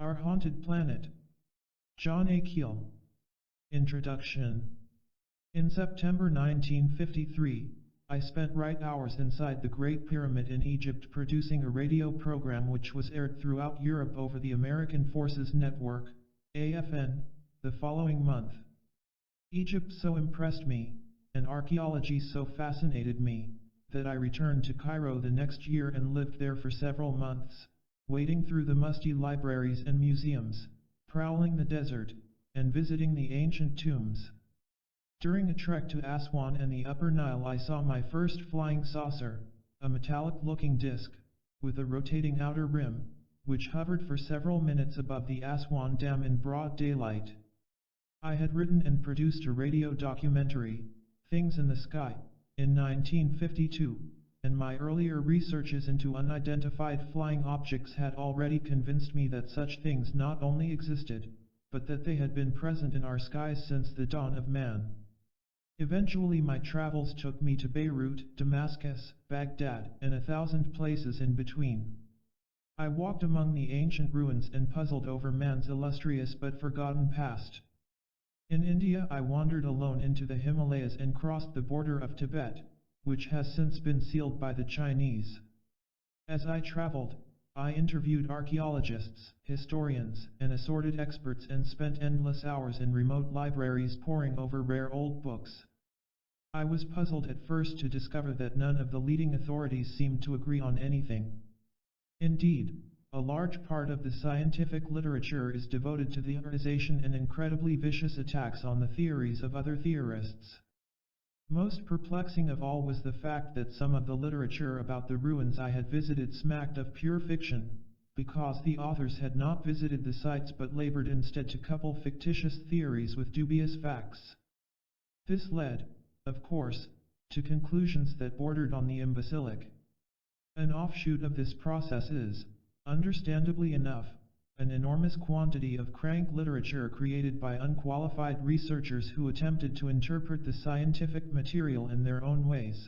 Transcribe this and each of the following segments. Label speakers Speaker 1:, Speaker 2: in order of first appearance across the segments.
Speaker 1: Our Haunted Planet. John A. Keel. Introduction. In September 1953, I spent hours inside the Great Pyramid in Egypt producing a radio program which was aired throughout Europe over the American Forces Network, AFN, the following month. Egypt so impressed me, and archaeology so fascinated me, that I returned to Cairo the next year and lived there for several months, wading through the musty libraries and museums, prowling the desert, and visiting the ancient tombs. During a trek to Aswan and the Upper Nile, I saw my first flying saucer, a metallic-looking disc, with a rotating outer rim, which hovered for several minutes above the Aswan Dam in broad daylight. I had written and produced a radio documentary, Things in the Sky, in 1952, and my earlier researches into unidentified flying objects had already convinced me that such things not only existed, but that they had been present in our skies since the dawn of man. Eventually my travels took me to Beirut, Damascus, Baghdad, and 1,000 places in between. I walked among the ancient ruins and puzzled over man's illustrious but forgotten past. In India I wandered alone into the Himalayas and crossed the border of Tibet, which has since been sealed by the Chinese. As I traveled, I interviewed archaeologists, historians, and assorted experts and spent endless hours in remote libraries poring over rare old books. I was puzzled at first to discover that none of the leading authorities seemed to agree on anything. Indeed, a large part of the scientific literature is devoted to the theorization and incredibly vicious attacks on the theories of other theorists. Most perplexing of all was the fact that some of the literature about the ruins I had visited smacked of pure fiction, because the authors had not visited the sites but labored instead to couple fictitious theories with dubious facts. This led, of course, to conclusions that bordered on the imbecilic. An offshoot of this process is, understandably enough, an enormous quantity of crank literature created by unqualified researchers who attempted to interpret the scientific material in their own ways.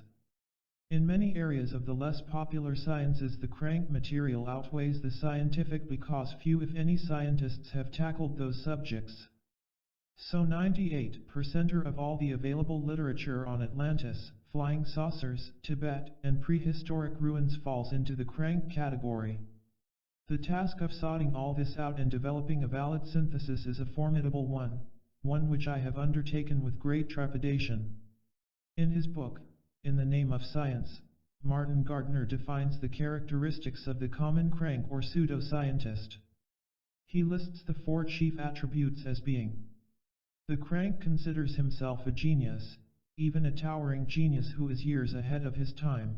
Speaker 1: In many areas of the less popular sciences, the crank material outweighs the scientific because few if any scientists have tackled those subjects. So 98% of all the available literature on Atlantis, flying saucers, Tibet, and prehistoric ruins falls into the crank category. The task of sorting all this out and developing a valid synthesis is a formidable one which I have undertaken with great trepidation. In his book, In the Name of Science, Martin Gardner defines the characteristics of the common crank or pseudoscientist. He lists the 4 chief attributes as being: the crank considers himself a genius, even a towering genius who is years ahead of his time.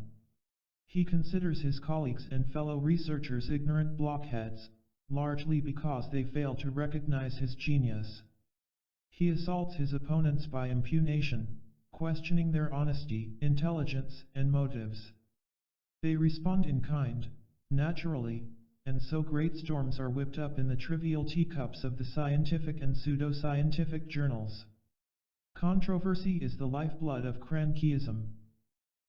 Speaker 1: He considers his colleagues and fellow researchers ignorant blockheads, largely because they fail to recognize his genius. He assaults his opponents by impugnation, questioning their honesty, intelligence, and motives. They respond in kind, naturally, and so great storms are whipped up in the trivial teacups of the scientific and pseudoscientific journals. Controversy is the lifeblood of crankyism.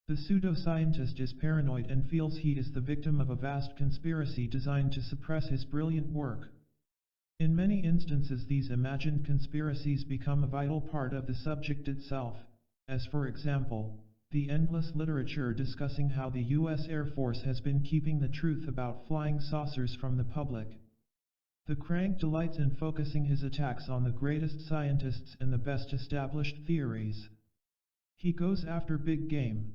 Speaker 1: The pseudoscientist is paranoid and feels he is the victim of a vast conspiracy designed to suppress his brilliant work. In many instances, these imagined conspiracies become a vital part of the subject itself, as for example, the endless literature discussing how the U.S. Air Force has been keeping the truth about flying saucers from the public. The crank delights in focusing his attacks on the greatest scientists and the best established theories. He goes after big game.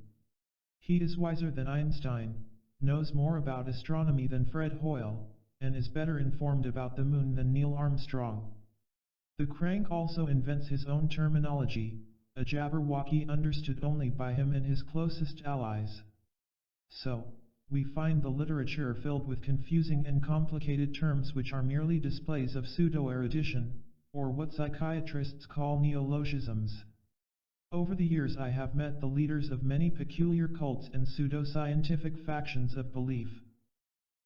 Speaker 1: He is wiser than Einstein, knows more about astronomy than Fred Hoyle, and is better informed about the moon than Neil Armstrong. The crank also invents his own terminology, a jabberwocky understood only by him and his closest allies. So, we find the literature filled with confusing and complicated terms which are merely displays of pseudo-erudition, or what psychiatrists call neologisms. Over the years I have met the leaders of many peculiar cults and pseudoscientific factions of belief.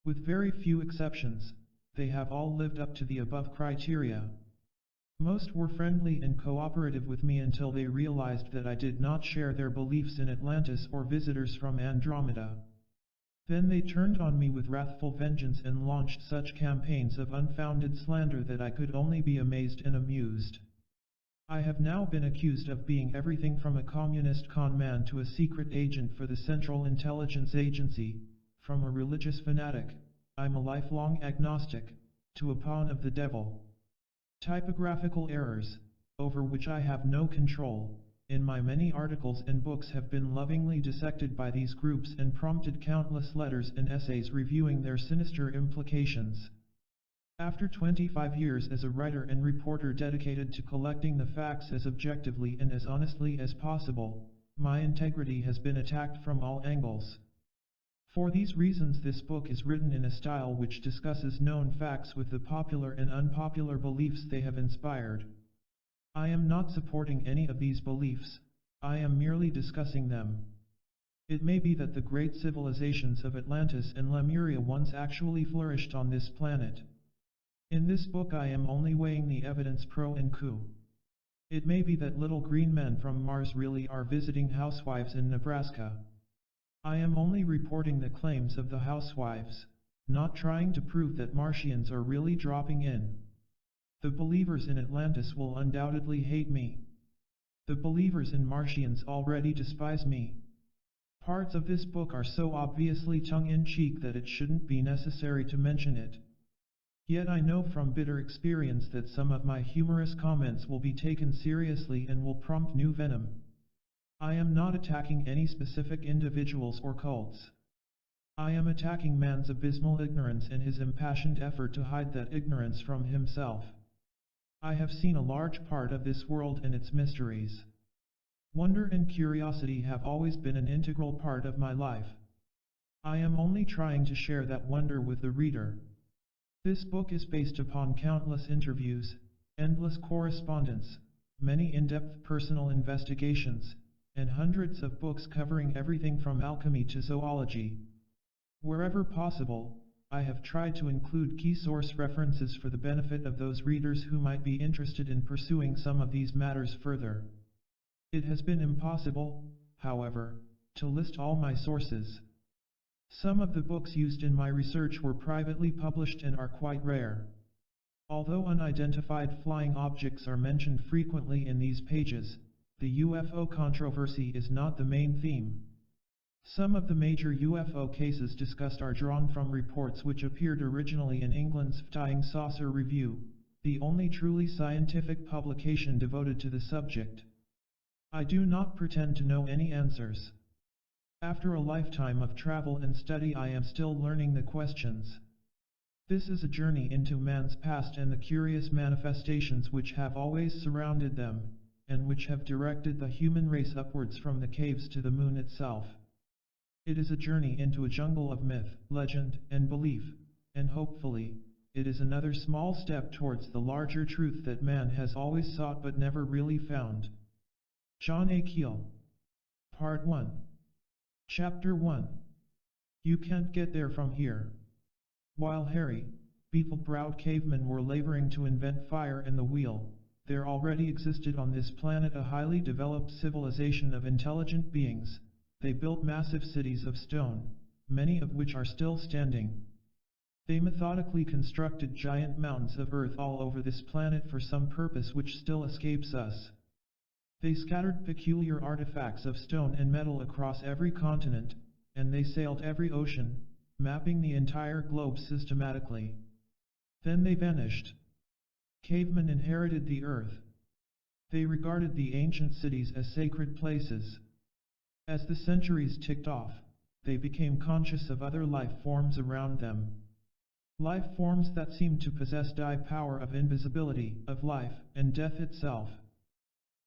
Speaker 1: With very few exceptions, they have all lived up to the above criteria. Most were friendly and cooperative with me until they realized that I did not share their beliefs in Atlantis or visitors from Andromeda. Then they turned on me with wrathful vengeance and launched such campaigns of unfounded slander that I could only be amazed and amused. I have now been accused of being everything from a communist con man to a secret agent for the Central Intelligence Agency, from a religious fanatic, I'm a lifelong agnostic, to a pawn of the devil. Typographical errors, over which I have no control, in my many articles and books have been lovingly dissected by these groups and prompted countless letters and essays reviewing their sinister implications. After 25 years as a writer and reporter dedicated to collecting the facts as objectively and as honestly as possible, my integrity has been attacked from all angles. For these reasons this book is written in a style which discusses known facts with the popular and unpopular beliefs they have inspired. I am not supporting any of these beliefs, I am merely discussing them. It may be that the great civilizations of Atlantis and Lemuria once actually flourished on this planet. In this book I am only weighing the evidence pro and con. It may be that little green men from Mars really are visiting housewives in Nebraska. I am only reporting the claims of the housewives, not trying to prove that Martians are really dropping in. The believers in Atlantis will undoubtedly hate me. The believers in Martians already despise me. Parts of this book are so obviously tongue-in-cheek that it shouldn't be necessary to mention it. Yet I know from bitter experience that some of my humorous comments will be taken seriously and will prompt new venom. I am not attacking any specific individuals or cults. I am attacking man's abysmal ignorance and his impassioned effort to hide that ignorance from himself. I have seen a large part of this world and its mysteries. Wonder and curiosity have always been an integral part of my life. I am only trying to share that wonder with the reader. This book is based upon countless interviews, endless correspondence, many in-depth personal investigations, and hundreds of books covering everything from alchemy to zoology. Wherever possible, I have tried to include key source references for the benefit of those readers who might be interested in pursuing some of these matters further. It has been impossible, however, to list all my sources. Some of the books used in my research were privately published and are quite rare. Although unidentified flying objects are mentioned frequently in these pages, the UFO controversy is not the main theme. Some of the major UFO cases discussed are drawn from reports which appeared originally in England's Flying Saucer Review, the only truly scientific publication devoted to the subject. I do not pretend to know any answers. After a lifetime of travel and study I am still learning the questions. This is a journey into man's past and the curious manifestations which have always surrounded them, and which have directed the human race upwards from the caves to the moon itself. It is a journey into a jungle of myth, legend, and belief, and hopefully, it is another small step towards the larger truth that man has always sought but never really found. John A. Keel. Part 1. Chapter 1. You can't get there from here. While hairy, beetle-browed cavemen were laboring to invent fire and the wheel, there already existed on this planet a highly developed civilization of intelligent beings. They built massive cities of stone, many of which are still standing. They methodically constructed giant mountains of earth all over this planet for some purpose which still escapes us. They scattered peculiar artifacts of stone and metal across every continent, and they sailed every ocean, mapping the entire globe systematically. Then they vanished. Cavemen inherited the earth. They regarded the ancient cities as sacred places. As the centuries ticked off, they became conscious of other life forms around them. Life forms that seemed to possess the power of invisibility, of life, and death itself.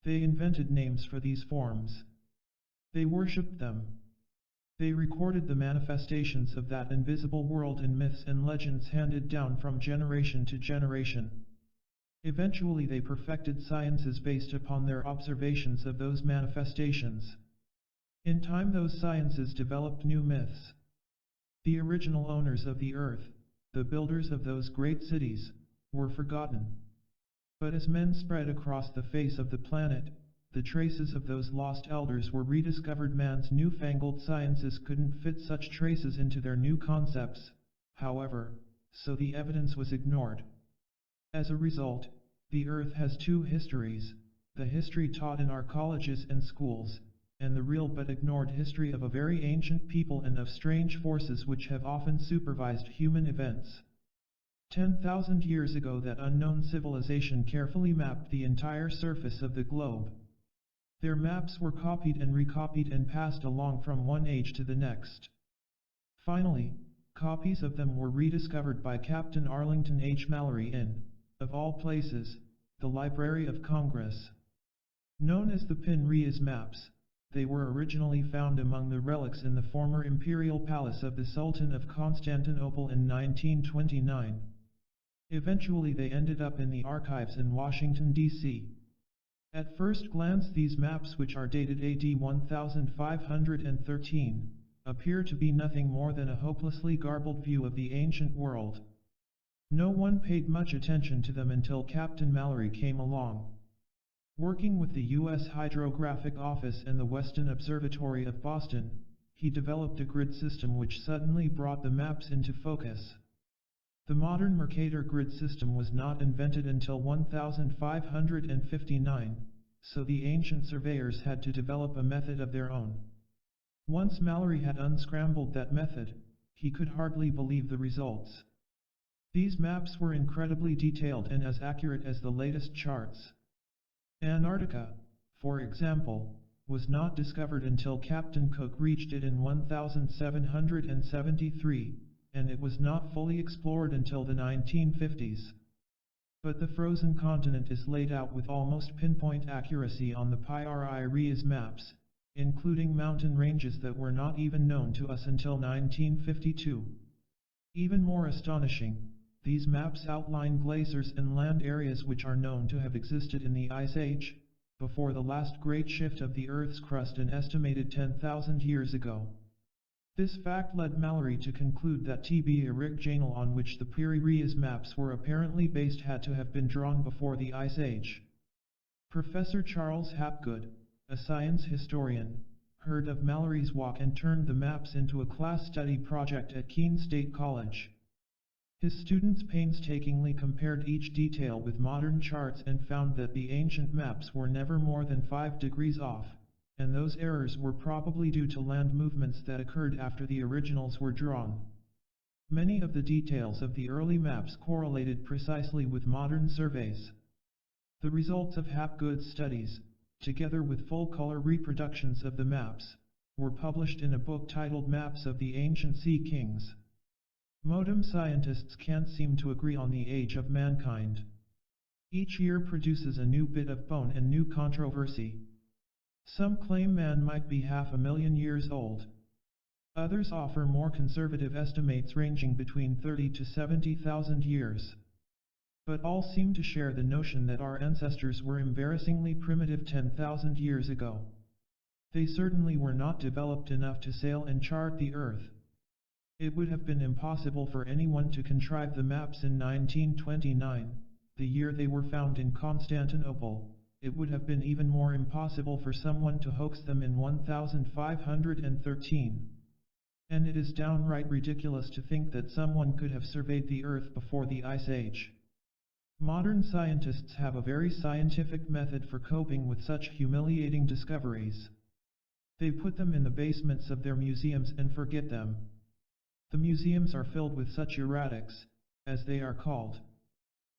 Speaker 1: They invented names for these forms. They worshipped them. They recorded the manifestations of that invisible world in myths and legends handed down from generation to generation. Eventually they perfected sciences based upon their observations of those manifestations. In time those sciences developed new myths. The original owners of the earth, the builders of those great cities, were forgotten. But as men spread across the face of the planet, the traces of those lost elders were rediscovered. Man's newfangled sciences couldn't fit such traces into their new concepts, however, so the evidence was ignored. As a result, the Earth has two histories, the history taught in our colleges and schools, and the real but ignored history of a very ancient people and of strange forces which have often supervised human events. 10,000 years ago, that unknown civilization carefully mapped the entire surface of the globe. Their maps were copied and recopied and passed along from one age to the next. Finally, copies of them were rediscovered by Captain Arlington H. Mallory in, of all places, the Library of Congress. Known as the Penrose maps, they were originally found among the relics in the former imperial palace of the Sultan of Constantinople in 1929. Eventually they ended up in the archives in Washington, D.C. At first glance, these maps, which are dated AD 1513, appear to be nothing more than a hopelessly garbled view of the ancient world. No one paid much attention to them until Captain Mallory came along. Working with the U.S. Hydrographic Office and the Weston Observatory of Boston, he developed a grid system which suddenly brought the maps into focus. The modern Mercator grid system was not invented until 1559, so the ancient surveyors had to develop a method of their own. Once Mallory had unscrambled that method, he could hardly believe the results. These maps were incredibly detailed and as accurate as the latest charts. Antarctica, for example, was not discovered until Captain Cook reached it in 1773, and it was not fully explored until the 1950s. But the frozen continent is laid out with almost pinpoint accuracy on the PARANORMAL maps, including mountain ranges that were not even known to us until 1952. Even more astonishing, these maps outline glaciers and land areas which are known to have existed in the Ice Age, before the last great shift of the Earth's crust an estimated 10,000 years ago. This fact led Mallory to conclude that the original on which the PARANORMAL maps were apparently based had to have been drawn before the Ice Age. Professor Charles Hapgood, a science historian, heard of Mallory's walk and turned the maps into a class study project at Keene State College. His students painstakingly compared each detail with modern charts and found that the ancient maps were never more than 5 degrees off, and those errors were probably due to land movements that occurred after the originals were drawn. Many of the details of the early maps correlated precisely with modern surveys. The results of Hapgood's studies, together with full-color reproductions of the maps, were published in a book titled Maps of the Ancient Sea Kings. Modern scientists can't seem to agree on the age of mankind. Each year produces a new bit of bone and new controversy. Some claim man might be 500,000 years old. Others offer more conservative estimates ranging between 30 to 70,000 years. But all seem to share the notion that our ancestors were embarrassingly primitive 10,000 years ago. They certainly were not developed enough to sail and chart the Earth. It would have been impossible for anyone to contrive the maps in 1929, the year they were found in Constantinople. It would have been even more impossible for someone to hoax them in 1513. And it is downright ridiculous to think that someone could have surveyed the Earth before the Ice Age. Modern scientists have a very scientific method for coping with such humiliating discoveries. They put them in the basements of their museums and forget them. The museums are filled with such erratics, as they are called.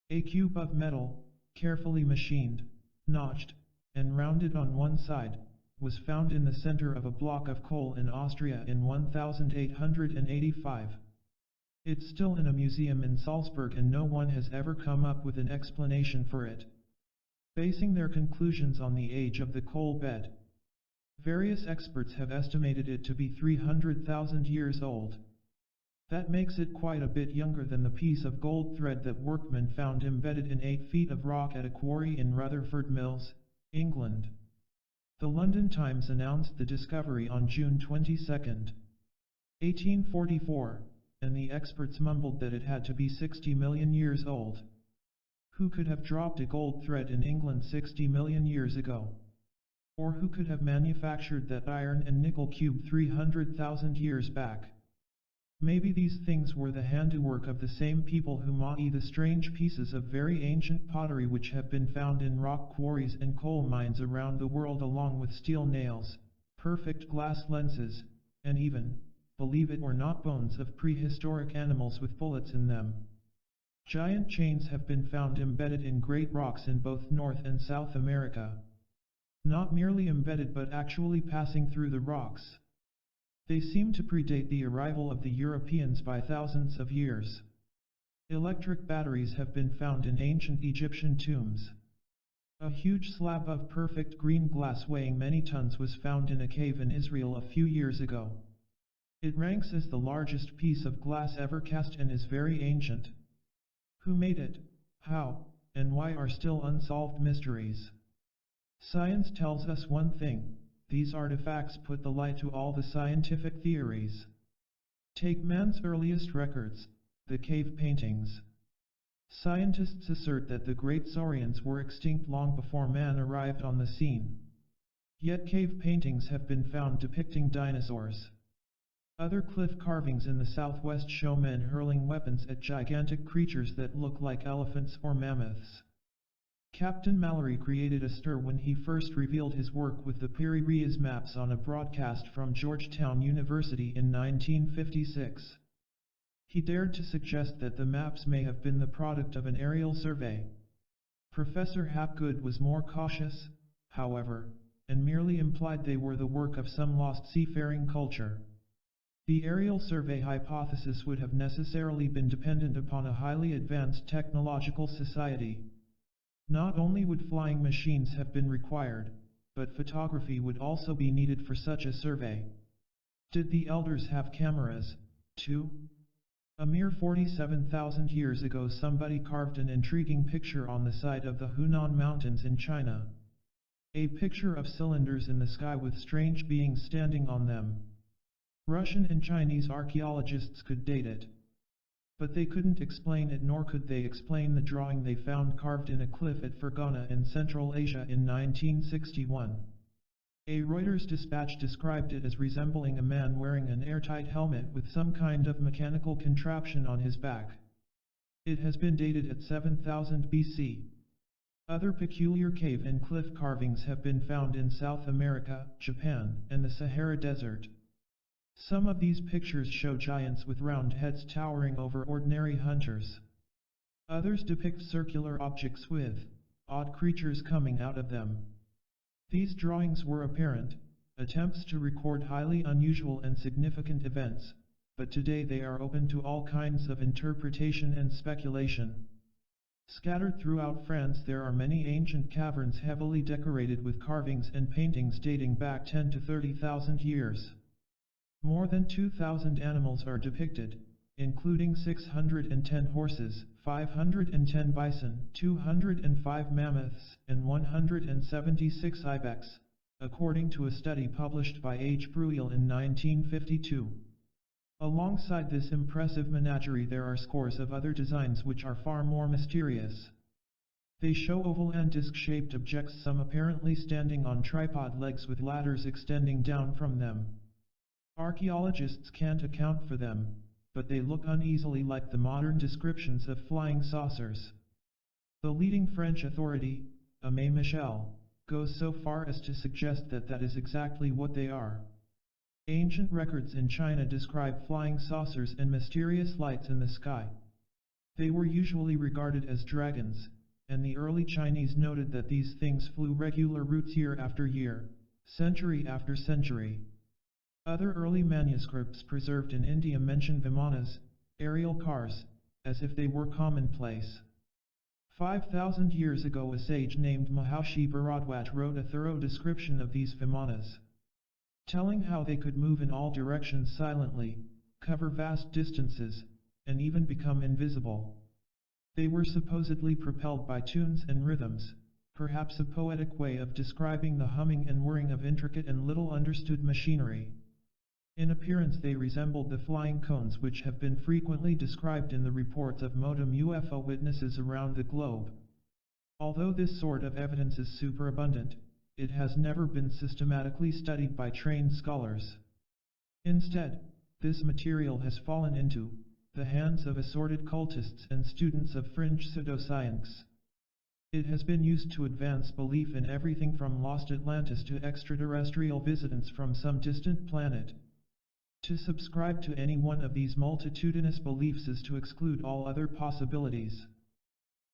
Speaker 1: A cube of metal, carefully machined, notched, and rounded on one side, was found in the center of a block of coal in Austria in 1885. It's still in a museum in Salzburg and no one has ever come up with an explanation for it. Basing their conclusions on the age of the coal bed, various experts have estimated it to be 300,000 years old. That makes it quite a bit younger than the piece of gold thread that workmen found embedded in 8 feet of rock at a quarry in Rutherford Mills, England. The London Times announced the discovery on June 22, 1844, and the experts mumbled that it had to be 60 million years old. Who could have dropped a gold thread in England 60 million years ago? Or who could have manufactured that iron and nickel cube 300,000 years back? Maybe these things were the handiwork of the same people who made the strange pieces of very ancient pottery which have been found in rock quarries and coal mines around the world, along with steel nails, perfect glass lenses, and even, believe it or not, bones of prehistoric animals with bullets in them. Giant chains have been found embedded in great rocks in both North and South America. Not merely embedded but actually passing through the rocks. They seem to predate the arrival of the Europeans by thousands of years. Electric batteries have been found in ancient Egyptian tombs. A huge slab of perfect green glass weighing many tons was found in a cave in Israel a few years ago. It ranks as the largest piece of glass ever cast and is very ancient. Who made it, how, and why are still unsolved mysteries. Science tells us one thing: these artifacts put the light to all the scientific theories. Take man's earliest records, the cave paintings. Scientists assert that the great saurians were extinct long before man arrived on the scene. Yet cave paintings have been found depicting dinosaurs. Other cliff carvings in the southwest show men hurling weapons at gigantic creatures that look like elephants or mammoths. Captain Mallory created a stir when he first revealed his work with the Piri-Reis maps on a broadcast from Georgetown University in 1956. He dared to suggest that the maps may have been the product of an aerial survey. Professor Hapgood was more cautious, however, and merely implied they were the work of some lost seafaring culture. The aerial survey hypothesis would have necessarily been dependent upon a highly advanced technological society. Not only would flying machines have been required, but photography would also be needed for such a survey. Did the elders have cameras, too? A mere 47,000 years ago somebody carved an intriguing picture on the side of the Hunan Mountains in China. A picture of cylinders in the sky with strange beings standing on them. Russian and Chinese archaeologists could date it. But they couldn't explain it, nor could they explain the drawing they found carved in a cliff at Fergana in Central Asia in 1961. A Reuters dispatch described it as resembling a man wearing an airtight helmet with some kind of mechanical contraption on his back. It has been dated at 7000 BC. Other peculiar cave and cliff carvings have been found in South America, Japan, and the Sahara Desert. Some of these pictures show giants with round heads towering over ordinary hunters. Others depict circular objects with odd creatures coming out of them. These drawings were apparent attempts to record highly unusual and significant events, but today they are open to all kinds of interpretation and speculation. Scattered throughout France there are many ancient caverns heavily decorated with carvings and paintings dating back 10 to 30,000 years. More than 2,000 animals are depicted, including 610 horses, 510 bison, 205 mammoths, and 176 ibex, according to a study published by H. Breuil in 1952. Alongside this impressive menagerie there are scores of other designs which are far more mysterious. They show oval and disc-shaped objects, some apparently standing on tripod legs with ladders extending down from them. Archaeologists can't account for them, but they look uneasily like the modern descriptions of flying saucers. The leading French authority, Aimé Michel, goes so far as to suggest that that is exactly what they are. Ancient records in China describe flying saucers and mysterious lights in the sky. They were usually regarded as dragons, and the early Chinese noted that these things flew regular routes year after year, century after century. Other early manuscripts preserved in India mention vimanas, aerial cars, as if they were commonplace. 5,000 years ago a sage named Maharishi Bharadwaj wrote a thorough description of these vimanas, telling how they could move in all directions silently, cover vast distances, and even become invisible. They were supposedly propelled by tunes and rhythms, perhaps a poetic way of describing the humming and whirring of intricate and little understood machinery. In appearance they resembled the flying cones which have been frequently described in the reports of modem UFO witnesses around the globe. Although this sort of evidence is superabundant, it has never been systematically studied by trained scholars. Instead, this material has fallen into the hands of assorted cultists and students of fringe pseudoscience. It has been used to advance belief in everything from lost Atlantis to extraterrestrial visitants from some distant planet. To subscribe to any one of these multitudinous beliefs is to exclude all other possibilities.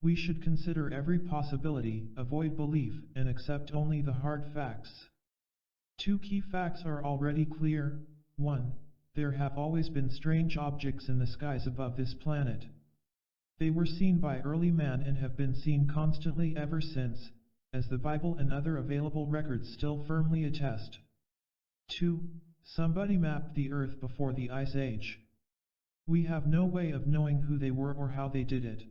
Speaker 1: We should consider every possibility, avoid belief, and accept only the hard facts. Two key facts are already clear. 1. There have always been strange objects in the skies above this planet. They were seen by early man and have been seen constantly ever since, as the Bible and other available records still firmly attest. 2. Somebody mapped the Earth before the Ice Age. We have no way of knowing who they were or how they did it.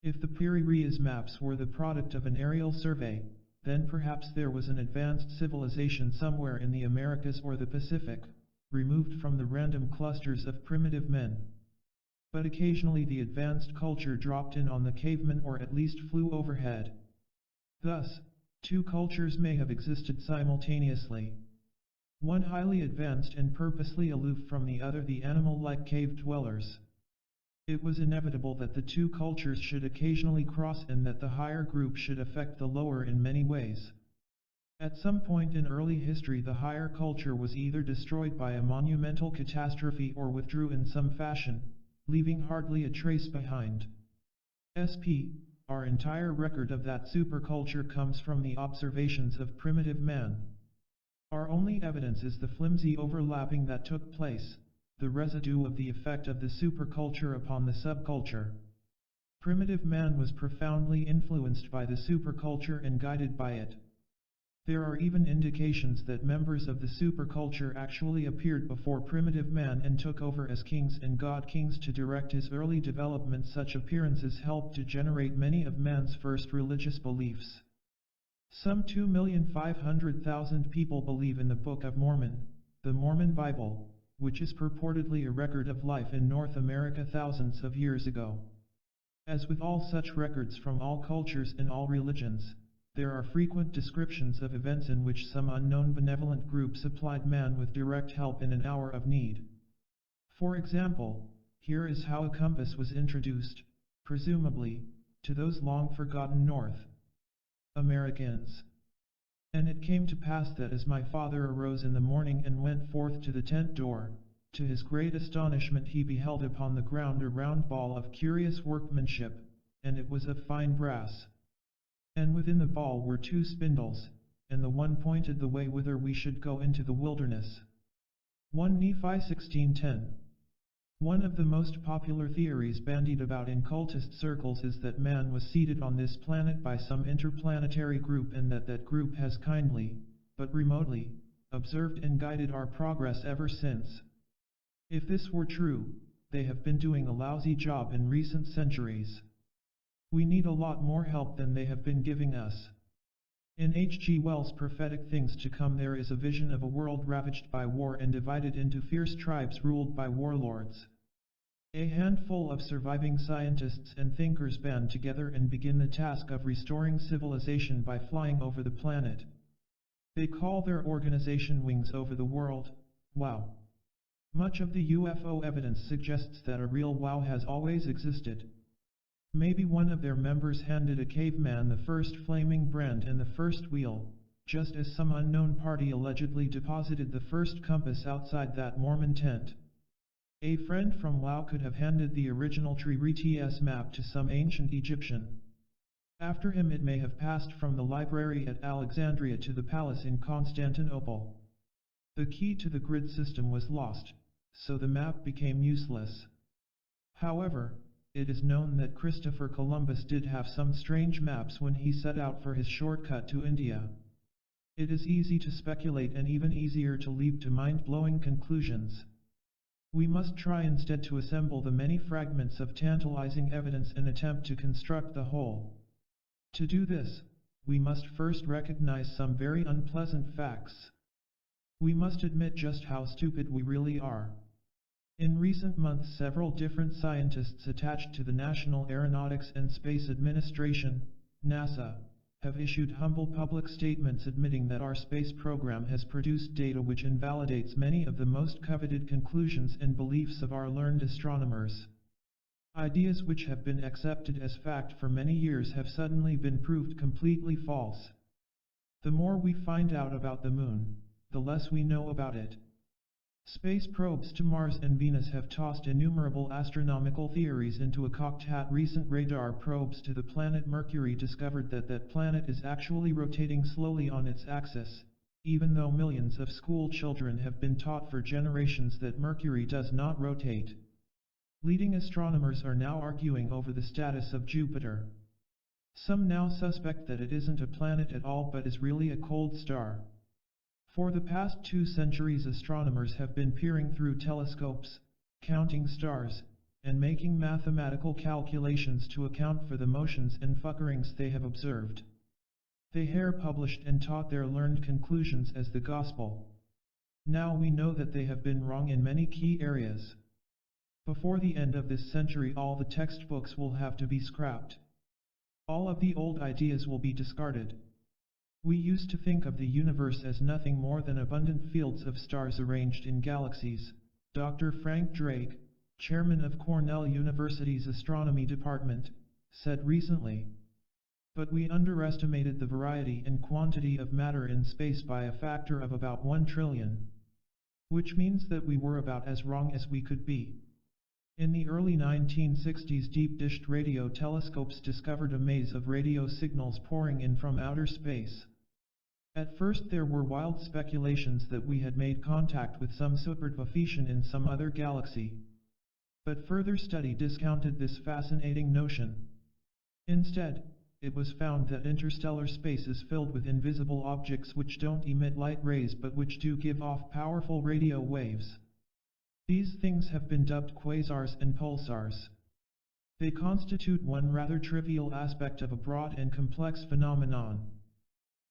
Speaker 1: If the Piri-Reis maps were the product of an aerial survey, then perhaps there was an advanced civilization somewhere in the Americas or the Pacific, removed from the random clusters of primitive men. But occasionally the advanced culture dropped in on the cavemen or at least flew overhead. Thus, two cultures may have existed simultaneously. One highly advanced and purposely aloof from the other, the animal-like cave dwellers. It was inevitable that the two cultures should occasionally cross and that the higher group should affect the lower in many ways. At some point in early history, the higher culture was either destroyed by a monumental catastrophe or withdrew in some fashion, leaving hardly a trace behind. Our entire record of that superculture comes from the observations of primitive man. Our only evidence is the flimsy overlapping that took place, the residue of the effect of the superculture upon the subculture. Primitive man was profoundly influenced by the superculture and guided by it. There are even indications that members of the superculture actually appeared before primitive man and took over as kings and god-kings to direct his early development. Such appearances helped to generate many of man's first religious beliefs. Some 2,500,000 people believe in the Book of Mormon, the Mormon Bible, which is purportedly a record of life in North America thousands of years ago. As with all such records from all cultures and all religions, there are frequent descriptions of events in which some unknown benevolent group supplied man with direct help in an hour of need. For example, here is how a compass was introduced, presumably, to those long-forgotten North Americans. And it came to pass that as my father arose in the morning and went forth to the tent door, to his great astonishment he beheld upon the ground a round ball of curious workmanship, and it was of fine brass. And within the ball were two spindles, and the one pointed the way whither we should go into the wilderness. 1 Nephi 16:10. One of the most popular theories bandied about in cultist circles is that man was seeded on this planet by some interplanetary group and that group has kindly, but remotely, observed and guided our progress ever since. If this were true, they have been doing a lousy job in recent centuries. We need a lot more help than they have been giving us. In H.G. Wells' prophetic Things to Come there is a vision of a world ravaged by war and divided into fierce tribes ruled by warlords. A handful of surviving scientists and thinkers band together and begin the task of restoring civilization by flying over the planet. They call their organization Wings Over the World, WOW. Much of the UFO evidence suggests that a real WOW has always existed. Maybe one of their members handed a caveman the first flaming brand and the first wheel, just as some unknown party allegedly deposited the first compass outside that Mormon tent. A friend from WOW could have handed the original Pre-Columbian map to some ancient Egyptian. After him it may have passed from the library at Alexandria to the palace in Constantinople. The key to the grid system was lost, so the map became useless. However, it is known that Christopher Columbus did have some strange maps when he set out for his shortcut to India. It is easy to speculate and even easier to leap to mind-blowing conclusions. We must try instead to assemble the many fragments of tantalizing evidence and attempt to construct the whole. To do this, we must first recognize some very unpleasant facts. We must admit just how stupid we really are. In recent months several different scientists attached to the National Aeronautics and Space Administration, NASA, have issued humble public statements admitting that our space program has produced data which invalidates many of the most coveted conclusions and beliefs of our learned astronomers. Ideas which have been accepted as fact for many years have suddenly been proved completely false. The more we find out about the Moon, the less we know about it. Space probes to Mars and Venus have tossed innumerable astronomical theories into a cocked hat. Recent radar probes to the planet Mercury discovered that that planet is actually rotating slowly on its axis, even though millions of school children have been taught for generations that Mercury does not rotate. Leading astronomers are now arguing over the status of Jupiter. Some now suspect that it isn't a planet at all but is really a cold star. For the past 2 centuries, astronomers have been peering through telescopes, counting stars, and making mathematical calculations to account for the motions and fuckerings they have observed. They have published and taught their learned conclusions as the gospel. Now we know that they have been wrong in many key areas. Before the end of this century, all the textbooks will have to be scrapped. All of the old ideas will be discarded. We used to think of the universe as nothing more than abundant fields of stars arranged in galaxies, Dr. Frank Drake, chairman of Cornell University's astronomy department, said recently. But we underestimated the variety and quantity of matter in space by a factor of about 1 trillion. Which means that we were about as wrong as we could be. In the early 1960s, deep-dished radio telescopes discovered a maze of radio signals pouring in from outer space. At first there were wild speculations that we had made contact with some superculture in some other galaxy. But further study discounted this fascinating notion. Instead, it was found that interstellar space is filled with invisible objects which don't emit light rays but which do give off powerful radio waves. These things have been dubbed quasars and pulsars. They constitute one rather trivial aspect of a broad and complex phenomenon.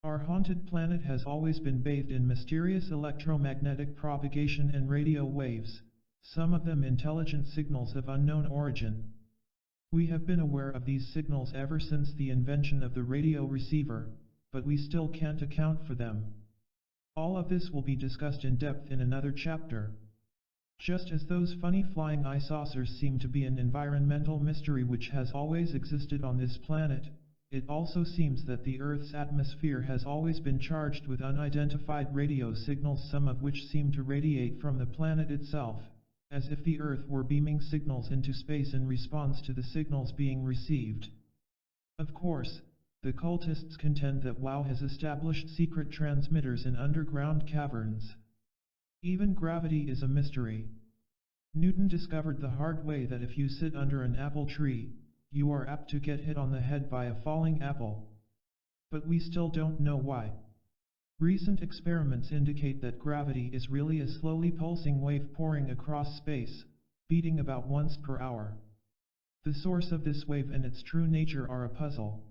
Speaker 1: Our haunted planet has always been bathed in mysterious electromagnetic propagation and radio waves, some of them intelligent signals of unknown origin. We have been aware of these signals ever since the invention of the radio receiver, but we still can't account for them. All of this will be discussed in depth in another chapter. Just as those funny flying eye saucers seem to be an environmental mystery which has always existed on this planet, it also seems that the Earth's atmosphere has always been charged with unidentified radio signals, some of which seem to radiate from the planet itself, as if the Earth were beaming signals into space in response to the signals being received. Of course, the cultists contend that WoW has established secret transmitters in underground caverns. Even gravity is a mystery. Newton discovered the hard way that if you sit under an apple tree, you are apt to get hit on the head by a falling apple. But we still don't know why. Recent experiments indicate that gravity is really a slowly pulsing wave pouring across space, beating about once per hour. The source of this wave and its true nature are a puzzle.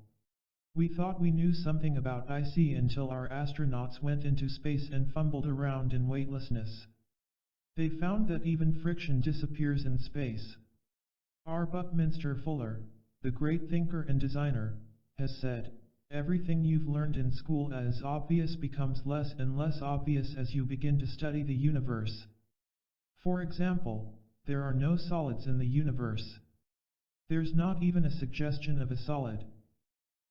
Speaker 1: We thought we knew something about IC until our astronauts went into space and fumbled around in weightlessness. They found that even friction disappears in space. R. Buckminster Fuller, the great thinker and designer, has said, "Everything you've learned in school as obvious becomes less and less obvious as you begin to study the universe." For example, there are no solids in the universe. There's not even a suggestion of a solid.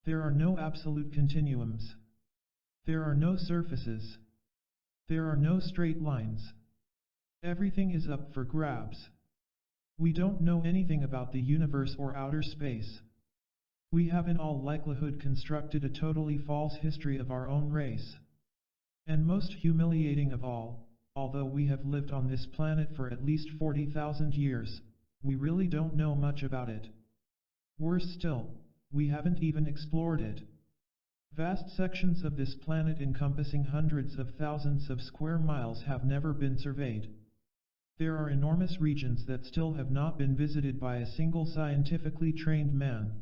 Speaker 1: There are no absolute continuums. There are no surfaces. There are no straight lines. Everything is up for grabs. We don't know anything about the universe or outer space. We have in all likelihood constructed a totally false history of our own race. And most humiliating of all, although we have lived on this planet for at least 40,000 years, we really don't know much about it. Worse still, we haven't even explored it. Vast sections of this planet encompassing hundreds of thousands of square miles have never been surveyed. There are enormous regions that still have not been visited by a single scientifically trained man.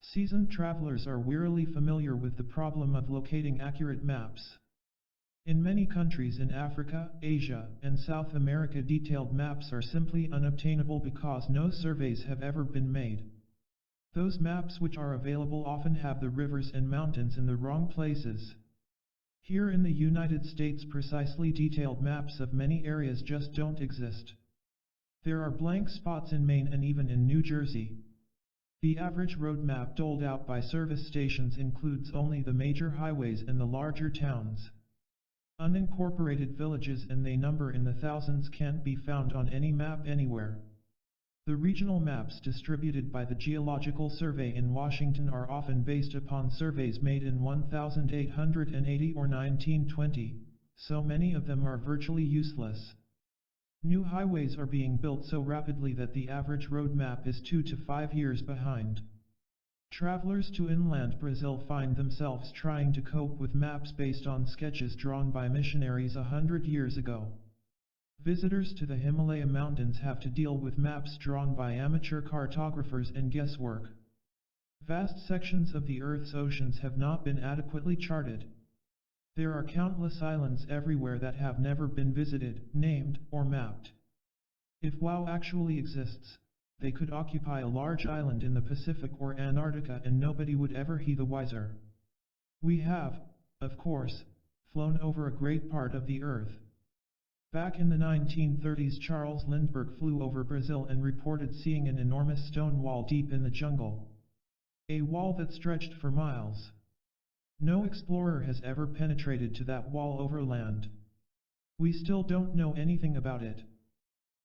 Speaker 1: Seasoned travelers are wearily familiar with the problem of locating accurate maps. In many countries in Africa, Asia, and South America, detailed maps are simply unobtainable because no surveys have ever been made. Those maps which are available often have the rivers and mountains in the wrong places. Here in the United States, precisely detailed maps of many areas just don't exist. There are blank spots in Maine and even in New Jersey. The average road map doled out by service stations includes only the major highways and the larger towns. Unincorporated villages, and they number in the thousands, can't be found on any map anywhere. The regional maps distributed by the Geological Survey in Washington are often based upon surveys made in 1880 or 1920, so many of them are virtually useless. New highways are being built so rapidly that the average road map is 2 to 5 years behind. Travelers to inland Brazil find themselves trying to cope with maps based on sketches drawn by missionaries 100 years ago. Visitors to the Himalaya mountains have to deal with maps drawn by amateur cartographers and guesswork. Vast sections of the Earth's oceans have not been adequately charted. There are countless islands everywhere that have never been visited, named, or mapped. If WoW actually exists, they could occupy a large island in the Pacific or Antarctica and nobody would ever be the wiser. We have, of course, flown over a great part of the Earth. Back in the 1930s, Charles Lindbergh flew over Brazil and reported seeing an enormous stone wall deep in the jungle. A wall that stretched for miles. No explorer has ever penetrated to that wall over land. We still don't know anything about it.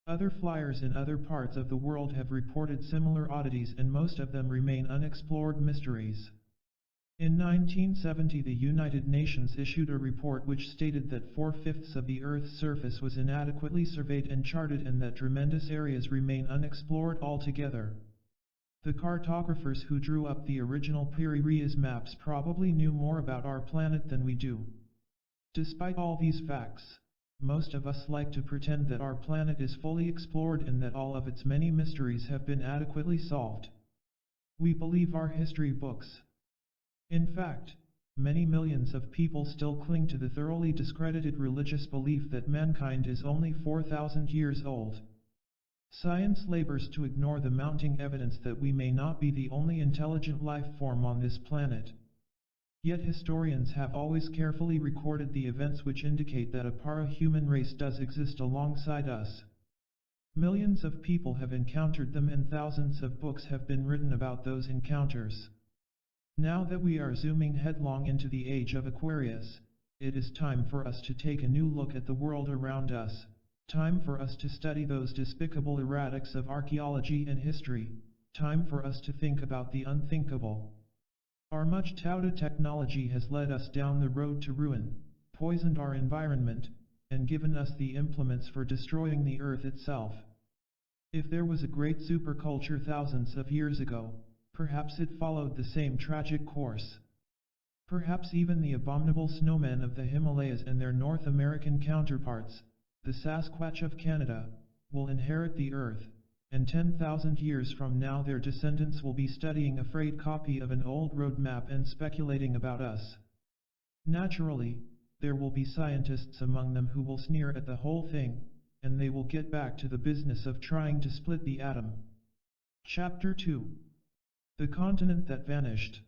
Speaker 1: Other flyers in other parts of the world have reported similar oddities, and most of them remain unexplored mysteries. In 1970, the United Nations issued a report which stated that 4/5 of the Earth's surface was inadequately surveyed and charted, and that tremendous areas remain unexplored altogether. The cartographers who drew up the original Pre-Columbian maps probably knew more about our planet than we do. Despite all these facts, most of us like to pretend that our planet is fully explored and that all of its many mysteries have been adequately solved. We believe our history books. In fact, many millions of people still cling to the thoroughly discredited religious belief that mankind is only 4,000 years old. Science labors to ignore the mounting evidence that we may not be the only intelligent life form on this planet. Yet historians have always carefully recorded the events which indicate that a para-human race does exist alongside us. Millions of people have encountered them, and thousands of books have been written about those encounters. Now that we are zooming headlong into the age of Aquarius, it is time for us to take a new look at the world around us. Time for us to study those despicable erratics of archaeology and history. Time for us to think about the unthinkable. Our much touted technology has led us down the road to ruin, poisoned our environment, and given us the implements for destroying the Earth itself. If there was a great superculture thousands of years ago, perhaps it followed the same tragic course. Perhaps even the abominable snowmen of the Himalayas and their North American counterparts, the Sasquatch of Canada, will inherit the Earth, and 10,000 years from now their descendants will be studying a frayed copy of an old road map and speculating about us. Naturally, there will be scientists among them who will sneer at the whole thing, and they will get back to the business of trying to split the atom. Chapter 2. The Continent That Vanished.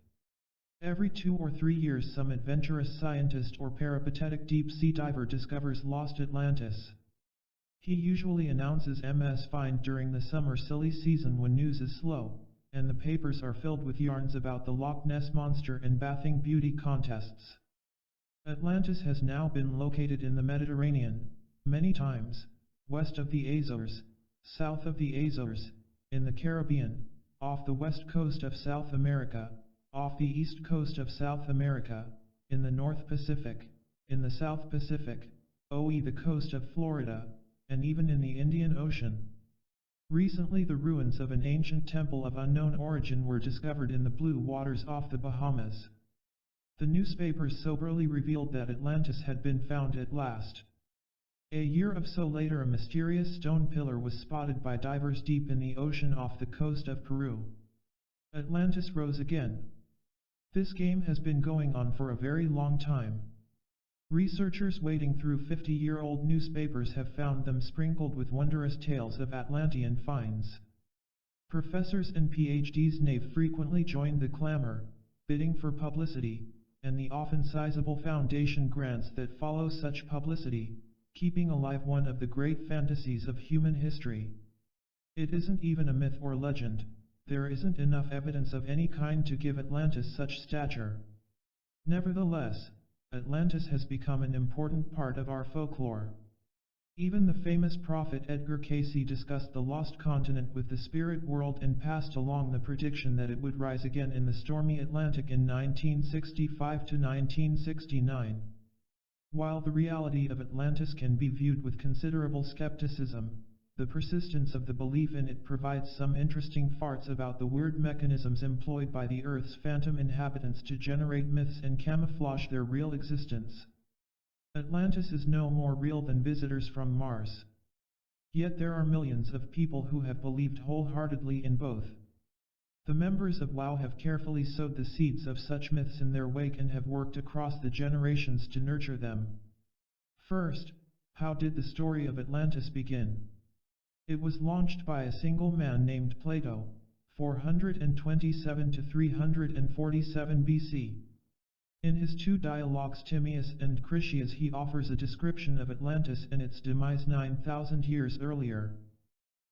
Speaker 1: Every 2 or 3 years some adventurous scientist or peripatetic deep-sea diver discovers lost Atlantis. He usually announces MS find during the summer silly season when news is slow, and the papers are filled with yarns about the Loch Ness Monster and bathing beauty contests. Atlantis has now been located in the Mediterranean, many times, west of the Azores, south of the Azores, in the Caribbean, off the west coast of South America, off the east coast of South America, in the North Pacific, in the South Pacific, the coast of Florida, and even in the Indian Ocean. Recently the ruins of an ancient temple of unknown origin were discovered in the blue waters off the Bahamas. The newspapers soberly revealed that Atlantis had been found at last. A year or so later a mysterious stone pillar was spotted by divers deep in the ocean off the coast of Peru. Atlantis rose again. This game has been going on for a very long time. Researchers wading through 50-year-old newspapers have found them sprinkled with wondrous tales of Atlantean finds. Professors and PhDs frequently joined the clamor, bidding for publicity, and the often sizable foundation grants that follow such publicity, keeping alive one of the great fantasies of human history. It isn't even a myth or legend, there isn't enough evidence of any kind to give Atlantis such stature. Nevertheless, Atlantis has become an important part of our folklore. Even the famous prophet Edgar Cayce discussed the lost continent with the spirit world and passed along the prediction that it would rise again in the stormy Atlantic in 1965 to 1969. While the reality of Atlantis can be viewed with considerable skepticism, the persistence of the belief in it provides some interesting facts about the weird mechanisms employed by the Earth's phantom inhabitants to generate myths and camouflage their real existence. Atlantis is no more real than visitors from Mars. Yet there are millions of people who have believed wholeheartedly in both. The members of WoW have carefully sowed the seeds of such myths in their wake and have worked across the generations to nurture them. First, how did the story of Atlantis begin? It was launched by a single man named Plato, 427 to 347 BC. In his two dialogues Timaeus and Critias he offers a description of Atlantis and its demise 9,000 years earlier.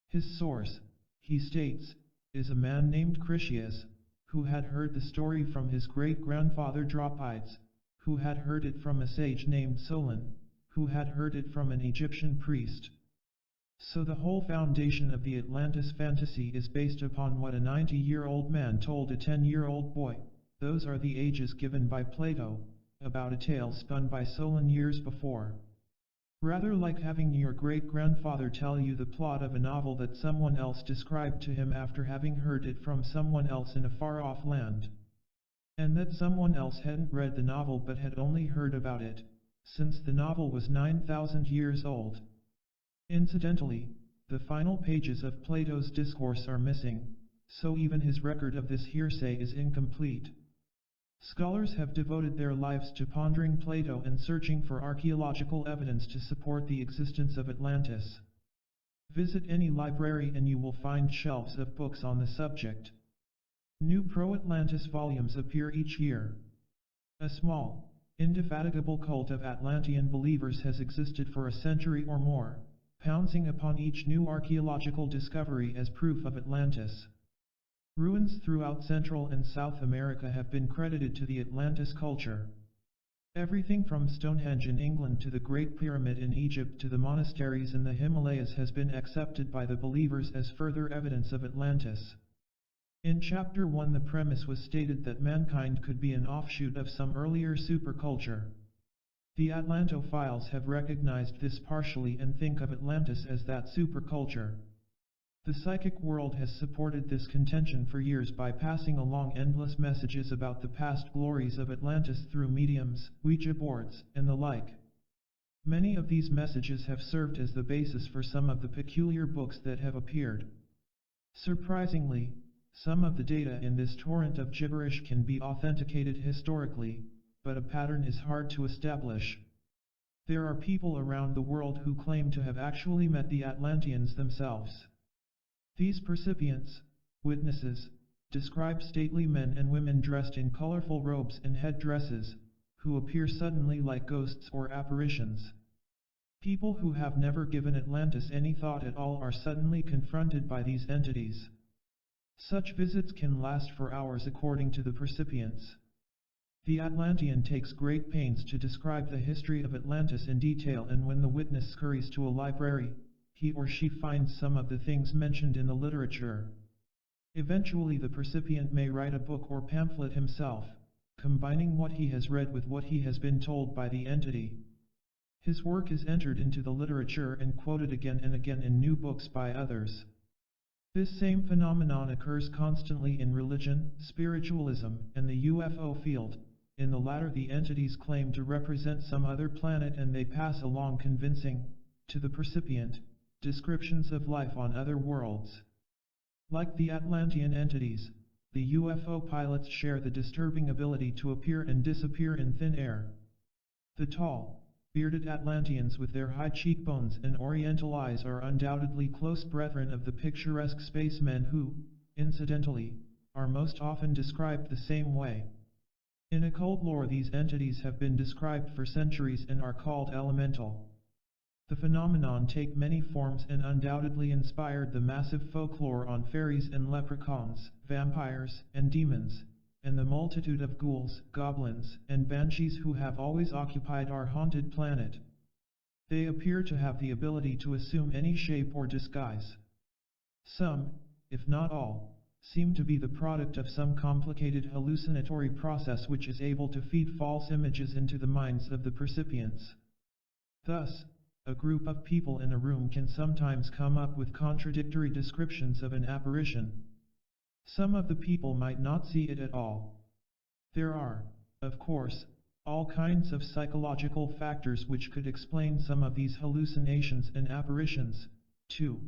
Speaker 1: His source, he states, is a man named Critias, who had heard the story from his great-grandfather Dropides, who had heard it from a sage named Solon, who had heard it from an Egyptian priest. So the whole foundation of the Atlantis fantasy is based upon what a 90-year-old man told a 10-year-old boy. Those are the ages given by Plato, about a tale spun by Solon years before. Rather like having your great-grandfather tell you the plot of a novel that someone else described to him after having heard it from someone else in a far-off land. And that someone else hadn't read the novel but had only heard about it, since the novel was 9,000 years old. Incidentally, the final pages of Plato's discourse are missing, so even his record of this hearsay is incomplete. Scholars have devoted their lives to pondering Plato and searching for archaeological evidence to support the existence of Atlantis. Visit any library and you will find shelves of books on the subject. New pro-Atlantis volumes appear each year. A small, indefatigable cult of Atlantean believers has existed for a century or more, pouncing upon each new archaeological discovery as proof of Atlantis. Ruins throughout Central and South America have been credited to the Atlantis culture. Everything from Stonehenge in England to the Great Pyramid in Egypt to the monasteries in the Himalayas has been accepted by the believers as further evidence of Atlantis. In Chapter 1 the premise was stated that mankind could be an offshoot of some earlier superculture. The Atlantophiles have recognized this partially and think of Atlantis as that superculture. The psychic world has supported this contention for years by passing along endless messages about the past glories of Atlantis through mediums, Ouija boards, and the like. Many of these messages have served as the basis for some of the peculiar books that have appeared. Surprisingly, some of the data in this torrent of gibberish can be authenticated historically, but a pattern is hard to establish. There are people around the world who claim to have actually met the Atlanteans themselves. These percipients, witnesses, describe stately men and women dressed in colorful robes and headdresses, who appear suddenly like ghosts or apparitions. People who have never given Atlantis any thought at all are suddenly confronted by these entities. Such visits can last for hours according to the percipients. The Atlantean takes great pains to describe the history of Atlantis in detail, and when the witness scurries to a library, he or she finds some of the things mentioned in the literature. Eventually the percipient may write a book or pamphlet himself, combining what he has read with what he has been told by the entity. His work is entered into the literature and quoted again and again in new books by others. This same phenomenon occurs constantly in religion, spiritualism, and the UFO field. In the latter the entities claim to represent some other planet and they pass along convincing, to the percipient, descriptions of life on other worlds. Like the Atlantean entities, the UFO pilots share the disturbing ability to appear and disappear in thin air. The tall, bearded Atlanteans with their high cheekbones and oriental eyes are undoubtedly close brethren of the picturesque spacemen who, incidentally, are most often described the same way. In occult lore, these entities have been described for centuries and are called elemental. The phenomenon take many forms and undoubtedly inspired the massive folklore on fairies and leprechauns, vampires and demons, and the multitude of ghouls, goblins, and banshees who have always occupied our haunted planet. They appear to have the ability to assume any shape or disguise. Some, if not all, seem to be the product of some complicated hallucinatory process which is able to feed false images into the minds of the percipients. Thus, a group of people in a room can sometimes come up with contradictory descriptions of an apparition. Some of the people might not see it at all. There are, of course, all kinds of psychological factors which could explain some of these hallucinations and apparitions, too.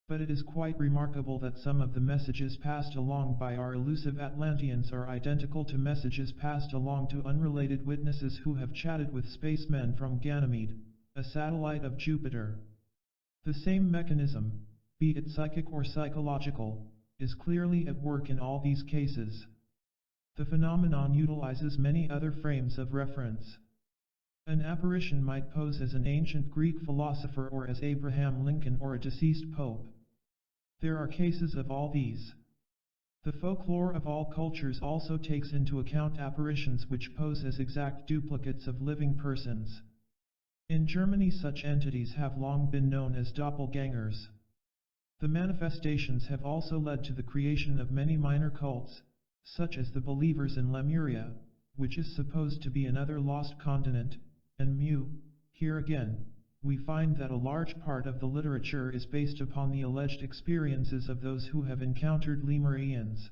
Speaker 1: But it is quite remarkable that some of the messages passed along by our elusive Atlanteans are identical to messages passed along to unrelated witnesses who have chatted with spacemen from Ganymede, a satellite of Jupiter. The same mechanism, be it psychic or psychological, is clearly at work in all these cases. The phenomenon utilizes many other frames of reference. An apparition might pose as an ancient Greek philosopher or as Abraham Lincoln or a deceased pope. There are cases of all these. The folklore of all cultures also takes into account apparitions which pose as exact duplicates of living persons. In Germany, such entities have long been known as doppelgangers. The manifestations have also led to the creation of many minor cults, such as the believers in Lemuria, which is supposed to be another lost continent, and here again, we find that a large part of the literature is based upon the alleged experiences of those who have encountered Lemurians.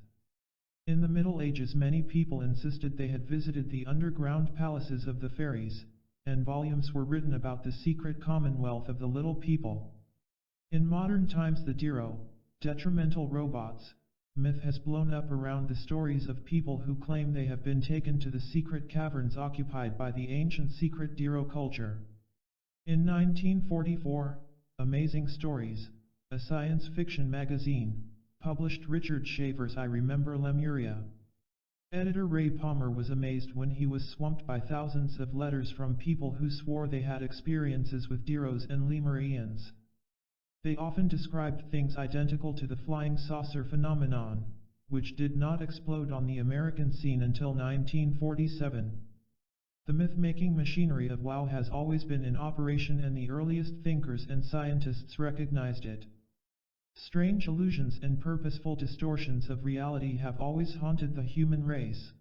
Speaker 1: In the Middle Ages, many people insisted they had visited the underground palaces of the fairies, and volumes were written about the secret commonwealth of the little people. In modern times, the detrimental robots myth has blown up around the stories of people who claim they have been taken to the secret caverns occupied by the ancient secret Diro culture. In 1944, Amazing Stories, a science fiction magazine, published Richard Shaver's I Remember Lemuria. Editor Ray Palmer was amazed when he was swamped by thousands of letters from people who swore they had experiences with Diros and Lemurians. They often described things identical to the flying saucer phenomenon, which did not explode on the American scene until 1947. The myth-making machinery of WoW has always been in operation, and the earliest thinkers and scientists recognized it. Strange illusions and purposeful distortions of reality have always haunted the human race.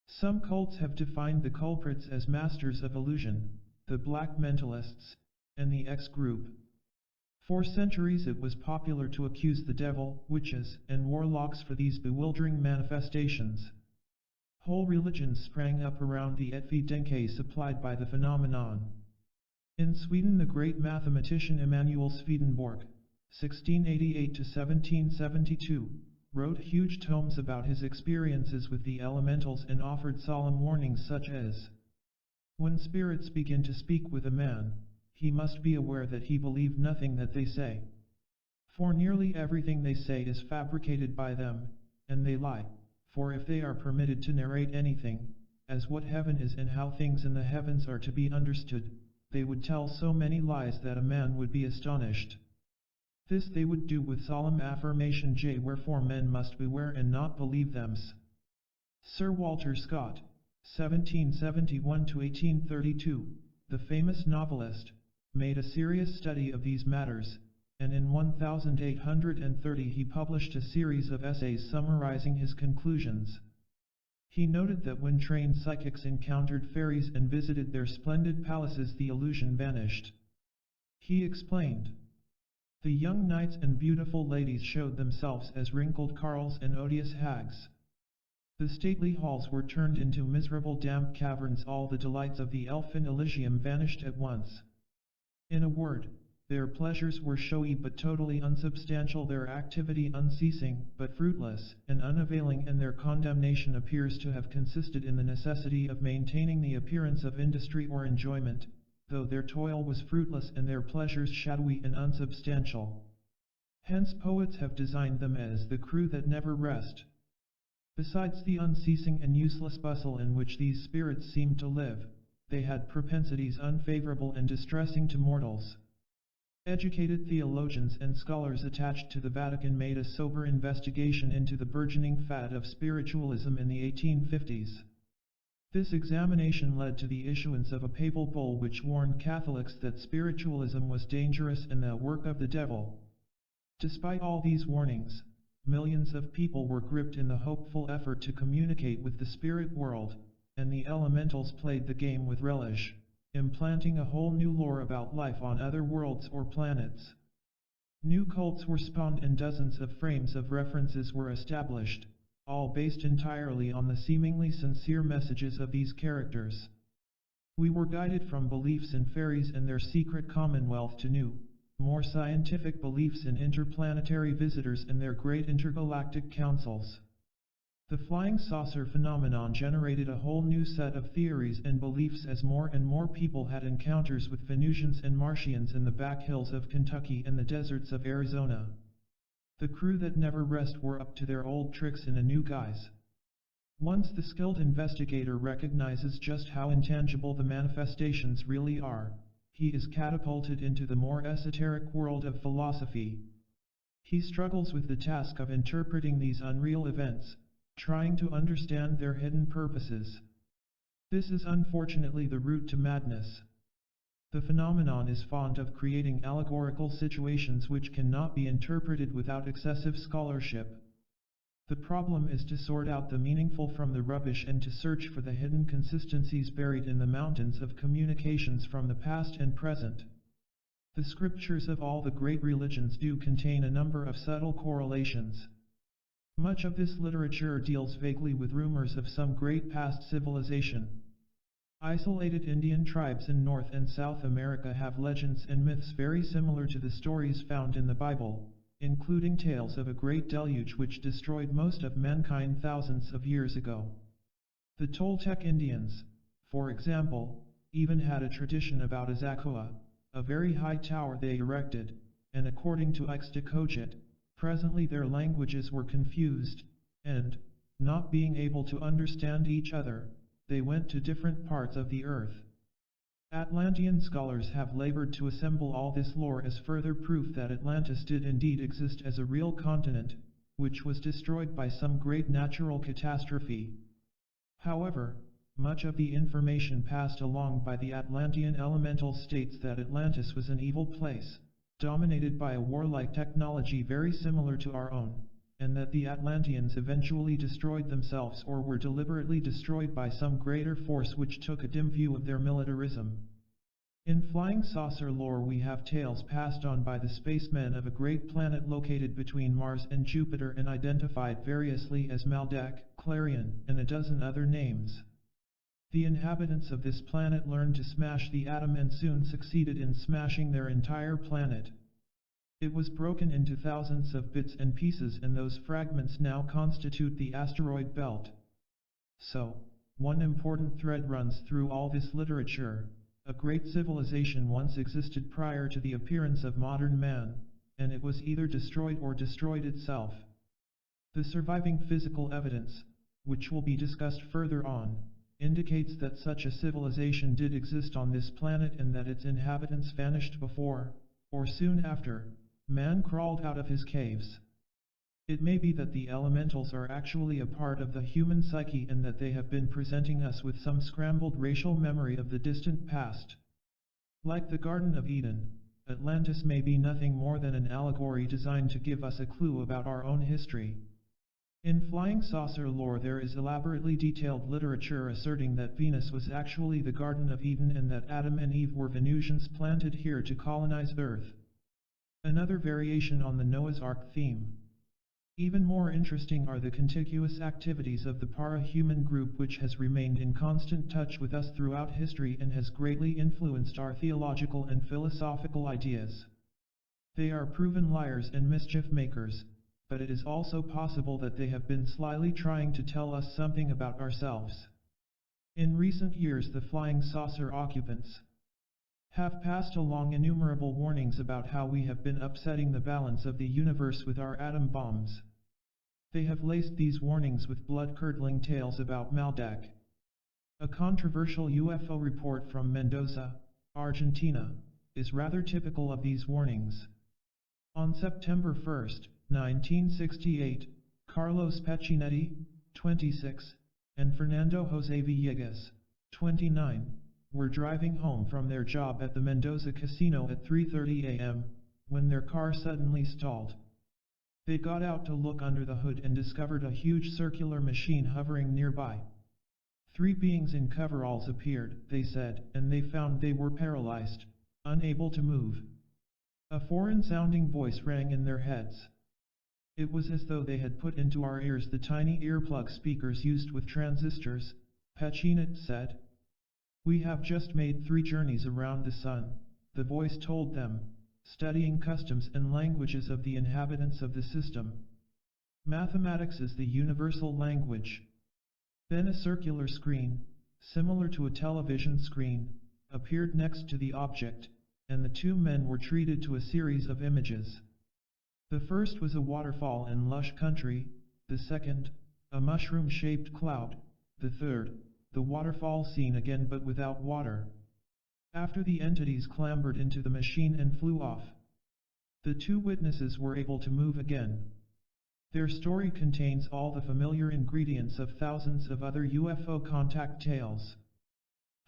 Speaker 1: Some cults have defined the culprits as masters of illusion, the Black Mentalists, and the X group. For centuries it was popular to accuse the devil, witches, and warlocks for these bewildering manifestations. Whole religions sprang up around the evidence supplied by the phenomenon. In Sweden, the great mathematician Emanuel Swedenborg, 1688 to 1772, wrote huge tomes about his experiences with the elementals and offered solemn warnings such as, "When spirits begin to speak with a man, he must be aware that he believe nothing that they say. For nearly everything they say is fabricated by them, and they lie, for if they are permitted to narrate anything, as what heaven is and how things in the heavens are to be understood, they would tell so many lies that a man would be astonished. This they would do with solemn affirmation, wherefore men must beware and not believe them." Sir Walter Scott, 1771 to 1832, the famous novelist, made a serious study of these matters, and in 1830 he published a series of essays summarizing his conclusions. He noted that when trained psychics encountered fairies and visited their splendid palaces, the illusion vanished. He explained, "The young knights and beautiful ladies showed themselves as wrinkled carles and odious hags. The stately halls were turned into miserable damp caverns. All the delights of the elfin Elysium vanished at once. In a word, Their pleasures were showy but totally unsubstantial, their activity unceasing but fruitless and unavailing, and their condemnation appears to have consisted in the necessity of maintaining the appearance of industry or enjoyment, though their toil was fruitless and their pleasures shadowy and unsubstantial. Hence poets have designed them as the crew that never rest. Besides the unceasing and useless bustle in which these spirits seemed to live, they had propensities unfavorable and distressing to mortals. Educated theologians and scholars attached to the Vatican made a sober investigation into the burgeoning fad of spiritualism in the 1850s. This examination led to the issuance of a papal bull which warned Catholics that spiritualism was dangerous and the work of the devil. Despite all these warnings, millions of people were gripped in the hopeful effort to communicate with the spirit world, and the elementals played the game with relish, implanting a whole new lore about life on other worlds or planets. New cults were spawned and dozens of frames of references were established, all based entirely on the seemingly sincere messages of these characters. We were guided from beliefs in fairies and their secret commonwealth to new, more scientific beliefs in interplanetary visitors and their great intergalactic councils. The flying saucer phenomenon generated a whole new set of theories and beliefs as more and more people had encounters with Venusians and Martians in the back hills of Kentucky and the deserts of Arizona. The crew that never rest were up to their old tricks in a new guise. Once the skilled investigator recognizes just how intangible the manifestations really are, he is catapulted into the more esoteric world of philosophy. He struggles with the task of interpreting these unreal events, trying to understand their hidden purposes. This is unfortunately the route to madness. The phenomenon is fond of creating allegorical situations which cannot be interpreted without excessive scholarship. The problem is to sort out the meaningful from the rubbish and to search for the hidden consistencies buried in the mountains of communications from the past and present. The scriptures of all the great religions do contain a number of subtle correlations. Much of this literature deals vaguely with rumors of some great past civilization. Isolated Indian tribes in North and South America have legends and myths very similar to the stories found in the Bible, including tales of a great deluge which destroyed most of mankind thousands of years ago. The Toltec Indians, for example, even had a tradition about Azacoa, a very high tower they erected, and according to Ixtacogit, presently their languages were confused, and, not being able to understand each other, they went to different parts of the earth. Atlantean scholars have labored to assemble all this lore as further proof that Atlantis did indeed exist as a real continent, which was destroyed by some great natural catastrophe. However, much of the information passed along by the Atlantean elementals states that Atlantis was an evil place, dominated by a warlike technology very similar to our own, and that the Atlanteans eventually destroyed themselves or were deliberately destroyed by some greater force which took a dim view of their militarism. In flying saucer lore we have tales passed on by the spacemen of a great planet located between Mars and Jupiter and identified variously as Maldek, Clarion, and a dozen other names. The inhabitants of this planet learned to smash the atom and soon succeeded in smashing their entire planet. It was broken into thousands of bits and pieces, and those fragments now constitute the asteroid belt. So, one important thread runs through all this literature. A great civilization once existed prior to the appearance of modern man, and it was either destroyed or destroyed itself. The surviving physical evidence, which will be discussed further on, indicates that such a civilization did exist on this planet and that its inhabitants vanished before, or soon after, man crawled out of his caves. It may be that the elementals are actually a part of the human psyche and that they have been presenting us with some scrambled racial memory of the distant past. Like the Garden of Eden, Atlantis may be nothing more than an allegory designed to give us a clue about our own history. In flying saucer lore there is elaborately detailed literature asserting that Venus was actually the Garden of Eden and that Adam and Eve were Venusians planted here to colonize Earth. Another variation on the Noah's Ark theme. Even more interesting are the contiguous activities of the para-human group, which has remained in constant touch with us throughout history and has greatly influenced our theological and philosophical ideas. They are proven liars and mischief makers, but it is also possible that they have been slyly trying to tell us something about ourselves. In recent years, the flying saucer occupants have passed along innumerable warnings about how we have been upsetting the balance of the universe with our atom bombs. They have laced these warnings with blood-curdling tales about Maldak, a controversial UFO report from Mendoza, Argentina, is rather typical of these warnings. On September 1, 1968, Carlos Peccinetti, 26, and Fernando Jose Villegas, 29, were driving home from their job at the Mendoza casino at 3:30 a.m., when their car suddenly stalled. They got out to look under the hood and discovered a huge circular machine hovering nearby. 3 beings in coveralls appeared, they said, and they found they were paralyzed, unable to move. A foreign-sounding voice rang in their heads. It was as though they had put into our ears the tiny earplug speakers used with transistors, Peccinetti said. We have just made 3 journeys around the sun, the voice told them, studying customs and languages of the inhabitants of the system. Mathematics is the universal language. Then a circular screen, similar to a television screen, appeared next to the object, and the 2 men were treated to a series of images. The first was a waterfall in lush country, the second, a mushroom-shaped cloud, the third, the waterfall seen again but without water. After the entities clambered into the machine and flew off, the 2 witnesses were able to move again. Their story contains all the familiar ingredients of thousands of other UFO contact tales.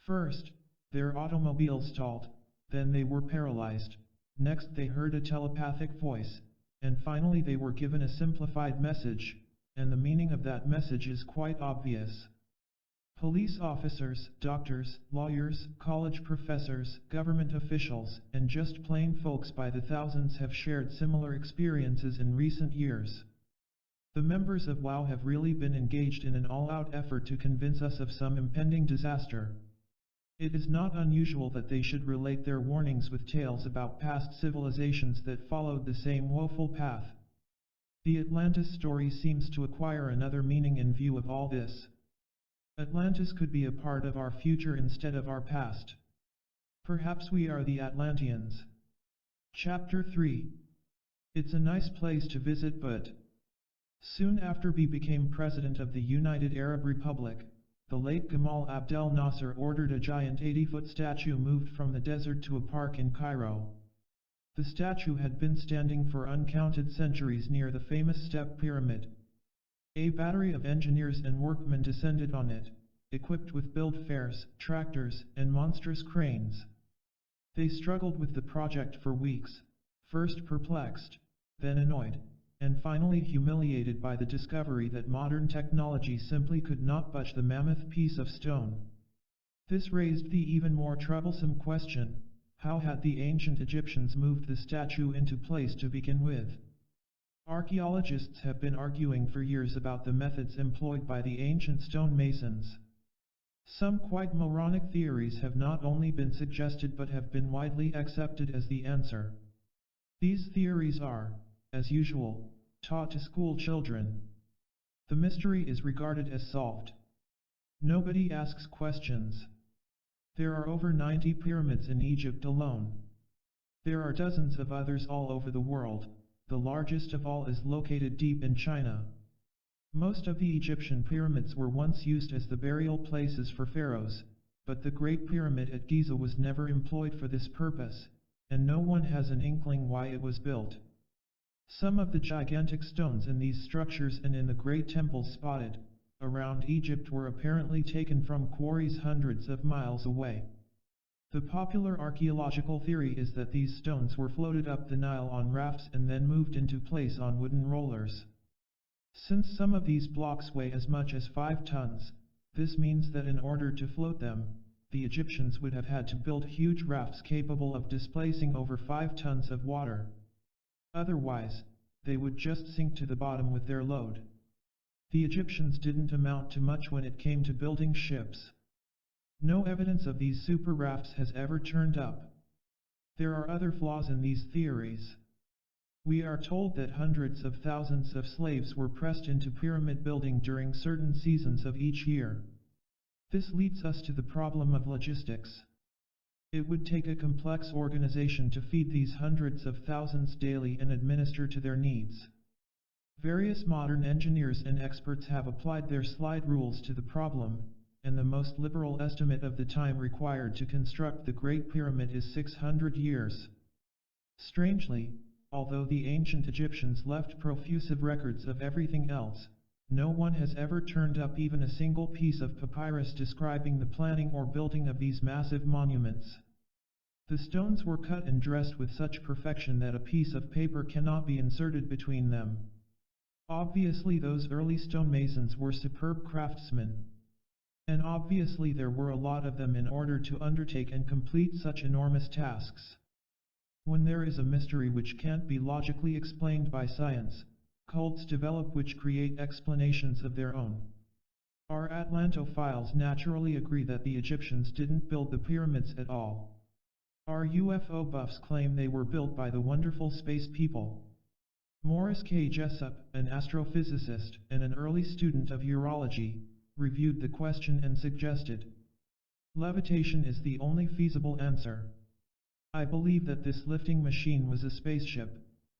Speaker 1: First, their automobile stalled, then they were paralyzed, next they heard a telepathic voice, and finally they were given a simplified message, and the meaning of that message is quite obvious. Police officers, doctors, lawyers, college professors, government officials, and just plain folks by the thousands have shared similar experiences in recent years. The members of WOW have really been engaged in an all-out effort to convince us of some impending disaster. It is not unusual that they should relate their warnings with tales about past civilizations that followed the same woeful path. The Atlantis story seems to acquire another meaning in view of all this. Atlantis could be a part of our future instead of our past. Perhaps we are the Atlanteans. Chapter 3. It's a nice place to visit, but soon after he became president of the United Arab Republic, the late Gamal Abdel Nasser ordered a giant 80-foot statue moved from the desert to a park in Cairo. The statue had been standing for uncounted centuries near the famous Step Pyramid. A battery of engineers and workmen descended on it, equipped with build-fares, tractors, and monstrous cranes. They struggled with the project for weeks, first perplexed, then annoyed, and finally humiliated by the discovery that modern technology simply could not budge the mammoth piece of stone. This raised the even more troublesome question, how had the ancient Egyptians moved the statue into place to begin with? Archaeologists have been arguing for years about the methods employed by the ancient stonemasons. Some quite moronic theories have not only been suggested but have been widely accepted as the answer. These theories are, as usual, taught to school children. The mystery is regarded as solved. Nobody asks questions. There are over 90 pyramids in Egypt alone. There are dozens of others all over the world. The largest of all is located deep in China. Most of the Egyptian pyramids were once used as the burial places for pharaohs, but the Great Pyramid at Giza was never employed for this purpose, and no one has an inkling why it was built. Some of the gigantic stones in these structures and in the great temples spotted around Egypt were apparently taken from quarries hundreds of miles away. The popular archaeological theory is that these stones were floated up the Nile on rafts and then moved into place on wooden rollers. Since some of these blocks weigh as much as 5 tons, this means that in order to float them, the Egyptians would have had to build huge rafts capable of displacing over 5 tons of water. Otherwise, they would just sink to the bottom with their load. The Egyptians didn't amount to much when it came to building ships. No evidence of these super rafts has ever turned up. There are other flaws in these theories. We are told that hundreds of thousands of slaves were pressed into pyramid building during certain seasons of each year. This leads us to the problem of logistics. It would take a complex organization to feed these hundreds of thousands daily and administer to their needs. Various modern engineers and experts have applied their slide rules to the problem, and the most liberal estimate of the time required to construct the Great Pyramid is 600 years. Strangely, although the ancient Egyptians left profusive records of everything else, no one has ever turned up even a single piece of papyrus describing the planning or building of these massive monuments. The stones were cut and dressed with such perfection that a piece of paper cannot be inserted between them. Obviously those early stonemasons were superb craftsmen. And obviously there were a lot of them in order to undertake and complete such enormous tasks. When there is a mystery which can't be logically explained by science, cults develop which create explanations of their own. Our Atlantophiles naturally agree that the Egyptians didn't build the pyramids at all. Our UFO buffs claim they were built by the wonderful space people. Morris K. Jessup, an astrophysicist and an early student of urology, reviewed the question and suggested, "Levitation is the only feasible answer. I believe that this lifting machine was a spaceship,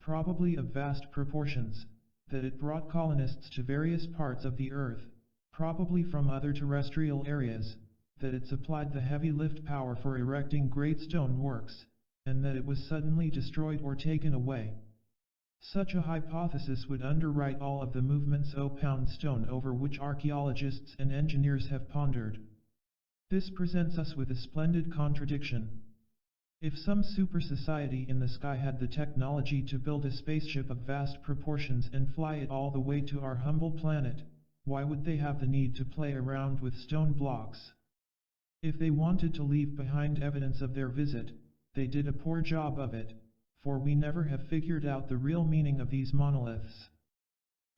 Speaker 1: probably of vast proportions, that it brought colonists to various parts of the Earth, probably from other terrestrial areas, that it supplied the heavy lift power for erecting great stone works, and that it was suddenly destroyed or taken away." Such a hypothesis would underwrite all of the movements pound stone over which archaeologists and engineers have pondered. This presents us with a splendid contradiction. If some super society in the sky had the technology to build a spaceship of vast proportions and fly it all the way to our humble planet, why would they have the need to play around with stone blocks? If they wanted to leave behind evidence of their visit, they did a poor job of it, for we never have figured out the real meaning of these monoliths.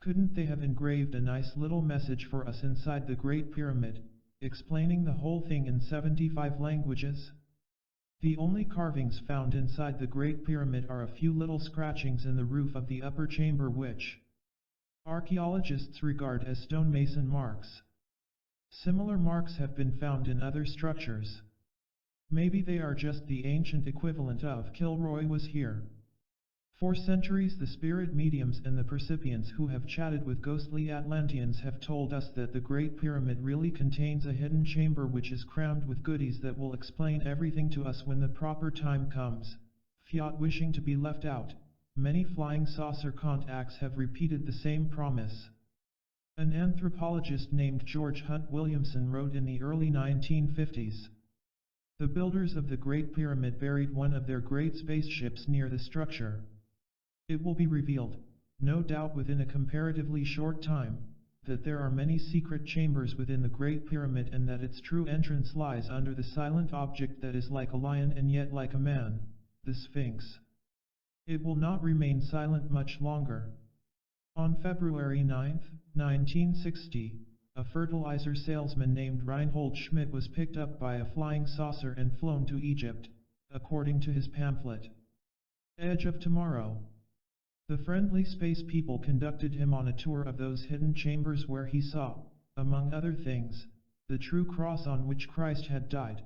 Speaker 1: Couldn't they have engraved a nice little message for us inside the Great Pyramid, explaining the whole thing in 75 languages? The only carvings found inside the Great Pyramid are a few little scratchings in the roof of the upper chamber which archaeologists regard as stonemason marks. Similar marks have been found in other structures. Maybe they are just the ancient equivalent of Kilroy was here. For centuries the spirit mediums and the percipients who have chatted with ghostly Atlanteans have told us that the Great Pyramid really contains a hidden chamber which is crammed with goodies that will explain everything to us when the proper time comes. Fiat wishing to be left out, many flying saucer contacts have repeated the same promise. An anthropologist named George Hunt Williamson wrote in the early 1950s. The builders of the Great Pyramid buried one of their great spaceships near the structure. It will be revealed, no doubt within a comparatively short time, that there are many secret chambers within the Great Pyramid and that its true entrance lies under the silent object that is like a lion and yet like a man, the Sphinx. It will not remain silent much longer. On February 9, 1960, a fertilizer salesman named Reinhold Schmidt was picked up by a flying saucer and flown to Egypt, according to his pamphlet, Edge of Tomorrow. The friendly space people conducted him on a tour of those hidden chambers where he saw, among other things, the true cross on which Christ had died.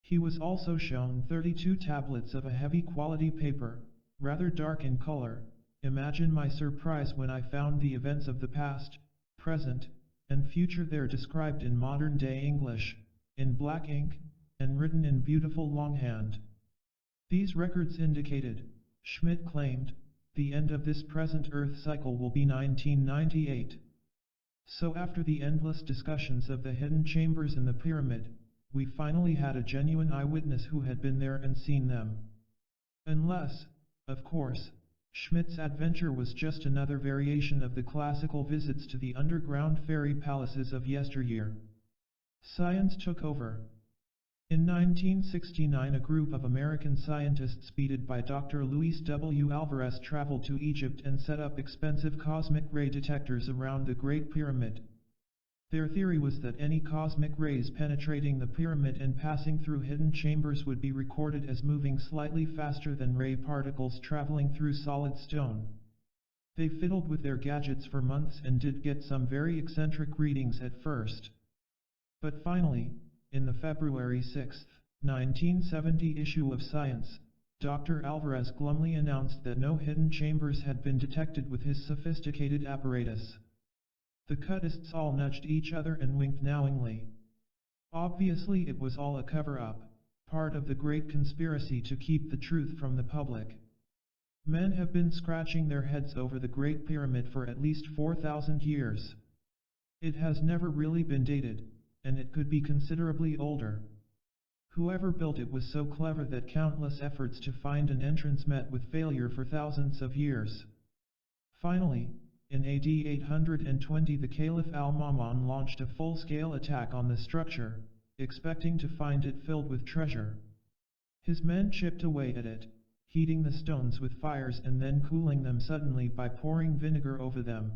Speaker 1: He was also shown 32 tablets of a heavy quality paper, rather dark in color. Imagine my surprise when I found the events of the past, present, and future there described in modern-day English, in black ink, and written in beautiful longhand. These records indicated, Schmidt claimed, the end of this present Earth cycle will be 1998. So after the endless discussions of the hidden chambers in the pyramid, we finally had a genuine eyewitness who had been there and seen them. Unless, of course, Schmidt's adventure was just another variation of the classical visits to the underground fairy palaces of yesteryear. Science took over. In 1969 a group of American scientists speeded by Dr. Luis W. Alvarez traveled to Egypt and set up expensive cosmic ray detectors around the Great Pyramid. Their theory was that any cosmic rays penetrating the pyramid and passing through hidden chambers would be recorded as moving slightly faster than ray particles traveling through solid stone. They fiddled with their gadgets for months and did get some very eccentric readings at first. But finally, in the February 6, 1970 issue of Science, Dr. Alvarez glumly announced that no hidden chambers had been detected with his sophisticated apparatus. The Cutists all nudged each other and winked knowingly. Obviously it was all a cover-up, part of the great conspiracy to keep the truth from the public. Men have been scratching their heads over the Great Pyramid for at least 4,000 years. It has never really been dated, and it could be considerably older. Whoever built it was so clever that countless efforts to find an entrance met with failure for thousands of years. Finally, in AD 820 the Caliph al-Ma'mun launched a full-scale attack on the structure, expecting to find it filled with treasure. His men chipped away at it, heating the stones with fires and then cooling them suddenly by pouring vinegar over them.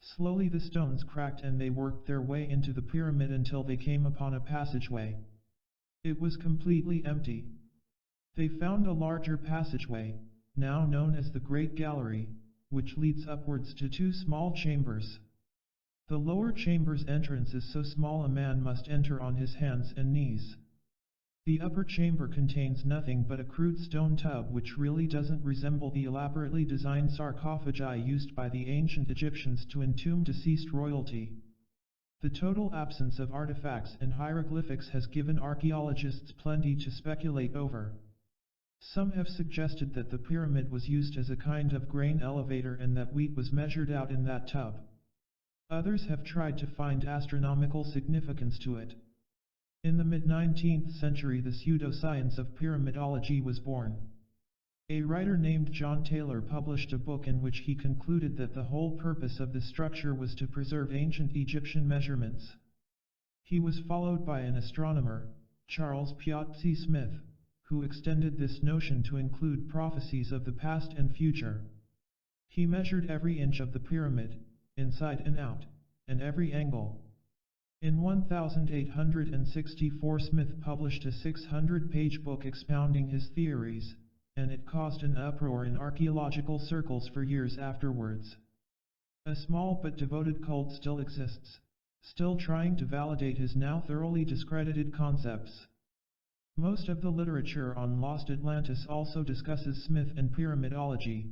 Speaker 1: Slowly the stones cracked and they worked their way into the pyramid until they came upon a passageway. It was completely empty. They found a larger passageway, now known as the Great Gallery, which leads upwards to two small chambers. The lower chamber's entrance is so small a man must enter on his hands and knees. The upper chamber contains nothing but a crude stone tub which really doesn't resemble the elaborately designed sarcophagi used by the ancient Egyptians to entomb deceased royalty. The total absence of artifacts and hieroglyphics has given archaeologists plenty to speculate over. Some have suggested that the pyramid was used as a kind of grain elevator and that wheat was measured out in that tub. Others have tried to find astronomical significance to it. In the mid-19th century the pseudoscience of pyramidology was born. A writer named John Taylor published a book in which he concluded that the whole purpose of the structure was to preserve ancient Egyptian measurements. He was followed by an astronomer, Charles Piazzi Smith, who extended this notion to include prophecies of the past and future. He measured every inch of the pyramid, inside and out, and every angle. In 1864 Smith published a 600-page book expounding his theories, and it caused an uproar in archaeological circles for years afterwards. A small but devoted cult still exists, still trying to validate his now thoroughly discredited concepts. Most of the literature on Lost Atlantis also discusses Smith and pyramidology.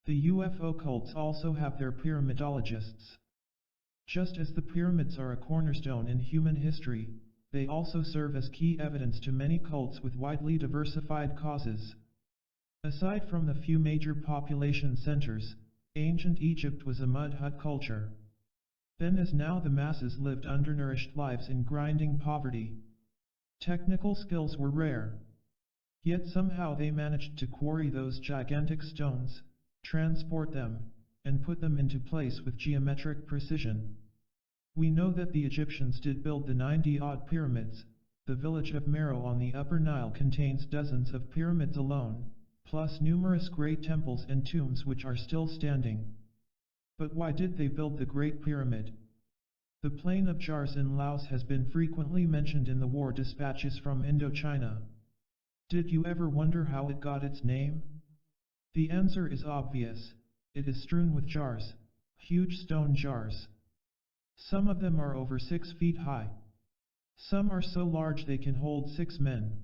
Speaker 1: The UFO cults also have their pyramidologists. Just as the pyramids are a cornerstone in human history, they also serve as key evidence to many cults with widely diversified causes. Aside from the few major population centers, ancient Egypt was a mud hut culture. Then as now the masses lived undernourished lives in grinding poverty. Technical skills were rare. Yet somehow they managed to quarry those gigantic stones, transport them, and put them into place with geometric precision. We know that the Egyptians did build the 90-odd pyramids. The village of Meroe on the Upper Nile contains dozens of pyramids alone, plus numerous great temples and tombs which are still standing. But why did they build the Great Pyramid? The Plain of Jars in Laos has been frequently mentioned in the war dispatches from Indochina. Did you ever wonder how it got its name? The answer is obvious. It is strewn with jars, huge stone jars. Some of them are over 6 feet high. Some are so large they can hold 6 men.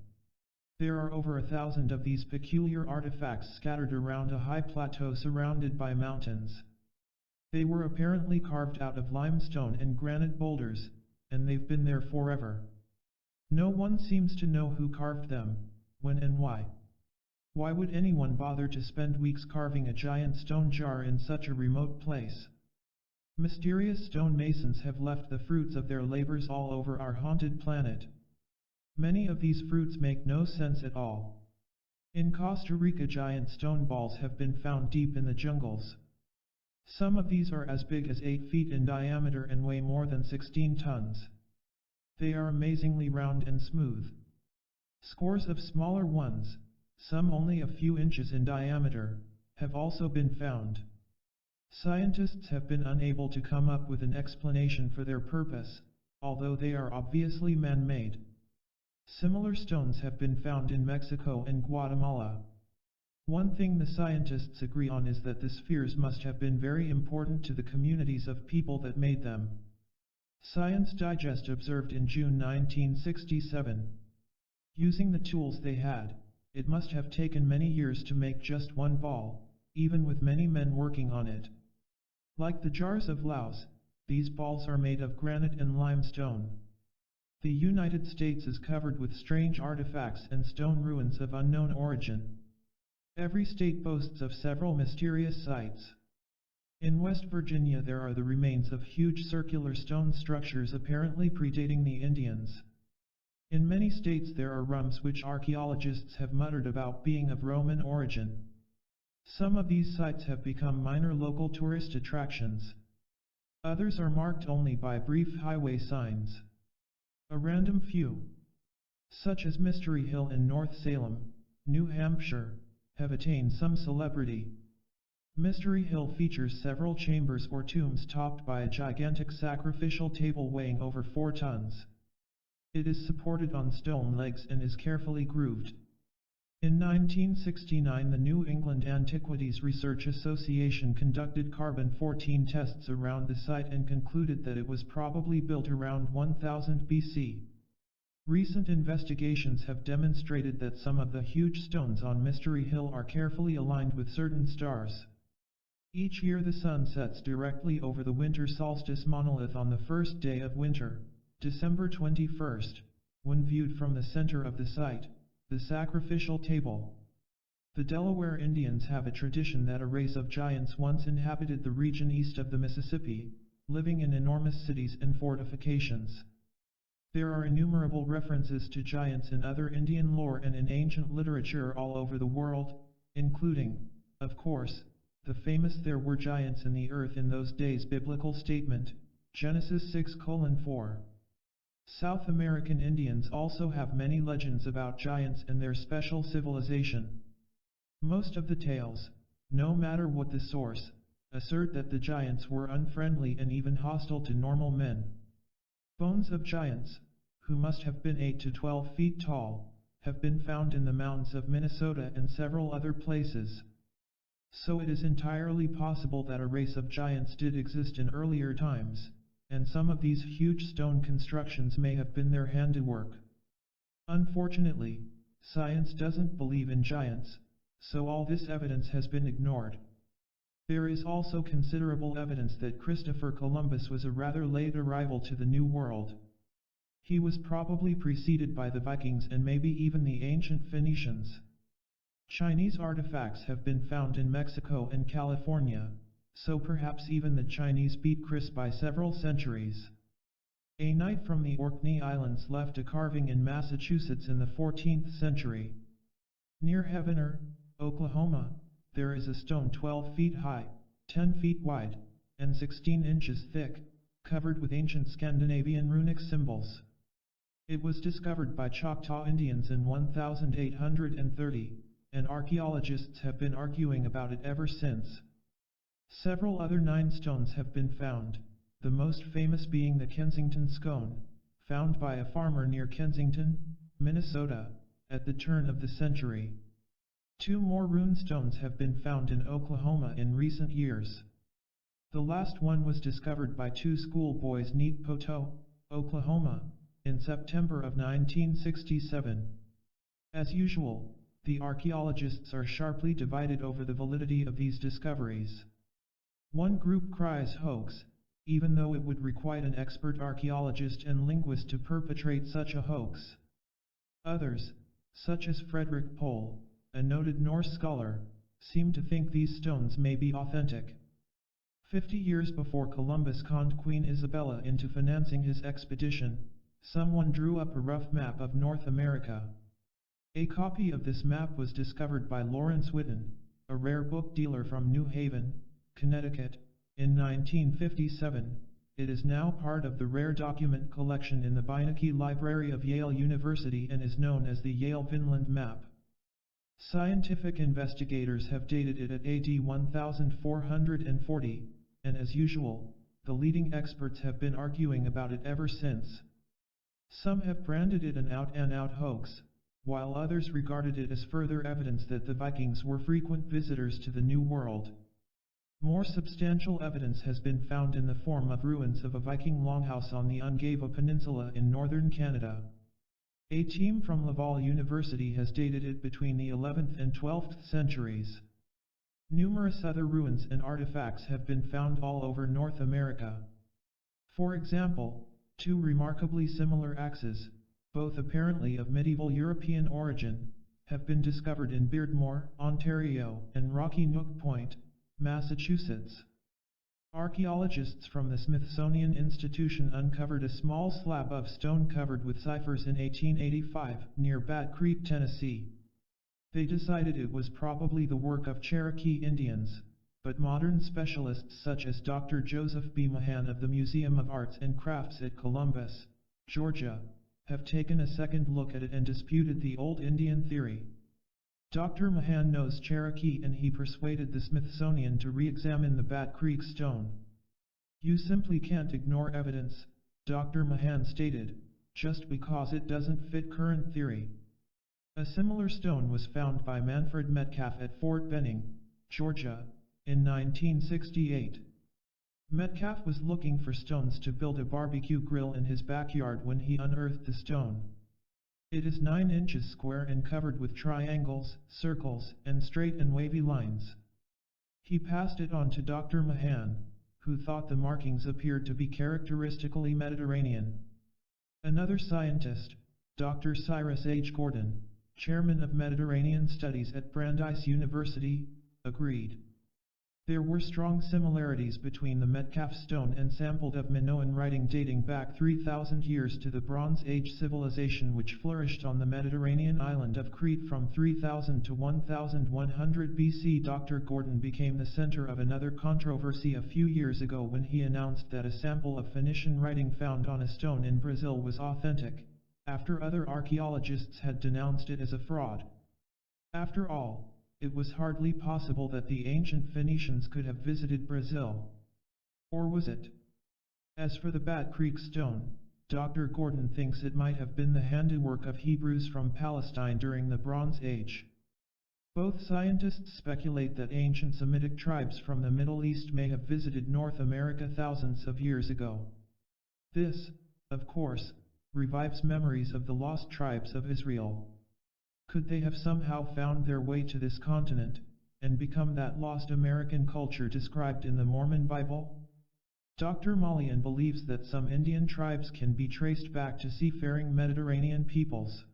Speaker 1: There are over 1,000 of these peculiar artifacts scattered around a high plateau surrounded by mountains. They were apparently carved out of limestone and granite boulders, and they've been there forever. No one seems to know who carved them, when and why. Why would anyone bother to spend weeks carving a giant stone jar in such a remote place? Mysterious stonemasons have left the fruits of their labors all over our haunted planet. Many of these fruits make no sense at all. In Costa Rica giant stone balls have been found deep in the jungles. Some of these are as big as 8 feet in diameter and weigh more than 16 tons. They are amazingly round and smooth. Scores of smaller ones, some only a few inches in diameter, have also been found. Scientists have been unable to come up with an explanation for their purpose, although they are obviously man-made. Similar stones have been found in Mexico and Guatemala. One thing the scientists agree on is that the spheres must have been very important to the communities of people that made them. Science Digest observed in June 1967. Using the tools they had, it must have taken many years to make just one ball, even with many men working on it. Like the jars of Laos, these balls are made of granite and limestone. The United States is covered with strange artifacts and stone ruins of unknown origin. Every state boasts of several mysterious sites. In West Virginia there are the remains of huge circular stone structures apparently predating the Indians. In many states there are rumps which archaeologists have muttered about being of Roman origin. Some of these sites have become minor local tourist attractions. Others are marked only by brief highway signs. A random few, such as Mystery Hill in North Salem, New Hampshire, have attained some celebrity. Mystery Hill features several chambers or tombs topped by a gigantic sacrificial table weighing over 4 tons. It is supported on stone legs and is carefully grooved. In 1969 the New England Antiquities Research Association conducted carbon-14 tests around the site and concluded that it was probably built around 1000 BC. Recent investigations have demonstrated that some of the huge stones on Mystery Hill are carefully aligned with certain stars. Each year the sun sets directly over the winter solstice monolith on the first day of winter, December 21st, when viewed from the center of the site, the sacrificial table. The Delaware Indians have a tradition that a race of giants once inhabited the region east of the Mississippi, living in enormous cities and fortifications. There are innumerable references to giants in other Indian lore and in ancient literature all over the world, including, of course, the famous "there were giants in the earth in those days" biblical statement, Genesis 6:4. South American Indians also have many legends about giants and their special civilization. Most of the tales, no matter what the source, assert that the giants were unfriendly and even hostile to normal men. Bones of giants, who must have been 8 to 12 feet tall, have been found in the mountains of Minnesota and several other places. So it is entirely possible that a race of giants did exist in earlier times, and some of these huge stone constructions may have been their handiwork. Unfortunately, science doesn't believe in giants, so all this evidence has been ignored. There is also considerable evidence that Christopher Columbus was a rather late arrival to the New World. He was probably preceded by the Vikings and maybe even the ancient Phoenicians. Chinese artifacts have been found in Mexico and California, so perhaps even the Chinese beat Chris by several centuries. A knight from the Orkney Islands left a carving in Massachusetts in the 14th century. Near Heavener, Oklahoma, there is a stone 12 feet high, 10 feet wide, and 16 inches thick, covered with ancient Scandinavian runic symbols. It was discovered by Choctaw Indians in 1830, and archaeologists have been arguing about it ever since. Several other 9 stones have been found, the most famous being the Kensington scone, found by a farmer near Kensington, Minnesota, at the turn of the century. 2 more rune stones have been found in Oklahoma in recent years. The last one was discovered by 2 schoolboys near Poto, Oklahoma, in September of 1967. As usual, the archaeologists are sharply divided over the validity of these discoveries. One group cries hoax, even though it would require an expert archaeologist and linguist to perpetrate such a hoax. Others, such as Frederick Pohl, a noted Norse scholar, seem to think these stones may be authentic. 50 years before Columbus conned Queen Isabella into financing his expedition, someone drew up a rough map of North America. A copy of this map was discovered by Lawrence Whitten, a rare book dealer from New Haven, Connecticut, in 1957. It is now part of the rare document collection in the Beinecke Library of Yale University and is known as the Yale-Vinland map. Scientific investigators have dated it at AD 1440, and as usual, the leading experts have been arguing about it ever since. Some have branded it an out-and-out hoax, while others regarded it as further evidence that the Vikings were frequent visitors to the New World. More substantial evidence has been found in the form of ruins of a Viking longhouse on the Ungava Peninsula in northern Canada. A team from Laval University has dated it between the 11th and 12th centuries. Numerous other ruins and artifacts have been found all over North America. For example, two remarkably similar axes, both apparently of medieval European origin, have been discovered in Beardmore, Ontario, and Rocky Nook Point, Massachusetts. Archaeologists from the Smithsonian Institution uncovered a small slab of stone covered with ciphers in 1885, near Bat Creek, Tennessee. They decided it was probably the work of Cherokee Indians, but modern specialists such as Dr. Joseph B. Mahan of the Museum of Arts and Crafts at Columbus, Georgia, have taken a second look at it and disputed the old Indian theory. Dr. Mahan knows Cherokee and he persuaded the Smithsonian to re-examine the Bat Creek stone. "You simply can't ignore evidence," Dr. Mahan stated, "just because it doesn't fit current theory." A similar stone was found by Manfred Metcalf at Fort Benning, Georgia, in 1968. Metcalf was looking for stones to build a barbecue grill in his backyard when he unearthed the stone. It is 9 inches square and covered with triangles, circles, and straight and wavy lines. He passed it on to Dr. Mahan, who thought the markings appeared to be characteristically Mediterranean. Another scientist, Dr. Cyrus H. Gordon, chairman of Mediterranean Studies at Brandeis University, agreed. There were strong similarities between the Metcalf stone and sampled of Minoan writing dating back 3,000 years to the Bronze Age civilization which flourished on the Mediterranean island of Crete from 3000 to 1100 BC. Dr. Gordon became the center of another controversy a few years ago when he announced that a sample of Phoenician writing found on a stone in Brazil was authentic, after other archaeologists had denounced it as a fraud. After all, it was hardly possible that the ancient Phoenicians could have visited Brazil. Or was it? As for the Bat Creek stone, Dr. Gordon thinks it might have been the handiwork of Hebrews from Palestine during the Bronze Age. Both scientists speculate that ancient Semitic tribes from the Middle East may have visited North America thousands of years ago. This, of course, revives memories of the lost tribes of Israel. Could they have somehow found their way to this continent, and become that lost American culture described in the Mormon Bible? Dr. Maulian believes that some Indian tribes can be traced back to seafaring Mediterranean peoples.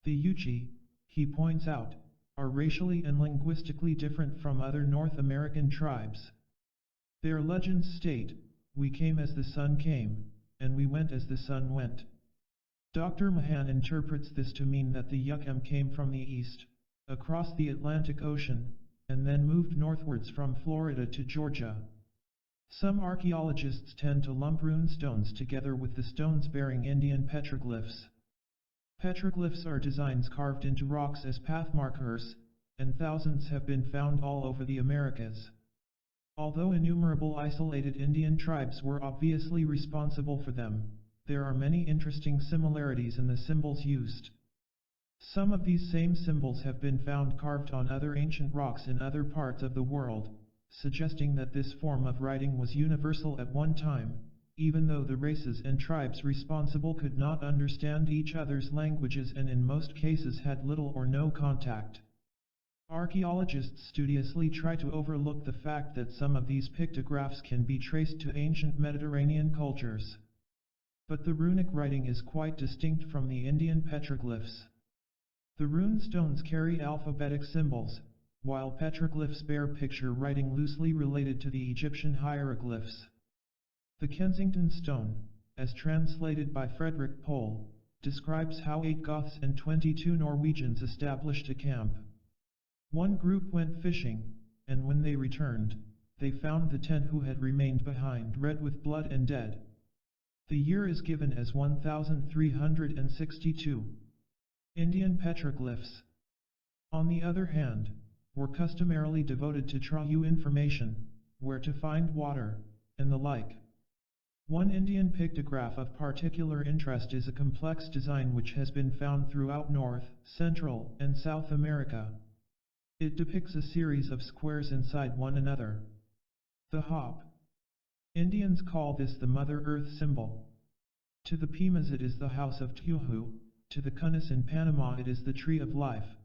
Speaker 1: The Yuchi, he points out, are racially and linguistically different from other North American tribes. Their legends state, "We came as the sun came, and we went as the sun went." Dr. Mahan interprets this to mean that the Yucam came from the east, across the Atlantic Ocean, and then moved northwards from Florida to Georgia. Some archaeologists tend to lump rune stones together with the stones bearing Indian petroglyphs. Petroglyphs are designs carved into rocks as path markers, and thousands have been found all over the Americas. Although innumerable isolated Indian tribes were obviously responsible for them, there are many interesting similarities in the symbols used. Some of these same symbols have been found carved on other ancient rocks in other parts of the world, suggesting that this form of writing was universal at one time, even though the races and tribes responsible could not understand each other's languages and in most cases had little or no contact. Archaeologists studiously try to overlook the fact that some of these pictographs can be traced to ancient Mediterranean cultures. But the runic writing is quite distinct from the Indian petroglyphs. The rune stones carry alphabetic symbols, while petroglyphs bear picture writing loosely related to the Egyptian hieroglyphs. The Kensington stone, as translated by Frederick Pohl, describes how 8 Goths and 22 Norwegians established a camp. One group went fishing, and when they returned, they found the 10 who had remained behind red with blood and dead. The year is given as 1362. Indian petroglyphs. on the other hand, were customarily devoted to true information, where to find water, and the like. One Indian pictograph of particular interest is a complex design which has been found throughout North, Central, and South America. It depicts a series of squares inside one another. The hop. Indians call this the Mother Earth symbol. To the Pimas it is the House of Tuhu, to the Cunas in Panama it is the Tree of Life.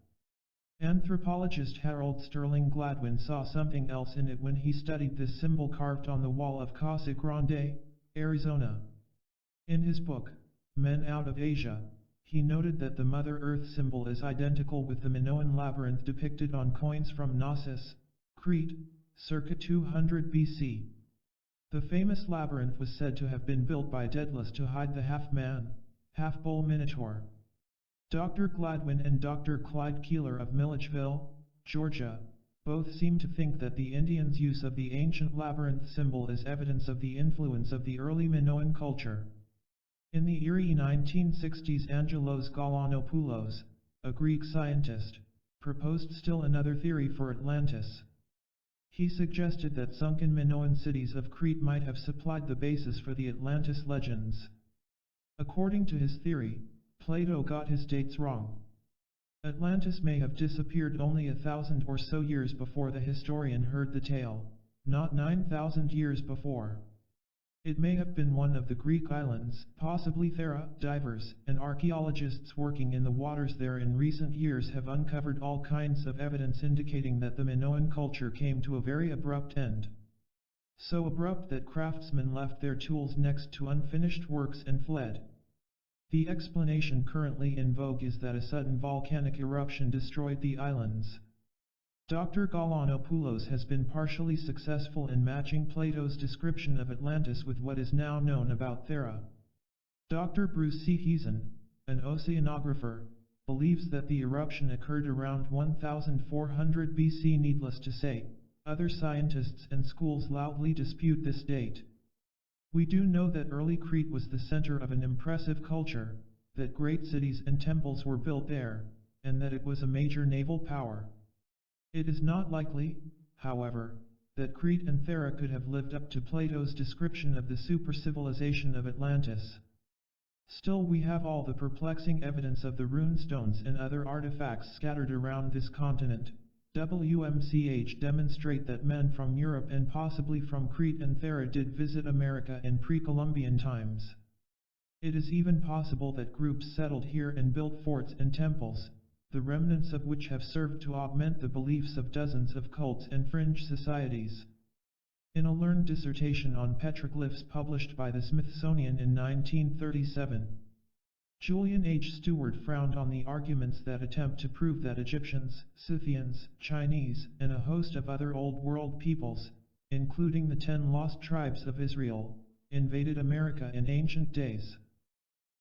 Speaker 1: Anthropologist Harold Sterling Gladwin saw something else in it when he studied this symbol carved on the wall of Casa Grande, Arizona. In his book, Men Out of Asia, he noted that the Mother Earth symbol is identical with the Minoan labyrinth depicted on coins from Knossos, Crete, circa 200 BC. The famous labyrinth was said to have been built by Daedalus to hide the half-man, half-bull Minotaur. Dr. Gladwin and Dr. Clyde Keeler of Milledgeville, Georgia, both seem to think that the Indians' use of the ancient labyrinth symbol is evidence of the influence of the early Minoan culture. In the eerie 1960s, Angelos Galanopoulos, a Greek scientist, proposed still another theory for Atlantis. He suggested that sunken Minoan cities of Crete might have supplied the basis for the Atlantis legends. According to his theory, Plato got his dates wrong. Atlantis may have disappeared only 1,000 or so years before the historian heard the tale, not 9,000 years before. It may have been one of the Greek islands, possibly Thera. Divers and archaeologists working in the waters there in recent years have uncovered all kinds of evidence indicating that the Minoan culture came to a very abrupt end. So abrupt that craftsmen left their tools next to unfinished works and fled. The explanation currently in vogue is that a sudden volcanic eruption destroyed the islands. Dr. Galanopoulos has been partially successful in matching Plato's description of Atlantis with what is now known about Thera. Dr. Bruce C. Heezen, an oceanographer, believes that the eruption occurred around 1400 BC. Needless to say, other scientists and schools loudly dispute this date. We do know that early Crete was the center of an impressive culture, that great cities and temples were built there, and that it was a major naval power. It is not likely, however, that Crete and Thera could have lived up to Plato's description of the super-civilization of Atlantis. Still, we have all the perplexing evidence of the runestones and other artifacts scattered around this continent. WMCH demonstrate that men from Europe and possibly from Crete and Thera did visit America in pre-Columbian times. It is even possible that groups settled here and built forts and temples, the remnants of which have served to augment the beliefs of dozens of cults and fringe societies. In a learned dissertation on petroglyphs published by the Smithsonian in 1937, Julian H. Stewart frowned on the arguments that attempt to prove that Egyptians, Scythians, Chinese, and a host of other Old World peoples, including the 10 lost tribes of Israel, invaded America in ancient days.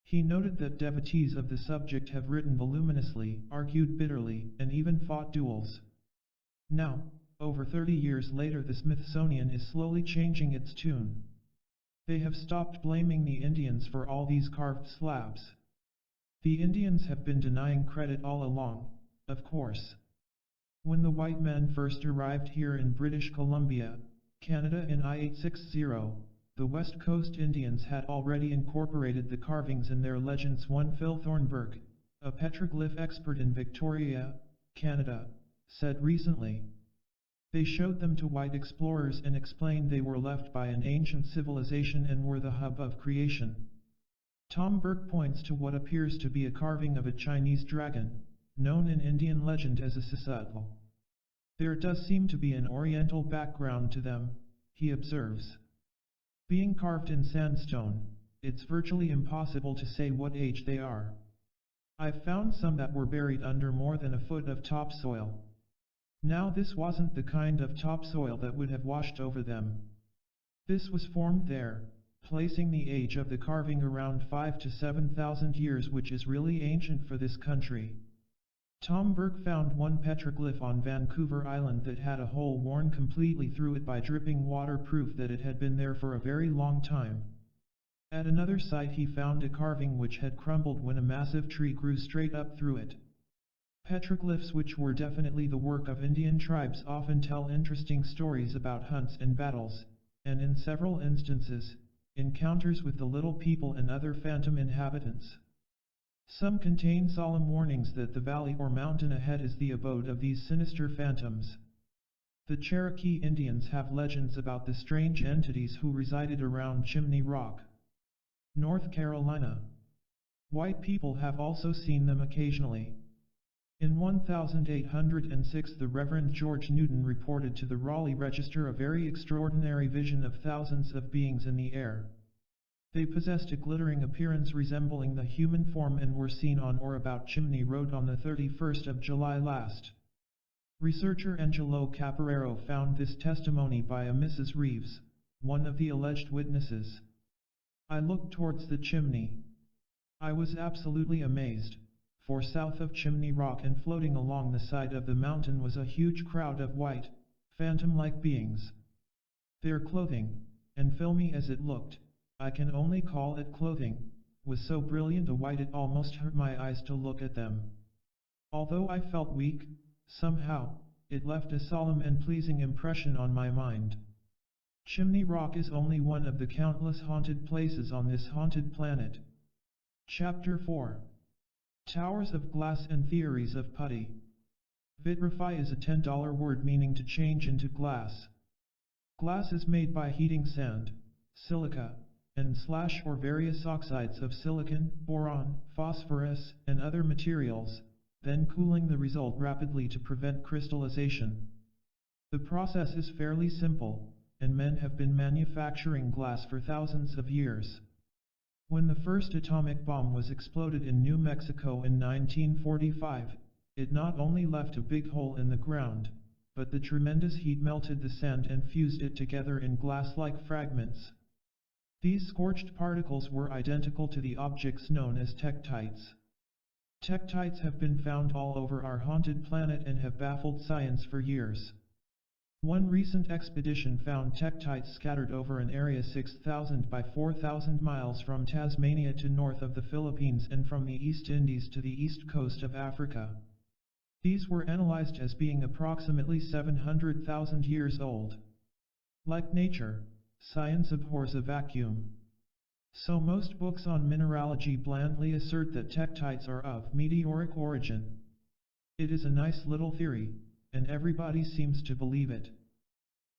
Speaker 1: He noted that devotees of the subject have written voluminously, argued bitterly, and even fought duels. Now, over 30 years later, the Smithsonian is slowly changing its tune. They have stopped blaming the Indians for all these carved slabs. The Indians have been denying credit all along, of course. When the white men first arrived here in British Columbia, Canada in I-860, the West Coast Indians had already incorporated the carvings in their legends. One Phil Thornburg, a petroglyph expert in Victoria, Canada, said recently. They showed them to white explorers and explained they were left by an ancient civilization and were the hub of creation. Tom Burke points to what appears to be a carving of a Chinese dragon, known in Indian legend as a Sisatl. There does seem to be an oriental background to them, he observes. Being carved in sandstone, it's virtually impossible to say what age they are. I've found some that were buried under more than a foot of topsoil. Now this wasn't the kind of topsoil that would have washed over them. This was formed there, placing the age of the carving around 5,000 to 7,000 years, which is really ancient for this country. Tom Burke found one petroglyph on Vancouver Island that had a hole worn completely through it by dripping water, proof that it had been there for a very long time. At another site he found a carving which had crumbled when a massive tree grew straight up through it. Petroglyphs, which were definitely the work of Indian tribes, often tell interesting stories about hunts and battles, and in several instances, encounters with the little people and other phantom inhabitants. Some contain solemn warnings that the valley or mountain ahead is the abode of these sinister phantoms. The Cherokee Indians have legends about the strange entities who resided around Chimney Rock, North Carolina. White people have also seen them occasionally. In 1806, the Reverend George Newton reported to the Raleigh Register a very extraordinary vision of thousands of beings in the air. They possessed a glittering appearance resembling the human form and were seen on or about Chimney Road on the 31st of July last. Researcher Angelo Caporero found this testimony by a Mrs. Reeves, one of the alleged witnesses. I looked towards the chimney. I was absolutely amazed, for south of Chimney Rock and floating along the side of the mountain was a huge crowd of white, phantom-like beings. Their clothing, and filmy as it looked, I can only call it clothing, was so brilliant a white it almost hurt my eyes to look at them. Although I felt weak, somehow, it left a solemn and pleasing impression on my mind. Chimney Rock is only one of the countless haunted places on this haunted planet. Chapter 4. Towers of Glass and Theories of Putty. Vitrify is a $10 word meaning to change into glass. Glass is made by heating sand, silica, and / or various oxides of silicon, boron, phosphorus, and other materials, then cooling the result rapidly to prevent crystallization. The process is fairly simple, and men have been manufacturing glass for thousands of years. When the first atomic bomb was exploded in New Mexico in 1945, it not only left a big hole in the ground, but the tremendous heat melted the sand and fused it together in glass-like fragments. These scorched particles were identical to the objects known as tektites. Tektites have been found all over our haunted planet and have baffled science for years. One recent expedition found tektites scattered over an area 6,000 by 4,000 miles from Tasmania to north of the Philippines and from the East Indies to the east coast of Africa. These were analyzed as being approximately 700,000 years old. Like nature, science abhors a vacuum. So most books on mineralogy blandly assert that tektites are of meteoric origin. It is a nice little theory, and everybody seems to believe it.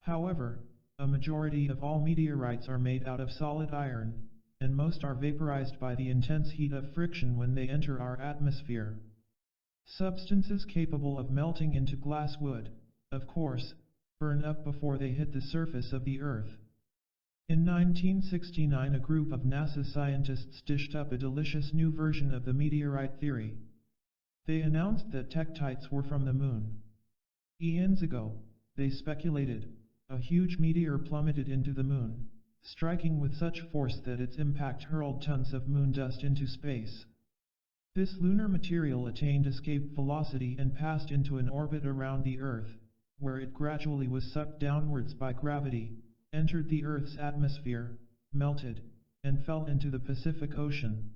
Speaker 1: However, a majority of all meteorites are made out of solid iron, and most are vaporized by the intense heat of friction when they enter our atmosphere. Substances capable of melting into glass would, of course, burn up before they hit the surface of the Earth. In 1969, a group of NASA scientists dished up a delicious new version of the meteorite theory. They announced that tektites were from the Moon. Eons ago, they speculated, a huge meteor plummeted into the Moon, striking with such force that its impact hurled tons of moon dust into space. This lunar material attained escape velocity and passed into an orbit around the Earth, where it gradually was sucked downwards by gravity, entered the Earth's atmosphere, melted, and fell into the Pacific Ocean.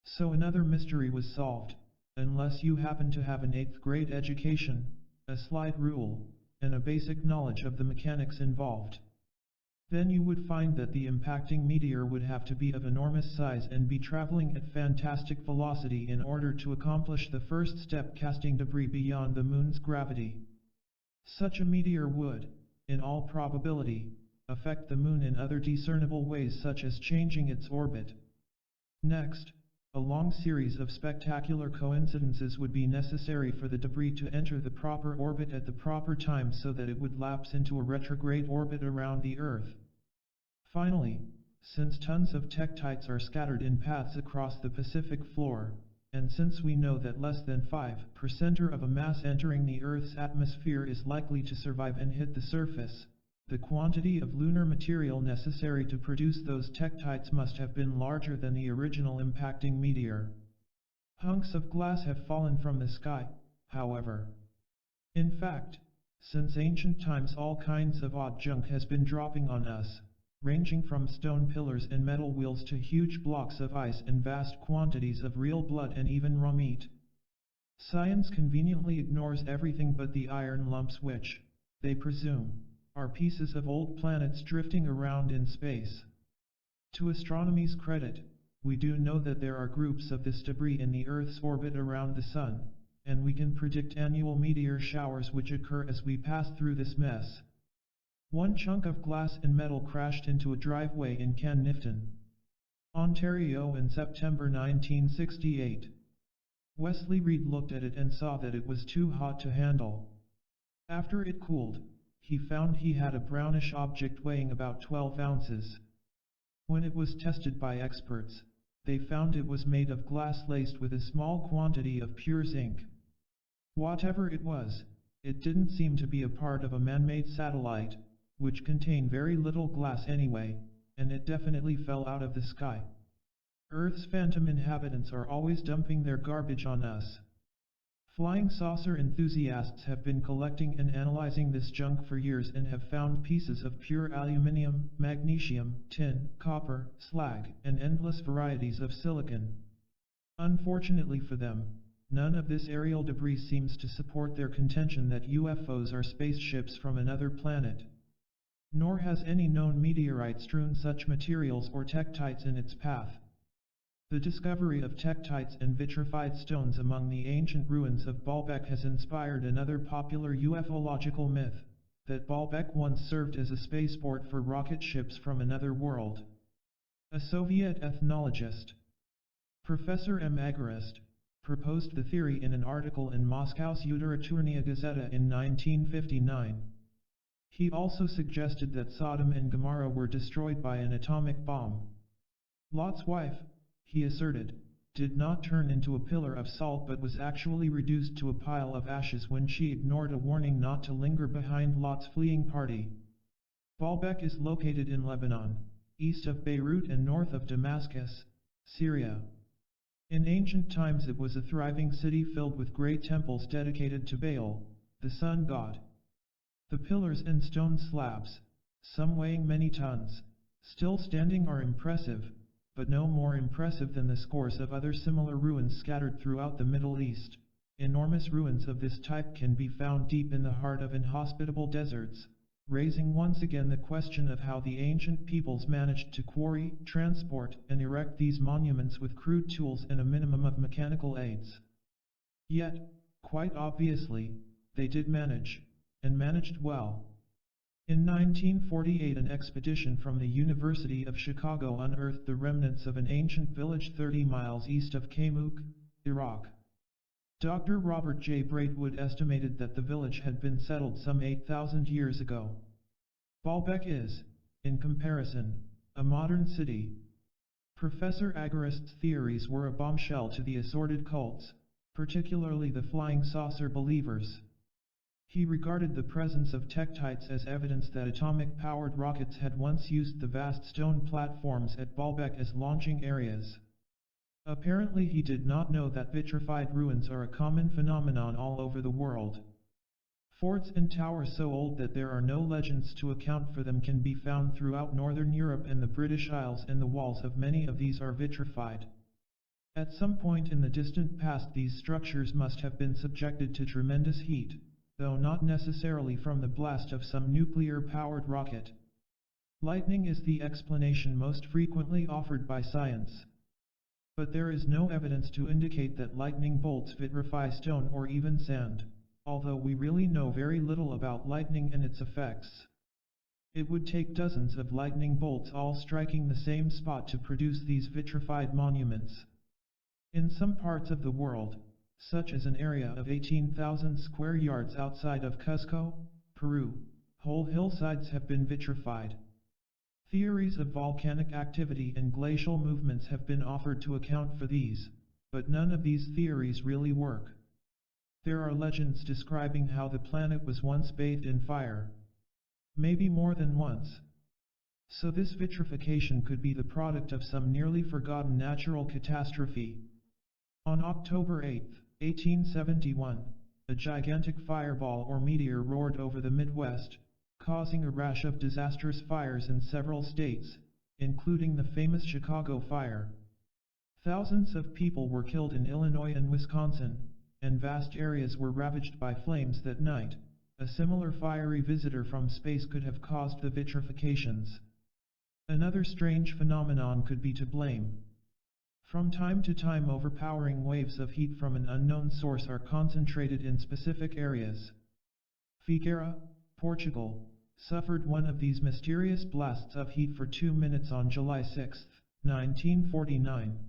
Speaker 1: So another mystery was solved, unless you happen to have an 8th grade education, a slide rule, and a basic knowledge of the mechanics involved. Then you would find that the impacting meteor would have to be of enormous size and be traveling at fantastic velocity in order to accomplish the first step, casting debris beyond the Moon's gravity. Such a meteor would, in all probability, affect the Moon in other discernible ways, such as changing its orbit. Next, a long series of spectacular coincidences would be necessary for the debris to enter the proper orbit at the proper time so that it would lapse into a retrograde orbit around the Earth. Finally, since tons of tektites are scattered in paths across the Pacific floor, and since we know that less than 5% of a mass entering the Earth's atmosphere is likely to survive and hit the surface, the quantity of lunar material necessary to produce those tektites must have been larger than the original impacting meteor. Hunks of glass have fallen from the sky, however. In fact, since ancient times all kinds of odd junk has been dropping on us, ranging from stone pillars and metal wheels to huge blocks of ice and vast quantities of real blood and even raw meat. Science conveniently ignores everything but the iron lumps which, they presume, are pieces of old planets drifting around in space. To astronomy's credit, we do know that there are groups of this debris in the Earth's orbit around the Sun, and we can predict annual meteor showers which occur as we pass through this mess. One chunk of glass and metal crashed into a driveway in Canifton, Ontario in September 1968. Wesley Reed looked at it and saw that it was too hot to handle. After it cooled, he found he had a brownish object weighing about 12 ounces. When it was tested by experts, they found it was made of glass laced with a small quantity of pure zinc. Whatever it was, it didn't seem to be a part of a man-made satellite, which contained very little glass anyway, and it definitely fell out of the sky. Earth's phantom inhabitants are always dumping their garbage on us. Flying saucer enthusiasts have been collecting and analyzing this junk for years and have found pieces of pure aluminium, magnesium, tin, copper, slag, and endless varieties of silicon. Unfortunately for them, none of this aerial debris seems to support their contention that UFOs are spaceships from another planet. Nor has any known meteorite strewn such materials or tektites in its path. The discovery of tektites and vitrified stones among the ancient ruins of Baalbek has inspired another popular ufological myth, that Baalbek once served as a spaceport for rocket ships from another world. A Soviet ethnologist, Professor M. Agarist, proposed the theory in an article in Moscow's Utaratuurnia Gazeta in 1959. He also suggested that Sodom and Gomorrah were destroyed by an atomic bomb. Lot's wife, he asserted, did not turn into a pillar of salt but was actually reduced to a pile of ashes when she ignored a warning not to linger behind Lot's fleeing party. Baalbek is located in Lebanon, east of Beirut and north of Damascus, Syria. In ancient times it was a thriving city filled with great temples dedicated to Baal, the sun god. The pillars and stone slabs, some weighing many tons, still standing are impressive, but no more impressive than the scores of other similar ruins scattered throughout the Middle East. Enormous ruins of this type can be found deep in the heart of inhospitable deserts, raising once again the question of how the ancient peoples managed to quarry, transport, and erect these monuments with crude tools and a minimum of mechanical aids. Yet, quite obviously, they did manage, and managed well. In 1948 an expedition from the University of Chicago unearthed the remnants of an ancient village 30 miles east of Kamuk, Iraq. Dr. Robert J. Braidwood estimated that the village had been settled some 8,000 years ago. Baalbek is, in comparison, a modern city. Professor Agarist's theories were a bombshell to the assorted cults, particularly the flying saucer believers. He regarded the presence of tektites as evidence that atomic-powered rockets had once used the vast stone platforms at Baalbek as launching areas. Apparently he did not know that vitrified ruins are a common phenomenon all over the world. Forts and towers so old that there are no legends to account for them can be found throughout northern Europe and the British Isles, and the walls of many of these are vitrified. At some point in the distant past these structures must have been subjected to tremendous heat, though not necessarily from the blast of some nuclear-powered rocket. Lightning is the explanation most frequently offered by science. But there is no evidence to indicate that lightning bolts vitrify stone or even sand, although we really know very little about lightning and its effects. It would take dozens of lightning bolts all striking the same spot to produce these vitrified monuments. In some parts of the world, such as an area of 18,000 square yards outside of Cusco, Peru, whole hillsides have been vitrified. Theories of volcanic activity and glacial movements have been offered to account for these, but none of these theories really work. There are legends describing how the planet was once bathed in fire. Maybe more than once. So this vitrification could be the product of some nearly forgotten natural catastrophe. On October 8, 1871, a gigantic fireball or meteor roared over the Midwest, causing a rash of disastrous fires in several states, including the famous Chicago fire. Thousands of people were killed in Illinois and Wisconsin, and vast areas were ravaged by flames that night. A similar fiery visitor from space could have caused the vitrifications. Another strange phenomenon could be to blame. From time to time, overpowering waves of heat from an unknown source are concentrated in specific areas. Figueira, Portugal, suffered one of these mysterious blasts of heat for 2 minutes on July 6, 1949.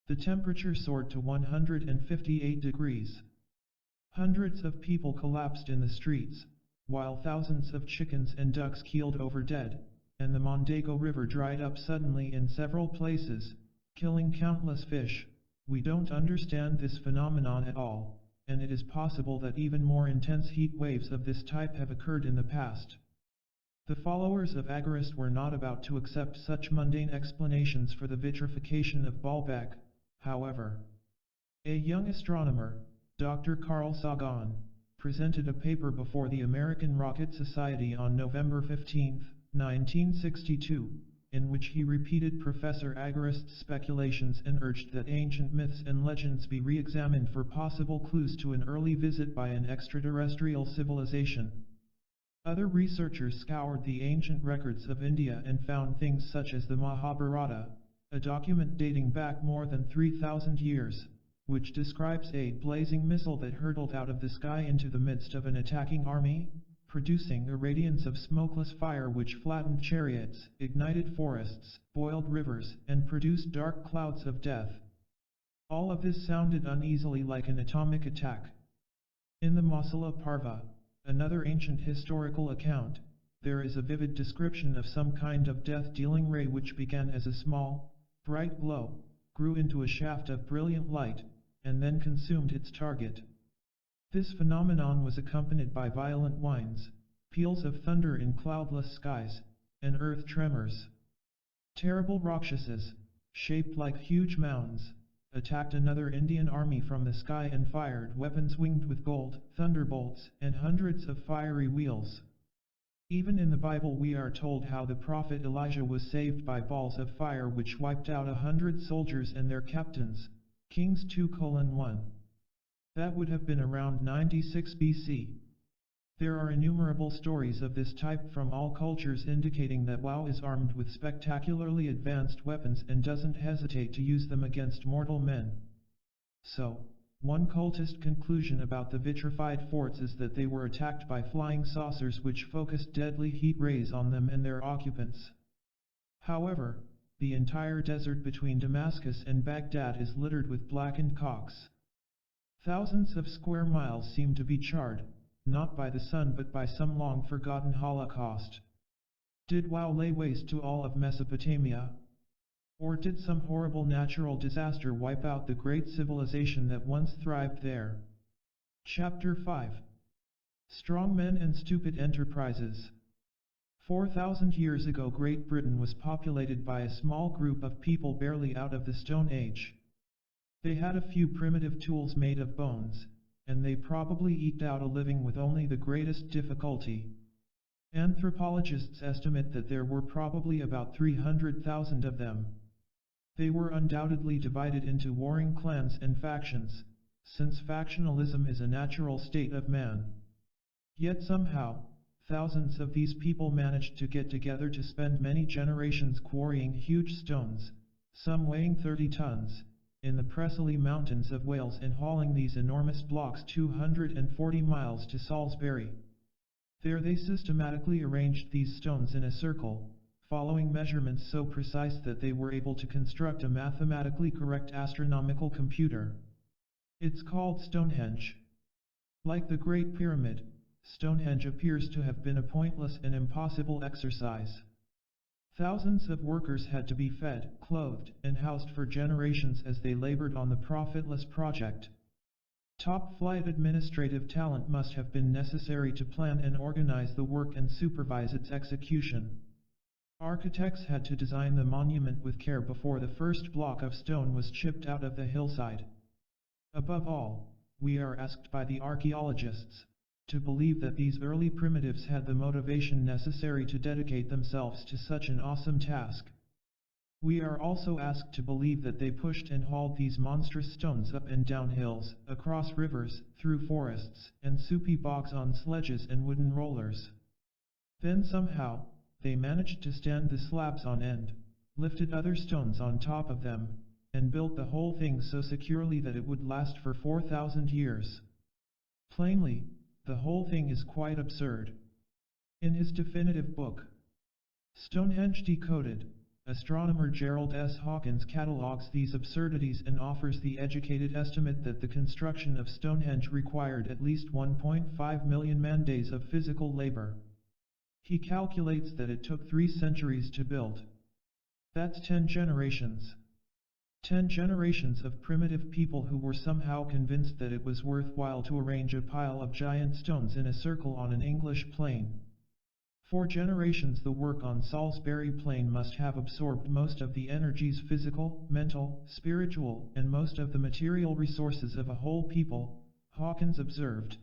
Speaker 1: The temperature soared to 158 degrees. Hundreds of people collapsed in the streets, while thousands of chickens and ducks keeled over dead, and the Mondego River dried up suddenly in several places, killing countless fish. We don't understand this phenomenon at all, and it is possible that even more intense heat waves of this type have occurred in the past. The followers of Agorist were not about to accept such mundane explanations for the vitrification of Baalbek, however. A young astronomer, Dr. Carl Sagan, presented a paper before the American Rocket Society on November 15, 1962, in which he repeated Professor Agorist's speculations and urged that ancient myths and legends be re-examined for possible clues to an early visit by an extraterrestrial civilization. Other researchers scoured the ancient records of India and found things such as the Mahabharata, a document dating back more than 3,000 years, which describes a blazing missile that hurtled out of the sky into the midst of an attacking army, producing a radiance of smokeless fire which flattened chariots, ignited forests, boiled rivers, and produced dark clouds of death. All of this sounded uneasily like an atomic attack. In the Masala Parva, another ancient historical account, there is a vivid description of some kind of death-dealing ray which began as a small, bright glow, grew into a shaft of brilliant light, and then consumed its target. This phenomenon was accompanied by violent whines, peals of thunder in cloudless skies, and earth tremors. Terrible Rakshasas, shaped like huge mounds, attacked another Indian army from the sky and fired weapons winged with gold, thunderbolts, and hundreds of fiery wheels. Even in the Bible we are told how the prophet Elijah was saved by balls of fire which wiped out 100 soldiers and their captains. Kings 2:1. That would have been around 96 BC. There are innumerable stories of this type from all cultures indicating that WoW is armed with spectacularly advanced weapons and doesn't hesitate to use them against mortal men. So, one cultist conclusion about the vitrified forts is that they were attacked by flying saucers which focused deadly heat rays on them and their occupants. However, the entire desert between Damascus and Baghdad is littered with blackened cocks. Thousands of square miles seem to be charred, not by the sun but by some long-forgotten holocaust. Did WoW lay waste to all of Mesopotamia? Or did some horrible natural disaster wipe out the great civilization that once thrived there? Chapter 5. Strong Men and Stupid Enterprises. 4,000 years ago Great Britain was populated by a small group of people barely out of the Stone Age. They had a few primitive tools made of bones, and they probably eked out a living with only the greatest difficulty. Anthropologists estimate that there were probably about 300,000 of them. They were undoubtedly divided into warring clans and factions, since factionalism is a natural state of man. Yet somehow, thousands of these people managed to get together to spend many generations quarrying huge stones, some weighing 30 tons, in the Preseli Mountains of Wales and hauling these enormous blocks 240 miles to Salisbury. There they systematically arranged these stones in a circle, following measurements so precise that they were able to construct a mathematically correct astronomical computer. It's called Stonehenge. Like the Great Pyramid, Stonehenge appears to have been a pointless and impossible exercise. Thousands of workers had to be fed, clothed, and housed for generations as they labored on the profitless project. Top-flight administrative talent must have been necessary to plan and organize the work and supervise its execution. Architects had to design the monument with care before the first block of stone was chipped out of the hillside. Above all, we are asked by the archaeologists to believe that these early primitives had the motivation necessary to dedicate themselves to such an awesome task. We are also asked to believe that they pushed and hauled these monstrous stones up and down hills, across rivers, through forests, and soupy bogs on sledges and wooden rollers. Then somehow, they managed to stand the slabs on end, lifted other stones on top of them, and built the whole thing so securely that it would last for 4,000 years. Plainly, the whole thing is quite absurd. In his definitive book, Stonehenge Decoded, astronomer Gerald S. Hawkins catalogs these absurdities and offers the educated estimate that the construction of Stonehenge required at least 1.5 million man-days of physical labor. He calculates that it took 3 centuries to build. That's 10 generations. 10 generations of primitive people who were somehow convinced that it was worthwhile to arrange a pile of giant stones in a circle on an English plain. 4 generations. The work on Salisbury Plain must have absorbed most of the energies, physical, mental, spiritual, and most of the material resources of a whole people, Hawkins observed.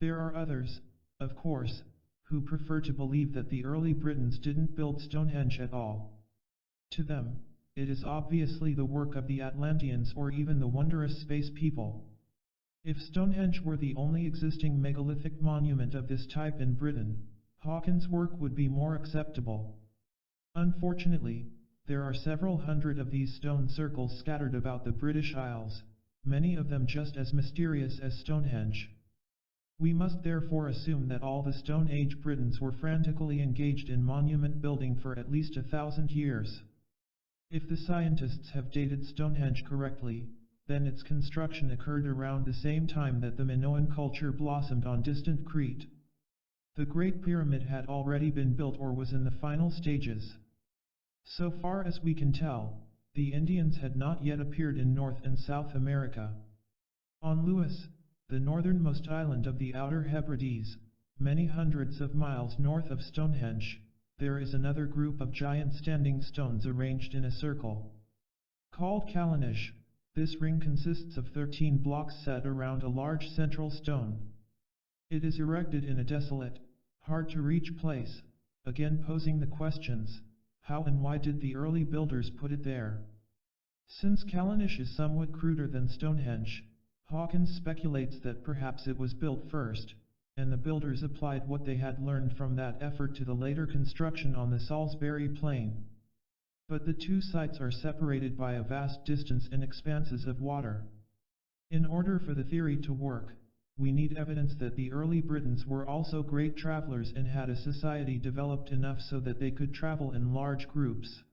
Speaker 1: There are others, of course, who prefer to believe that the early Britons didn't build Stonehenge at all. To them, it is obviously the work of the Atlanteans or even the wondrous space people. If Stonehenge were the only existing megalithic monument of this type in Britain, Hawkins' work would be more acceptable. Unfortunately, there are several hundred of these stone circles scattered about the British Isles, many of them just as mysterious as Stonehenge. We must therefore assume that all the Stone Age Britons were frantically engaged in monument building for at least 1,000 years. If the scientists have dated Stonehenge correctly, then its construction occurred around the same time that the Minoan culture blossomed on distant Crete. The Great Pyramid had already been built or was in the final stages. So far as we can tell, the Indians had not yet appeared in North and South America. On Lewis, the northernmost island of the Outer Hebrides, many hundreds of miles north of Stonehenge, there is another group of giant standing stones arranged in a circle. Called Callanish, this ring consists of 13 blocks set around a large central stone. It is erected in a desolate, hard-to-reach place, again posing the questions, how and why did the early builders put it there? Since Callanish is somewhat cruder than Stonehenge, Hawkins speculates that perhaps it was built first, and the builders applied what they had learned from that effort to the later construction on the Salisbury Plain. But the two sites are separated by a vast distance and expanses of water. In order for the theory to work, we need evidence that the early Britons were also great travelers and had a society developed enough so that they could travel in large groups.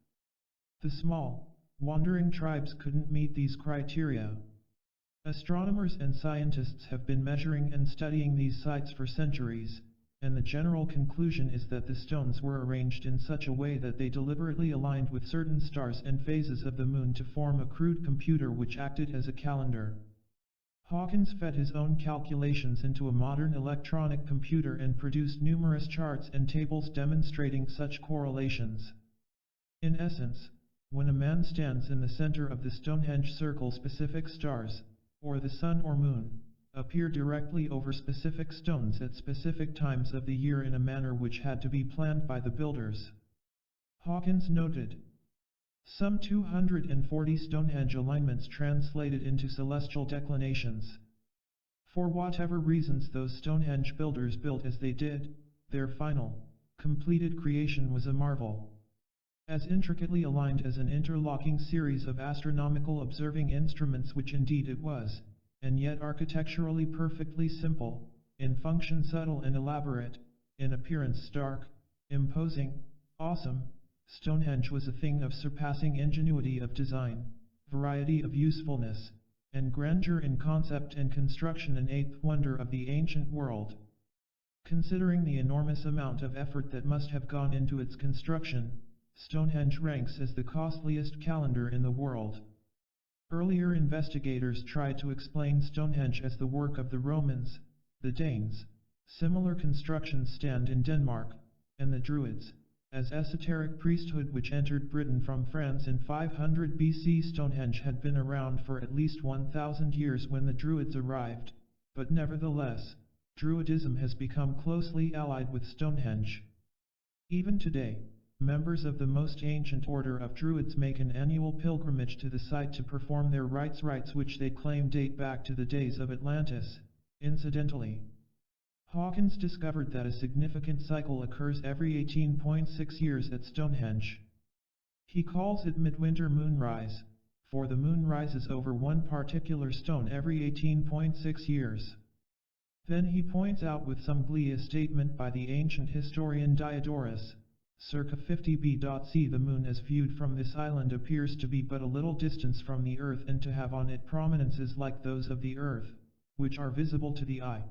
Speaker 1: The small, wandering tribes couldn't meet these criteria. Astronomers and scientists have been measuring and studying these sites for centuries, and the general conclusion is that the stones were arranged in such a way that they deliberately aligned with certain stars and phases of the moon to form a crude computer which acted as a calendar. Hawkins fed his own calculations into a modern electronic computer and produced numerous charts and tables demonstrating such correlations. In essence, when a man stands in the center of the Stonehenge circle, specific stars, or the sun or moon, appear directly over specific stones at specific times of the year in a manner which had to be planned by the builders. Hawkins noted, some 240 Stonehenge alignments translated into celestial declinations. For whatever reasons those Stonehenge builders built as they did, their final, completed creation was a marvel. As intricately aligned as an interlocking series of astronomical observing instruments, which indeed it was, and yet architecturally perfectly simple, in function subtle and elaborate, in appearance stark, imposing, awesome, Stonehenge was a thing of surpassing ingenuity of design, variety of usefulness, and grandeur in concept and construction, an eighth wonder of the ancient world. Considering the enormous amount of effort that must have gone into its construction, Stonehenge ranks as the costliest calendar in the world. Earlier investigators tried to explain Stonehenge as the work of the Romans, the Danes, similar constructions stand in Denmark, and the Druids, as esoteric priesthood which entered Britain from France in 500 BC. Stonehenge had been around for at least 1,000 years when the Druids arrived, but nevertheless, Druidism has become closely allied with Stonehenge. Even today, members of the most ancient order of Druids make an annual pilgrimage to the site to perform their rites which they claim date back to the days of Atlantis. Incidentally, Hawkins discovered that a significant cycle occurs every 18.6 years at Stonehenge. He calls it midwinter moonrise, for the moon rises over one particular stone every 18.6 years. Then he points out with some glee a statement by the ancient historian Diodorus, circa 50 BC. The moon as viewed from this island appears to be but a little distance from the earth and to have on it prominences like those of the earth, which are visible to the eye.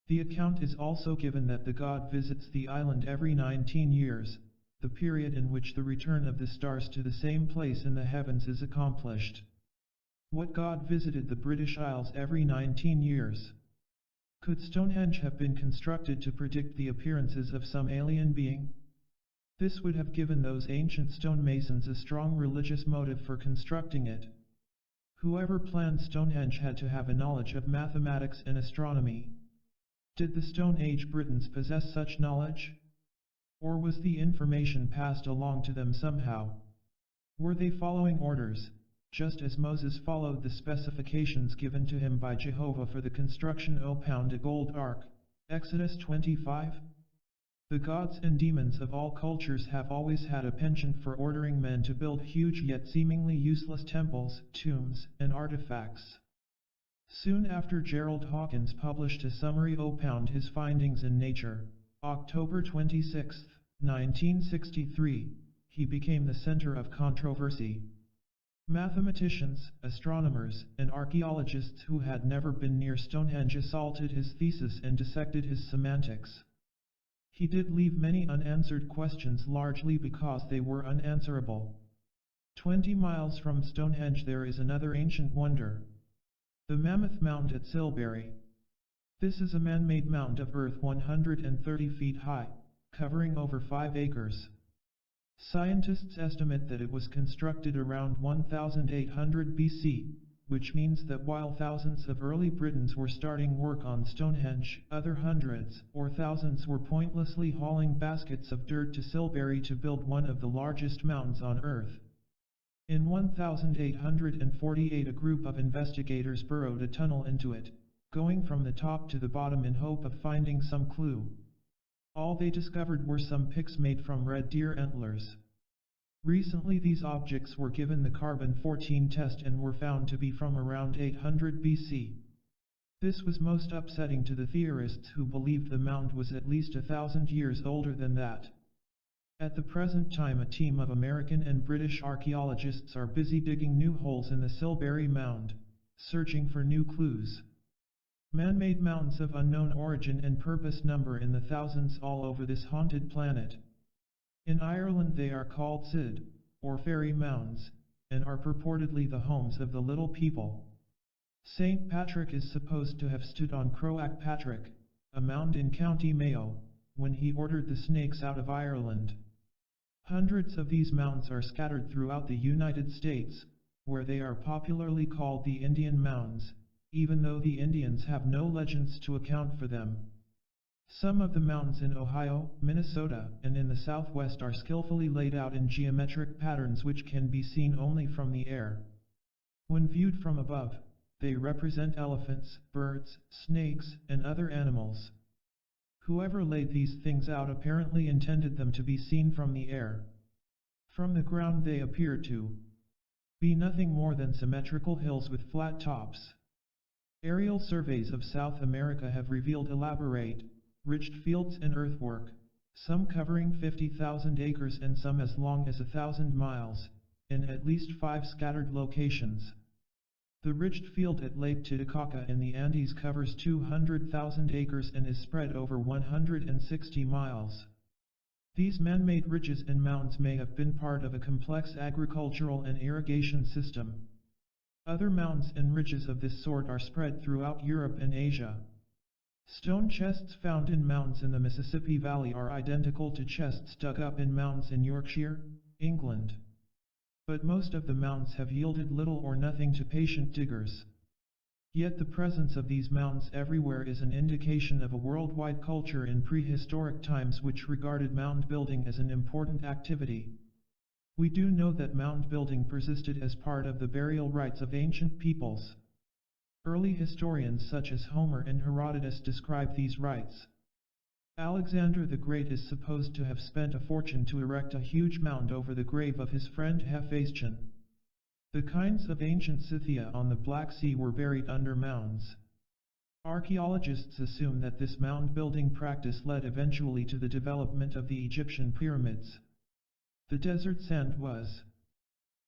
Speaker 1: The account is also given that the god visits the island every 19 years, the period in which the return of the stars to the same place in the heavens is accomplished. What god visited the British Isles every 19 years? Could Stonehenge have been constructed to predict the appearances of some alien being? This would have given those ancient stonemasons a strong religious motive for constructing it. Whoever planned Stonehenge had to have a knowledge of mathematics and astronomy. Did the Stone Age Britons possess such knowledge? Or was the information passed along to them somehow? Were they following orders, just as Moses followed the specifications given to him by Jehovah for the construction of a gold ark, Exodus 25? The gods and demons of all cultures have always had a penchant for ordering men to build huge yet seemingly useless temples, tombs, and artifacts. Soon after Gerald Hawkins published a summary of his findings in Nature, October 26, 1963, he became the center of controversy. Mathematicians, astronomers, and archaeologists who had never been near Stonehenge assaulted his thesis and dissected his semantics. He did leave many unanswered questions, largely because they were unanswerable. 20 miles from Stonehenge there is another ancient wonder. The Mammoth Mound at Silbury. This is a man-made mound of earth 130 feet high, covering over 5 acres. Scientists estimate that it was constructed around 1800 BC, which means that while thousands of early Britons were starting work on Stonehenge, other hundreds or thousands were pointlessly hauling baskets of dirt to Silbury to build one of the largest mounds on Earth. In 1848 a group of investigators burrowed a tunnel into it, going from the top to the bottom in hope of finding some clue. All they discovered were some picks made from red deer antlers. Recently these objects were given the carbon-14 test and were found to be from around 800 BC. This was most upsetting to the theorists who believed the mound was at least 1,000 years older than that. At the present time a team of American and British archaeologists are busy digging new holes in the Silbury Mound, searching for new clues. Man-made mounds of unknown origin and purpose number in the thousands all over this haunted planet. In Ireland they are called Sid, or fairy mounds, and are purportedly the homes of the little people. St. Patrick is supposed to have stood on Croagh Patrick, a mound in County Mayo, when he ordered the snakes out of Ireland. Hundreds of these mounds are scattered throughout the United States, where they are popularly called the Indian Mounds, even though the Indians have no legends to account for them. Some of the mounds in Ohio, Minnesota, and in the Southwest are skillfully laid out in geometric patterns which can be seen only from the air. When viewed from above, they represent elephants, birds, snakes, and other animals. Whoever laid these things out apparently intended them to be seen from the air. From the ground they appear to be nothing more than symmetrical hills with flat tops. Aerial surveys of South America have revealed elaborate, ridged fields and earthwork, some covering 50,000 acres and some as long as 1,000 miles, in at least 5 scattered locations. The ridged field at Lake Titicaca in the Andes covers 200,000 acres and is spread over 160 miles. These man-made ridges and mounds may have been part of a complex agricultural and irrigation system. Other mounds and ridges of this sort are spread throughout Europe and Asia. Stone chests found in mounds in the Mississippi Valley are identical to chests dug up in mounds in Yorkshire, England. But most of the mounds have yielded little or nothing to patient diggers. Yet the presence of these mounds everywhere is an indication of a worldwide culture in prehistoric times which regarded mound building as an important activity. We do know that mound building persisted as part of the burial rites of ancient peoples. Early historians such as Homer and Herodotus describe these rites. Alexander the Great is supposed to have spent a fortune to erect a huge mound over the grave of his friend Hephaestion. The kinds of ancient Scythia on the Black Sea were buried under mounds. Archaeologists assume that this mound-building practice led eventually to the development of the Egyptian pyramids. The desert sand was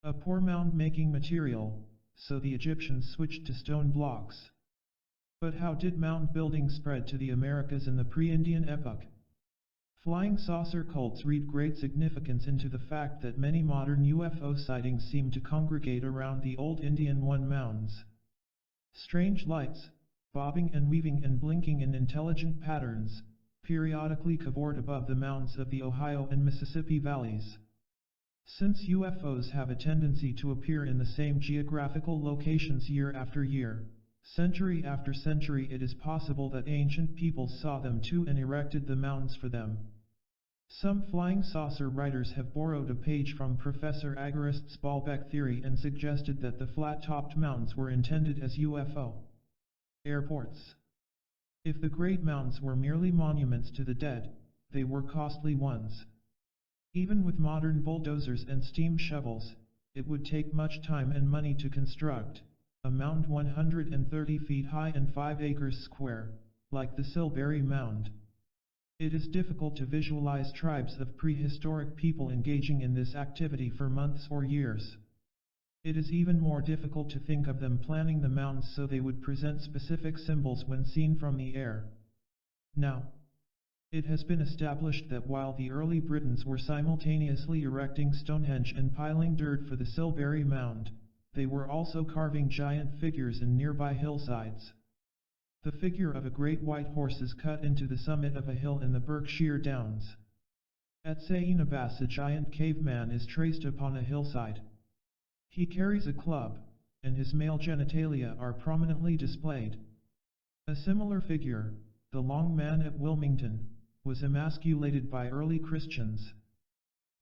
Speaker 1: a poor mound-making material, so the Egyptians switched to stone blocks. But how did mound building spread to the Americas in the pre-Indian epoch? Flying saucer cults read great significance into the fact that many modern UFO sightings seem to congregate around the old Indian one mounds. Strange lights, bobbing and weaving and blinking in intelligent patterns, periodically cavorted above the mounds of the Ohio and Mississippi valleys. Since UFOs have a tendency to appear in the same geographical locations year after year, century after century, it is possible that ancient peoples saw them too and erected the mounds for them. Some flying saucer writers have borrowed a page from Professor Agarist's Baalbek theory and suggested that the flat-topped mounds were intended as UFO airports. If the great mounds were merely monuments to the dead, they were costly ones. Even with modern bulldozers and steam shovels, it would take much time and money to construct a mound 130 feet high and 5 acres square, like the Silbury Mound. It is difficult to visualize tribes of prehistoric people engaging in this activity for months or years. It is even more difficult to think of them planning the mounds so they would present specific symbols when seen from the air. Now, it has been established that while the early Britons were simultaneously erecting Stonehenge and piling dirt for the Silbury Mound, they were also carving giant figures in nearby hillsides. The figure of a great white horse is cut into the summit of a hill in the Berkshire Downs. At Sainabas, a giant caveman is traced upon a hillside. He carries a club, and his male genitalia are prominently displayed. A similar figure, the Long Man at Wilmington, was emasculated by early Christians.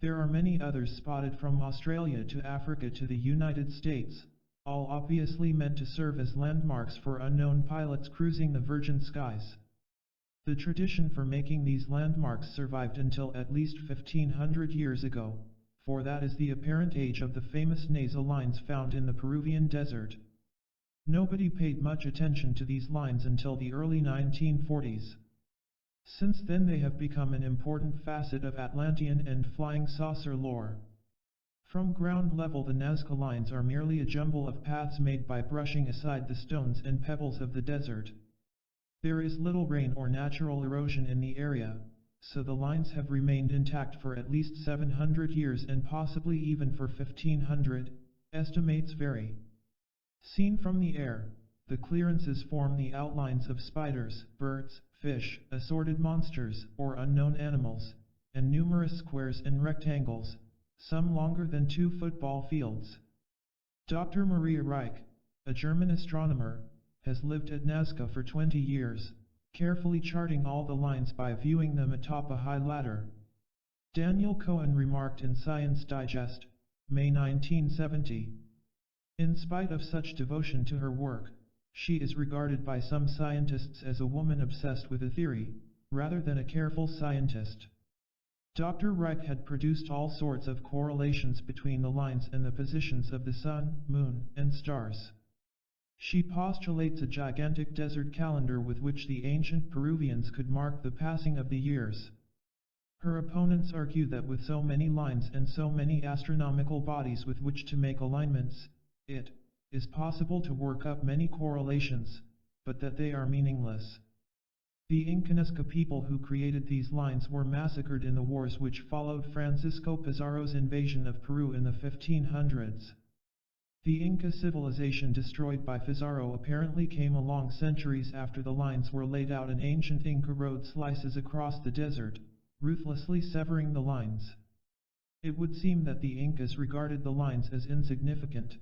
Speaker 1: There are many others spotted from Australia to Africa to the United States, all obviously meant to serve as landmarks for unknown pilots cruising the virgin skies. The tradition for making these landmarks survived until at least 1500 years ago, for that is the apparent age of the famous nasal lines found in the Peruvian desert. Nobody paid much attention to these lines until the early 1940s. Since then they have become an important facet of Atlantean and flying saucer lore. From ground level, the Nazca lines are merely a jumble of paths made by brushing aside the stones and pebbles of the desert. There is little rain or natural erosion in the area, so the lines have remained intact for at least 700 years and possibly even for 1500, estimates vary. Seen from the air, the clearances form the outlines of spiders, birds, fish, assorted monsters, or unknown animals, and numerous squares and rectangles, some longer than 2 football fields. Dr. Maria Reich, a German astronomer, has lived at Nazca for 20 years, carefully charting all the lines by viewing them atop a high ladder. Daniel Cohen remarked in Science Digest, May 1970. In spite of such devotion to her work, she is regarded by some scientists as a woman obsessed with a theory, rather than a careful scientist. Dr. Reich had produced all sorts of correlations between the lines and the positions of the sun, moon, and stars. She postulates a gigantic desert calendar with which the ancient Peruvians could mark the passing of the years. Her opponents argue that with so many lines and so many astronomical bodies with which to make alignments, it is possible to work up many correlations, but that they are meaningless. The Inca Nazca people who created these lines were massacred in the wars which followed Francisco Pizarro's invasion of Peru in the 1500s. The Inca civilization destroyed by Pizarro apparently came along centuries after the lines were laid out, and ancient Inca road slices across the desert, ruthlessly severing the lines. It would seem that the Incas regarded the lines as insignificant.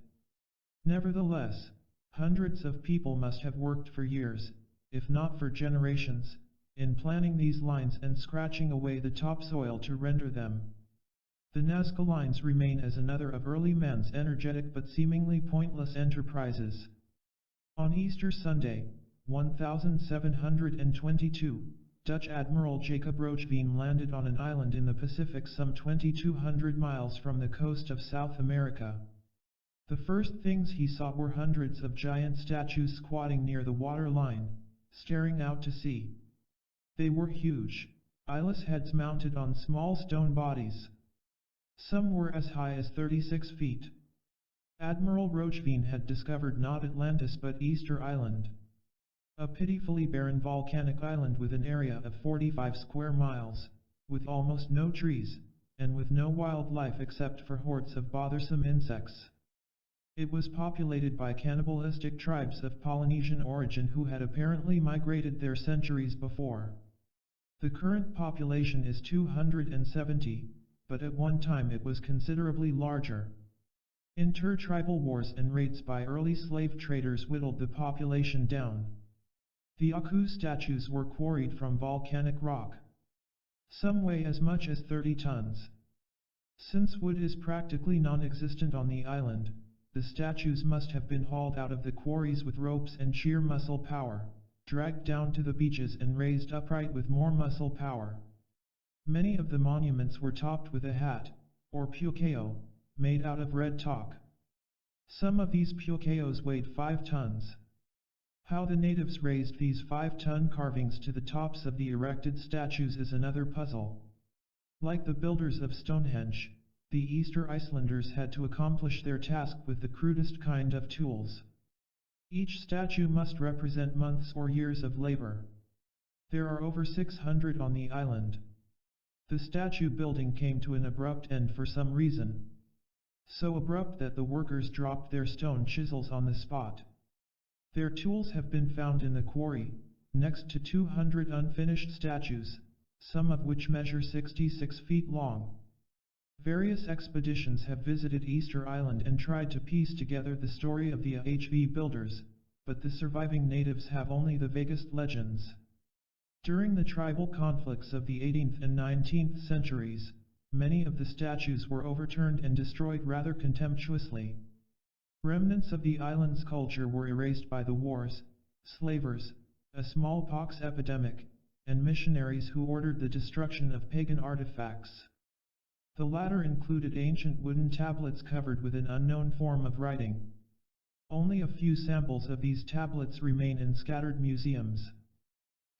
Speaker 1: Nevertheless, Hundreds of people must have worked for years, if not for generations, in planning these lines and scratching away the topsoil to render them. The Nazca lines remain as another of early man's energetic but seemingly pointless enterprises. On Easter Sunday, 1722, Dutch Admiral Jacob Roggeveen landed on an island in the Pacific some 2,200 miles from the coast of South America. The first things he saw were hundreds of giant statues squatting near the water line, staring out to sea. They were huge, eyeless heads mounted on small stone bodies. Some were as high as 36 feet. Admiral Roggeveen had discovered not Atlantis but Easter Island, a pitifully barren volcanic island with an area of 45 square miles, with almost no trees, and with no wildlife except for hordes of bothersome insects. It was populated by cannibalistic tribes of Polynesian origin who had apparently migrated there centuries before. The current population is 270, but at one time it was considerably larger. Intertribal wars and raids by early slave traders whittled the population down. The Aku statues were quarried from volcanic rock. Some weigh as much as 30 tons. Since wood is practically non-existent on the island, the statues must have been hauled out of the quarries with ropes and sheer muscle power, dragged down to the beaches and raised upright with more muscle power. Many of the monuments were topped with a hat, or pucao, made out of red talc. Some of these pucaos weighed 5 tons. How the natives raised these 5-ton carvings to the tops of the erected statues is another puzzle. Like the builders of Stonehenge, the Easter Islanders had to accomplish their task with the crudest kind of tools. Each statue must represent months or years of labor. There are over 600 on the island. The statue building came to an abrupt end for some reason. So abrupt that the workers dropped their stone chisels on the spot. Their tools have been found in the quarry, next to 200 unfinished statues, some of which measure 66 feet long. Various expeditions have visited Easter Island and tried to piece together the story of the HV builders, but the surviving natives have only the vaguest legends. During the tribal conflicts of the 18th and 19th centuries, many of the statues were overturned and destroyed rather contemptuously. Remnants of the island's culture were erased by the wars, slavers, a smallpox epidemic, and missionaries who ordered the destruction of pagan artifacts. The latter included ancient wooden tablets covered with an unknown form of writing. Only a few samples of these tablets remain in scattered museums.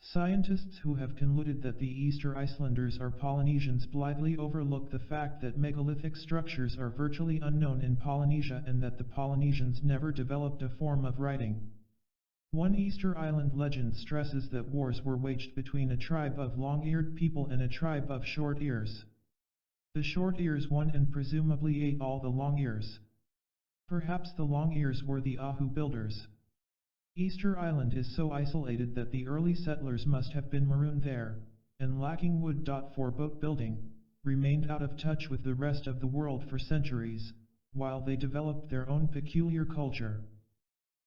Speaker 1: Scientists who have concluded that the Easter Islanders are Polynesians blithely overlook the fact that megalithic structures are virtually unknown in Polynesia and that the Polynesians never developed a form of writing. One Easter Island legend stresses that wars were waged between a tribe of long-eared people and a tribe of short ears. The short ears won and presumably ate all the long ears. Perhaps the long ears were the Ahu builders. Easter Island is so isolated that the early settlers must have been marooned there, and lacking wood. For boat building, remained out of touch with the rest of the world for centuries, while they developed their own peculiar culture.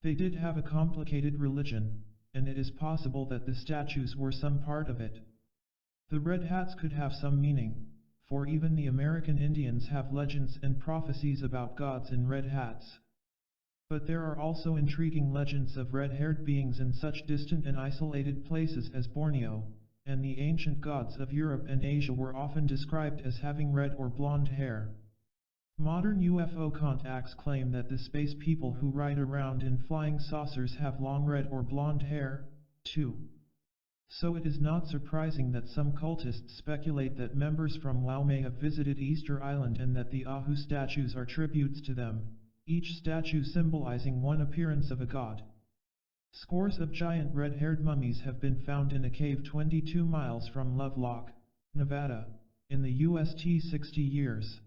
Speaker 1: They did have a complicated religion, and it is possible that the statues were some part of it. The red hats could have some meaning, for even the American Indians have legends and prophecies about gods in red hats. But there are also intriguing legends of red-haired beings in such distant and isolated places as Borneo, and the ancient gods of Europe and Asia were often described as having red or blonde hair. Modern UFO contacts claim that the space people who ride around in flying saucers have long red or blonde hair, too. So it is not surprising that some cultists speculate that members from Laos may have visited Easter Island and that the Ahu statues are tributes to them, each statue symbolizing one appearance of a god. Scores of giant red-haired mummies have been found in a cave 22 miles from Lovelock, Nevada, in the UST 60 years.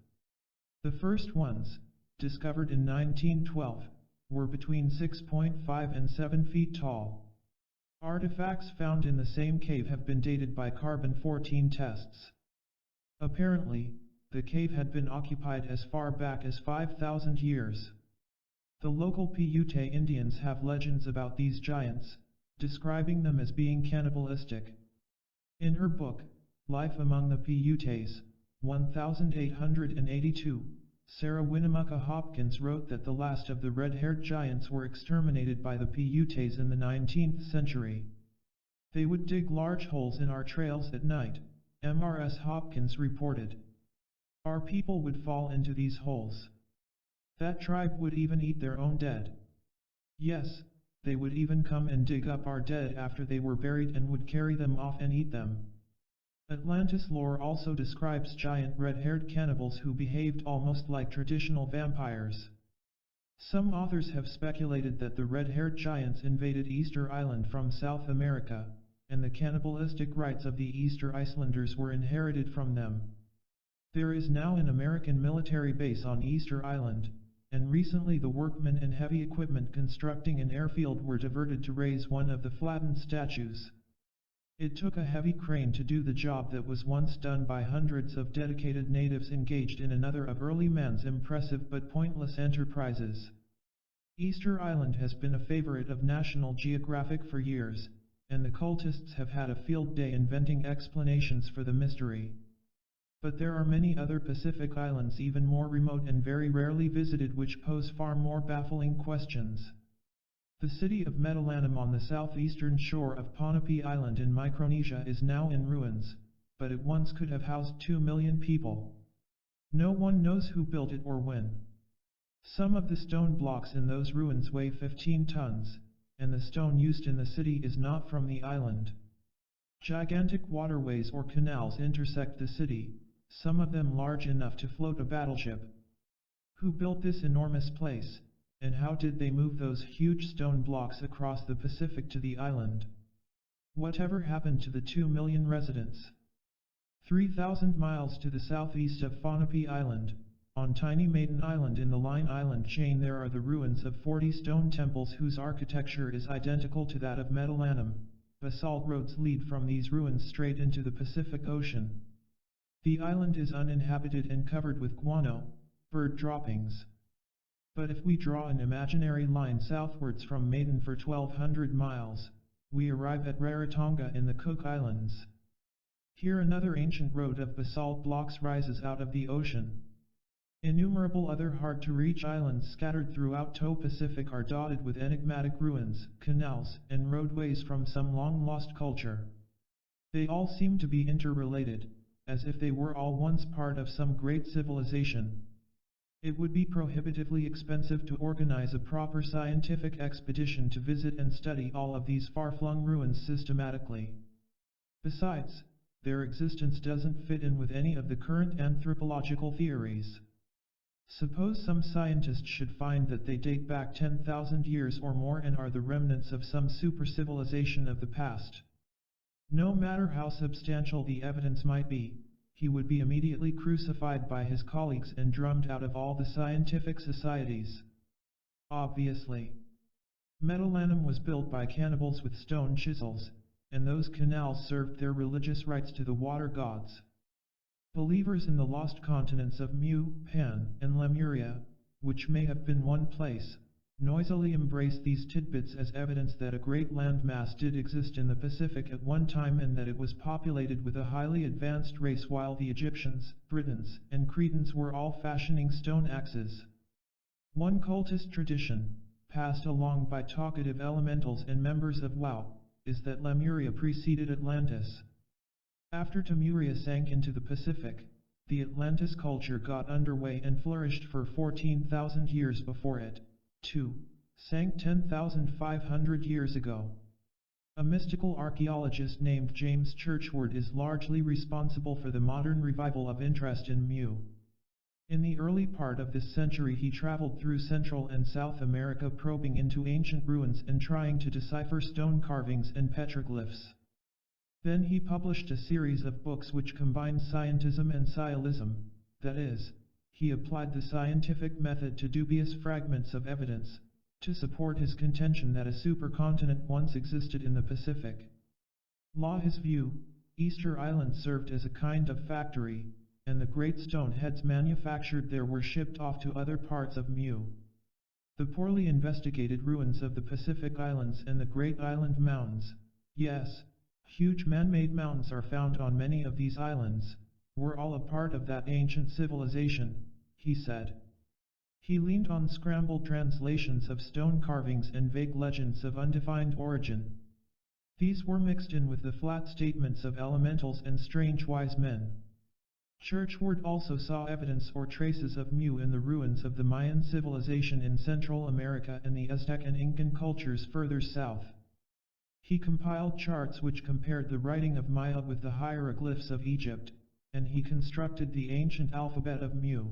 Speaker 1: The first ones, discovered in 1912, were between 6.5 and 7 feet tall. Artifacts found in the same cave have been dated by carbon-14 tests. Apparently, the cave had been occupied as far back as 5,000 years. The local Paiute Indians have legends about these giants, describing them as being cannibalistic. In her book, Life Among the Paiutes, 1882, Sarah Winnemucca Hopkins wrote that the last of the red-haired giants were exterminated by the Paiutes in the 19th century. They would dig large holes in our trails at night, Mrs. Hopkins reported. Our people would fall into these holes. That tribe would even eat their own dead. Yes, they would even come and dig up our dead after they were buried and would carry them off and eat them. Atlantis lore also describes giant red-haired cannibals who behaved almost like traditional vampires. Some authors have speculated that the red-haired giants invaded Easter Island from South America, and the cannibalistic rites of the Easter Islanders were inherited from them. There is now an American military base on Easter Island, and recently the workmen and heavy equipment constructing an airfield were diverted to raise one of the flattened statues. It took a heavy crane to do the job that was once done by hundreds of dedicated natives engaged in another of early man's impressive but pointless enterprises. Easter Island has been a favorite of National Geographic for years, and the cultists have had a field day inventing explanations for the mystery. But there are many other Pacific islands even more remote and very rarely visited which pose far more baffling questions. The city of Metalanum on the southeastern shore of Ponape Island in Micronesia is now in ruins, but it once could have housed 2 million people. No one knows who built it or when. Some of the stone blocks in those ruins weigh 15 tons, and the stone used in the city is not from the island. Gigantic waterways or canals intersect the city, some of them large enough to float a battleship. Who built this enormous place? And how did they move those huge stone blocks across the Pacific to the island? Whatever happened to the 2 million residents? 3,000 miles to the southeast of Ponape Island, on tiny Maiden Island in the Line Island chain, there are the ruins of 40 stone temples whose architecture is identical to that of Metalanum. Basalt roads lead from these ruins straight into the Pacific Ocean. The island is uninhabited and covered with guano, bird droppings. But if we draw an imaginary line southwards from Maiden for 1,200 miles, we arrive at Rarotonga in the Cook Islands. Here another ancient road of basalt blocks rises out of the ocean. Innumerable other hard-to-reach islands scattered throughout the Pacific are dotted with enigmatic ruins, canals, and roadways from some long-lost culture. They all seem to be interrelated, as if they were all once part of some great civilization. It would be prohibitively expensive to organize a proper scientific expedition to visit and study all of these far-flung ruins systematically. Besides, their existence doesn't fit in with any of the current anthropological theories. Suppose some scientist should find that they date back 10,000 years or more and are the remnants of some super-civilization of the past. No matter how substantial the evidence might be, he would be immediately crucified by his colleagues and drummed out of all the scientific societies. Obviously. Metalanum was built by cannibals with stone chisels, and those canals served their religious rites to the water gods. Believers in the lost continents of Mu, Pan, and Lemuria, which may have been one place, noisily embrace these tidbits as evidence that a great landmass did exist in the Pacific at one time and that it was populated with a highly advanced race while the Egyptians, Britons, and Cretans were all fashioning stone axes. One cultist tradition, passed along by talkative elementals and members of WoW, is that Lemuria preceded Atlantis. After Lemuria sank into the Pacific, the Atlantis culture got underway and flourished for 14,000 years before it, too, sank 10,500 years ago. A mystical archaeologist named James Churchward is largely responsible for the modern revival of interest in Mu. In the early part of this century he traveled through Central and South America probing into ancient ruins and trying to decipher stone carvings and petroglyphs. Then he published a series of books which combined scientism and scientism, that is, he applied the scientific method to dubious fragments of evidence, to support his contention that a supercontinent once existed in the Pacific. Law his view, Easter Island served as a kind of factory, and the great stone heads manufactured there were shipped off to other parts of Mu. The poorly investigated ruins of the Pacific Islands and the Great Island Mounds, yes, huge man-made mounds are found on many of these islands, were all a part of that ancient civilization, he said. He leaned on scrambled translations of stone carvings and vague legends of undefined origin. These were mixed in with the flat statements of elementals and strange wise men. Churchward also saw evidence or traces of Mu in the ruins of the Mayan civilization in Central America and the Aztec and Incan cultures further south. He compiled charts which compared the writing of Maya with the hieroglyphs of Egypt, and he constructed the ancient alphabet of Mu.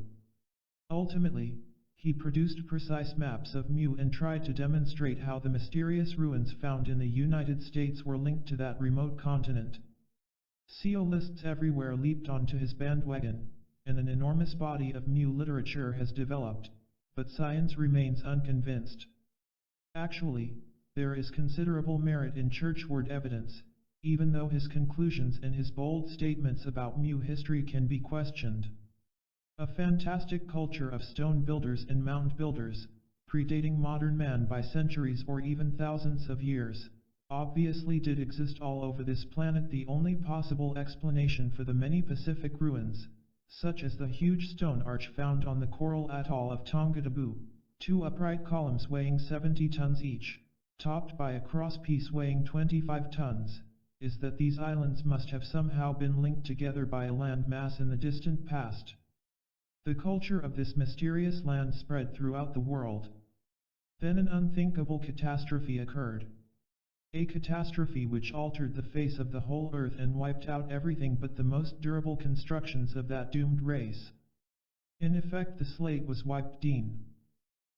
Speaker 1: Ultimately, he produced precise maps of Mu and tried to demonstrate how the mysterious ruins found in the United States were linked to that remote continent. Sealists everywhere leaped onto his bandwagon, and an enormous body of Mu literature has developed, but science remains unconvinced. Actually, there is considerable merit in Churchward evidence, even though his conclusions and his bold statements about Mu history can be questioned. A fantastic culture of stone builders and mound builders, predating modern man by centuries or even thousands of years, obviously did exist all over this planet. The only possible explanation for the many Pacific ruins, such as the huge stone arch found on the coral atoll of Tongatabu, 2 upright columns weighing 70 tons each, topped by a crosspiece weighing 25 tons, is that these islands must have somehow been linked together by a land mass in the distant past. The culture of this mysterious land spread throughout the world. Then an unthinkable catastrophe occurred. A catastrophe which altered the face of the whole earth and wiped out everything but the most durable constructions of that doomed race. In effect, the slate was wiped clean.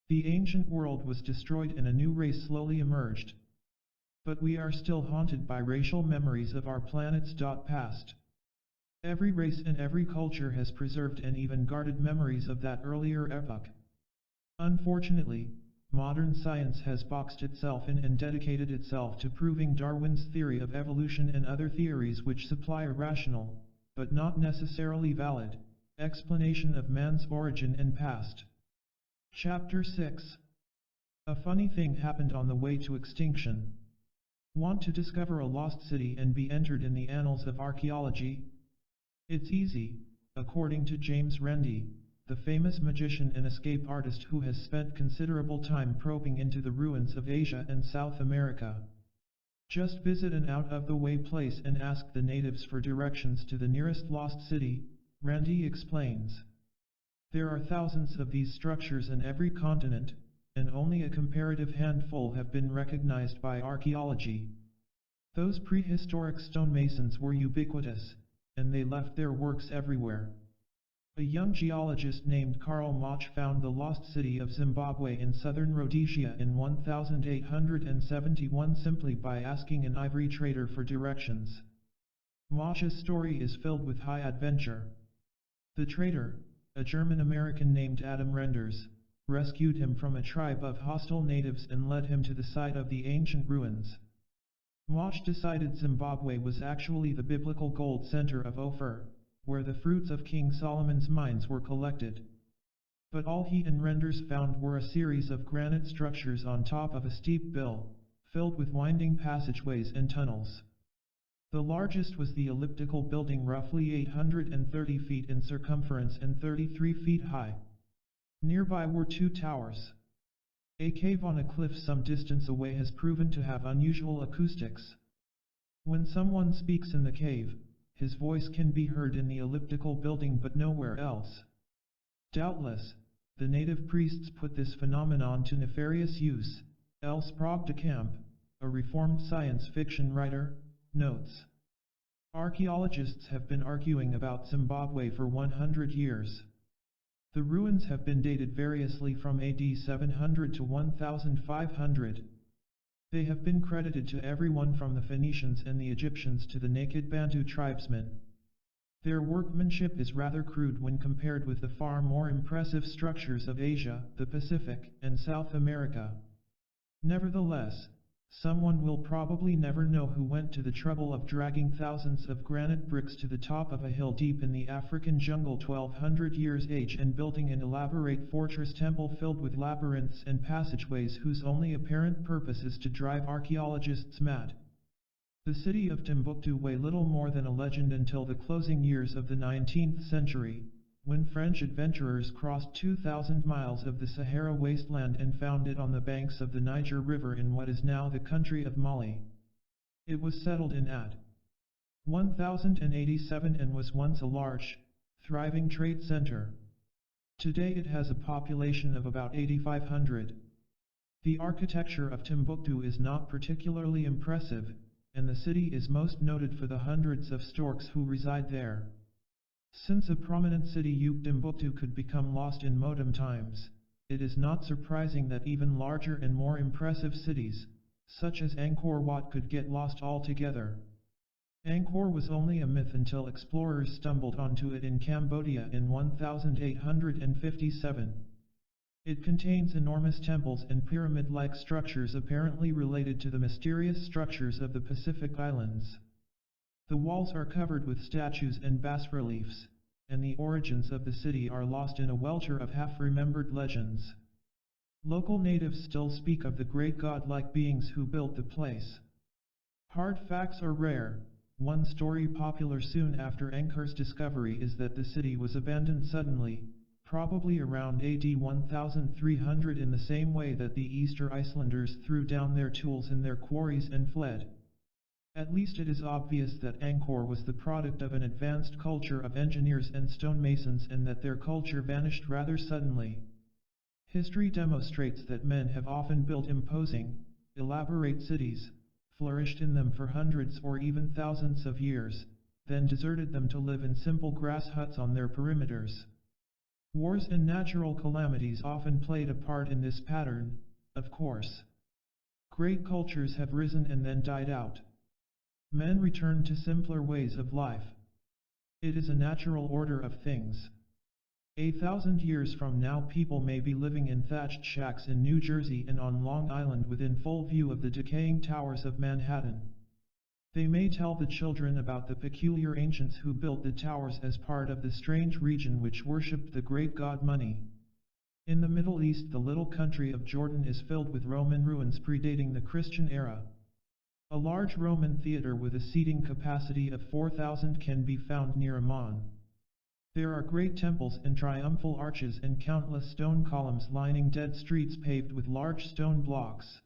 Speaker 1: The ancient world was destroyed and a new race slowly emerged. But we are still haunted by racial memories of our planet's past. Every race and every culture has preserved and even guarded memories of that earlier epoch. Unfortunately, modern science has boxed itself in and dedicated itself to proving Darwin's theory of evolution and other theories which supply a rational, but not necessarily valid, explanation of man's origin and past. Chapter 6. A funny thing happened on the way to extinction. Want to discover a lost city and be entered in the annals of archaeology? It's easy, according to James Randi, the famous magician and escape artist who has spent considerable time probing into the ruins of Asia and South America. Just visit an out-of-the-way place and ask the natives for directions to the nearest lost city, Randi explains. There are thousands of these structures in every continent, and only a comparative handful have been recognized by archaeology. Those prehistoric stonemasons were ubiquitous, and they left their works everywhere. A young geologist named Karl Mach found the lost city of Zimbabwe in southern Rhodesia in 1871 simply by asking an ivory trader for directions. Mach's story is filled with high adventure. The trader, a German-American named Adam Renders, rescued him from a tribe of hostile natives and led him to the site of the ancient ruins. Mach decided Zimbabwe was actually the biblical gold center of Ophir, where the fruits of King Solomon's mines were collected. But all he and Renders found were a series of granite structures on top of a steep bill, filled with winding passageways and tunnels. The largest was the elliptical building, roughly 830 feet in circumference and 33 feet high. Nearby were 2 towers. A cave on a cliff some distance away has proven to have unusual acoustics. When someone speaks in the cave, his voice can be heard in the elliptical building but nowhere else. Doubtless, the native priests put this phenomenon to nefarious use, else Prague de Camp, a reformed science fiction writer, notes. Archaeologists have been arguing about Zimbabwe for 100 years. The ruins have been dated variously from AD 700 to 1500. They have been credited to everyone from the Phoenicians and the Egyptians to the naked Bantu tribesmen. Their workmanship is rather crude when compared with the far more impressive structures of Asia, the Pacific, and South America. Nevertheless, Someone will probably never know who went to the trouble of dragging thousands of granite bricks to the top of a hill deep in the African jungle 1200 years age and building an elaborate fortress temple filled with labyrinths and passageways whose only apparent purpose is to drive archaeologists mad. The city of Timbuktu lay little more than a legend until the closing years of the 19th century, when French adventurers crossed 2,000 miles of the Sahara wasteland and found it on the banks of the Niger River in what is now the country of Mali. It was settled in AD 1087 and was once a large, thriving trade center. Today it has a population of about 8,500. The architecture of Timbuktu is not particularly impressive, and the city is most noted for the hundreds of storks who reside there. Since a prominent city Timbuktu could become lost in modern times, it is not surprising that even larger and more impressive cities, such as Angkor Wat, could get lost altogether. Angkor was only a myth until explorers stumbled onto it in Cambodia in 1857. It contains enormous temples and pyramid-like structures apparently related to the mysterious structures of the Pacific Islands. The walls are covered with statues and bas-reliefs, and the origins of the city are lost in a welter of half-remembered legends. Local natives still speak of the great god-like beings who built the place. Hard facts are rare. One story popular soon after Angkor's discovery is that the city was abandoned suddenly, probably around AD 1300 in the same way that the Easter Icelanders threw down their tools in their quarries and fled. At least it is obvious that Angkor was the product of an advanced culture of engineers and stonemasons and that their culture vanished rather suddenly. History demonstrates that men have often built imposing, elaborate cities, flourished in them for hundreds or even thousands of years, then deserted them to live in simple grass huts on their perimeters. Wars and natural calamities often played a part in this pattern, of course. Great cultures have risen and then died out. Men return to simpler ways of life. It is a natural order of things. 1,000 years from now people may be living in thatched shacks in New Jersey and on Long Island within full view of the decaying towers of Manhattan. They may tell the children about the peculiar ancients who built the towers as part of the strange region which worshipped the great god money. In the Middle East, the little country of Jordan is filled with Roman ruins predating the Christian era. A large Roman theater with a seating capacity of 4,000 can be found near Amman. There are great temples and triumphal arches and countless stone columns lining dead streets paved with large stone blocks.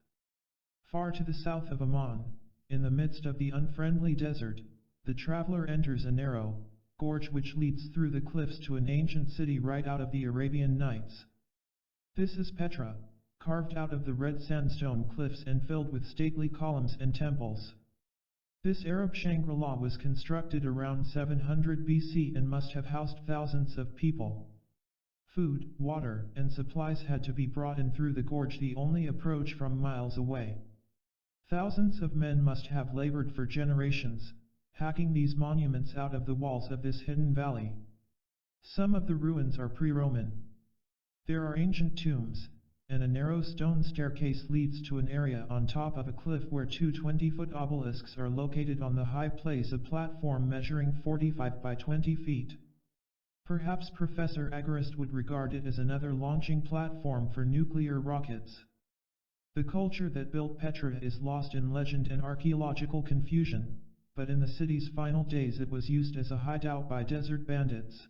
Speaker 1: Far to the south of Amman, in the midst of the unfriendly desert, the traveler enters a narrow gorge which leads through the cliffs to an ancient city right out of the Arabian Nights. This is Petra, carved out of the red sandstone cliffs and filled with stately columns and temples. This Arab Shangri-La was constructed around 700 BC and must have housed thousands of people. Food, water, and supplies had to be brought in through the gorge, the only approach from miles away. Thousands of men must have labored for generations, hacking these monuments out of the walls of this hidden valley. Some of the ruins are pre-Roman. There are ancient tombs, and a narrow stone staircase leads to an area on top of a cliff where two 20-foot obelisks are located on the high place, a platform measuring 45 by 20 feet. Perhaps Professor Agarist would regard it as another launching platform for nuclear rockets. The culture that built Petra is lost in legend and archaeological confusion, but in the city's final days it was used as a hideout by desert bandits.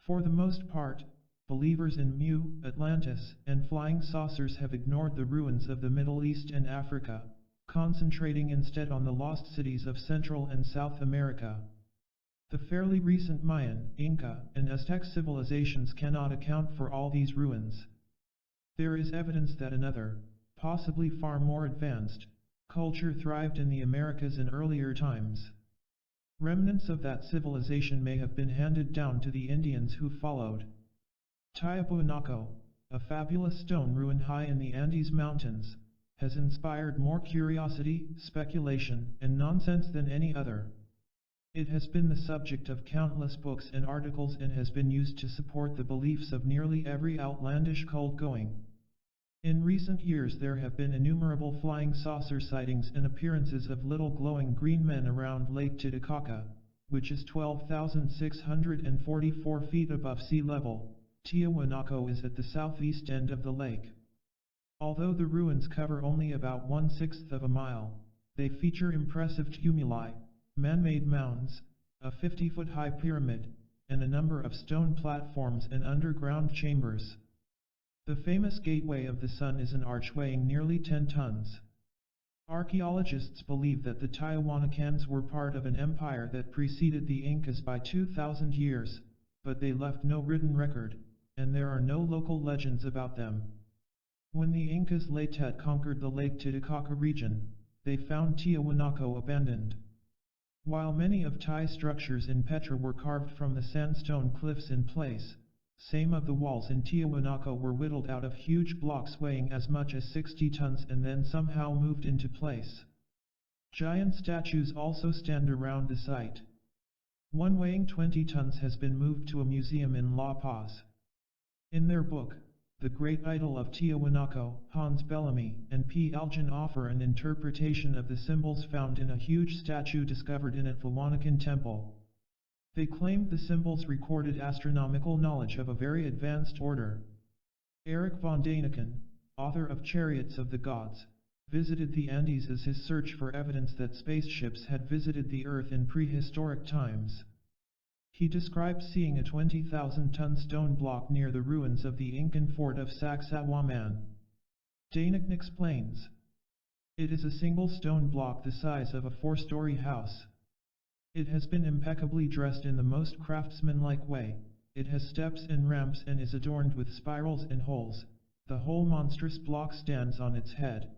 Speaker 1: For the most part, believers in Atlantis, and flying saucers have ignored the ruins of the Middle East and Africa, concentrating instead on the lost cities of Central and South America. The fairly recent Mayan, Inca, and Aztec civilizations cannot account for all these ruins. There is evidence that another, possibly far more advanced, culture thrived in the Americas in earlier times. Remnants of that civilization may have been handed down to the Indians who followed. Tiahuanaco, a fabulous stone ruin high in the Andes Mountains, has inspired more curiosity, speculation, and nonsense than any other. It has been the subject of countless books and articles and has been used to support the beliefs of nearly every outlandish cult going. In recent years there have been innumerable flying saucer sightings and appearances of little glowing green men around Lake Titicaca, which is 12,644 feet above sea level. Tiahuanaco is at the southeast end of the lake. Although the ruins cover only about 1/6 of a mile, they feature impressive tumuli, man-made mounds, a 50-foot-high pyramid, and a number of stone platforms and underground chambers. The famous Gateway of the Sun is an arch weighing nearly 10 tons. Archaeologists believe that the Tiahuanacans were part of an empire that preceded the Incas by 2,000 years, but they left no written record, and there are no local legends about them. When the Incas Laytet conquered the Lake Titicaca region, they found Tiahuanaco abandoned. While many of Ti's structures in Petra were carved from the sandstone cliffs in place, some of the walls in Tiahuanaco were whittled out of huge blocks weighing as much as 60 tons and then somehow moved into place. Giant statues also stand around the site. One weighing 20 tons has been moved to a museum in La Paz. In their book, The Great Idol of Tiahuanaco, Hans Bellamy and P. Algen offer an interpretation of the symbols found in a huge statue discovered in Atlahuanacan temple. They claimed the symbols recorded astronomical knowledge of a very advanced order. Erich von Däniken, author of Chariots of the Gods, visited the Andes as his search for evidence that spaceships had visited the Earth in prehistoric times. He described seeing a 20,000-ton stone block near the ruins of the Incan fort of Sacsayhuaman. Däniken explains, "It is a single stone block the size of a 4-story house. It has been impeccably dressed in the most craftsmanlike way. It has steps and ramps and is adorned with spirals and holes. The whole monstrous block stands on its head.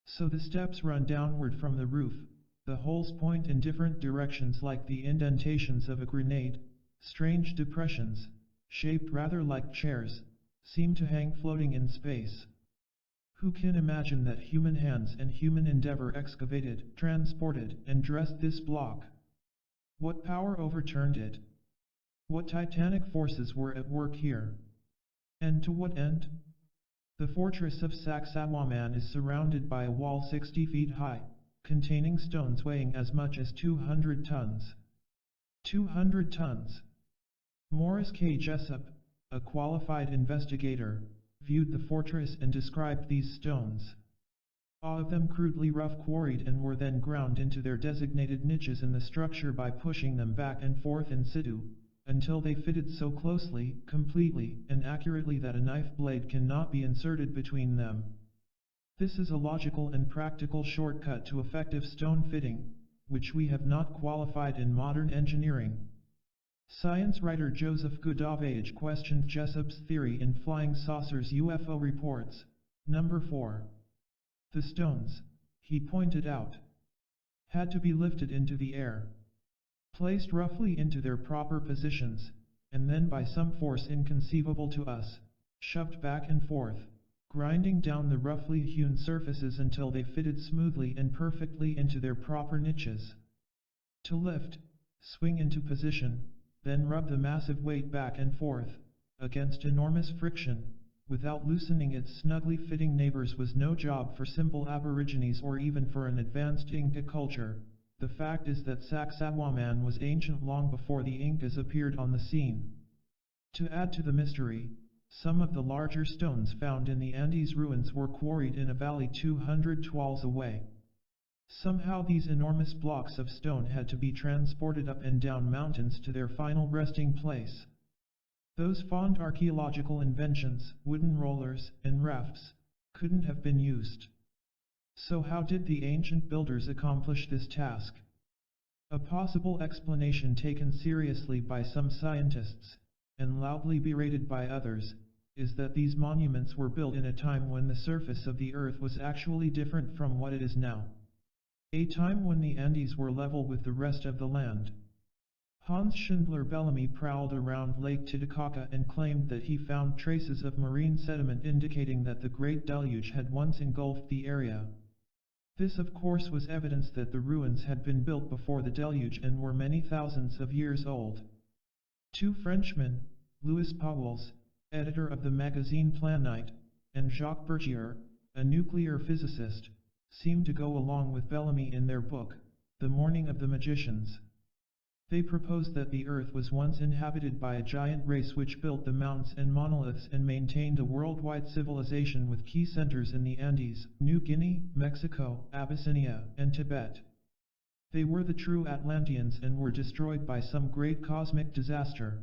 Speaker 1: So the steps run downward from the roof. The holes point in different directions like the indentations of a grenade. Strange depressions, shaped rather like chairs, seem to hang floating in space. Who can imagine that human hands and human endeavor excavated, transported, and dressed this block? What power overturned it? What titanic forces were at work here? And to what end? The fortress of Sacsayhuaman is surrounded by a wall 60 feet high, containing stones weighing as much as 200 tons. 200 tons! Morris K. Jessup, a qualified investigator, viewed the fortress and described these stones. All of them crudely rough quarried and were then ground into their designated niches in the structure by pushing them back and forth in situ, until they fitted so closely, completely, and accurately that a knife blade cannot be inserted between them. This is a logical and practical shortcut to effective stone fitting, which we have not qualified in modern engineering." Science writer Joseph Goodavage questioned Jessup's theory in Flying Saucers UFO Reports, number 4. The stones, he pointed out, had to be lifted into the air, placed roughly into their proper positions, and then by some force inconceivable to us, shoved back and forth, grinding down the roughly hewn surfaces until they fitted smoothly and perfectly into their proper niches. To lift, swing into position, then rub the massive weight back and forth, against enormous friction, without loosening its snugly fitting neighbors was no job for simple aborigines or even for an advanced Inca culture. The fact is that Sacsayhuaman was ancient long before the Incas appeared on the scene. To add to the mystery, some of the larger stones found in the Andes ruins were quarried in a valley 200 toises away. Somehow these enormous blocks of stone had to be transported up and down mountains to their final resting place. Those fond archaeological inventions, wooden rollers and rafts, couldn't have been used. So how did the ancient builders accomplish this task? A possible explanation taken seriously by some scientists, and loudly berated by others, is that these monuments were built in a time when the surface of the earth was actually different from what it is now. A time when the Andes were level with the rest of the land. Hans Schindler Bellamy prowled around Lake Titicaca and claimed that he found traces of marine sediment indicating that the Great Deluge had once engulfed the area. This of course was evidence that the ruins had been built before the deluge and were many thousands of years old. Two Frenchmen, Louis Pauwels, editor of the magazine Planète, and Jacques Berthier, a nuclear physicist, seem to go along with Bellamy in their book, The Morning of the Magicians. They propose that the Earth was once inhabited by a giant race which built the mountains and monoliths and maintained a worldwide civilization with key centers in the Andes, New Guinea, Mexico, Abyssinia, and Tibet. They were the true Atlanteans and were destroyed by some great cosmic disaster.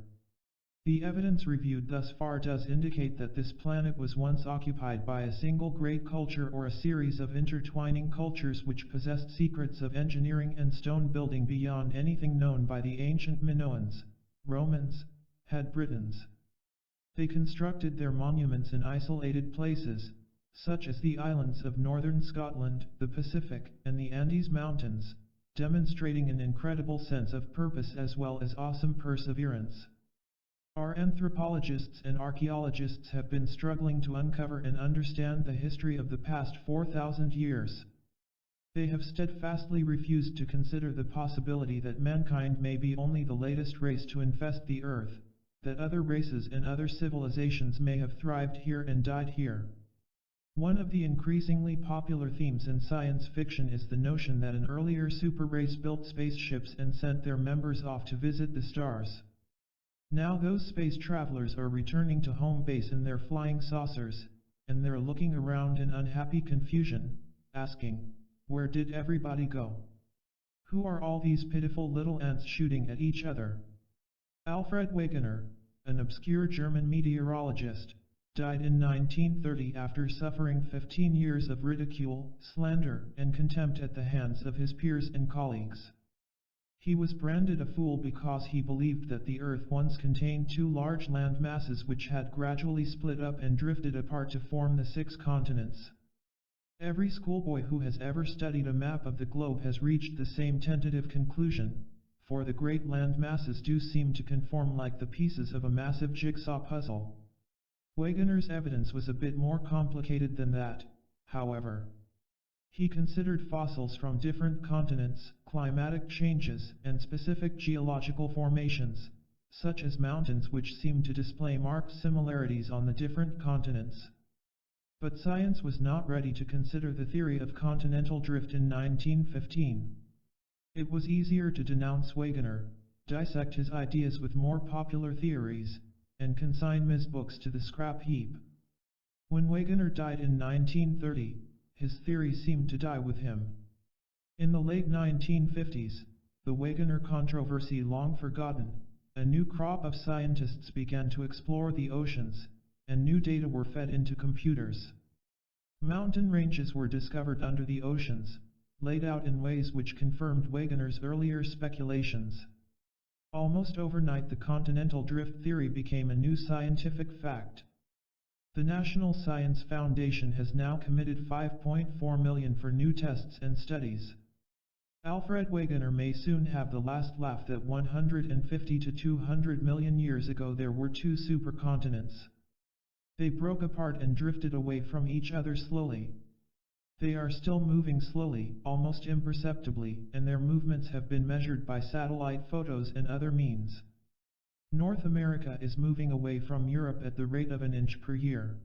Speaker 1: The evidence reviewed thus far does indicate that this planet was once occupied by a single great culture or a series of intertwining cultures which possessed secrets of engineering and stone building beyond anything known by the ancient Minoans, Romans, and Britons. They constructed their monuments in isolated places, such as the islands of northern Scotland, the Pacific, and the Andes Mountains, demonstrating an incredible sense of purpose as well as awesome perseverance. Our anthropologists and archaeologists have been struggling to uncover and understand the history of the past 4,000 years. They have steadfastly refused to consider the possibility that mankind may be only the latest race to infest the earth, that other races and other civilizations may have thrived here and died here. One of the increasingly popular themes in science fiction is the notion that an earlier super race built spaceships and sent their members off to visit the stars. Now those space travelers are returning to home base in their flying saucers, and they're looking around in unhappy confusion, asking, where did everybody go? Who are all these pitiful little ants shooting at each other? Alfred Wegener, an obscure German meteorologist, died in 1930 after suffering 15 years of ridicule, slander, and contempt at the hands of his peers and colleagues. He was branded a fool because he believed that the Earth once contained two large land masses which had gradually split up and drifted apart to form the 6 continents. Every schoolboy who has ever studied a map of the globe has reached the same tentative conclusion, for the great land masses do seem to conform like the pieces of a massive jigsaw puzzle. Wegener's evidence was a bit more complicated than that, however. He considered fossils from different continents, climatic changes, and specific geological formations, such as mountains which seem to display marked similarities on the different continents. But science was not ready to consider the theory of continental drift in 1915. It was easier to denounce Wegener, dissect his ideas with more popular theories, and consign his books to the scrap heap. When Wegener died in 1930, his theory seemed to die with him. In the late 1950s, the Wegener controversy long forgotten, a new crop of scientists began to explore the oceans, and new data were fed into computers. Mountain ranges were discovered under the oceans, laid out in ways which confirmed Wegener's earlier speculations. Almost overnight the continental drift theory became a new scientific fact. The National Science Foundation has now committed $5.4 million for new tests and studies. Alfred Wegener may soon have the last laugh that 150 to 200 million years ago there were 2 supercontinents. They broke apart and drifted away from each other slowly. They are still moving slowly, almost imperceptibly, and their movements have been measured by satellite photos and other means. North America is moving away from Europe at the rate of an inch per year.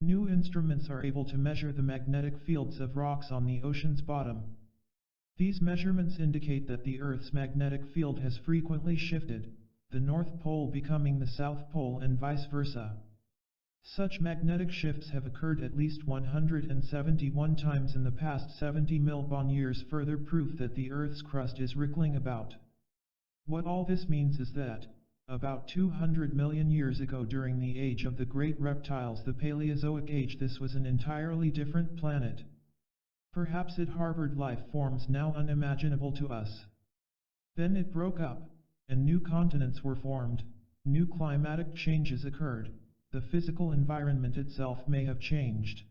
Speaker 1: New instruments are able to measure the magnetic fields of rocks on the ocean's bottom. These measurements indicate that the Earth's magnetic field has frequently shifted, the North Pole becoming the South Pole and vice versa. Such magnetic shifts have occurred at least 171 times in the past 70 million years, further proof that the Earth's crust is wriggling about. What all this means is that, about 200 million years ago during the age of the great reptiles, the Paleozoic age, this was an entirely different planet. Perhaps it harbored life forms now unimaginable to us. Then it broke up, and new continents were formed, new climatic changes occurred, the physical environment itself may have changed.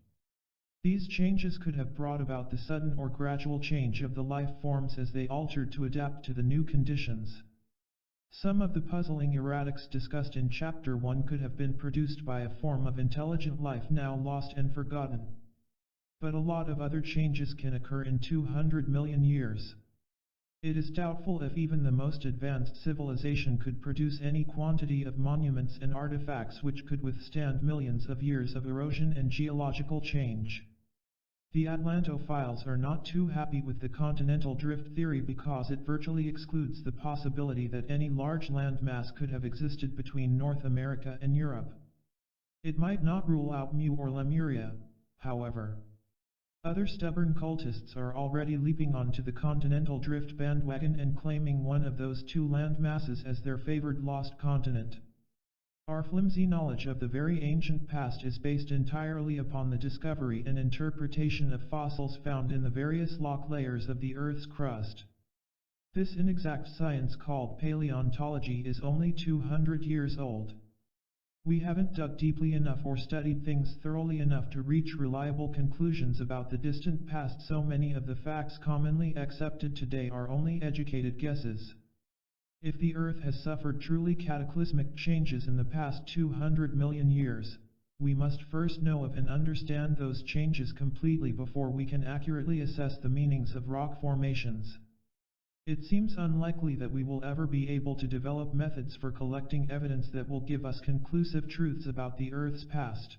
Speaker 1: These changes could have brought about the sudden or gradual change of the life forms as they altered to adapt to the new conditions. Some of the puzzling erratics discussed in Chapter 1 could have been produced by a form of intelligent life now lost and forgotten. But a lot of other changes can occur in 200 million years. It is doubtful if even the most advanced civilization could produce any quantity of monuments and artifacts which could withstand millions of years of erosion and geological change. The Atlantophiles are not too happy with the continental drift theory because it virtually excludes the possibility that any large landmass could have existed between North America and Europe. It might not rule out Mu or Lemuria, however. Other stubborn cultists are already leaping onto the continental drift bandwagon and claiming one of those two land masses as their favored lost continent. Our flimsy knowledge of the very ancient past is based entirely upon the discovery and interpretation of fossils found in the various lock layers of the Earth's crust. This inexact science called paleontology is only 200 years old. We haven't dug deeply enough or studied things thoroughly enough to reach reliable conclusions about the distant past. So many of the facts commonly accepted today are only educated guesses. If the Earth has suffered truly cataclysmic changes in the past 200 million years, we must first know of and understand those changes completely before we can accurately assess the meanings of rock formations. It seems unlikely that we will ever be able to develop methods for collecting evidence that will give us conclusive truths about the Earth's past.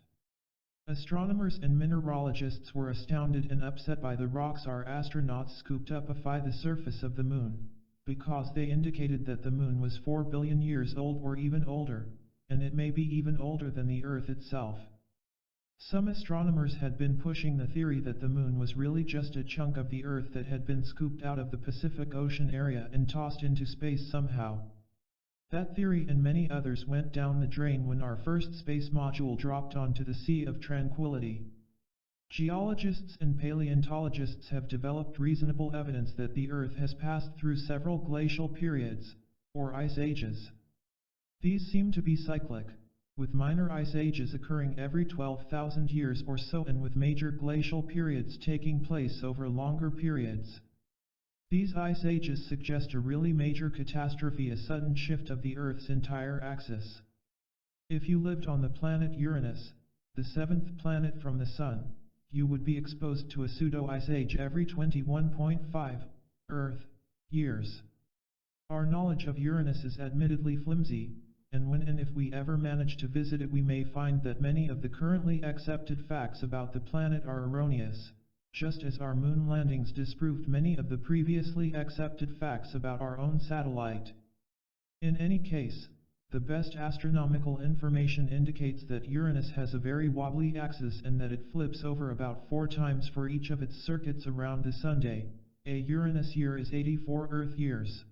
Speaker 1: Astronomers and mineralogists were astounded and upset by the rocks our astronauts scooped up off the surface of the Moon, because they indicated that the Moon was 4 billion years old or even older, and it may be even older than the Earth itself. Some astronomers had been pushing the theory that the Moon was really just a chunk of the Earth that had been scooped out of the Pacific Ocean area and tossed into space somehow. That theory and many others went down the drain when our first space module dropped onto the Sea of Tranquility. Geologists and paleontologists have developed reasonable evidence that the Earth has passed through several glacial periods, or ice ages. These seem to be cyclic, with minor ice ages occurring every 12,000 years or so and with major glacial periods taking place over longer periods. These ice ages suggest a really major catastrophe, a sudden shift of the Earth's entire axis. If you lived on the planet Uranus, the seventh planet from the Sun, you would be exposed to a pseudo-ice age every 21.5 Earth years. Our knowledge of Uranus is admittedly flimsy, and when and if we ever manage to visit it, we may find that many of the currently accepted facts about the planet are erroneous, just as our moon landings disproved many of the previously accepted facts about our own satellite. In any case, the best astronomical information indicates that Uranus has a very wobbly axis and that it flips over about 4 times for each of its circuits around the Sunday. A Uranus year is 84 Earth years.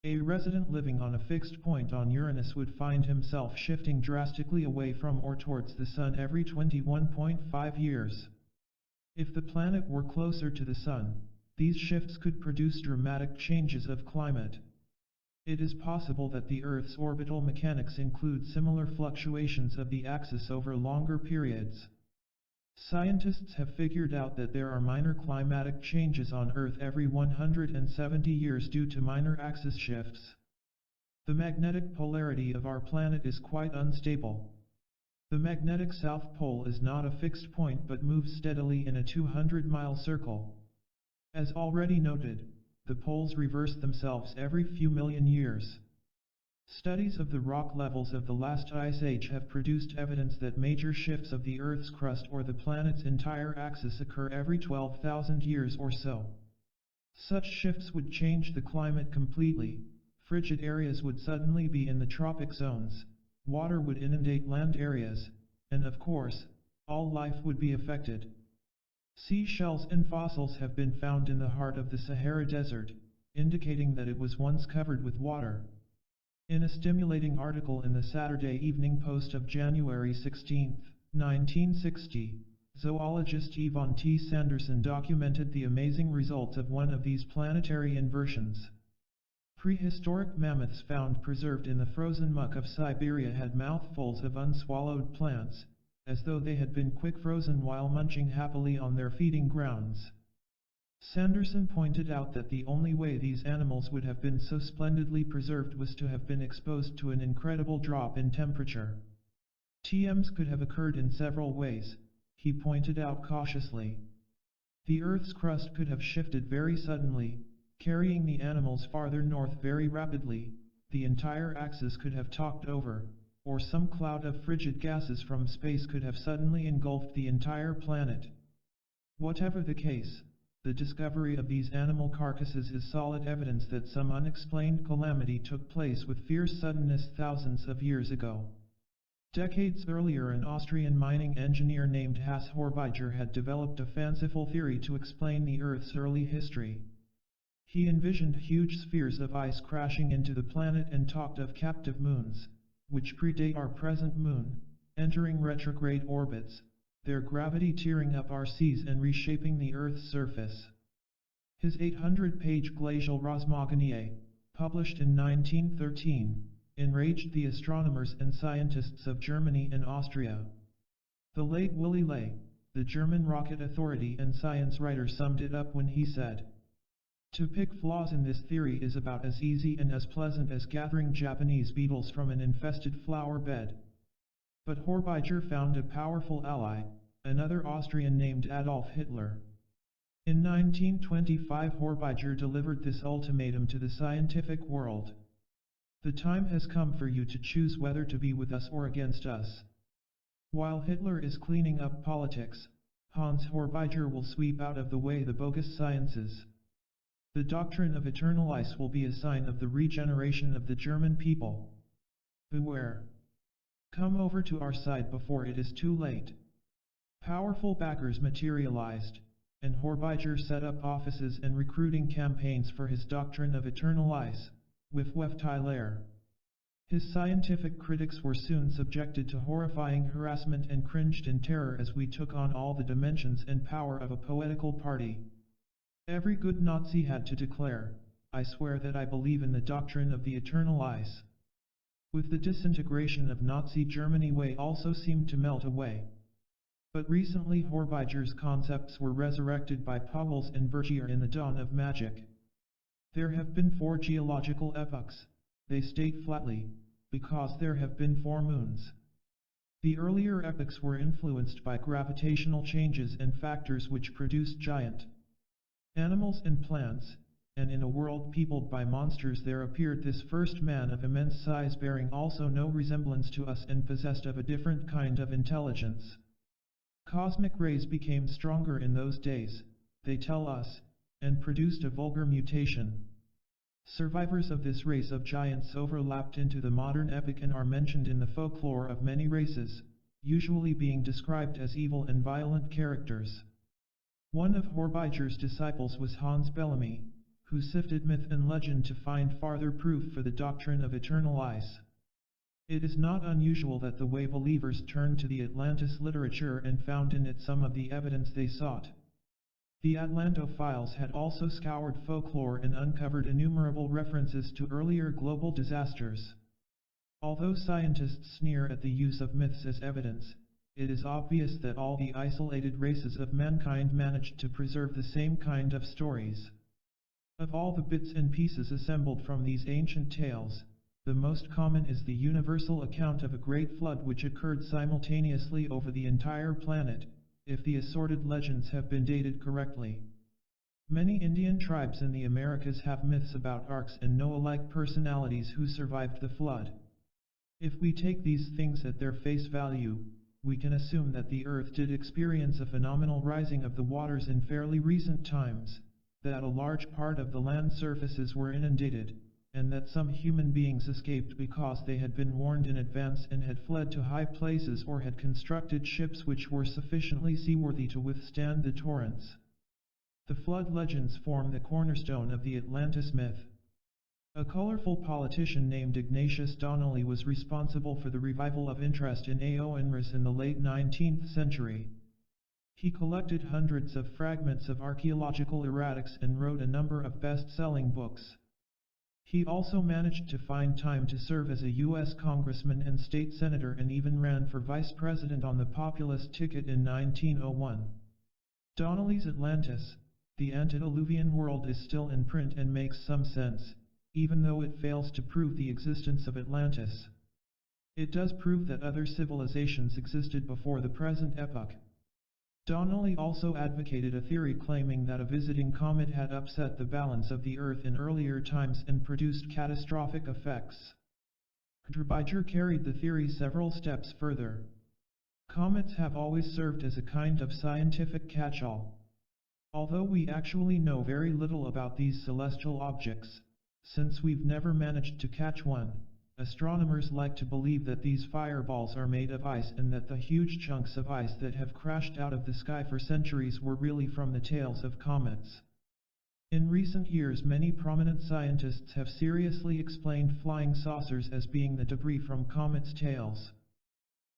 Speaker 1: A resident living on a fixed point on Uranus would find himself shifting drastically away from or towards the Sun every 21.5 years. If the planet were closer to the Sun, these shifts could produce dramatic changes of climate. It is possible that the Earth's orbital mechanics include similar fluctuations of the axis over longer periods. Scientists have figured out that there are minor climatic changes on Earth every 170 years due to minor axis shifts. The magnetic polarity of our planet is quite unstable. The magnetic South Pole is not a fixed point but moves steadily in a 200-mile circle. As already noted, the poles reverse themselves every few million years. Studies of the rock levels of the last ice age have produced evidence that major shifts of the Earth's crust or the planet's entire axis occur every 12,000 years or so. Such shifts would change the climate completely. Frigid areas would suddenly be in the tropic zones, water would inundate land areas, and of course, all life would be affected. Seashells and fossils have been found in the heart of the Sahara Desert, indicating that it was once covered with water. In a stimulating article in the Saturday Evening Post of January 16, 1960, zoologist Yvonne T. Sanderson documented the amazing results of one of these planetary inversions. Prehistoric mammoths found preserved in the frozen muck of Siberia had mouthfuls of unswallowed plants, as though they had been quick frozen while munching happily on their feeding grounds. Sanderson pointed out that the only way these animals would have been so splendidly preserved was to have been exposed to an incredible drop in temperature. TMs could have occurred in several ways, he pointed out cautiously. The Earth's crust could have shifted very suddenly, carrying the animals farther north very rapidly. The entire axis could have talked over, or some cloud of frigid gases from space could have suddenly engulfed the entire planet. Whatever the case, the discovery of these animal carcasses is solid evidence that some unexplained calamity took place with fierce suddenness thousands of years ago. Decades earlier, an Austrian mining engineer named Hans Horbiger had developed a fanciful theory to explain the Earth's early history. He envisioned huge spheres of ice crashing into the planet and talked of captive moons, which predate our present moon, entering retrograde orbits, their gravity tearing up our seas and reshaping the Earth's surface. His 800-page Glacial Rosmogoniae, published in 1913, enraged the astronomers and scientists of Germany and Austria. The late Willy Ley, the German rocket authority and science writer, summed it up when he said, "To pick flaws in this theory is about as easy and as pleasant as gathering Japanese beetles from an infested flower bed." But Horbiger found a powerful ally, another Austrian named Adolf Hitler. In 1925, Horbiger delivered this ultimatum to the scientific world: "The time has come for you to choose whether to be with us or against us." While Hitler is cleaning up politics, Hans Horbiger will sweep out of the way the bogus sciences. The doctrine of eternal ice will be a sign of the regeneration of the German people. Beware. Come over to our side before it is too late. Powerful backers materialized, and Horbiger set up offices and recruiting campaigns for his doctrine of eternal ice, with Tyler. His scientific critics were soon subjected to horrifying harassment and cringed in terror as we took on all the dimensions and power of a poetical party. Every good Nazi had to declare, "I swear that I believe in the doctrine of the eternal ice." With the disintegration of Nazi Germany, Way also seemed to melt away. But recently Horbiger's concepts were resurrected by Pauwels and Bergier in the dawn of magic. There have been 4 geological epochs, they state flatly, because there have been 4 moons. The earlier epochs were influenced by gravitational changes and factors which produced giant animals and plants, and in a world peopled by monsters there appeared this first man of immense size, bearing also no resemblance to us and possessed of a different kind of intelligence. Cosmic rays became stronger in those days, they tell us, and produced a vulgar mutation. Survivors of this race of giants overlapped into the modern epoch and are mentioned in the folklore of many races, usually being described as evil and violent characters. One of Horbiger's disciples was Hans Bellamy, who sifted myth and legend to find farther proof for the doctrine of eternal ice. It is not unusual that the Way believers turned to the Atlantis literature and found in it some of the evidence they sought. The Atlantophiles had also scoured folklore and uncovered innumerable references to earlier global disasters. Although scientists sneer at the use of myths as evidence, it is obvious that all the isolated races of mankind managed to preserve the same kind of stories. Of all the bits and pieces assembled from these ancient tales, the most common is the universal account of a great flood which occurred simultaneously over the entire planet, if the assorted legends have been dated correctly. Many Indian tribes in the Americas have myths about arks and Noah-like personalities who survived the flood. If we take these things at their face value, we can assume that the Earth did experience a phenomenal rising of the waters in fairly recent times, that a large part of the land surfaces were inundated, and that some human beings escaped because they had been warned in advance and had fled to high places or had constructed ships which were sufficiently seaworthy to withstand the torrents. The flood legends form the cornerstone of the Atlantis myth. A colorful politician named Ignatius Donnelly was responsible for the revival of interest in Aoanris in the late 19th century. He collected hundreds of fragments of archaeological erratics and wrote a number of best-selling books. He also managed to find time to serve as a U.S. congressman and state senator and even ran for vice president on the populist ticket in 1901. Donnelly's Atlantis, the antediluvian world, is still in print and makes some sense, even though it fails to prove the existence of Atlantis. It does prove that other civilizations existed before the present epoch. Donnelly also advocated a theory claiming that a visiting comet had upset the balance of the Earth in earlier times and produced catastrophic effects. Petroglyphs carried the theory several steps further. Comets have always served as a kind of scientific catch-all. Although we actually know very little about these celestial objects, since we've never managed to catch one, astronomers like to believe that these fireballs are made of ice and that the huge chunks of ice that have crashed out of the sky for centuries were really from the tails of comets. In recent years, many prominent scientists have seriously explained flying saucers as being the debris from comets' tails.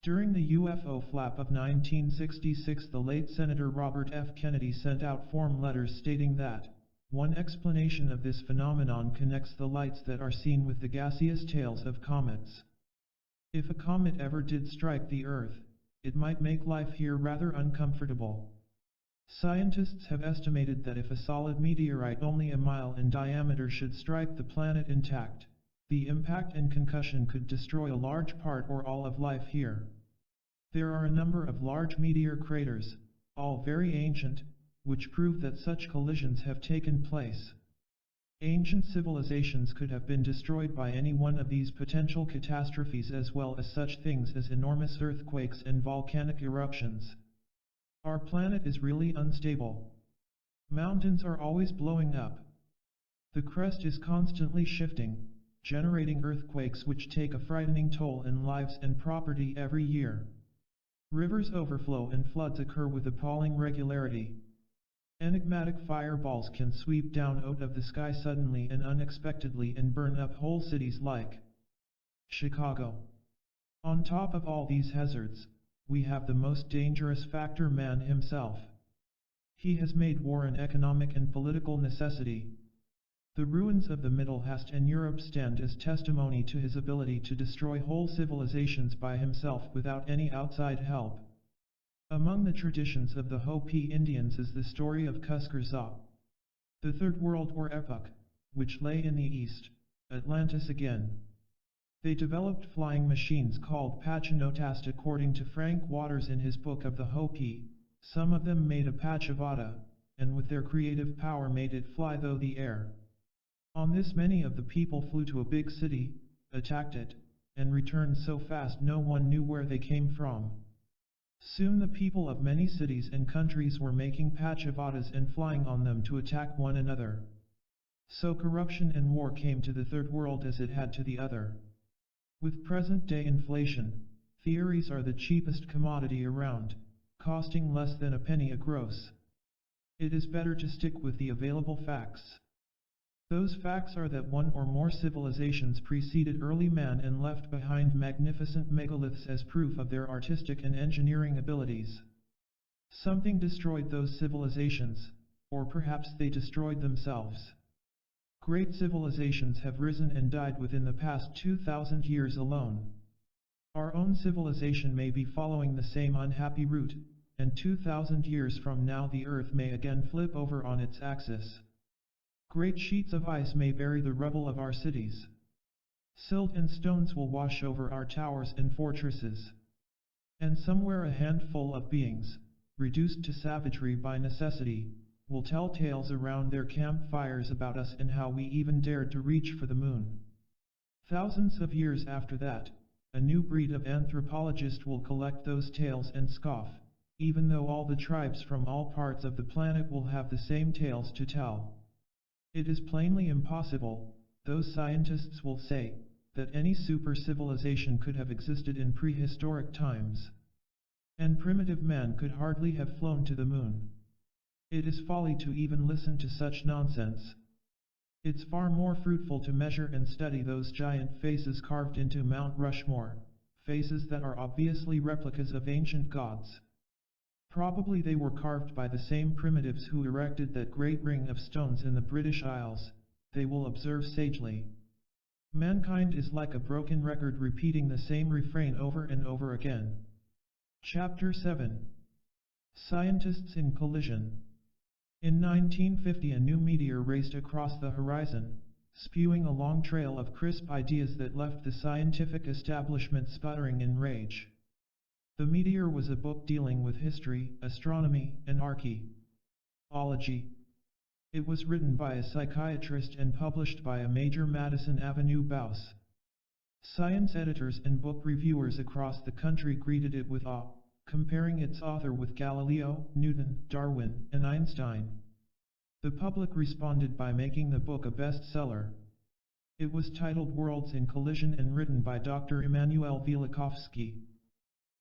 Speaker 1: During the UFO flap of 1966, the late Senator Robert F. Kennedy sent out form letters stating that one explanation of this phenomenon connects the lights that are seen with the gaseous tails of comets. If a comet ever did strike the Earth, it might make life here rather uncomfortable. Scientists have estimated that if a solid meteorite only a mile in diameter should strike the planet intact, the impact and concussion could destroy a large part or all of life here. There are a number of large meteor craters, all very ancient, which prove that such collisions have taken place. Ancient civilizations could have been destroyed by any one of these potential catastrophes, as well as such things as enormous earthquakes and volcanic eruptions. Our planet is really unstable. Mountains are always blowing up. The crust is constantly shifting, generating earthquakes which take a frightening toll in lives and property every year. Rivers overflow and floods occur with appalling regularity. Enigmatic fireballs can sweep down out of the sky suddenly and unexpectedly and burn up whole cities like Chicago. On top of all these hazards, we have the most dangerous factor: man himself. He has made war an economic and political necessity. The ruins of the Middle East and Europe stand as testimony to his ability to destroy whole civilizations by himself without any outside help. Among the traditions of the Hopi Indians is the story of Kuskar, the Third World War epoch, which lay in the east, Atlantis again. They developed flying machines called Pachinotas according to Frank Waters in his book of the Hopi. Some of them made a Pachavada, and with their creative power made it fly through the air. On this many of the people flew to a big city, attacked it, and returned so fast no one knew where they came from. Soon the people of many cities and countries were making Pachavadas and flying on them to attack one another. So corruption and war came to the third world as it had to the other. With present-day inflation, theories are the cheapest commodity around, costing less than a penny a gross. It is better to stick with the available facts. Those facts are that one or more civilizations preceded early man and left behind magnificent megaliths as proof of their artistic and engineering abilities. Something destroyed those civilizations, or perhaps they destroyed themselves. Great civilizations have risen and died within the past 2,000 years alone. Our own civilization may be following the same unhappy route, and 2,000 years from now the Earth may again flip over on its axis. Great sheets of ice may bury the rubble of our cities. Silt and stones will wash over our towers and fortresses. And somewhere a handful of beings, reduced to savagery by necessity, will tell tales around their campfires about us and how we even dared to reach for the moon. Thousands of years after that, a new breed of anthropologist will collect those tales and scoff, even though all the tribes from all parts of the planet will have the same tales to tell. It is plainly impossible, those scientists will say, that any super civilization could have existed in prehistoric times. And primitive man could hardly have flown to the moon. It is folly to even listen to such nonsense. It's far more fruitful to measure and study those giant faces carved into Mount Rushmore, faces that are obviously replicas of ancient gods. Probably they were carved by the same primitives who erected that great ring of stones in the British Isles, they will observe sagely. Mankind is like a broken record repeating the same refrain over and over again. Chapter 7. Scientists in Collision. In 1950 a new meteor raced across the horizon, spewing a long trail of crisp ideas that left the scientific establishment sputtering in rage. The Meteor was a book dealing with history, astronomy, and archaeology. It was written by a psychiatrist and published by a major Madison Avenue bouse. Science editors and book reviewers across the country greeted it with awe, comparing its author with Galileo, Newton, Darwin, and Einstein. The public responded by making the book a bestseller. It was titled Worlds in Collision and written by Dr. Immanuel Velikovsky.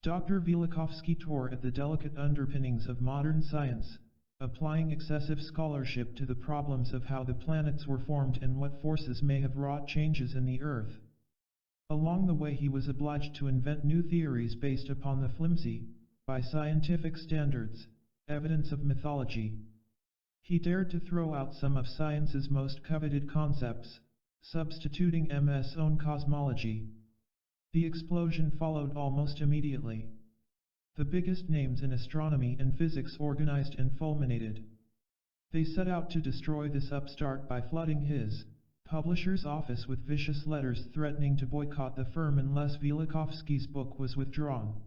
Speaker 1: Dr. Velikovsky tore at the delicate underpinnings of modern science, applying excessive scholarship to the problems of how the planets were formed and what forces may have wrought changes in the Earth. Along the way he was obliged to invent new theories based upon the flimsy, by scientific standards, evidence of mythology. He dared to throw out some of science's most coveted concepts, substituting MS own cosmology. The explosion followed almost immediately. The biggest names in astronomy and physics organized and fulminated. They set out to destroy this upstart by flooding his publisher's office with vicious letters threatening to boycott the firm unless Velikovsky's book was withdrawn.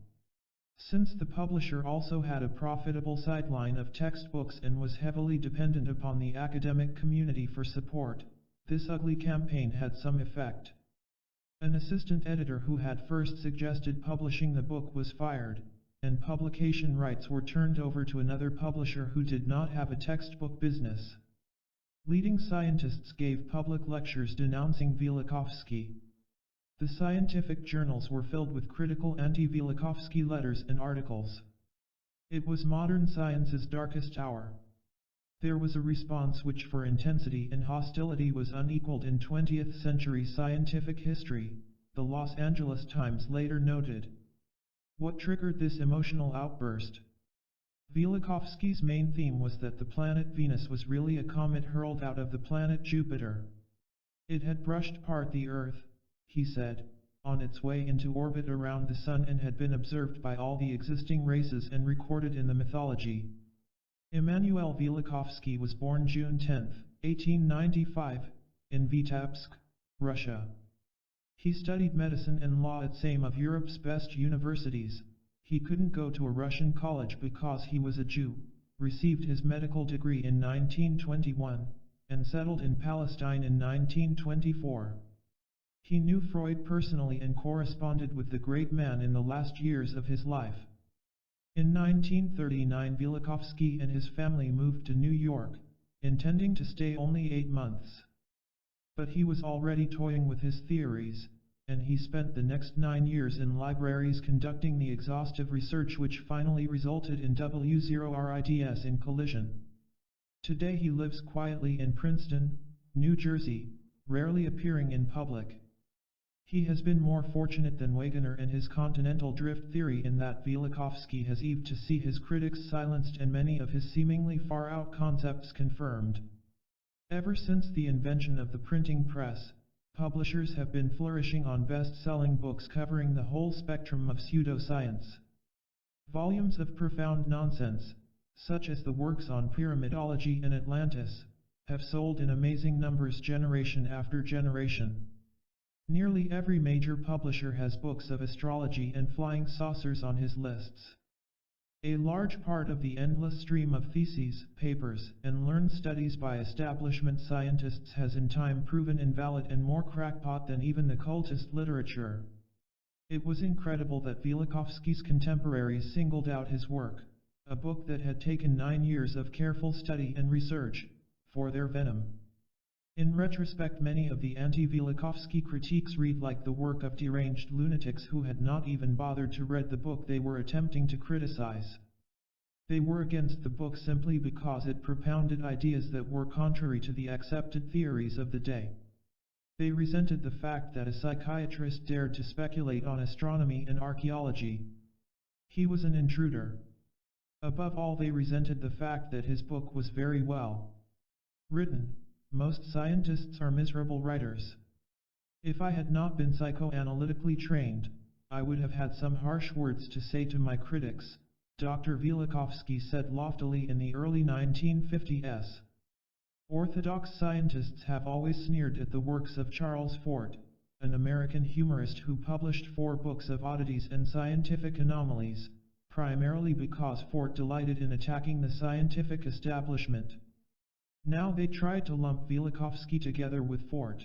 Speaker 1: Since the publisher also had a profitable sideline of textbooks and was heavily dependent upon the academic community for support, this ugly campaign had some effect. An assistant editor who had first suggested publishing the book was fired, and publication rights were turned over to another publisher who did not have a textbook business. Leading scientists gave public lectures denouncing Velikovsky. The scientific journals were filled with critical anti-Velikovsky letters and articles. It was modern science's darkest hour. There was a response which for intensity and hostility was unequaled in 20th century scientific history, the Los Angeles Times later noted. What triggered this emotional outburst? Velikovsky's main theme was that the planet Venus was really a comet hurled out of the planet Jupiter. It had brushed past the Earth, he said, on its way into orbit around the Sun and had been observed by all the existing races and recorded in the mythology. Immanuel Velikovsky was born June 10, 1895, in Vitebsk, Russia. He studied medicine and law at some of Europe's best universities. He couldn't go to a Russian college because he was a Jew, received his medical degree in 1921, and settled in Palestine in 1924. He knew Freud personally and corresponded with the great man in the last years of his life. In 1939 Velikovsky and his family moved to New York, intending to stay only 8 months. But he was already toying with his theories, and he spent the next 9 years in libraries conducting the exhaustive research which finally resulted in W0RIDS in collision. Today he lives quietly in Princeton, New Jersey, rarely appearing in public. He has been more fortunate than Wegener and his continental drift theory in that Velikovsky has yet to see his critics silenced and many of his seemingly far-out concepts confirmed. Ever since the invention of the printing press, publishers have been flourishing on best-selling books covering the whole spectrum of pseudoscience. Volumes of profound nonsense, such as the works on pyramidology and Atlantis, have sold in amazing numbers generation after generation. Nearly every major publisher has books of astrology and flying saucers on his lists. A large part of the endless stream of theses, papers, and learned studies by establishment scientists has in time proven invalid and more crackpot than even the cultist literature. It was incredible that Velikovsky's contemporaries singled out his work, a book that had taken 9 years of careful study and research, for their venom. In retrospect, many of the anti-Velikovsky critiques read like the work of deranged lunatics who had not even bothered to read the book they were attempting to criticize. They were against the book simply because it propounded ideas that were contrary to the accepted theories of the day. They resented the fact that a psychiatrist dared to speculate on astronomy and archaeology. He was an intruder. Above all, they resented the fact that his book was very well written. Most scientists are miserable writers. If I had not been psychoanalytically trained, I would have had some harsh words to say to my critics, Dr. Velikovsky said loftily in the early 1950s. Orthodox scientists have always sneered at the works of Charles Fort, an American humorist who published 4 books of oddities and scientific anomalies, primarily because Fort delighted in attacking the scientific establishment. Now they tried to lump Velikovsky together with Fort.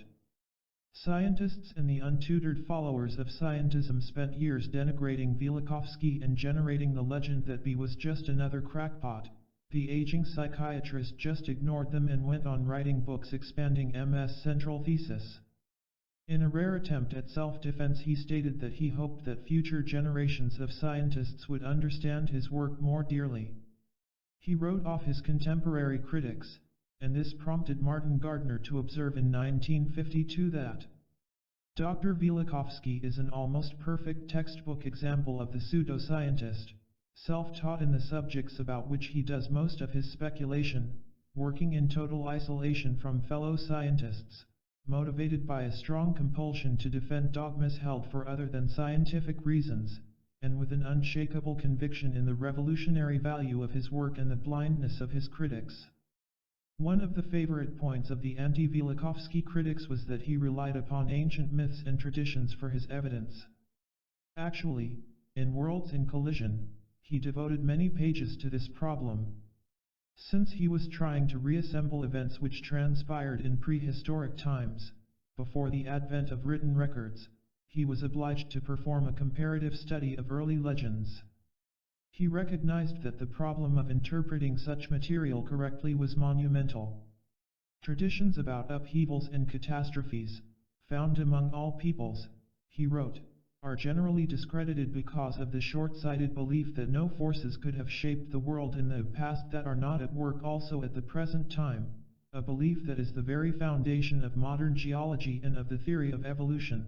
Speaker 1: Scientists and the untutored followers of scientism spent years denigrating Velikovsky and generating the legend that he was just another crackpot. The aging psychiatrist just ignored them and went on writing books expanding MS' central thesis. In a rare attempt at self-defense, he stated that he hoped that future generations of scientists would understand his work more dearly. He wrote off his contemporary critics, and this prompted Martin Gardner to observe in 1952 that Dr. Velikovsky is an almost perfect textbook example of the pseudoscientist, self-taught in the subjects about which he does most of his speculation, working in total isolation from fellow scientists, motivated by a strong compulsion to defend dogmas held for other than scientific reasons, and with an unshakable conviction in the revolutionary value of his work and the blindness of his critics. One of the favorite points of the anti-Velikovsky critics was that he relied upon ancient myths and traditions for his evidence. Actually, in Worlds in Collision, he devoted many pages to this problem. Since he was trying to reassemble events which transpired in prehistoric times, before the advent of written records, he was obliged to perform a comparative study of early legends. He recognized that the problem of interpreting such material correctly was monumental. Traditions about upheavals and catastrophes, found among all peoples, he wrote, are generally discredited because of the short-sighted belief that no forces could have shaped the world in the past that are not at work also at the present time, a belief that is the very foundation of modern geology and of the theory of evolution.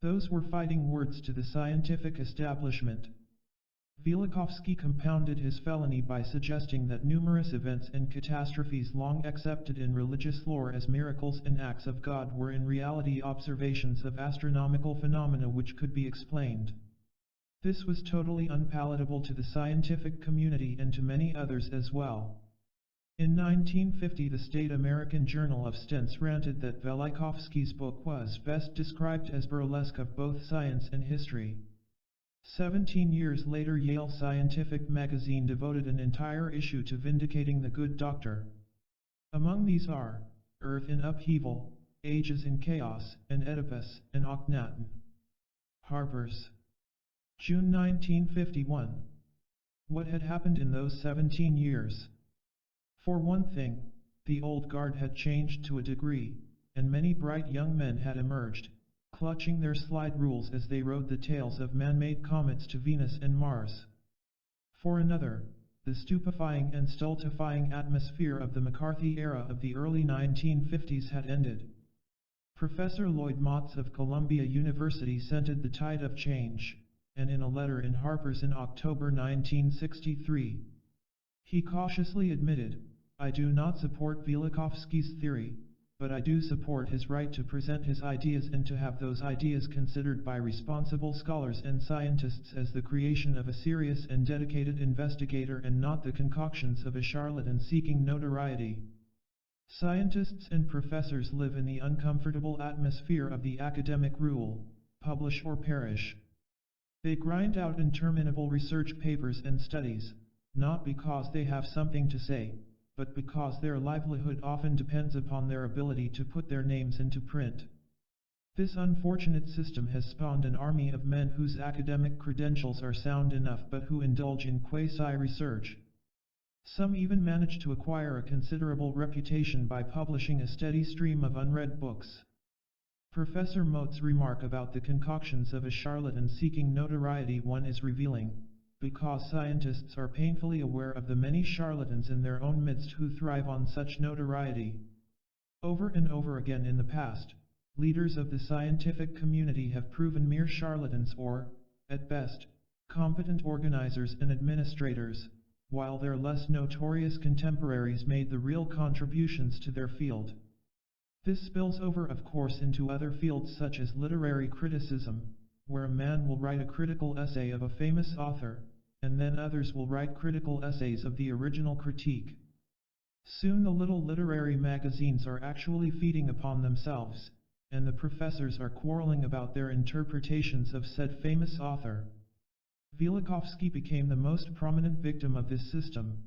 Speaker 1: Those were fighting words to the scientific establishment. Velikovsky compounded his felony by suggesting that numerous events and catastrophes long accepted in religious lore as miracles and acts of God were in reality observations of astronomical phenomena which could be explained. This was totally unpalatable to the scientific community and to many others as well. In 1950, the State American Journal of Stents ranted that Velikovsky's book was best described as burlesque of both science and history. 17 years later, Yale Scientific magazine devoted an entire issue to vindicating the good doctor. Among these are Earth in Upheaval, Ages in Chaos, and Oedipus and Akhenaten. Harper's. June 1951. What had happened in those 17 years? For one thing, the old guard had changed to a degree, and many bright young men had emerged, clutching their slide rules as they rode the tails of man-made comets to Venus and Mars. For another, the stupefying and stultifying atmosphere of the McCarthy era of the early 1950s had ended. Professor Lloyd Motz of Columbia University scented the tide of change, and in a letter in Harper's in October 1963, he cautiously admitted, "I do not support Velikovsky's theory, but I do support his right to present his ideas and to have those ideas considered by responsible scholars and scientists as the creation of a serious and dedicated investigator and not the concoctions of a charlatan seeking notoriety." Scientists and professors live in the uncomfortable atmosphere of the academic rule, publish or perish. They grind out interminable research papers and studies, not because they have something to say, but because their livelihood often depends upon their ability to put their names into print. This unfortunate system has spawned an army of men whose academic credentials are sound enough but who indulge in quasi-research. Some even manage to acquire a considerable reputation by publishing a steady stream of unread books. Professor Motz's remark about the concoctions of a charlatan seeking notoriety is revealing, because scientists are painfully aware of the many charlatans in their own midst who thrive on such notoriety. Over and over again in the past, leaders of the scientific community have proven mere charlatans or, at best, competent organizers and administrators, while their less notorious contemporaries made the real contributions to their field. This spills over, of course, into other fields such as literary criticism, where a man will write a critical essay of a famous author, and then others will write critical essays of the original critique. Soon the little literary magazines are actually feeding upon themselves, and the professors are quarreling about their interpretations of said famous author. Velikovsky became the most prominent victim of this system.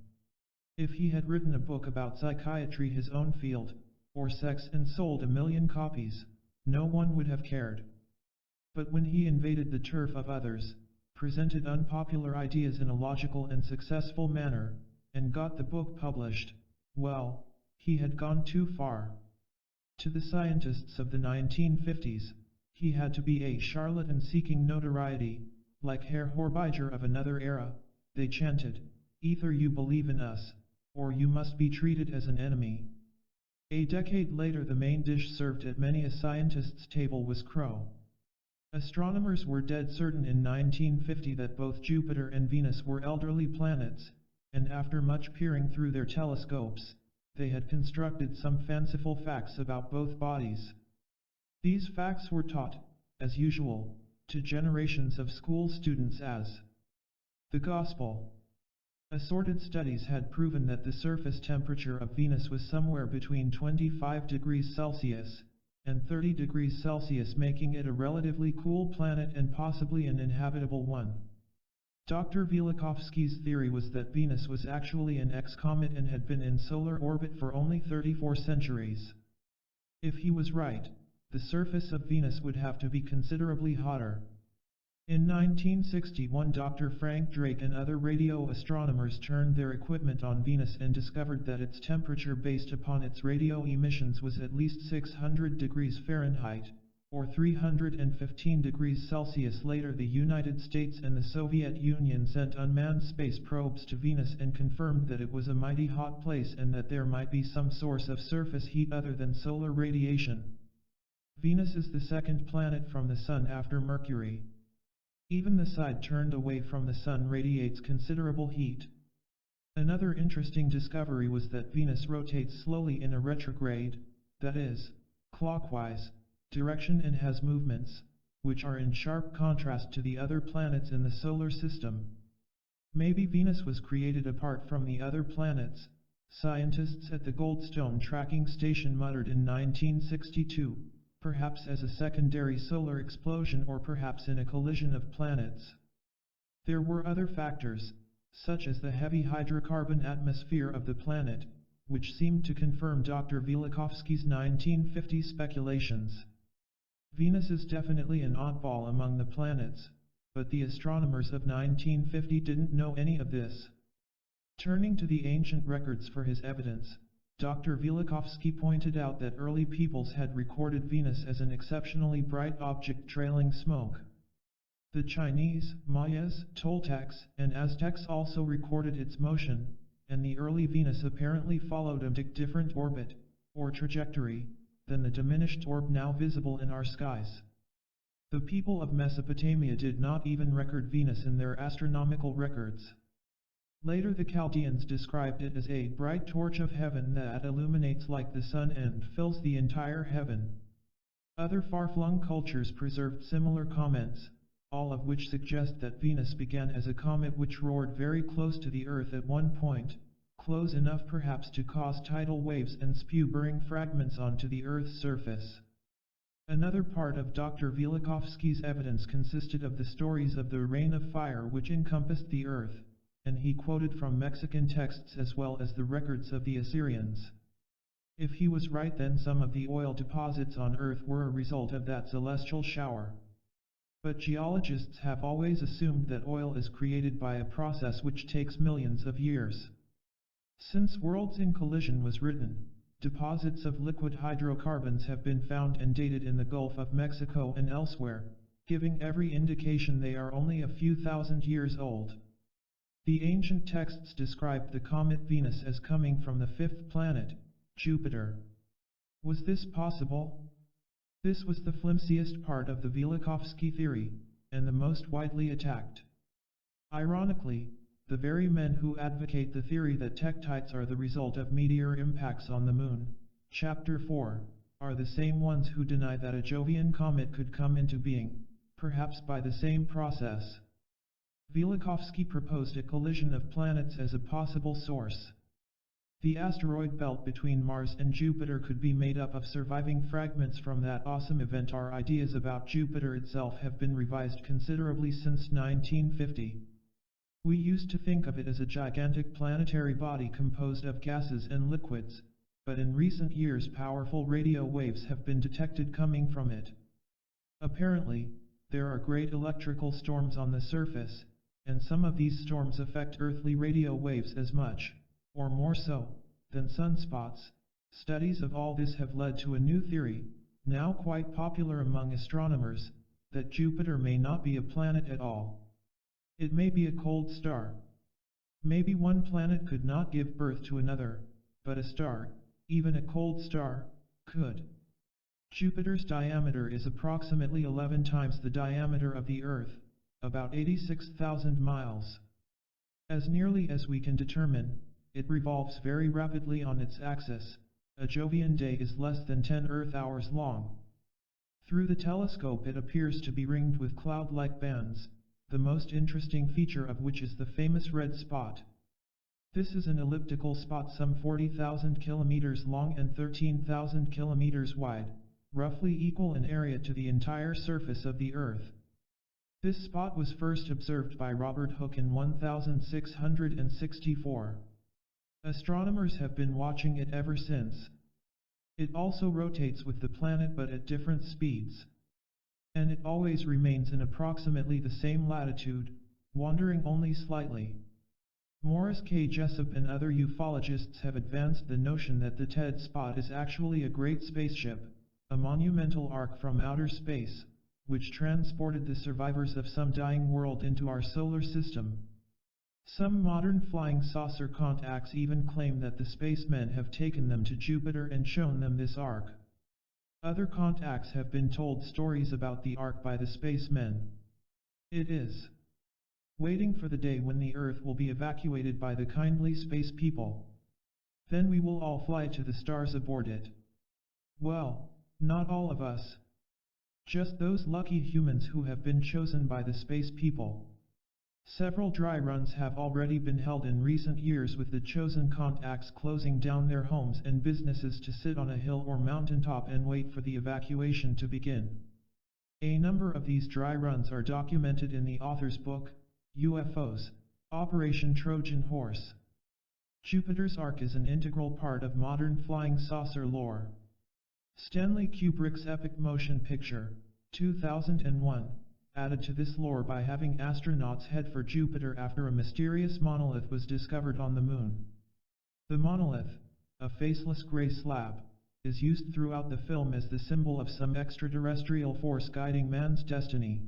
Speaker 1: If he had written a book about psychiatry, his own field, or sex, and sold 1 million copies, no one would have cared. But when he invaded the turf of others, presented unpopular ideas in a logical and successful manner, and got the book published, well, he had gone too far. To the scientists of the 1950s, he had to be a charlatan seeking notoriety, like Herr Horbiger of another era. They chanted, "Either you believe in us, or you must be treated as an enemy." A decade later, the main dish served at many a scientist's table was crow. Astronomers were dead certain in 1950 that both Jupiter and Venus were elderly planets, and after much peering through their telescopes, they had constructed some fanciful facts about both bodies. These facts were taught, as usual, to generations of school students as the gospel. Assorted studies had proven that the surface temperature of Venus was somewhere between 25 degrees Celsius and 30 degrees Celsius, making it a relatively cool planet and possibly an inhabitable one. Dr. Velikovsky's theory was that Venus was actually an X-comet and had been in solar orbit for only 34 centuries. If he was right, the surface of Venus would have to be considerably hotter. In 1961, Dr. Frank Drake and other radio astronomers turned their equipment on Venus and discovered that its temperature based upon its radio emissions was at least 600 degrees Fahrenheit, or 315 degrees Celsius. Later, the United States and the Soviet Union sent unmanned space probes to Venus and confirmed that it was a mighty hot place and that there might be some source of surface heat other than solar radiation. Venus is the second planet from the Sun after Mercury. Even the side turned away from the Sun radiates considerable heat. Another interesting discovery was that Venus rotates slowly in a retrograde, that is, clockwise, direction and has movements, which are in sharp contrast to the other planets in the solar system. Maybe Venus was created apart from the other planets, scientists at the Goldstone Tracking Station muttered in 1962. Perhaps as a secondary solar explosion or perhaps in a collision of planets. There were other factors, such as the heavy hydrocarbon atmosphere of the planet, which seemed to confirm Dr. Velikovsky's 1950 speculations. Venus is definitely an oddball among the planets, but the astronomers of 1950 didn't know any of this. Turning to the ancient records for his evidence, Dr. Velikovsky pointed out that early peoples had recorded Venus as an exceptionally bright object trailing smoke. The Chinese, Mayas, Toltecs, and Aztecs also recorded its motion, and the early Venus apparently followed a different orbit, or trajectory, than the diminished orb now visible in our skies. The people of Mesopotamia did not even record Venus in their astronomical records. Later, the Chaldeans described it as a bright torch of heaven that illuminates like the sun and fills the entire heaven. Other far-flung cultures preserved similar comments, all of which suggest that Venus began as a comet which roared very close to the Earth at one point, close enough perhaps to cause tidal waves and spew burning fragments onto the Earth's surface. Another part of Dr. Velikovsky's evidence consisted of the stories of the rain of fire which encompassed the Earth, and he quoted from Mexican texts as well as the records of the Assyrians. If he was right, then some of the oil deposits on Earth were a result of that celestial shower. But geologists have always assumed that oil is created by a process which takes millions of years. Since Worlds in Collision was written, deposits of liquid hydrocarbons have been found and dated in the Gulf of Mexico and elsewhere, giving every indication they are only a few thousand years old. The ancient texts described the comet Venus as coming from the fifth planet, Jupiter. Was this possible? This was the flimsiest part of the Velikovsky theory, and the most widely attacked. Ironically, the very men who advocate the theory that tektites are the result of meteor impacts on the Moon, Chapter 4, are the same ones who deny that a Jovian comet could come into being, perhaps by the same process. Velikovsky proposed a collision of planets as a possible source. The asteroid belt between Mars and Jupiter could be made up of surviving fragments from that awesome event. Our ideas about Jupiter itself have been revised considerably since 1950. We used to think of it as a gigantic planetary body composed of gases and liquids, but in recent years powerful radio waves have been detected coming from it. Apparently, there are great electrical storms on the surface, and some of these storms affect earthly radio waves as much, or more so, than sunspots. Studies of all this have led to a new theory, now quite popular among astronomers, that Jupiter may not be a planet at all. It may be a cold star. Maybe one planet could not give birth to another, but a star, even a cold star, could. Jupiter's diameter is approximately 11 times the diameter of the Earth, about 86,000 miles. As nearly as we can determine, it revolves very rapidly on its axis. A Jovian day is less than 10 Earth hours long. Through the telescope it appears to be ringed with cloud-like bands, the most interesting feature of which is the famous red spot. This is an elliptical spot some 40,000 kilometers long and 13,000 kilometers wide, roughly equal in area to the entire surface of the Earth. This spot was first observed by Robert Hooke in 1664. Astronomers have been watching it ever since. It also rotates with the planet but at different speeds. And it always remains in approximately the same latitude, wandering only slightly. Morris K. Jessup and other ufologists have advanced the notion that the TED spot is actually a great spaceship, a monumental ark from outer space, which transported the survivors of some dying world into our solar system. Some modern flying saucer contacts even claim that the spacemen have taken them to Jupiter and shown them this ark. Other contacts have been told stories about the ark by the spacemen. It is waiting for the day when the Earth will be evacuated by the kindly space people. Then we will all fly to the stars aboard it. Well, not all of us. Just those lucky humans who have been chosen by the space people. Several dry runs have already been held in recent years with the chosen contacts closing down their homes and businesses to sit on a hill or mountaintop and wait for the evacuation to begin. A number of these dry runs are documented in the author's book, UFOs, Operation Trojan Horse. Jupiter's ark is an integral part of modern flying saucer lore. Stanley Kubrick's epic motion picture, 2001, added to this lore by having astronauts head for Jupiter after a mysterious monolith was discovered on the Moon. The monolith, a faceless gray slab, is used throughout the film as the symbol of some extraterrestrial force guiding man's destiny.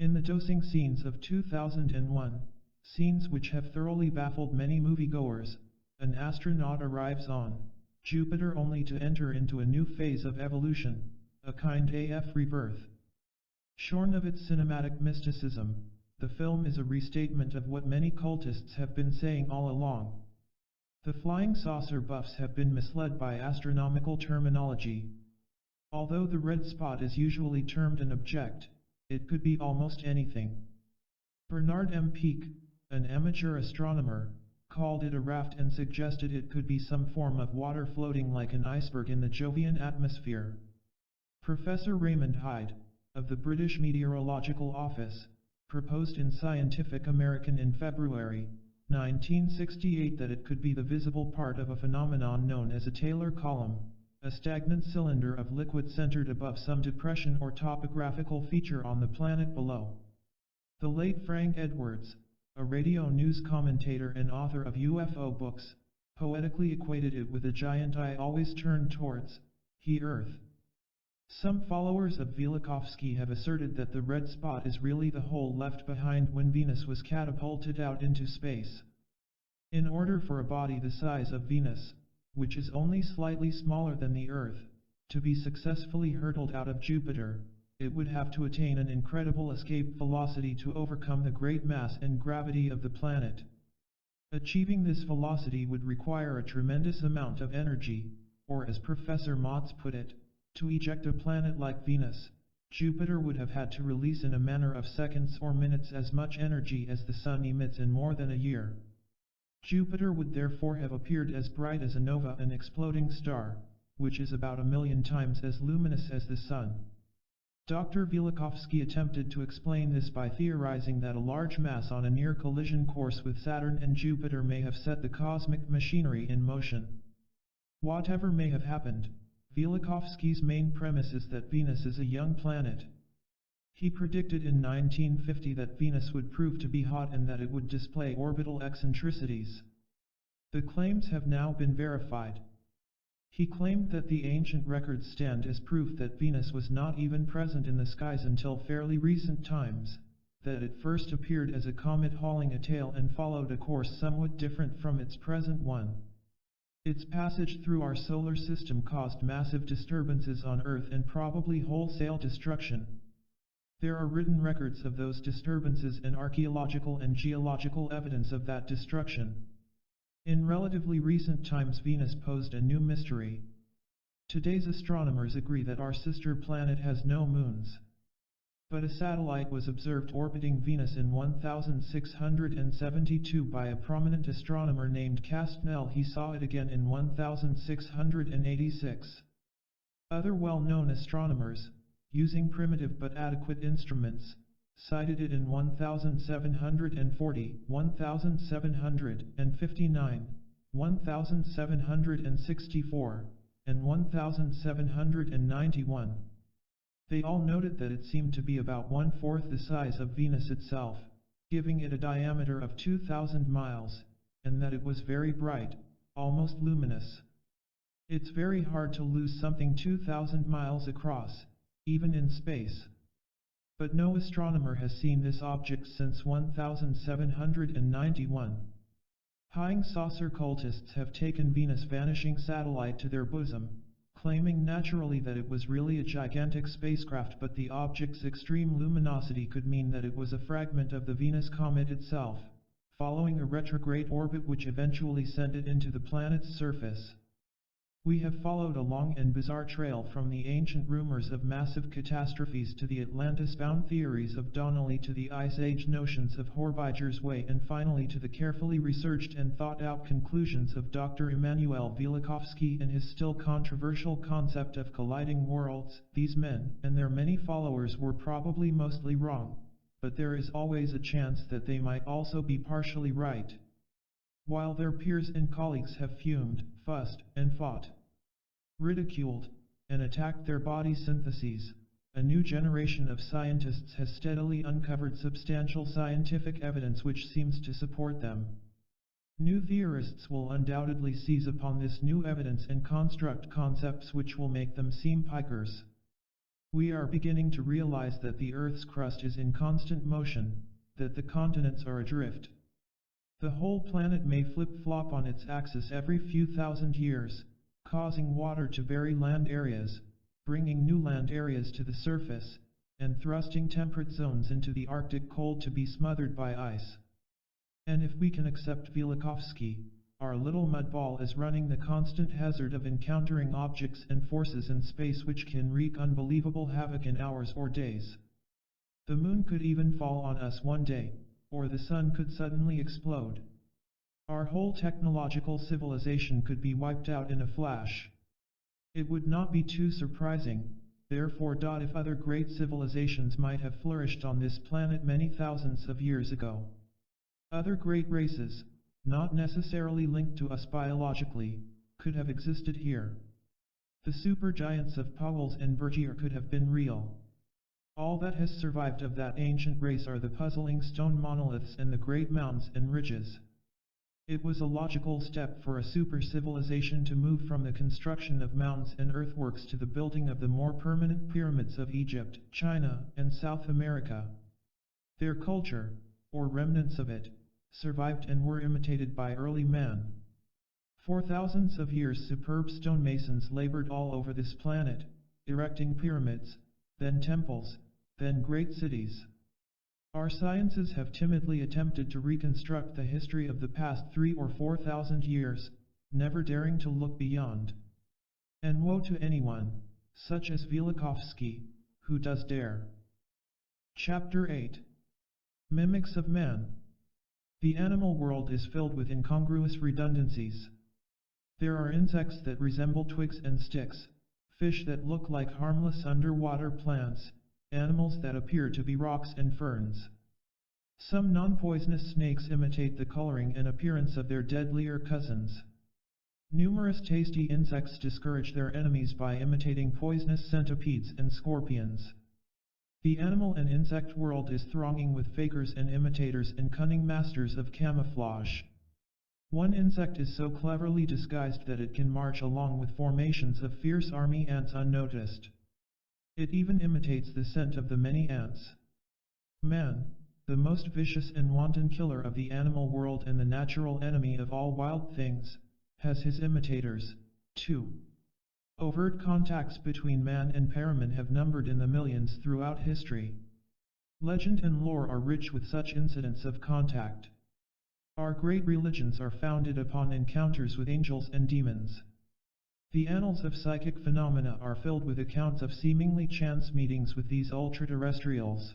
Speaker 1: In the dosing scenes of 2001, scenes which have thoroughly baffled many moviegoers, an astronaut arrives on Jupiter only to enter into a new phase of evolution, a kind of rebirth. Shorn of its cinematic mysticism, the film is a restatement of what many cultists have been saying all along. The flying saucer buffs have been misled by astronomical terminology. Although the red spot is usually termed an object, it could be almost anything. Bernard M. Peake, an amateur astronomer, called it a raft and suggested it could be some form of water floating like an iceberg in the Jovian atmosphere. Professor Raymond Hyde, of the British Meteorological Office, proposed in Scientific American in February 1968 that it could be the visible part of a phenomenon known as a Taylor column, a stagnant cylinder of liquid centered above some depression or topographical feature on the planet below. The late Frank Edwards, a radio news commentator and author of UFO books, poetically equated it with a giant eye always turned towards the Earth. Some followers of Velikovsky have asserted that the red spot is really the hole left behind when Venus was catapulted out into space. In order for a body the size of Venus, which is only slightly smaller than the Earth, to be successfully hurtled out of Jupiter, it would have to attain an incredible escape velocity to overcome the great mass and gravity of the planet. Achieving this velocity would require a tremendous amount of energy, or as Professor Motz put it, to eject a planet like Venus, Jupiter would have had to release in a matter of seconds or minutes as much energy as the Sun emits in more than a year. Jupiter would therefore have appeared as bright as a nova, an exploding star, which is about 1,000,000 times as luminous as the Sun. Dr. Velikovsky attempted to explain this by theorizing that a large mass on a near collision course with Saturn and Jupiter may have set the cosmic machinery in motion. Whatever may have happened, Velikovsky's main premise is that Venus is a young planet. He predicted in 1950 that Venus would prove to be hot and that it would display orbital eccentricities. The claims have now been verified. He claimed that the ancient records stand as proof that Venus was not even present in the skies until fairly recent times, that it first appeared as a comet hauling a tail and followed a course somewhat different from its present one. Its passage through our solar system caused massive disturbances on Earth and probably wholesale destruction. There are written records of those disturbances and archaeological and geological evidence of that destruction. In relatively recent times, Venus posed a new mystery. Today's astronomers agree that our sister planet has no moons. But a satellite was observed orbiting Venus in 1672 by a prominent astronomer named Castnell. He saw it again in 1686. Other well-known astronomers, using primitive but adequate instruments, cited it in 1740, 1759, 1764, and 1791. They all noted that it seemed to be about 1/4 the size of Venus itself, giving it a diameter of 2,000 miles, and that it was very bright, almost luminous. It's very hard to lose something 2,000 miles across, even in space. But no astronomer has seen this object since 1791. Flying saucer cultists have taken Venus' vanishing satellite to their bosom, claiming naturally that it was really a gigantic spacecraft, but the object's extreme luminosity could mean that it was a fragment of the Venus comet itself, following a retrograde orbit which eventually sent it into the planet's surface. We have followed a long and bizarre trail from the ancient rumors of massive catastrophes to the Atlantis-bound theories of Donnelly to the Ice Age notions of Horbiger's Way, and finally to the carefully researched and thought-out conclusions of Dr. Immanuel Velikovsky and his still controversial concept of colliding worlds. These men and their many followers were probably mostly wrong, but there is always a chance that they might also be partially right. While their peers and colleagues have fumed, fussed, and fought, ridiculed, and attacked their body syntheses, a new generation of scientists has steadily uncovered substantial scientific evidence which seems to support them. New theorists will undoubtedly seize upon this new evidence and construct concepts which will make them seem pikers. We are beginning to realize that the Earth's crust is in constant motion, that the continents are adrift. The whole planet may flip-flop on its axis every few thousand years, causing water to bury land areas, bringing new land areas to the surface, and thrusting temperate zones into the Arctic cold to be smothered by ice. And if we can accept Velikovsky, our little mudball is running the constant hazard of encountering objects and forces in space which can wreak unbelievable havoc in hours or days. The moon could even fall on us one day, or the sun could suddenly explode. Our whole technological civilization could be wiped out in a flash. It would not be too surprising, therefore, if other great civilizations might have flourished on this planet many thousands of years ago. Other great races, not necessarily linked to us biologically, could have existed here. The supergiants of Powell's and Bergier could have been real. All that has survived of that ancient race are the puzzling stone monoliths and the great mounds and ridges. It was a logical step for a super-civilization to move from the construction of mounds and earthworks to the building of the more permanent pyramids of Egypt, China, and South America. Their culture, or remnants of it, survived and were imitated by early man. For thousands of years superb stonemasons labored all over this planet, erecting pyramids, then temples, then great cities. Our sciences have timidly attempted to reconstruct the history of the past 3,000 or 4,000 years, never daring to look beyond. And woe to anyone, such as Velikovsky, who does dare. Chapter 8. Mimics of Man. The animal world is filled with incongruous redundancies. There are insects that resemble twigs and sticks, fish that look like harmless underwater plants, animals that appear to be rocks and ferns. Some non-poisonous snakes imitate the coloring and appearance of their deadlier cousins. Numerous tasty insects discourage their enemies by imitating poisonous centipedes and scorpions. The animal and insect world is thronging with fakers and imitators and cunning masters of camouflage. One insect is so cleverly disguised that it can march along with formations of fierce army ants unnoticed. It even imitates the scent of the many ants. Man, the most vicious and wanton killer of the animal world and the natural enemy of all wild things, has his imitators, too. Overt contacts between man and Paranorman have numbered in the millions throughout history. Legend and lore are rich with such incidents of contact. Our great religions are founded upon encounters with angels and demons. The annals of psychic phenomena are filled with accounts of seemingly chance meetings with these ultra-terrestrials.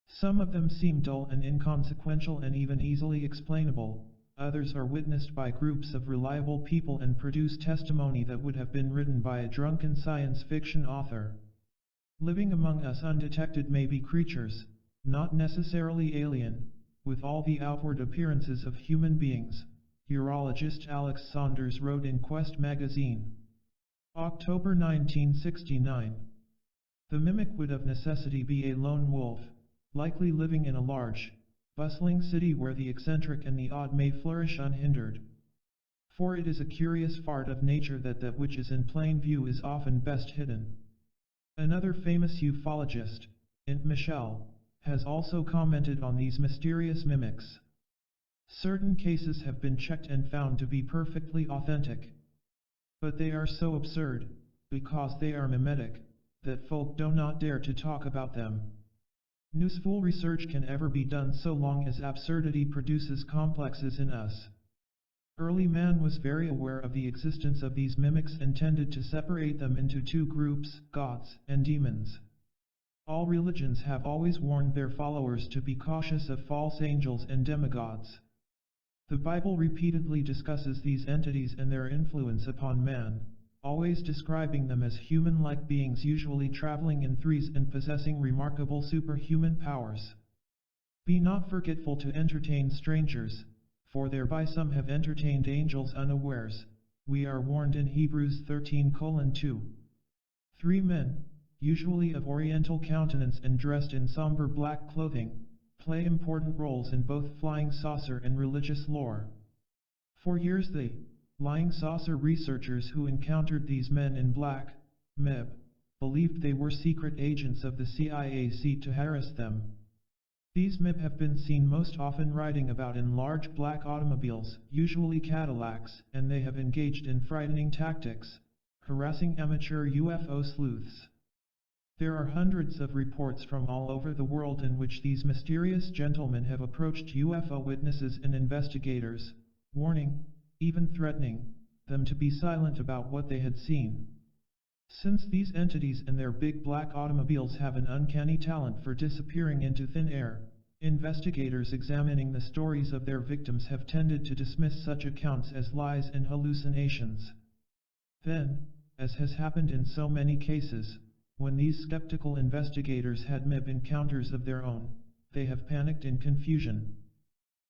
Speaker 1: Some of them seem dull and inconsequential and even easily explainable. Others are witnessed by groups of reliable people and produce testimony that would have been written by a drunken science fiction author. Living among us undetected may be creatures, not necessarily alien, with all the outward appearances of human beings, urologist Alex Saunders wrote in Quest magazine. October 1969. The mimic would of necessity be a lone wolf, likely living in a large, bustling city where the eccentric and the odd may flourish unhindered. For it is a curious part of nature that which is in plain view is often best hidden. Another famous ufologist, Int Michel, has also commented on these mysterious mimics. Certain cases have been checked and found to be perfectly authentic. But they are so absurd, because they are mimetic, that folk do not dare to talk about them. Useful research can ever be done so long as absurdity produces complexes in us. Early man was very aware of the existence of these mimics and tended to separate them into two groups, gods and demons. All religions have always warned their followers to be cautious of false angels and demigods. The Bible repeatedly discusses these entities and their influence upon man, always describing them as human-like beings usually traveling in threes and possessing remarkable superhuman powers. Be not forgetful to entertain strangers, for thereby some have entertained angels unawares, we are warned in Hebrews 13:2. 3 men, usually of oriental countenance and dressed in somber black clothing, play important roles in both flying saucer and religious lore. For years the flying saucer researchers who encountered these men in black, MEB, believed they were secret agents of the CIA sent to harass them. These MEB have been seen most often riding about in large black automobiles, usually Cadillacs, and they have engaged in frightening tactics, harassing amateur UFO sleuths. There are hundreds of reports from all over the world in which these mysterious gentlemen have approached UFO witnesses and investigators, warning, even threatening, them to be silent about what they had seen. Since these entities and their big black automobiles have an uncanny talent for disappearing into thin air, investigators examining the stories of their victims have tended to dismiss such accounts as lies and hallucinations. Then, as has happened in so many cases, when these skeptical investigators had MEB encounters of their own, they have panicked in confusion.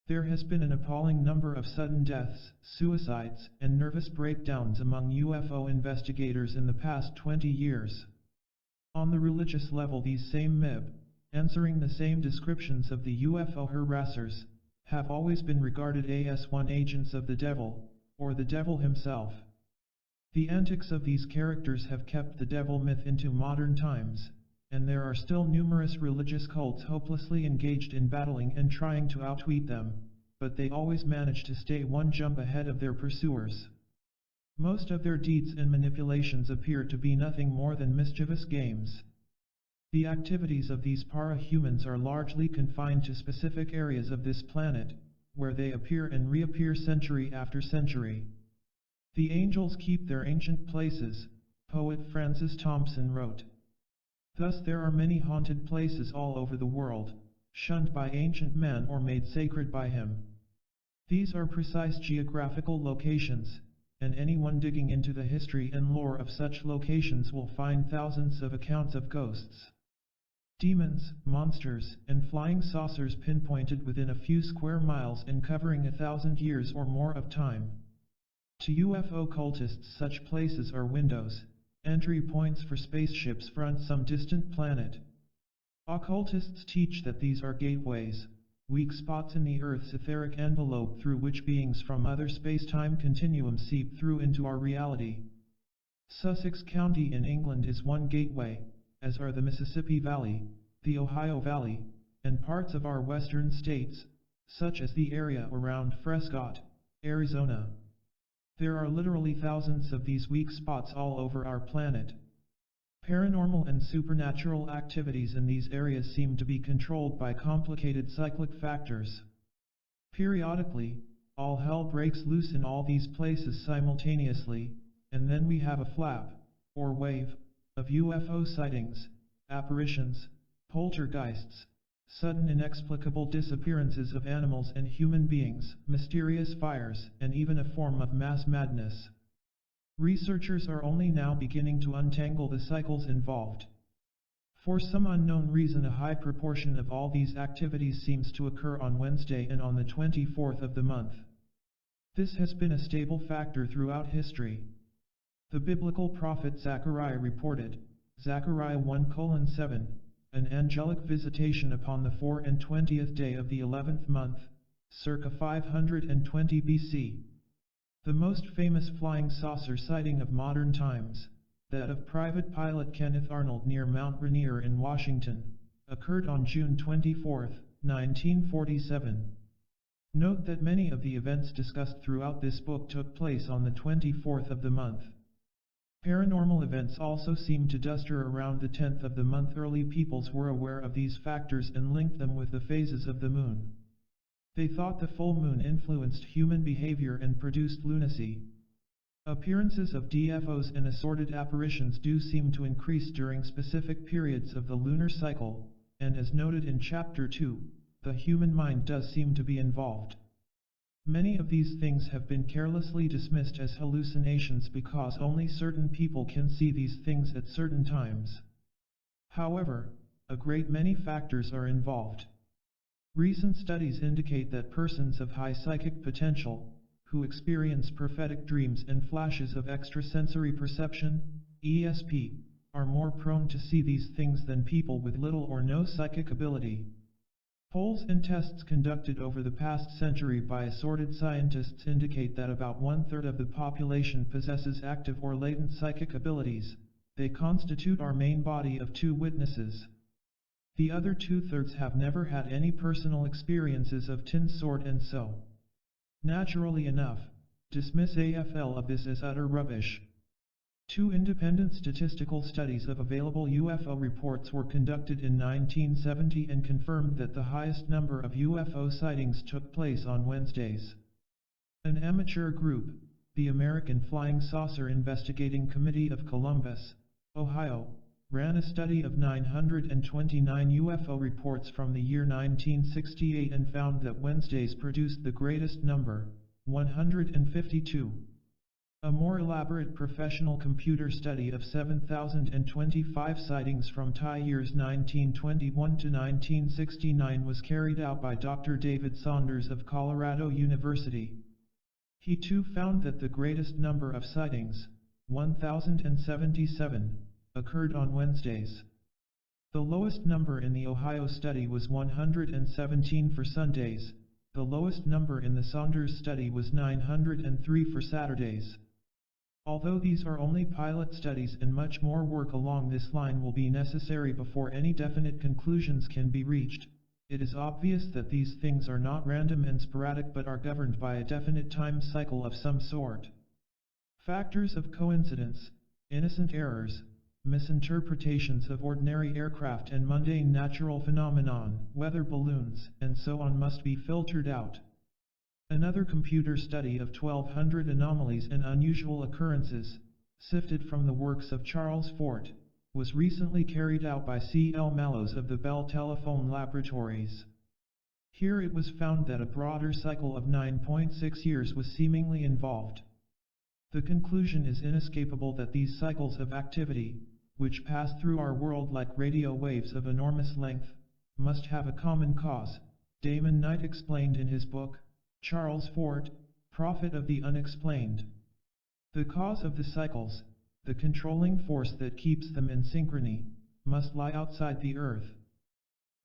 Speaker 1: There has been an appalling number of sudden deaths, suicides, and nervous breakdowns among UFO investigators in the past 20 years. On the religious level, these same MEB, answering the same descriptions of the UFO harassers, have always been regarded as one agents of the devil, or the devil himself. The antics of these characters have kept the devil myth into modern times, and there are still numerous religious cults hopelessly engaged in battling and trying to outwit them, but they always manage to stay one jump ahead of their pursuers. Most of their deeds and manipulations appear to be nothing more than mischievous games. The activities of these para-humans are largely confined to specific areas of this planet, where they appear and reappear century after century. The angels keep their ancient places, poet Francis Thompson wrote. Thus there are many haunted places all over the world, shunned by ancient man or made sacred by him. These are precise geographical locations, and anyone digging into the history and lore of such locations will find thousands of accounts of ghosts, demons, monsters, and flying saucers pinpointed within a few square miles and covering 1,000 years or more of time. To UFO cultists, such places are windows, entry points for spaceships from some distant planet. Occultists teach that these are gateways, weak spots in the Earth's etheric envelope through which beings from other space-time continuums seep through into our reality. Sussex County in England is one gateway, as are the Mississippi Valley, the Ohio Valley, and parts of our western states, such as the area around Frescott, Arizona. There are literally thousands of these weak spots all over our planet. Paranormal and supernatural activities in these areas seem to be controlled by complicated cyclic factors. Periodically, all hell breaks loose in all these places simultaneously, and then we have a flap, or wave, of UFO sightings, apparitions, poltergeists, sudden inexplicable disappearances of animals and human beings, mysterious fires, and even a form of mass madness. Researchers are only now beginning to untangle the cycles involved. For some unknown reason, a high proportion of all these activities seems to occur on Wednesday and on the 24th of the month. This has been a stable factor throughout history. The biblical prophet Zechariah reported, Zechariah 1:7, an angelic visitation upon the 24th day of the 11th month, circa 520 BC. The most famous flying saucer sighting of modern times, that of private pilot Kenneth Arnold near Mount Rainier in Washington, occurred on June 24, 1947. Note that many of the events discussed throughout this book took place on the 24th of the month. Paranormal events also seem to duster around the 10th of the month. Early peoples were aware of these factors and linked them with the phases of the moon. They thought the full moon influenced human behavior and produced lunacy. Appearances of DFOs and assorted apparitions do seem to increase during specific periods of the lunar cycle, and as noted in Chapter 2, the human mind does seem to be involved. Many of these things have been carelessly dismissed as hallucinations because only certain people can see these things at certain times. However, a great many factors are involved. Recent studies indicate that persons of high psychic potential, who experience prophetic dreams and flashes of extrasensory perception, ESP, are more prone to see these things than people with little or no psychic ability. Polls and tests conducted over the past century by assorted scientists indicate that about 1/3 of the population possesses active or latent psychic abilities. They constitute our main body of 2 witnesses. The other 2/3 have never had any personal experiences of tin sort and so, naturally enough, dismiss AFL of this as utter rubbish. 2 independent statistical studies of available UFO reports were conducted in 1970 and confirmed that the highest number of UFO sightings took place on Wednesdays. An amateur group, the American Flying Saucer Investigating Committee of Columbus, Ohio, ran a study of 929 UFO reports from the year 1968 and found that Wednesdays produced the greatest number, 152. A more elaborate professional computer study of 7,025 sightings from years 1921 to 1969 was carried out by Dr. David Saunders of Colorado University. He too found that the greatest number of sightings, 1,077, occurred on Wednesdays. The lowest number in the Ohio study was 117 for Sundays. The lowest number in the Saunders study was 903 for Saturdays. Although these are only pilot studies and much more work along this line will be necessary before any definite conclusions can be reached, it is obvious that these things are not random and sporadic but are governed by a definite time cycle of some sort. Factors of coincidence, innocent errors, misinterpretations of ordinary aircraft and mundane natural phenomenon, weather balloons, and so on must be filtered out. Another computer study of 1,200 anomalies and unusual occurrences, sifted from the works of Charles Fort, was recently carried out by C.L. Mallows of the Bell Telephone Laboratories. Here it was found that a broader cycle of 9.6 years was seemingly involved. The conclusion is inescapable that these cycles of activity, which pass through our world like radio waves of enormous length, must have a common cause. Damon Knight explained in his book, Charles Fort, Prophet of the Unexplained. The cause of the cycles, the controlling force that keeps them in synchrony, must lie outside the Earth.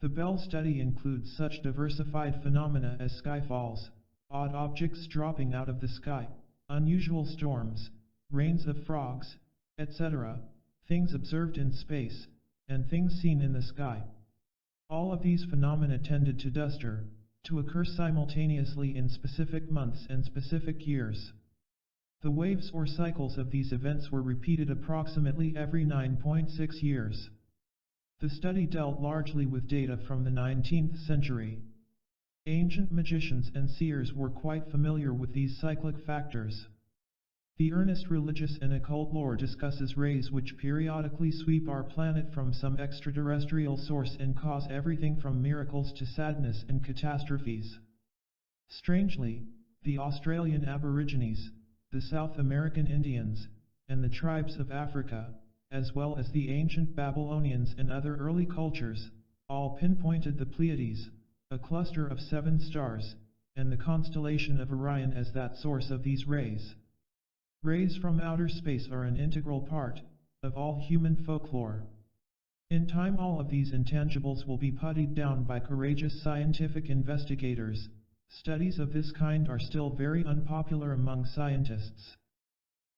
Speaker 1: The Bell study includes such diversified phenomena as skyfalls, odd objects dropping out of the sky, unusual storms, rains of frogs, etc., things observed in space, and things seen in the sky. All of these phenomena tended to occur simultaneously in specific months and specific years. The waves or cycles of these events were repeated approximately every 9.6 years. The study dealt largely with data from the 19th century. Ancient magicians and seers were quite familiar with these cyclic factors. The earnest religious and occult lore discusses rays which periodically sweep our planet from some extraterrestrial source and cause everything from miracles to sadness and catastrophes. Strangely, the Australian Aborigines, the South American Indians, and the tribes of Africa, as well as the ancient Babylonians and other early cultures, all pinpointed the Pleiades, a cluster of 7 stars, and the constellation of Orion as that source of these rays. Rays from outer space are an integral part of all human folklore. In time all of these intangibles will be puttied down by courageous scientific investigators. Studies of this kind are still very unpopular among scientists.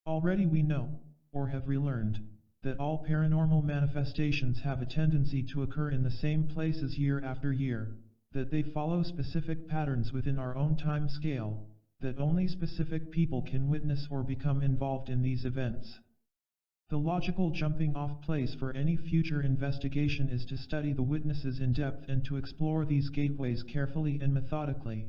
Speaker 1: Already we know, or have relearned, that all paranormal manifestations have a tendency to occur in the same places year after year, that they follow specific patterns within our own time scale, that only specific people can witness or become involved in these events. The logical jumping-off place for any future investigation is to study the witnesses in depth and to explore these gateways carefully and methodically.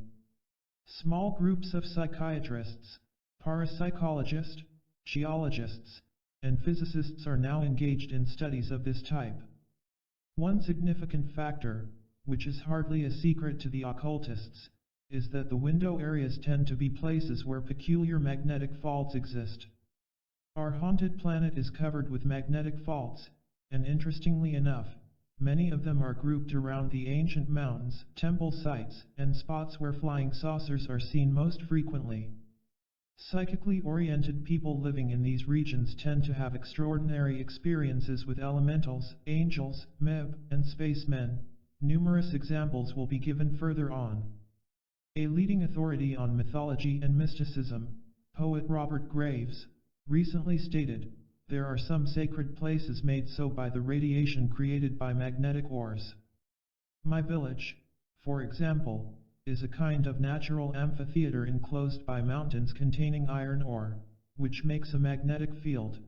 Speaker 1: Small groups of psychiatrists, parapsychologists, geologists, and physicists are now engaged in studies of this type. One significant factor, which is hardly a secret to the occultists, is that the window areas tend to be places where peculiar magnetic faults exist. Our haunted planet is covered with magnetic faults, and interestingly enough, many of them are grouped around the ancient mounds, temple sites, and spots where flying saucers are seen most frequently. Psychically oriented people living in these regions tend to have extraordinary experiences with elementals, angels, MEB, and spacemen. Numerous examples will be given further on. A leading authority on mythology and mysticism, poet Robert Graves, recently stated, "There are some sacred places made so by the radiation created by magnetic ores. My village, for example, is a kind of natural amphitheater enclosed by mountains containing iron ore, which makes a magnetic field.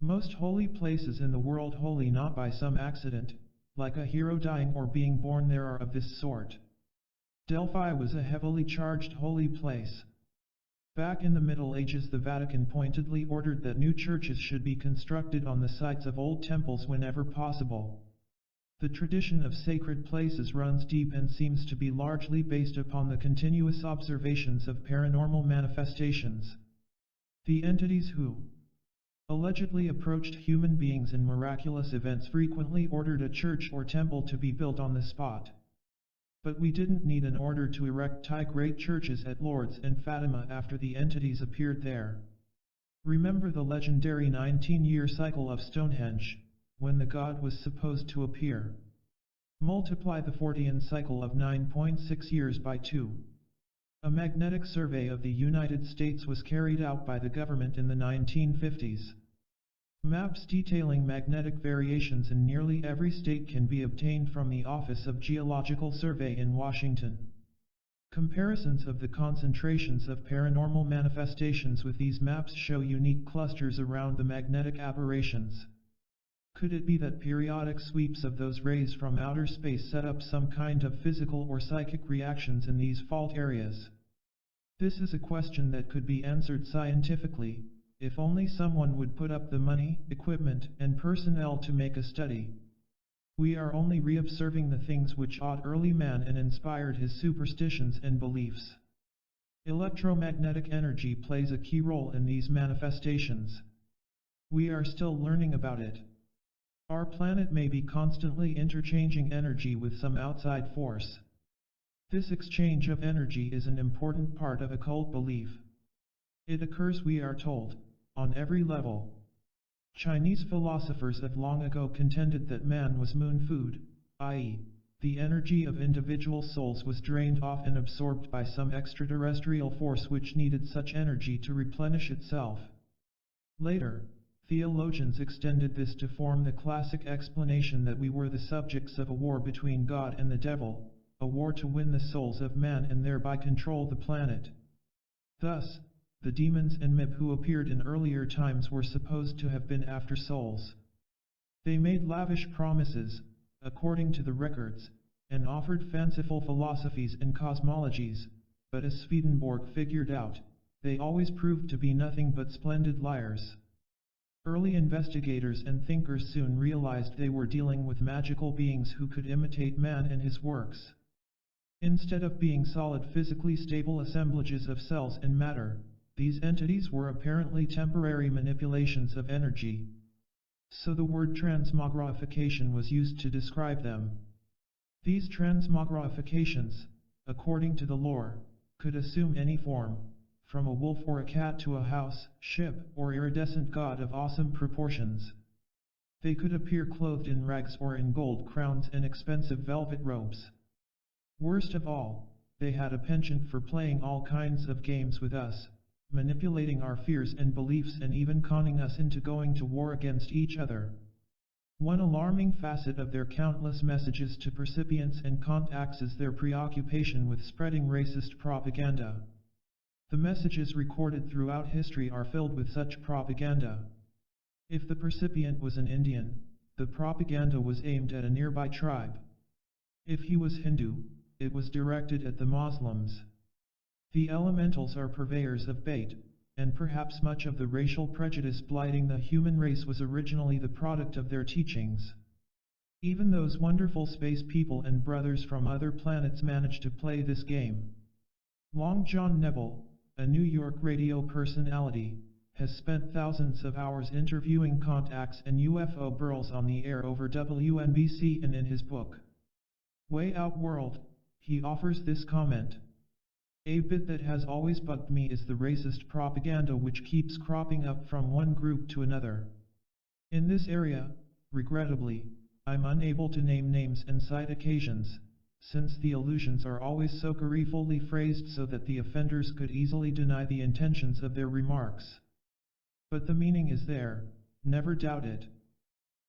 Speaker 1: Most holy places in the world holy not by some accident, like a hero dying or being born there are of this sort. Delphi was a heavily charged holy place. Back in the Middle Ages the Vatican pointedly ordered that new churches should be constructed on the sites of old temples whenever possible. The tradition of sacred places runs deep and seems to be largely based upon the continuous observations of paranormal manifestations. The entities who allegedly approached human beings in miraculous events frequently ordered a church or temple to be built on the spot. But we didn't need an order to erect great churches at Lourdes and Fatima after the entities appeared there. Remember the legendary 19-year cycle of Stonehenge, when the god was supposed to appear. Multiply the Fortean cycle of 9.6 years by 2. A magnetic survey of the United States was carried out by the government in the 1950s. Maps detailing magnetic variations in nearly every state can be obtained from the Office of Geological Survey in Washington. Comparisons of the concentrations of paranormal manifestations with these maps show unique clusters around the magnetic aberrations. Could it be that periodic sweeps of those rays from outer space set up some kind of physical or psychic reactions in these fault areas? This is a question that could be answered scientifically, if only someone would put up the money, equipment, and personnel to make a study. We are only reobserving the things which awed early man and inspired his superstitions and beliefs. Electromagnetic energy plays a key role in these manifestations. We are still learning about it. Our planet may be constantly interchanging energy with some outside force. This exchange of energy is an important part of occult belief. It occurs, we are told, on every level. Chinese philosophers have long ago contended that man was moon food, i.e., the energy of individual souls was drained off and absorbed by some extraterrestrial force which needed such energy to replenish itself. Later, theologians extended this to form the classic explanation that we were the subjects of a war between God and the devil, a war to win the souls of man and thereby control the planet. Thus, the demons and MIB who appeared in earlier times were supposed to have been after souls. They made lavish promises, according to the records, and offered fanciful philosophies and cosmologies, but as Swedenborg figured out, they always proved to be nothing but splendid liars. Early investigators and thinkers soon realized they were dealing with magical beings who could imitate man and his works. Instead of being solid physically stable assemblages of cells and matter, these entities were apparently temporary manipulations of energy. So the word transmogrification was used to describe them. These transmogrifications, according to the lore, could assume any form, from a wolf or a cat to a house, ship, or iridescent god of awesome proportions. They could appear clothed in rags or in gold crowns and expensive velvet robes. Worst of all, they had a penchant for playing all kinds of games with us, manipulating our fears and beliefs and even conning us into going to war against each other. One alarming facet of their countless messages to recipients and contacts is their preoccupation with spreading racist propaganda. The messages recorded throughout history are filled with such propaganda. If the recipient was an Indian, the propaganda was aimed at a nearby tribe. If he was Hindu, it was directed at the Muslims. The elementals are purveyors of bait, and perhaps much of the racial prejudice blighting the human race was originally the product of their teachings. Even those wonderful space people and brothers from other planets managed to play this game. Long John Neville, a New York radio personality, has spent thousands of hours interviewing contacts and UFO bros on the air over WNBC, and in his book, Way Out World, he offers this comment. A bit that has always bugged me is the racist propaganda which keeps cropping up from one group to another. In this area, regrettably, I'm unable to name names and cite occasions, since the allusions are always so gleefully phrased so that the offenders could easily deny the intentions of their remarks. But the meaning is there, never doubt it.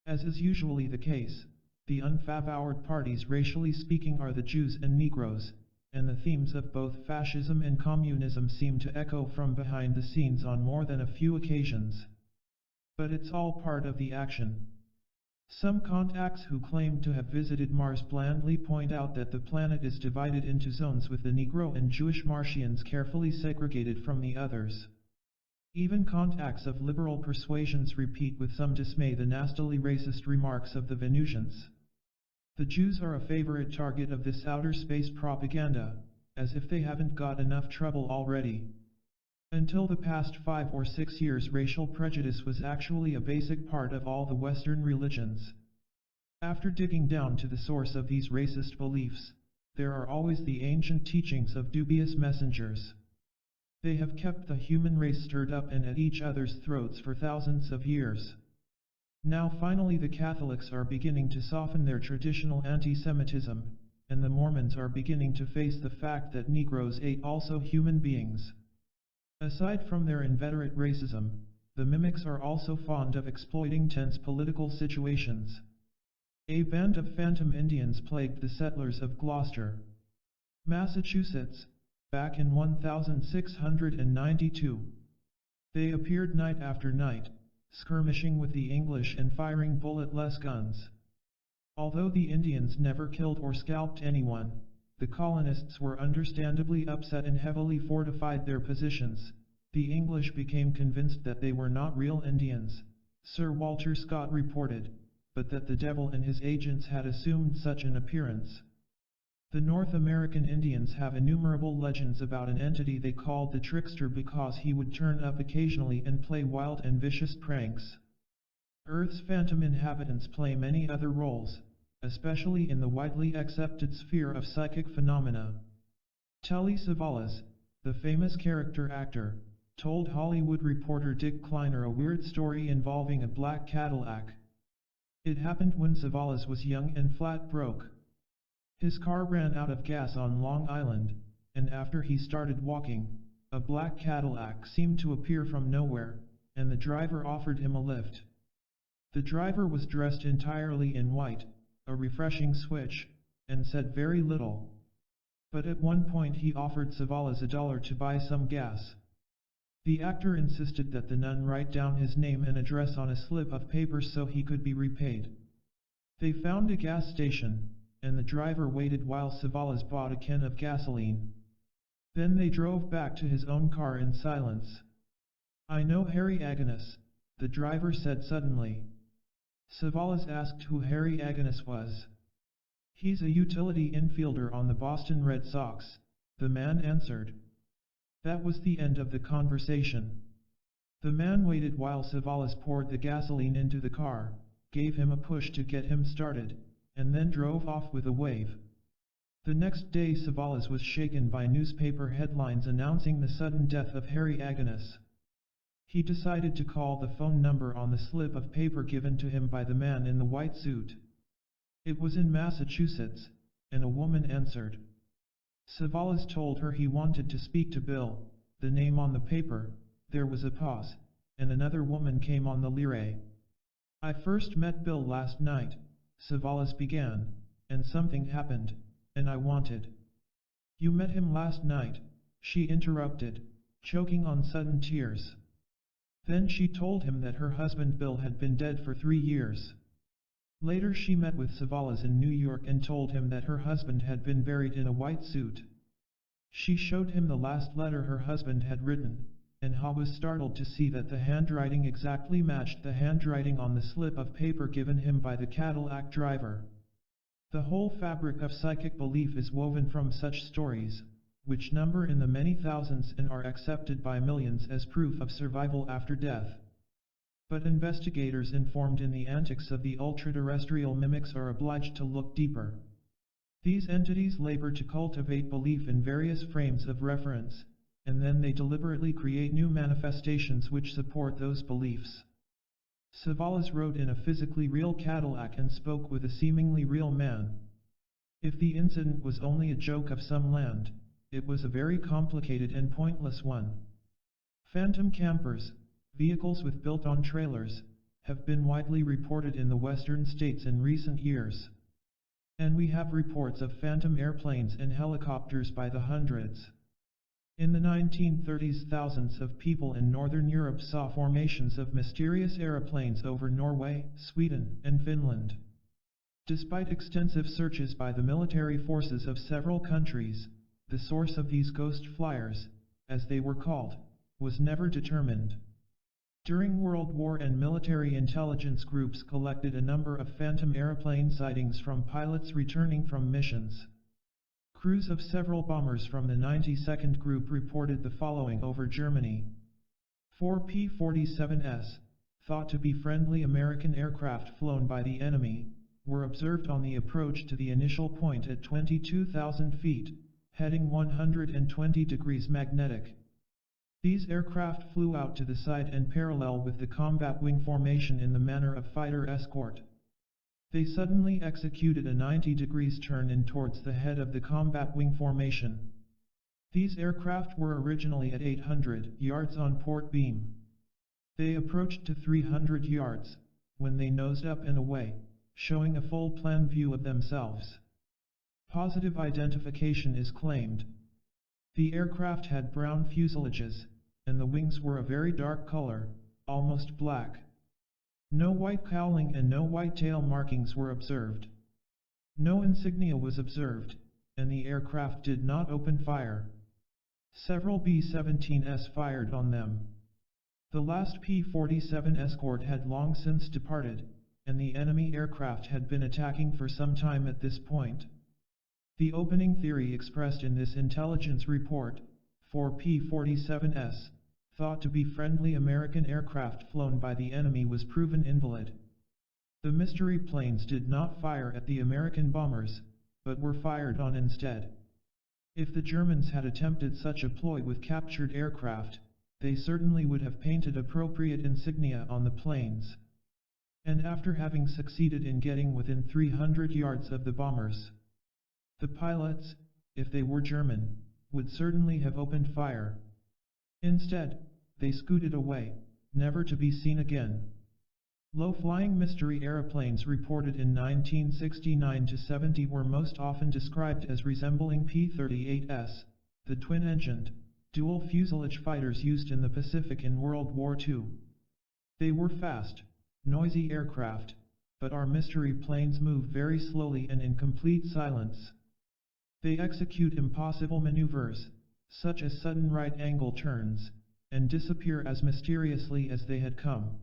Speaker 1: As is usually the case, the unfavored parties racially speaking are the Jews and Negroes, and the themes of both fascism and communism seem to echo from behind the scenes on more than a few occasions. But it's all part of the action. Some contacts who claim to have visited Mars blandly point out that the planet is divided into zones with the Negro and Jewish Martians carefully segregated from the others. Even contacts of liberal persuasions repeat with some dismay the nastily racist remarks of the Venusians. The Jews are a favorite target of this outer space propaganda, as if they haven't got enough trouble already. Until the past 5 or 6 years, racial prejudice was actually a basic part of all the Western religions. After digging down to the source of these racist beliefs, there are always the ancient teachings of dubious messengers. They have kept the human race stirred up and at each other's throats for thousands of years. Now finally the Catholics are beginning to soften their traditional anti-Semitism, and the Mormons are beginning to face the fact that Negroes ate also human beings. Aside from their inveterate racism, the mimics are also fond of exploiting tense political situations. A band of phantom Indians plagued the settlers of Gloucester, Massachusetts, back in 1692. They appeared night after night, skirmishing with the English and firing bulletless guns. Although the Indians never killed or scalped anyone, the colonists were understandably upset and heavily fortified their positions. The English became convinced that they were not real Indians, Sir Walter Scott reported, but that the devil and his agents had assumed such an appearance. The North American Indians have innumerable legends about an entity they called the trickster because he would turn up occasionally and play wild and vicious pranks. Earth's phantom inhabitants play many other roles, especially in the widely accepted sphere of psychic phenomena. Telly Savalas, the famous character actor, told Hollywood reporter Dick Kleiner a weird story involving a black Cadillac. It happened when Savalas was young and flat broke. His car ran out of gas on Long Island, and after he started walking, a black Cadillac seemed to appear from nowhere, and the driver offered him a lift. The driver was dressed entirely in white, a refreshing switch, and said very little. But at one point he offered Savalas $1 to buy some gas. The actor insisted that the nun write down his name and address on a slip of paper so he could be repaid. They found a gas station, and the driver waited while Savalas bought a can of gasoline. Then they drove back to his own car in silence. "I know Harry Agnes," the driver said suddenly. Savalas asked who Harry Agnes was. "He's a utility infielder on the Boston Red Sox," the man answered. That was the end of the conversation. The man waited while Savalas poured the gasoline into the car, gave him a push to get him started, and then drove off with a wave. The next day Savalas was shaken by newspaper headlines announcing the sudden death of Harry Agnes. He decided to call the phone number on the slip of paper given to him by the man in the white suit. It was in Massachusetts, and a woman answered. Savalas told her he wanted to speak to Bill, the name on the paper. There was a pause, and another woman came on the lyre. "I first met Bill last night," Savalas began, "and something happened, and I wanted—" "You met him last night," she interrupted, choking on sudden tears. Then she told him that her husband Bill had been dead for 3 years. Later she met with Savalas in New York and told him that her husband had been buried in a white suit. She showed him the last letter her husband had written, and Ha was startled to see that the handwriting exactly matched the handwriting on the slip of paper given him by the Cadillac driver. The whole fabric of psychic belief is woven from such stories, which number in the many thousands and are accepted by millions as proof of survival after death. But investigators informed in the antics of the ultra-terrestrial mimics are obliged to look deeper. These entities labor to cultivate belief in various frames of reference, and then they deliberately create new manifestations which support those beliefs. Savalas rode in a physically real Cadillac and spoke with a seemingly real man. If the incident was only a joke of some land, it was a very complicated and pointless one. Phantom campers, vehicles with built-on trailers, have been widely reported in the western states in recent years. And we have reports of phantom airplanes and helicopters by the hundreds. In the 1930s, thousands of people in northern Europe saw formations of mysterious aeroplanes over Norway, Sweden, and Finland. Despite extensive searches by the military forces of several countries, the source of these ghost flyers, as they were called, was never determined. During World War and military intelligence groups collected a number of phantom airplane sightings from pilots returning from missions. Crews of several bombers from the 92nd Group reported the following over Germany. 4 P-47s, thought to be friendly American aircraft flown by the enemy, were observed on the approach to the initial point at 22,000 feet, heading 120 degrees magnetic. These aircraft flew out to the side and parallel with the combat wing formation in the manner of fighter escort. They suddenly executed a 90 degrees turn in towards the head of the combat wing formation. These aircraft were originally at 800 yards on port beam. They approached to 300 yards, when they nosed up and away, showing a full plan view of themselves. Positive identification is claimed. The aircraft had brown fuselages, and the wings were a very dark color, almost black. No white cowling and no white tail markings were observed. No insignia was observed, and the aircraft did not open fire. Several B-17s fired on them. The last P-47 escort had long since departed, and the enemy aircraft had been attacking for some time at this point. The opening theory expressed in this intelligence report, 4 P-47s, thought to be friendly American aircraft flown by the enemy, was proven invalid. The mystery planes did not fire at the American bombers, but were fired on instead. If the Germans had attempted such a ploy with captured aircraft, they certainly would have painted appropriate insignia on the planes. And after having succeeded in getting within 300 yards of the bombers, the pilots, if they were German, would certainly have opened fire. Instead, they scooted away, never to be seen again. Low-flying mystery aeroplanes reported in 1969–70 were most often described as resembling P-38s, the twin-engined, dual-fuselage fighters used in the Pacific in World War II. They were fast, noisy aircraft, but our mystery planes move very slowly and in complete silence. They execute impossible maneuvers, such as sudden right-angle turns, and disappear as mysteriously as they had come.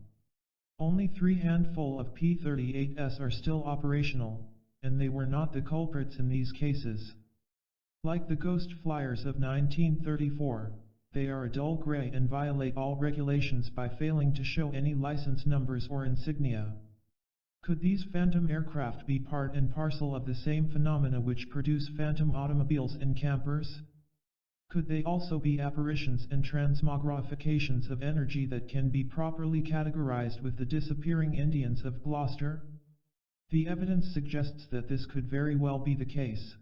Speaker 1: Only 3 handful of P-38s are still operational, and they were not the culprits in these cases. Like the ghost flyers of 1934, they are a dull gray and violate all regulations by failing to show any license numbers or insignia. Could these phantom aircraft be part and parcel of the same phenomena which produce phantom automobiles and campers? Could they also be apparitions and transmogrifications of energy that can be properly categorized with the disappearing Indians of Gloucester? The evidence suggests that this could very well be the case.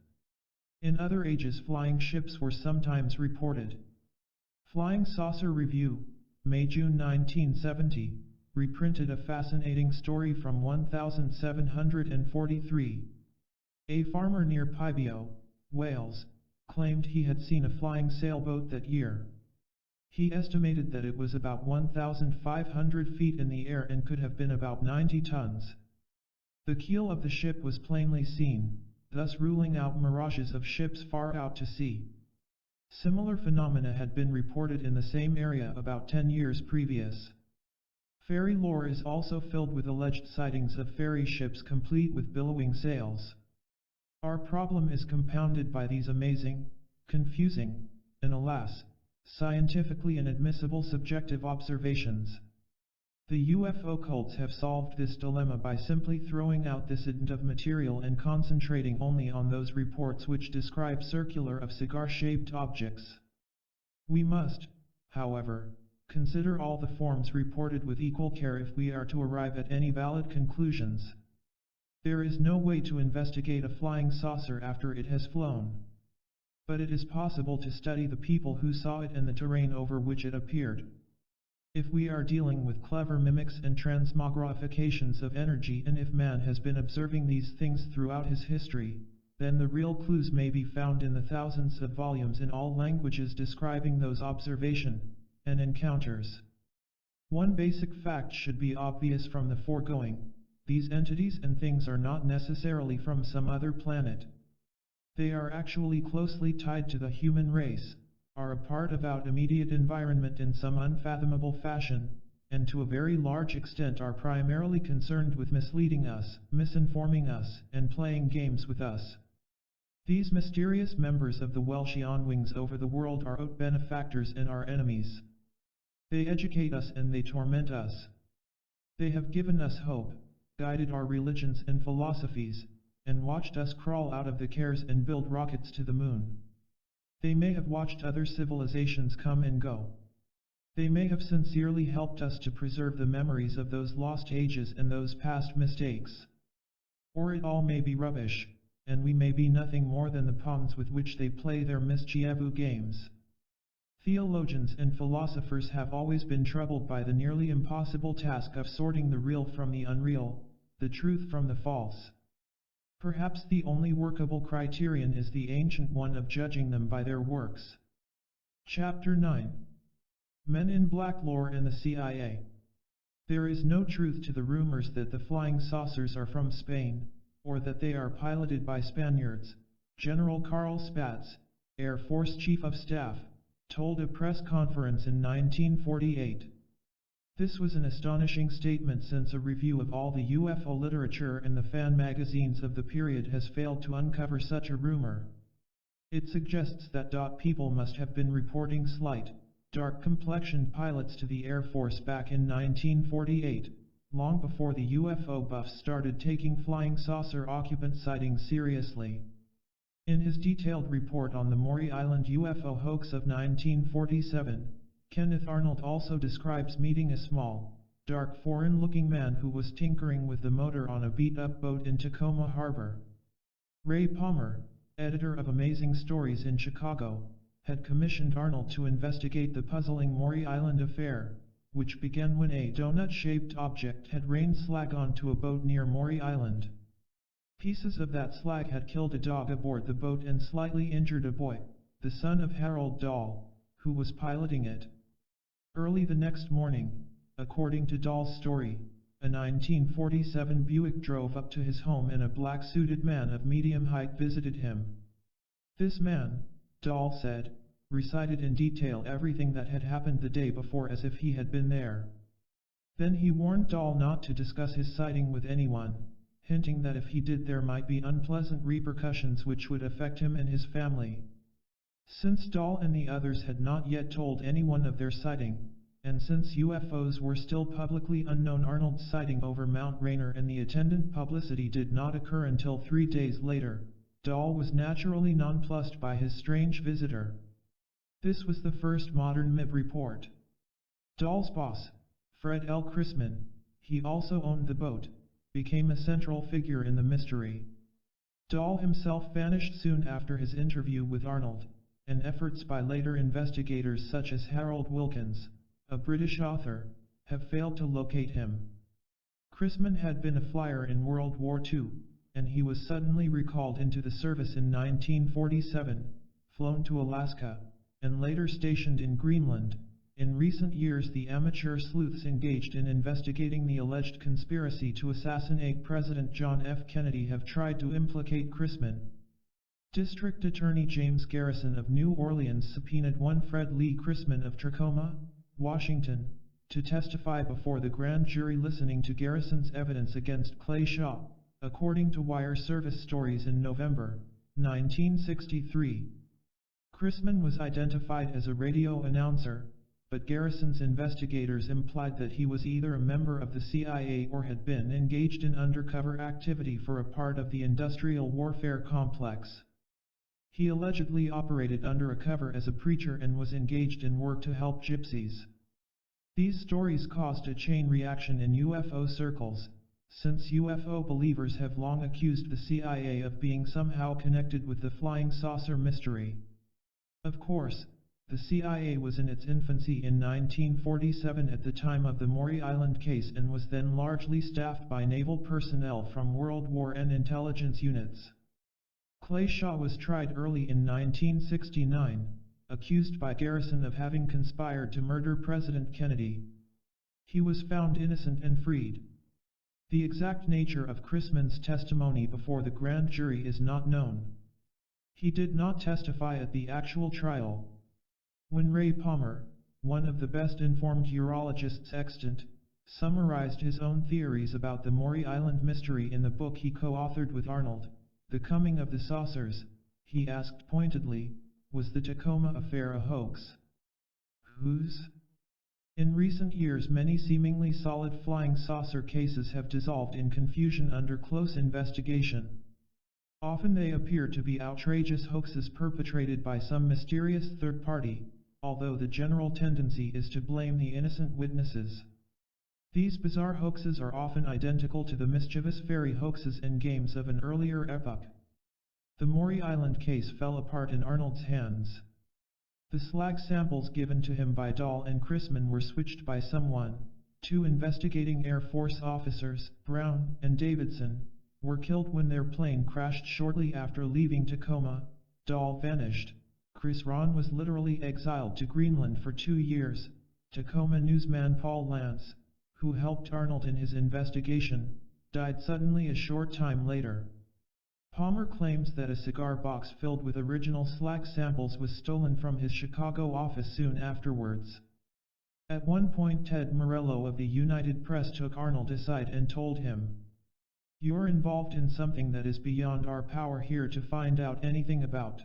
Speaker 1: In other ages, flying ships were sometimes reported. Flying Saucer Review, May–June 1970, reprinted a fascinating story from 1743. A farmer near Pybio, Wales, claimed he had seen a flying sailboat that year. He estimated that it was about 1,500 feet in the air and could have been about 90 tons. The keel of the ship was plainly seen, thus ruling out mirages of ships far out to sea. Similar phenomena had been reported in the same area about 10 years previous. Fairy lore is also filled with alleged sightings of fairy ships complete with billowing sails. Our problem is compounded by these amazing, confusing, and alas, scientifically inadmissible subjective observations. The UFO cults have solved this dilemma by simply throwing out this indent of material and concentrating only on those reports which describe circular of cigar-shaped objects. We must, however, consider all the forms reported with equal care if we are to arrive at any valid conclusions. There is no way to investigate a flying saucer after it has flown. But it is possible to study the people who saw it and the terrain over which it appeared. If we are dealing with clever mimics and transmogrifications of energy, and if man has been observing these things throughout his history, then the real clues may be found in the thousands of volumes in all languages describing those observations and encounters. One basic fact should be obvious from the foregoing: these entities and things are not necessarily from some other planet. They are actually closely tied to the human race, are a part of our immediate environment in some unfathomable fashion, and to a very large extent are primarily concerned with misleading us, misinforming us, and playing games with us. These mysterious members of the Welsh-wings over the world are our benefactors and our enemies. They educate us and they torment us. They have given us hope, guided our religions and philosophies, and watched us crawl out of the cares and build rockets to the moon. They may have watched other civilizations come and go. They may have sincerely helped us to preserve the memories of those lost ages and those past mistakes. Or it all may be rubbish, and we may be nothing more than the pawns with which they play their mischievous games. Theologians and philosophers have always been troubled by the nearly impossible task of sorting the real from the unreal, the truth from the false. Perhaps the only workable criterion is the ancient one of judging them by their works. Chapter 9. Men in Black lore and the CIA. There is no truth to the rumors that the flying saucers are from Spain, or that they are piloted by Spaniards. General Carl Spaatz, Air Force Chief of Staff, told a press conference in 1948. This was an astonishing statement since a review of all the UFO literature and the fan magazines of the period has failed to uncover such a rumor. It suggests that people must have been reporting slight, dark-complexioned pilots to the Air Force back in 1948, long before the UFO buffs started taking flying saucer occupant sightings seriously. In his detailed report on the Maury Island UFO hoax of 1947, Kenneth Arnold also describes meeting a small, dark foreign-looking man who was tinkering with the motor on a beat-up boat in Tacoma Harbor. Ray Palmer, editor of Amazing Stories in Chicago, had commissioned Arnold to investigate the puzzling Maury Island affair, which began when a donut-shaped object had rained slag onto a boat near Maury Island. Pieces of that slag had killed a dog aboard the boat and slightly injured a boy, the son of Harold Dahl, who was piloting it. Early the next morning, according to Dahl's story, a 1947 Buick drove up to his home and a black-suited man of medium height visited him. This man, Dahl said, recited in detail everything that had happened the day before as if he had been there. Then he warned Dahl not to discuss his sighting with anyone, hinting that if he did there might be unpleasant repercussions which would affect him and his family. Since Dahl and the others had not yet told anyone of their sighting, and since UFOs were still publicly unknown, Arnold's sighting over Mount Rainier and the attendant publicity did not occur until 3 days later. Dahl was naturally nonplussed by his strange visitor. This was the first modern MIB report. Dahl's boss, Fred L. Chrisman, he also owned the boat, became a central figure in the mystery. Dahl himself vanished soon after his interview with Arnold, and efforts by later investigators such as Harold Wilkins, a British author, have failed to locate him. Chrisman had been a flyer in World War II, and he was suddenly recalled into the service in 1947, flown to Alaska, and later stationed in Greenland. In recent years, the amateur sleuths engaged in investigating the alleged conspiracy to assassinate President John F. Kennedy have tried to implicate Chrisman. District Attorney James Garrison of New Orleans subpoenaed one Fred Lee Chrisman of Tacoma, Washington, to testify before the grand jury, listening to Garrison's evidence against Clay Shaw, according to Wire Service Stories in November 1963. Chrisman was identified as a radio announcer, but Garrison's investigators implied that he was either a member of the CIA or had been engaged in undercover activity for a part of the industrial warfare complex. He allegedly operated under a cover as a preacher and was engaged in work to help gypsies. These stories caused a chain reaction in UFO circles, since UFO believers have long accused the CIA of being somehow connected with the flying saucer mystery. Of course, the CIA was in its infancy in 1947 at the time of the Maury Island case and was then largely staffed by naval personnel from World War I intelligence units. Clay Shaw was tried early in 1969, accused by Garrison of having conspired to murder President Kennedy. He was found innocent and freed. The exact nature of Chrisman's testimony before the grand jury is not known. He did not testify at the actual trial. When Ray Palmer, one of the best-informed urologists extant, summarized his own theories about the Maury Island mystery in the book he co-authored with Arnold, The Coming of the Saucers, he asked pointedly, was the Tacoma affair a hoax? Whose? In recent years, many seemingly solid flying saucer cases have dissolved in confusion under close investigation. Often they appear to be outrageous hoaxes perpetrated by some mysterious third party, although the general tendency is to blame the innocent witnesses. These bizarre hoaxes are often identical to the mischievous fairy hoaxes and games of an earlier epoch. The Maury Island case fell apart in Arnold's hands. The slag samples given to him by Dahl and Chrisman were switched by someone. 2 investigating Air Force officers, Brown and Davidson, were killed when their plane crashed shortly after leaving Tacoma. Dahl vanished. Chris Ron was literally exiled to Greenland for 2 years. Tacoma newsman Paul Lance, who helped Arnold in his investigation, died suddenly a short time later. Palmer claims that a cigar box filled with original slag samples was stolen from his Chicago office soon afterwards. At one point Ted Morello of the United Press took Arnold aside and told him, "You're involved in something that is beyond our power here to find out anything about.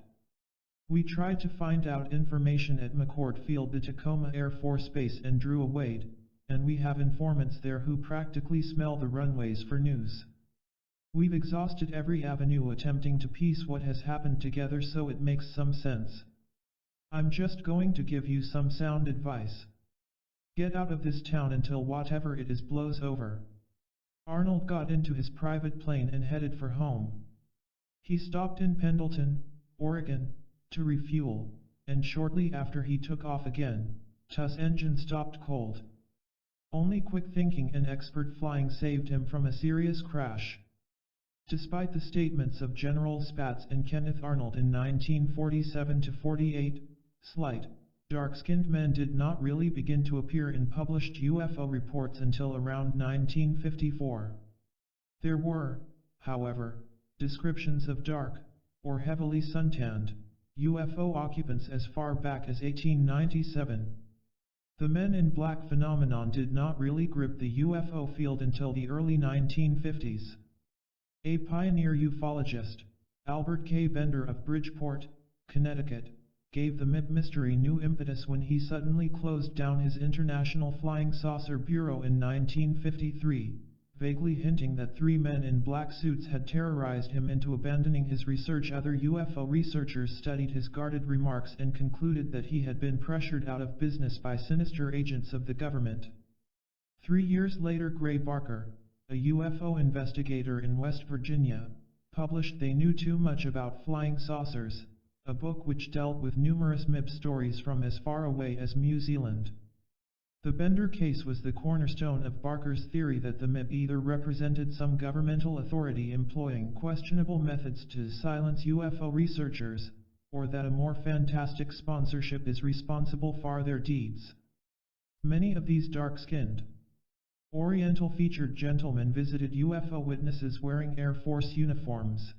Speaker 1: We tried to find out information at McCord Field, the Tacoma Air Force Base, and drew a Wade, and we have informants there who practically smell the runways for news. We've exhausted every avenue attempting to piece what has happened together so it makes some sense. I'm just going to give you some sound advice. Get out of this town until whatever it is blows over." Arnold got into his private plane and headed for home. He stopped in Pendleton, Oregon, to refuel, and shortly after he took off again, his engine stopped cold. Only quick thinking and expert flying saved him from a serious crash. Despite the statements of General Spaatz and Kenneth Arnold in 1947–48, slight, dark-skinned men did not really begin to appear in published UFO reports until around 1954. There were, however, descriptions of dark, or heavily suntanned, UFO occupants as far back as 1897. The men in black phenomenon did not really grip the UFO field until the early 1950s. A pioneer ufologist, Albert K. Bender of Bridgeport, Connecticut, gave the MIB mystery new impetus when he suddenly closed down his International Flying Saucer Bureau in 1953, vaguely hinting that 3 men in black suits had terrorized him into abandoning his research. Other UFO researchers studied his guarded remarks and concluded that he had been pressured out of business by sinister agents of the government. 3 years later, Gray Barker, a UFO investigator in West Virginia, published They Knew Too Much About Flying Saucers, a book which dealt with numerous MIB stories from as far away as New Zealand. The Bender case was the cornerstone of Barker's theory that the MIB either represented some governmental authority employing questionable methods to silence UFO researchers, or that a more fantastic sponsorship is responsible for their deeds. Many of these dark-skinned, Oriental-featured gentlemen visited UFO witnesses wearing Air Force uniforms.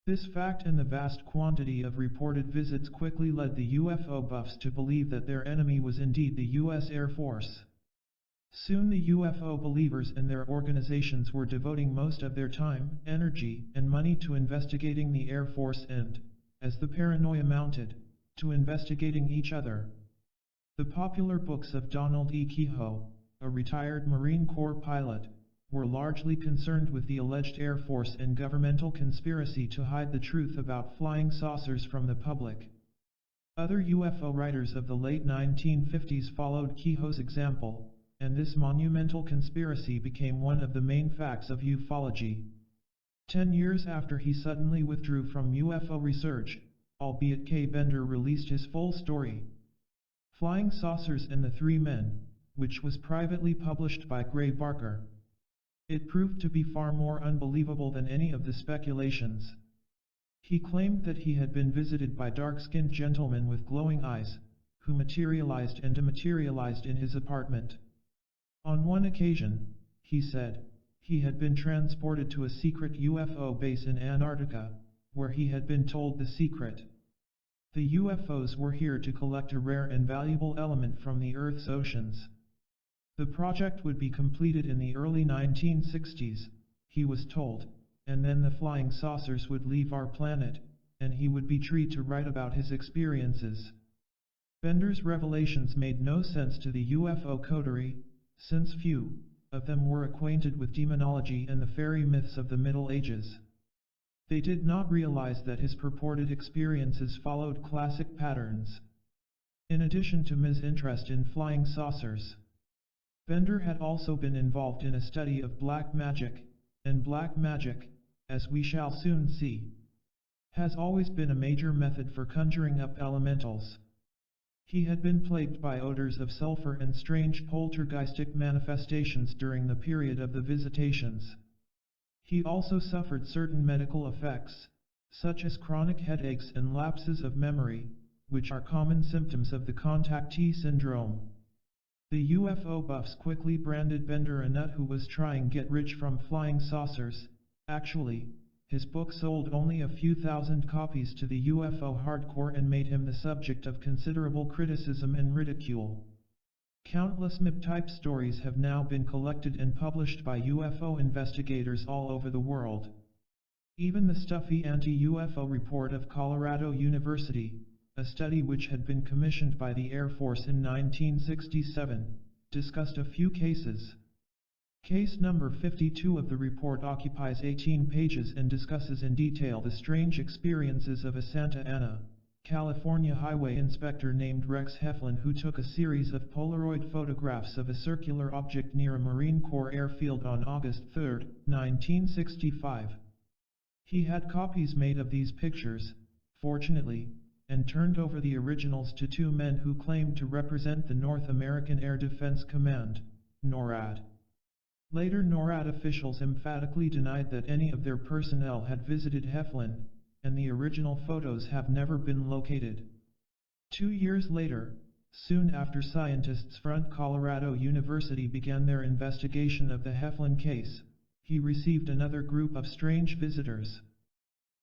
Speaker 1: This fact and the vast quantity of reported visits quickly led the UFO buffs to believe that their enemy was indeed the U.S. Air Force. Soon the UFO believers and their organizations were devoting most of their time, energy, and money to investigating the Air Force and, as the paranoia mounted, to investigating each other. The popular books of Donald E. Keyhoe, a retired Marine Corps pilot, were largely concerned with the alleged Air Force and governmental conspiracy to hide the truth about flying saucers from the public. Other UFO writers of the late 1950s followed Keyhoe's example, and this monumental conspiracy became one of the main facts of ufology. 10 years after he suddenly withdrew from UFO research, albeit K. Bender released his full story, Flying Saucers and the Three Men, which was privately published by Gray Barker. It proved to be far more unbelievable than any of the speculations. He claimed that he had been visited by dark-skinned gentlemen with glowing eyes, who materialized and dematerialized in his apartment. On one occasion, he said, he had been transported to a secret UFO base in Antarctica, where he had been told the secret. The UFOs were here to collect a rare and valuable element from the Earth's oceans. The project would be completed in the early 1960s, he was told, and then the flying saucers would leave our planet, and he would be free to write about his experiences. Bender's revelations made no sense to the UFO coterie, since few of them were acquainted with demonology and the fairy myths of the Middle Ages. They did not realize that his purported experiences followed classic patterns. In addition to his interest in flying saucers, Bender had also been involved in a study of black magic, and black magic, as we shall soon see, has always been a major method for conjuring up elementals. He had been plagued by odors of sulfur and strange poltergeistic manifestations during the period of the visitations. He also suffered certain medical effects, such as chronic headaches and lapses of memory, which are common symptoms of the contactee syndrome. The UFO buffs quickly branded Bender a nut who was trying to get rich from flying saucers. Actually, his book sold only a few thousand copies to the UFO hardcore and made him the subject of considerable criticism and ridicule. Countless MIB-type stories have now been collected and published by UFO investigators all over the world. Even the stuffy anti-UFO report of Colorado University, a study which had been commissioned by the Air Force in 1967, discussed a few cases. Case number 52 of the report occupies 18 pages and discusses in detail the strange experiences of a Santa Ana, California highway inspector named Rex Heflin, who took a series of Polaroid photographs of a circular object near a Marine Corps airfield on August 3, 1965. He had copies made of these pictures, fortunately, and turned over the originals to two men who claimed to represent the North American Air Defense Command, NORAD. Later NORAD officials emphatically denied that any of their personnel had visited Heflin, and the original photos have never been located. 2 years later, soon after scientists from Colorado University began their investigation of the Heflin case, he received another group of strange visitors.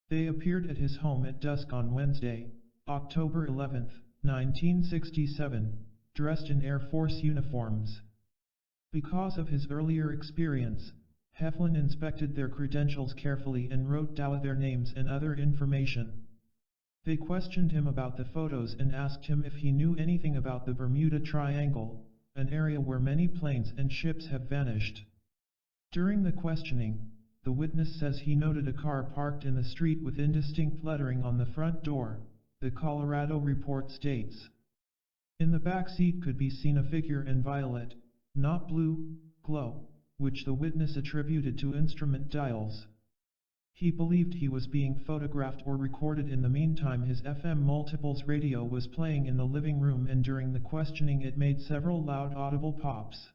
Speaker 1: They appeared at his home at dusk on Wednesday, October 11, 1967, dressed in Air Force uniforms. Because of his earlier experience, Heflin inspected their credentials carefully and wrote down their names and other information. They questioned him about the photos and asked him if he knew anything about the Bermuda Triangle, an area where many planes and ships have vanished. During the questioning, the witness says he noted a car parked in the street with indistinct lettering on the front door, the Colorado report states. In the back seat could be seen a figure in violet, not blue, glow, which the witness attributed to instrument dials. He believed he was being photographed or recorded. In the meantime, his FM multiples radio was playing in the living room, and during the questioning it made several loud audible pops.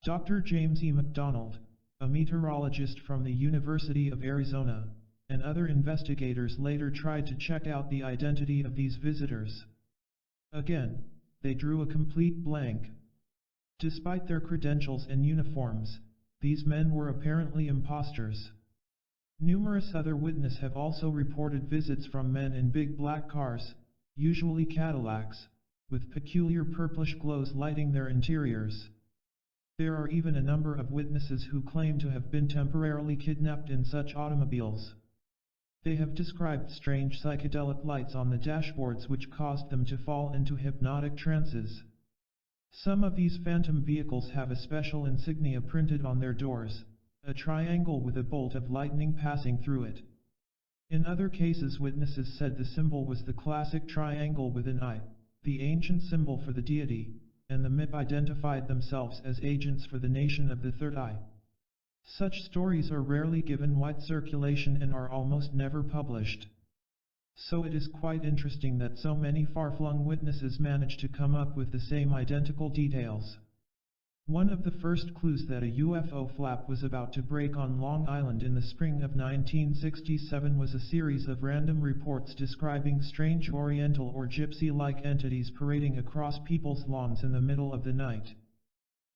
Speaker 1: Dr. James E. McDonald, a meteorologist from the University of Arizona, and other investigators later tried to check out the identity of these visitors. Again, they drew a complete blank. Despite their credentials and uniforms, these men were apparently imposters. Numerous other witnesses have also reported visits from men in big black cars, usually Cadillacs, with peculiar purplish glows lighting their interiors. There are even a number of witnesses who claim to have been temporarily kidnapped in such automobiles. They have described strange psychedelic lights on the dashboards which caused them to fall into hypnotic trances. Some of these phantom vehicles have a special insignia printed on their doors, a triangle with a bolt of lightning passing through it. In other cases, witnesses said the symbol was the classic triangle with an eye, the ancient symbol for the deity, and the MIB identified themselves as agents for the Nation of the Third Eye. Such stories are rarely given wide circulation and are almost never published. So it is quite interesting that so many far-flung witnesses managed to come up with the same identical details. One of the first clues that a UFO flap was about to break on Long Island in the spring of 1967 was a series of random reports describing strange oriental or gypsy-like entities parading across people's lawns in the middle of the night.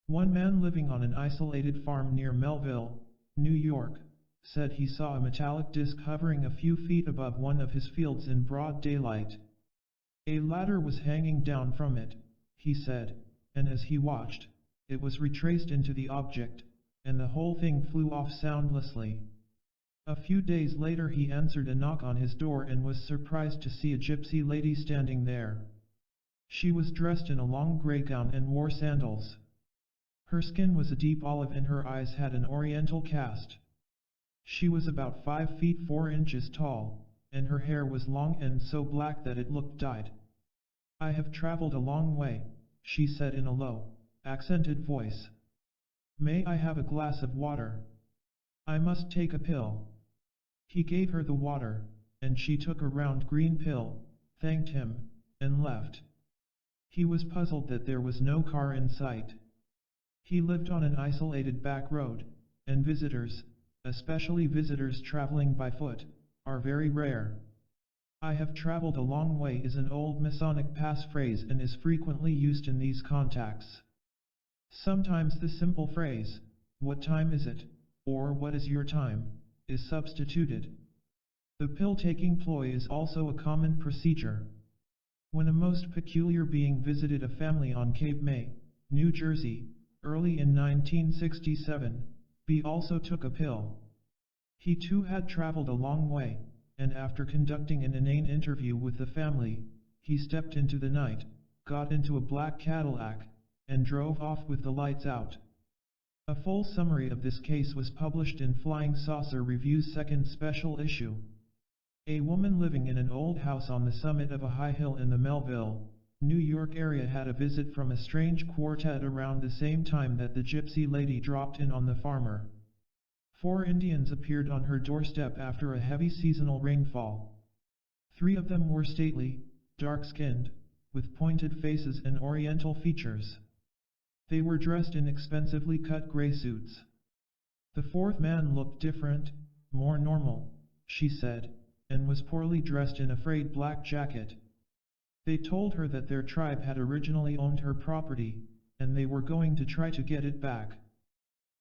Speaker 1: One man living on an isolated farm near Melville, New York, said he saw a metallic disc hovering a few feet above one of his fields in broad daylight. A ladder was hanging down from it, he said, and as he watched, it was retraced into the object, and the whole thing flew off soundlessly. A few days later he answered a knock on his door and was surprised to see a gypsy lady standing there. She was dressed in a long gray gown and wore sandals. Her skin was a deep olive and her eyes had an oriental cast. She was about 5 feet 4 inches tall, and her hair was long and so black that it looked dyed. "I have traveled a long way," she said in a low, accented voice. "May I have a glass of water? I must take a pill." He gave her the water, and she took a round green pill, thanked him, and left. He was puzzled that there was no car in sight. He lived on an isolated back road, and visitors, especially visitors traveling by foot, are very rare. "I have traveled a long way" is an old Masonic passphrase and is frequently used in these contacts. Sometimes the simple phrase, "What time is it?" or "What is your time?" is substituted. The pill-taking ploy is also a common procedure. When a most peculiar being visited a family on Cape May, New Jersey, early in 1967, B also took a pill. He too had traveled a long way, and after conducting an inane interview with the family, he stepped into the night, got into a black Cadillac, and drove off with the lights out. A full summary of this case was published in Flying Saucer Review's second special issue. A woman living in an old house on the summit of a high hill in the Melville, New York area had a visit from a strange quartet around the same time that the gypsy lady dropped in on the farmer. 4 Indians appeared on her doorstep after a heavy seasonal rainfall. 3 of them were stately, dark-skinned, with pointed faces and oriental features. They were dressed in expensively cut gray suits. The 4th man looked different, more normal, she said, and was poorly dressed in a frayed black jacket. They told her that their tribe had originally owned her property, and they were going to try to get it back.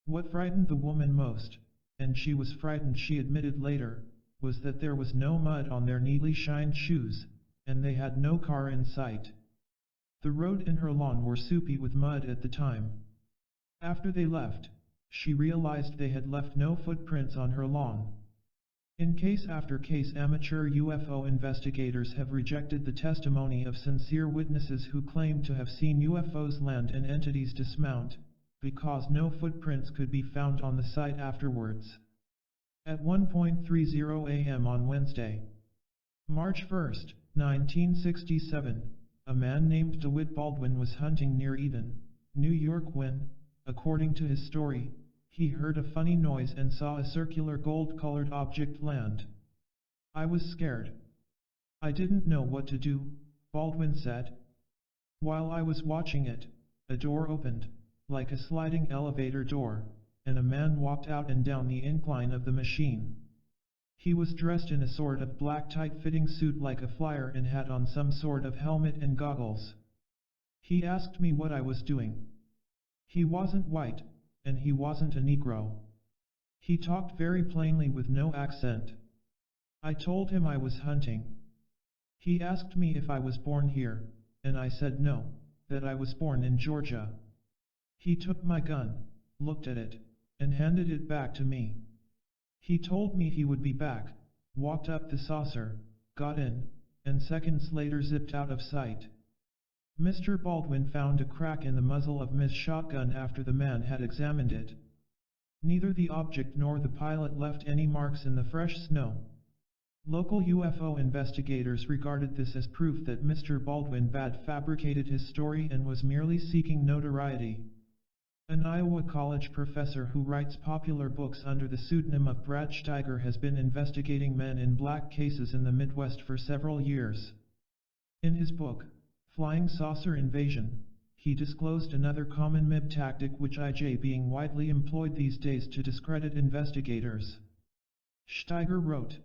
Speaker 1: What frightened the woman most, and she was frightened she admitted later, was that there was no mud on their neatly shined shoes, and they had no car in sight. The road and her lawn were soupy with mud at the time. After they left, she realized they had left no footprints on her lawn. In case after case, amateur UFO investigators have rejected the testimony of sincere witnesses who claim to have seen UFOs land and entities dismount, because no footprints could be found on the site afterwards. At 1:30 a.m. on Wednesday, March 1, 1967, a man named DeWitt Baldwin was hunting near Eden, New York when, according to his story, he heard a funny noise and saw a circular gold-colored object land. I was scared. I didn't know what to do, Baldwin said. While I was watching it, a door opened, like a sliding elevator door, and a man walked out and down the incline of the machine. He was dressed in a sort of black tight-fitting suit like a flyer and had on some sort of helmet and goggles. He asked me what I was doing. He wasn't white, and he wasn't a Negro. He talked very plainly with no accent. I told him I was hunting. He asked me if I was born here, and I said no, that I was born in Georgia. He took my gun, looked at it, and handed it back to me. He told me he would be back, walked up the saucer, got in, and seconds later zipped out of sight. Mr. Baldwin found a crack in the muzzle of Ms. shotgun after the man had examined it. Neither the object nor the pilot left any marks in the fresh snow. Local UFO investigators regarded this as proof that Mr. Baldwin had fabricated his story and was merely seeking notoriety. An Iowa College professor who writes popular books under the pseudonym of Brad Steiger has been investigating men in black cases in the Midwest for several years. In his book, Flying Saucer Invasion, he disclosed another common MIB tactic which is being widely employed these days to discredit investigators. Steiger wrote,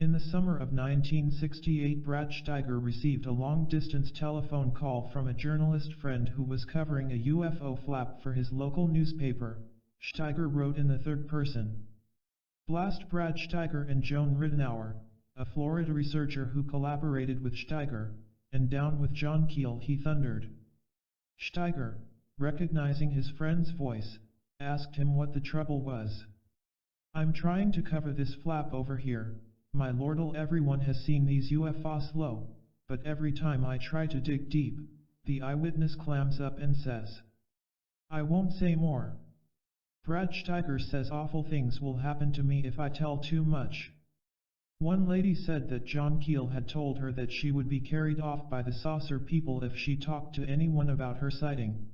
Speaker 1: in the summer of 1968, Brad Steiger received a long-distance telephone call from a journalist friend who was covering a UFO flap for his local newspaper. Steiger wrote in the third person. Blast Brad Steiger and Joan Rittenauer, a Florida researcher who collaborated with Steiger, and down with John Keel, he thundered. Steiger, recognizing his friend's voice, asked him what the trouble was. I'm trying to cover this flap over here, my lordle. Everyone has seen these UFOs low, but every time I try to dig deep, the eyewitness clams up and says, I won't say more. Brad Steiger says awful things will happen to me if I tell too much. One lady said that John Keel had told her that she would be carried off by the saucer people if she talked to anyone about her sighting.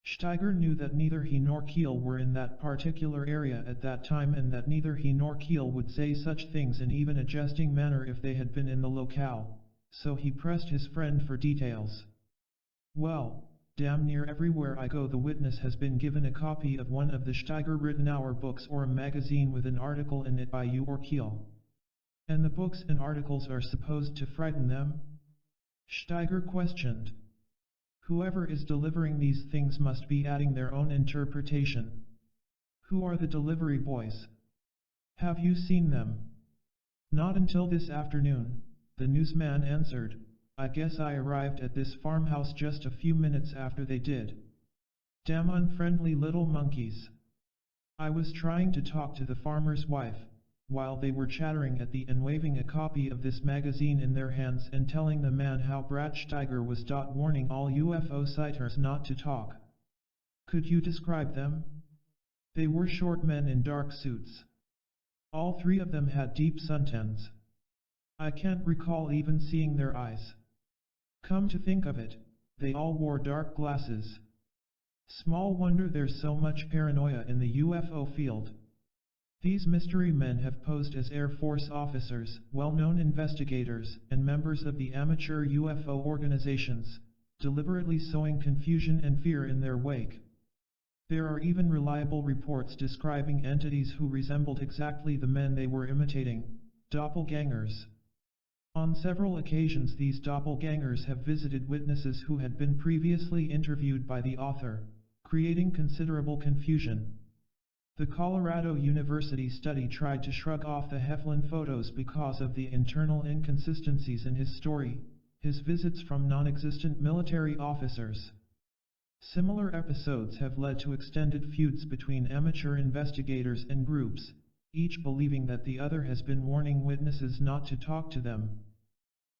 Speaker 1: Steiger knew that neither he nor Keel were in that particular area at that time, and that neither he nor Keel would say such things in even a jesting manner if they had been in the locale, so he pressed his friend for details. Well, damn near everywhere I go the witness has been given a copy of one of the Steiger-Rittenauer books or a magazine with an article in it by you or Keel. And the books and articles are supposed to frighten them? Steiger questioned. Whoever is delivering these things must be adding their own interpretation. Who are the delivery boys? Have you seen them? Not until this afternoon, the newsman answered. I guess I arrived at this farmhouse just a few minutes after they did. Damn unfriendly little monkeys. I was trying to talk to the farmer's wife, while they were chattering at the and waving a copy of this magazine in their hands and telling the man how Brad Steiger was warning all UFO sighters not to talk. Could you describe them? They were short men in dark suits. All three of them had deep suntans. I can't recall even seeing their eyes. Come to think of it, they all wore dark glasses. Small wonder there's so much paranoia in the UFO field. These mystery men have posed as Air Force officers, well-known investigators, and members of the amateur UFO organizations, deliberately sowing confusion and fear in their wake. There are even reliable reports describing entities who resembled exactly the men they were imitating, doppelgangers. On several occasions these doppelgangers have visited witnesses who had been previously interviewed by the author, creating considerable confusion. The Colorado University study tried to shrug off the Helen photos because of the internal inconsistencies in his story, his visits from non-existent military officers. Similar episodes have led to extended feuds between amateur investigators and groups, each believing that the other has been warning witnesses not to talk to them.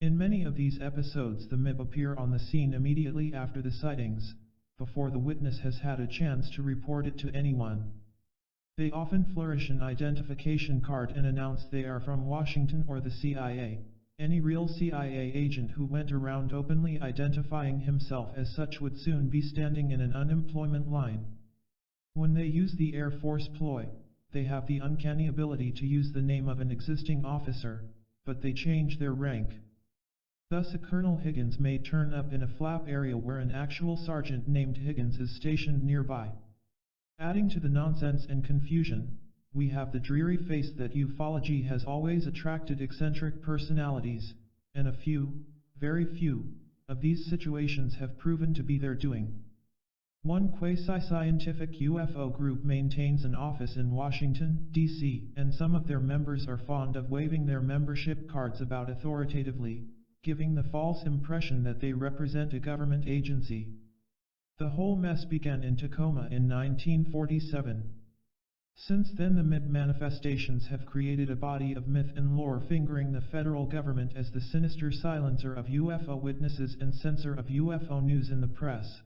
Speaker 1: In many of these episodes the MIB appear on the scene immediately after the sightings, before the witness has had a chance to report it to anyone. They often flourish an identification card and announce they are from Washington or the CIA. Any real CIA agent who went around openly identifying himself as such would soon be standing in an unemployment line. When they use the Air Force ploy, they have the uncanny ability to use the name of an existing officer, but they change their rank. Thus a Colonel Higgins may turn up in a flap area where an actual sergeant named Higgins is stationed nearby. Adding to the nonsense and confusion, we have the dreary face that ufology has always attracted eccentric personalities, and a few, very few, of these situations have proven to be their doing. One quasi-scientific UFO group maintains an office in Washington, D.C., and some of their members are fond of waving their membership cards about authoritatively, giving the false impression that they represent a government agency. The whole mess began in Tacoma in 1947. Since then the MIB manifestations have created a body of myth and lore fingering the federal government as the sinister silencer of UFO witnesses and censor of UFO news in the press.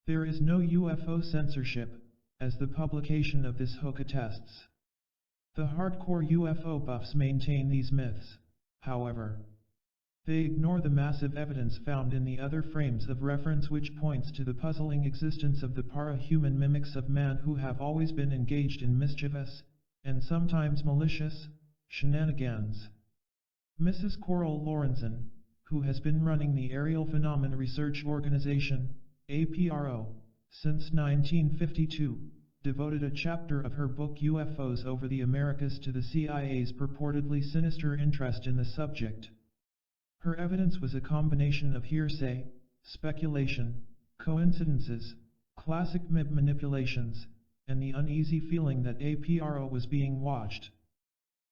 Speaker 1: There is no UFO censorship, as the publication of this hook attests. The hardcore UFO buffs maintain these myths, however. They ignore the massive evidence found in the other frames of reference which points to the puzzling existence of the para-human mimics of man who have always been engaged in mischievous, and sometimes malicious, shenanigans. Mrs. Coral Lorenzen, who has been running the Aerial Phenomena Research Organization, APRO, since 1952, devoted a chapter of her book UFOs over the Americas to the CIA's purportedly sinister interest in the subject. Her evidence was a combination of hearsay, speculation, coincidences, classic MIB manipulations, and the uneasy feeling that APRO was being watched.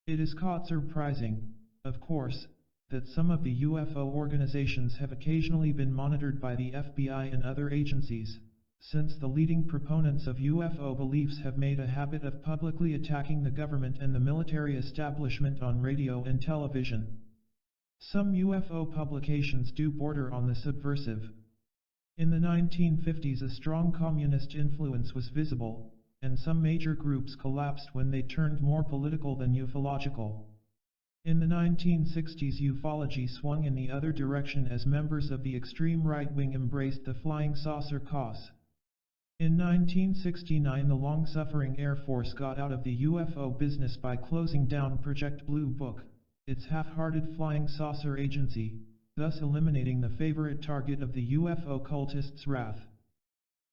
Speaker 1: It is caught surprising, of course, that some of the UFO organizations have occasionally been monitored by the FBI and other agencies, since the leading proponents of UFO beliefs have made a habit of publicly attacking the government and the military establishment on radio and television. Some UFO publications do border on the subversive. In the 1950s a strong communist influence was visible, and some major groups collapsed when they turned more political than ufological. In the 1960s ufology swung in the other direction as members of the extreme right wing embraced the flying saucer cause. In 1969 the long-suffering Air Force got out of the UFO business by closing down Project Blue Book, its half-hearted flying saucer agency, thus eliminating the favorite target of the UFO cultists' wrath.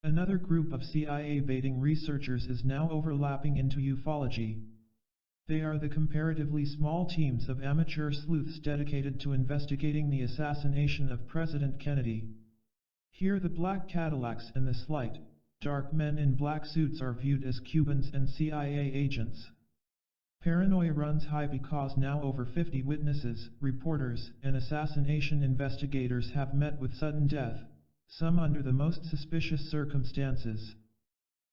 Speaker 1: Another group of CIA-baiting researchers is now overlapping into ufology. They are the comparatively small teams of amateur sleuths dedicated to investigating the assassination of President Kennedy. Here the black Cadillacs and the slight, dark men in black suits are viewed as Cubans and CIA agents. Paranoia runs high because now over 50 witnesses, reporters, and assassination investigators have met with sudden death, some under the most suspicious circumstances.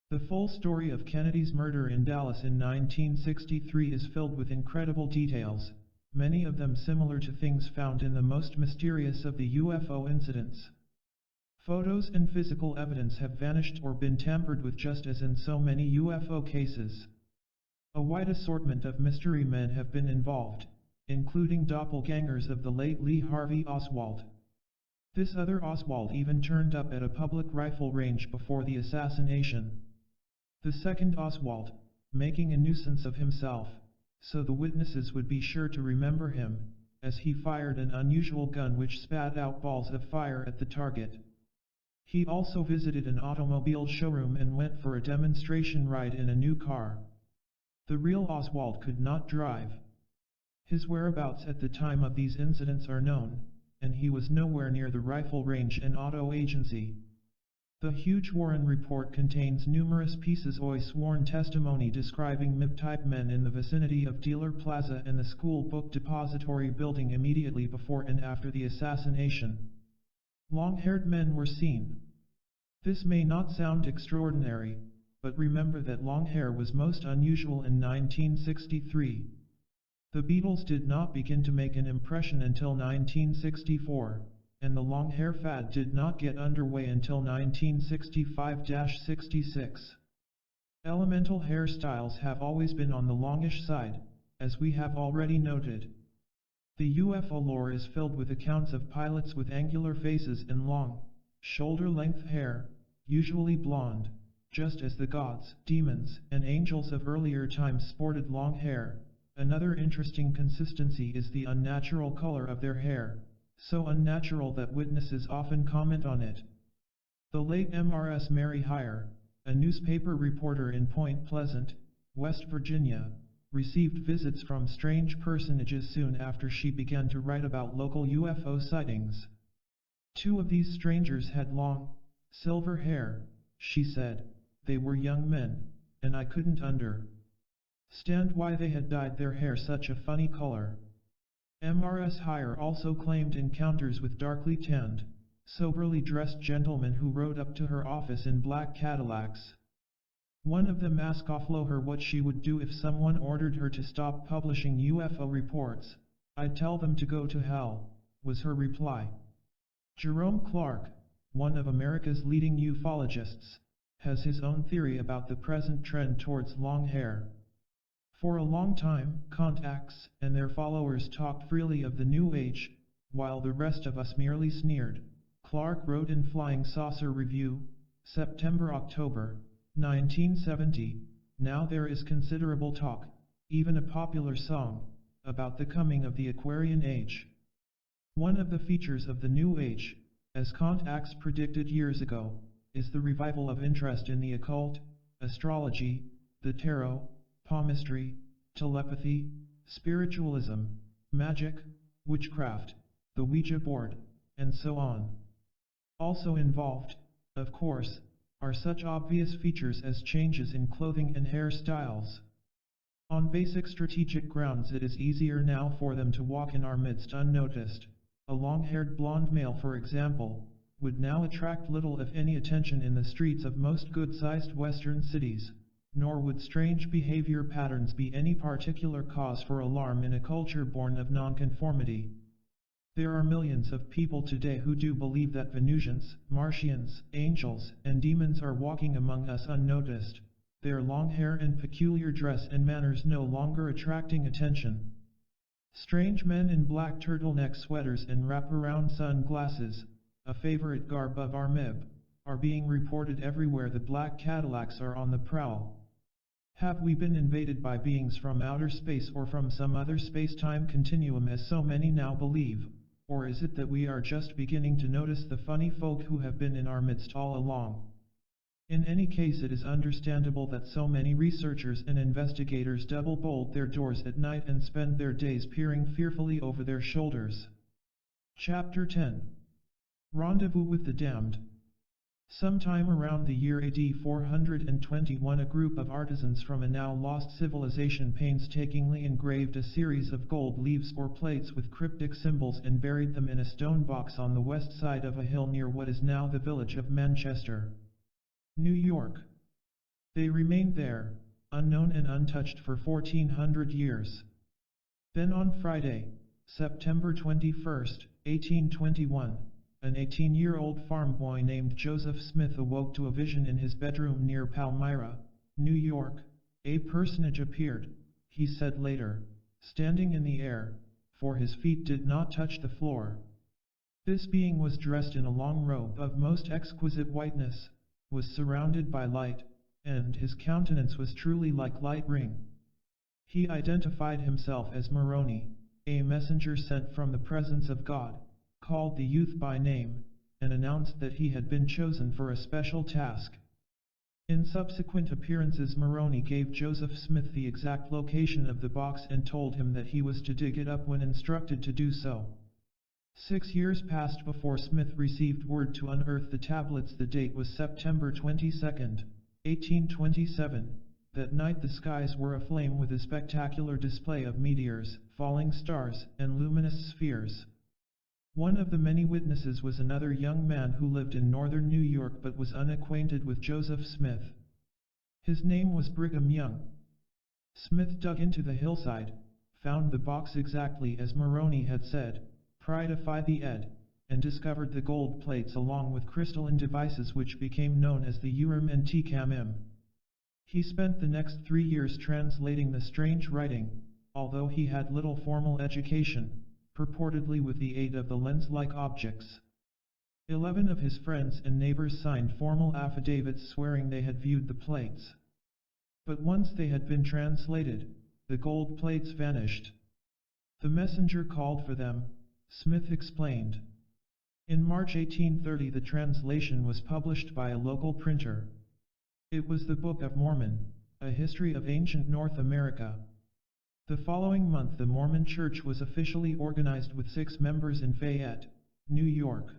Speaker 1: The full story of Kennedy's murder in Dallas in 1963 is filled with incredible details, many of them similar to things found in the most mysterious of the UFO incidents. Photos and physical evidence have vanished or been tampered with just as in so many UFO cases. A wide assortment of mystery men have been involved, including doppelgangers of the late Lee Harvey Oswald. This other Oswald even turned up at a public rifle range before the assassination. The second Oswald, making a nuisance of himself, so the witnesses would be sure to remember him, as he fired an unusual gun which spat out balls of fire at the target. He also visited an automobile showroom and went for a demonstration ride in a new car. The real Oswald could not drive. His whereabouts at the time of these incidents are known, and he was nowhere near the rifle range and auto agency. The huge Warren report contains numerous pieces of sworn testimony describing MIB-type men in the vicinity of Dealer Plaza and the school book depository building immediately before and after the assassination. Long-haired men were seen. This may not sound extraordinary, but remember that long hair was most unusual in 1963. The Beatles did not begin to make an impression until 1964, and the long hair fad did not get underway until 1965-66. Elemental hairstyles have always been on the longish side, as we have already noted. The UFO lore is filled with accounts of pilots with angular faces and long, shoulder-length hair, usually blonde, just as the gods, demons, and angels of earlier times sported long hair. Another interesting consistency is the unnatural color of their hair, so unnatural that witnesses often comment on it. The late Mrs. Mary Hyre, a newspaper reporter in Point Pleasant, West Virginia, received visits from strange personages soon after she began to write about local UFO sightings. Two of these strangers had long, silver hair, she said. They were young men, and I couldn't understand why they had dyed their hair such a funny color. Mrs. Hyre also claimed encounters with darkly tanned, soberly dressed gentlemen who rode up to her office in black Cadillacs. One of them asked her what she would do if someone ordered her to stop publishing UFO reports. "I'd tell them to go to hell," was her reply. Jerome Clark, one of America's leading ufologists, has his own theory about the present trend towards long hair. For a long time, contacts and their followers talked freely of the New Age, while the rest of us merely sneered. Clark wrote in Flying Saucer Review, September-October, 1970, "Now there is considerable talk, even a popular song, about the coming of the Aquarian Age. One of the features of the New Age, as contacts predicted years ago, is the revival of interest in the occult, astrology, the tarot, palmistry, telepathy, spiritualism, magic, witchcraft, the Ouija board, and so on. Also involved, of course, are such obvious features as changes in clothing and hairstyles. On basic strategic grounds it is easier now for them to walk in our midst unnoticed. A long-haired blonde male, for example, would now attract little if any attention in the streets of most good-sized Western cities, nor would strange behavior patterns be any particular cause for alarm in a culture born of nonconformity. There are millions of people today who do believe that Venusians, Martians, angels, and demons are walking among us unnoticed, their long hair and peculiar dress and manners no longer attracting attention. Strange men in black turtleneck sweaters and wraparound sunglasses, a favorite garb of our MIB, are being reported everywhere the black Cadillacs are on the prowl. Have we been invaded by beings from outer space or from some other space-time continuum as so many now believe, or is it that we are just beginning to notice the funny folk who have been in our midst all along? In any case, it is understandable that so many researchers and investigators double-bolt their doors at night and spend their days peering fearfully over their shoulders. Chapter 10. Rendezvous with the Damned. Sometime around the year AD 421, a group of artisans from a now lost civilization painstakingly engraved a series of gold leaves or plates with cryptic symbols and buried them in a stone box on the west side of a hill near what is now the village of Manchester, New York. They remained there, unknown and untouched, for 1400 years. Then on Friday, September 21, 1821, an 18-year-old farm boy named Joseph Smith awoke to a vision in his bedroom near Palmyra, New York. A personage appeared, he said later, standing in the air, for his feet did not touch the floor. This being was dressed in a long robe of most exquisite whiteness, was surrounded by light, and his countenance was truly like lightning. He identified himself as Moroni, a messenger sent from the presence of God, called the youth by name, and announced that he had been chosen for a special task. In subsequent appearances, Moroni gave Joseph Smith the exact location of the box and told him that he was to dig it up when instructed to do so. 6 years passed before Smith received word to unearth the tablets. The date was September 22, 1827. That night the skies were aflame with a spectacular display of meteors, falling stars, and luminous spheres. One of the many witnesses was another young man who lived in northern New York but was unacquainted with Joseph Smith. His name was Brigham Young. Smith dug into the hillside, found the box exactly as Moroni had said, Pre-Columbian the Ed, and discovered the gold plates along with crystalline devices which became known as the Urim and Thummim. He spent the next 3 years translating the strange writing, although he had little formal education, purportedly with the aid of the lens-like objects. 11 of his friends and neighbors signed formal affidavits swearing they had viewed the plates. But once they had been translated, the gold plates vanished. The messenger called for them, Smith explained. In March 1830 the translation was published by a local printer. It was the Book of Mormon, a history of ancient North America. The following month the Mormon Church was officially organized with 6 members in Fayette, New York.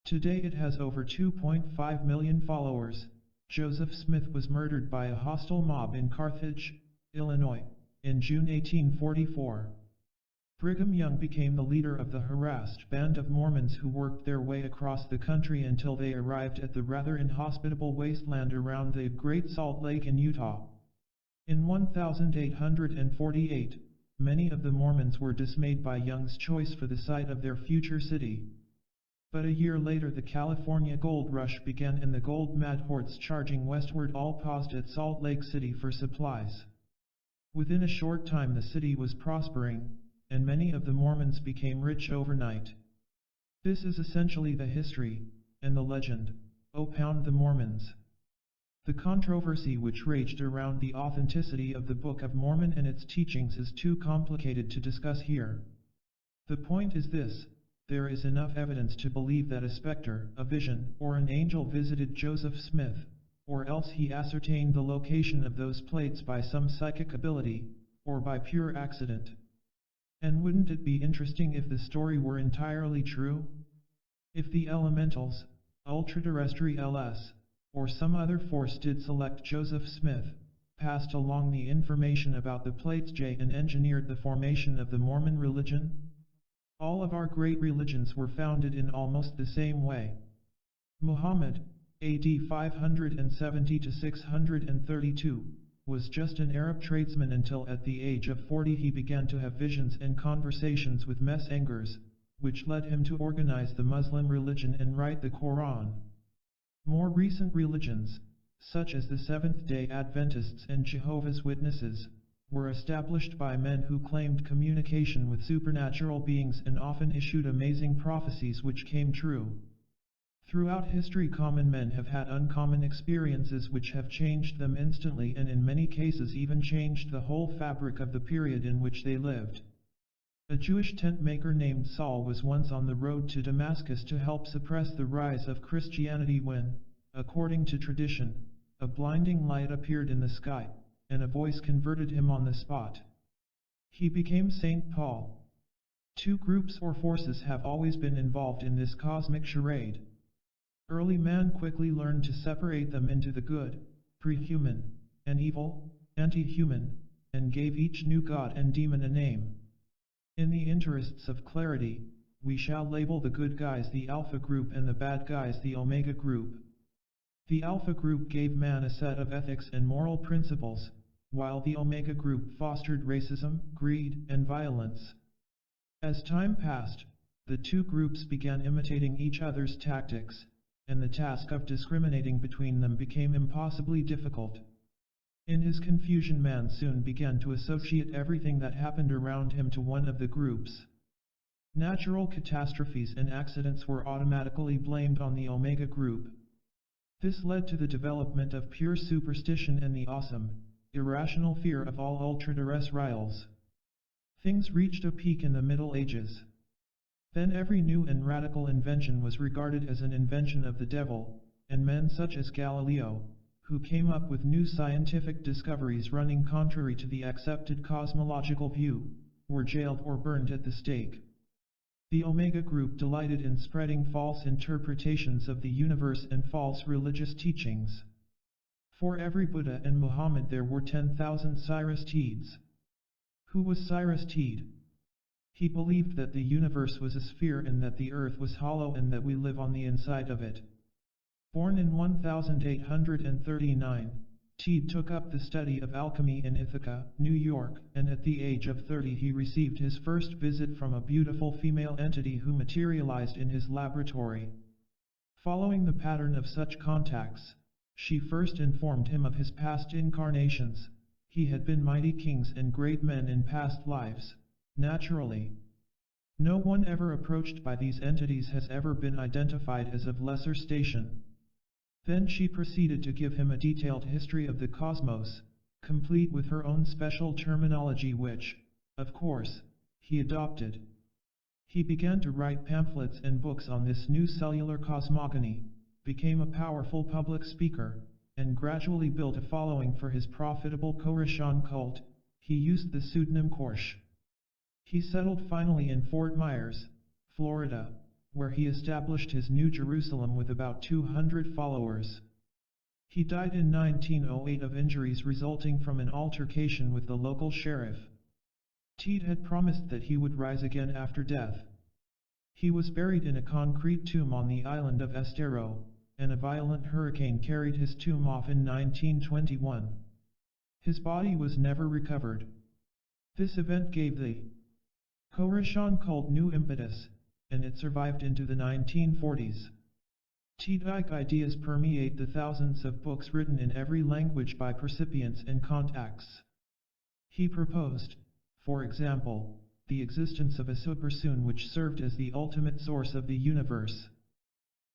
Speaker 1: Today it has over 2.5 million followers. Joseph Smith was murdered by a hostile mob in Carthage, Illinois, in June 1844. Brigham Young became the leader of the harassed band of Mormons who worked their way across the country until they arrived at the rather inhospitable wasteland around the Great Salt Lake in Utah. In 1848, many of the Mormons were dismayed by Young's choice for the site of their future city. But a year later the California gold rush began and the gold-mad hordes charging westward all paused at Salt Lake City for supplies. Within a short time the city was prospering, and many of the Mormons became rich overnight. This is essentially the history, and the legend, opound the Mormons. The controversy which raged around the authenticity of the Book of Mormon and its teachings is too complicated to discuss here. The point is this: there is enough evidence to believe that a specter, a vision, or an angel visited Joseph Smith, or else he ascertained the location of those plates by some psychic ability, or by pure accident. And wouldn't it be interesting if the story were entirely true? If the elementals, ultraterrestrials, or some other force did select Joseph Smith, passed along the information about the plates and engineered the formation of the Mormon religion? All of our great religions were founded in almost the same way. Muhammad, AD 570 to 632, was just an Arab tradesman until at the age of 40 he began to have visions and conversations with messengers, which led him to organize the Muslim religion and write the Quran. More recent religions, such as the Seventh-day Adventists and Jehovah's Witnesses, were established by men who claimed communication with supernatural beings and often issued amazing prophecies which came true. Throughout history common men have had uncommon experiences which have changed them instantly and in many cases even changed the whole fabric of the period in which they lived. A Jewish tent maker named Saul was once on the road to Damascus to help suppress the rise of Christianity when, according to tradition, a blinding light appeared in the sky, and a voice converted him on the spot. He became Saint Paul. 2 groups or forces have always been involved in this cosmic charade. Early man quickly learned to separate them into the good, pre-human, and evil, anti-human, and gave each new god and demon a name. In the interests of clarity, we shall label the good guys the Alpha group and the bad guys the Omega group. The Alpha group gave man a set of ethics and moral principles, while the Omega group fostered racism, greed, and violence. As time passed, the two groups began imitating each other's tactics, and the task of discriminating between them became impossibly difficult. In his confusion, man soon began to associate everything that happened around him to one of the groups. Natural catastrophes and accidents were automatically blamed on the Omega group. This led to the development of pure superstition and the awesome, irrational fear of all ultra-terrestrials. Things reached a peak in the Middle Ages. Then every new and radical invention was regarded as an invention of the devil, and men such as Galileo, who came up with new scientific discoveries running contrary to the accepted cosmological view, were jailed or burned at the stake. The Omega group delighted in spreading false interpretations of the universe and false religious teachings. For every Buddha and Muhammad there were 10,000 Cyrus Teeds. Who was Cyrus Teed? He believed that the universe was a sphere and that the earth was hollow and that we live on the inside of it. Born in 1839, Teed took up the study of alchemy in Ithaca, New York, and at the age of 30 he received his first visit from a beautiful female entity who materialized in his laboratory. Following the pattern of such contacts, she first informed him of his past incarnations. He had been mighty kings and great men in past lives. Naturally, no one ever approached by these entities has ever been identified as of lesser station. Then she proceeded to give him a detailed history of the cosmos, complete with her own special terminology which, of course, he adopted. He began to write pamphlets and books on this new cellular cosmogony, became a powerful public speaker, and gradually built a following for his profitable Koreshan cult. He used the pseudonym Korsh. He settled finally in Fort Myers, Florida, where he established his New Jerusalem with about 200 followers. He died in 1908 of injuries resulting from an altercation with the local sheriff. Teed had promised that he would rise again after death. He was buried in a concrete tomb on the island of Estero, and a violent hurricane carried his tomb off in 1921. His body was never recovered. This event gave the Koreshan cult new impetus, and it survived into the 1940s. Teedic ideas permeate the thousands of books written in every language by percipients and contacts. He proposed, for example, the existence of a supersun which served as the ultimate source of the universe.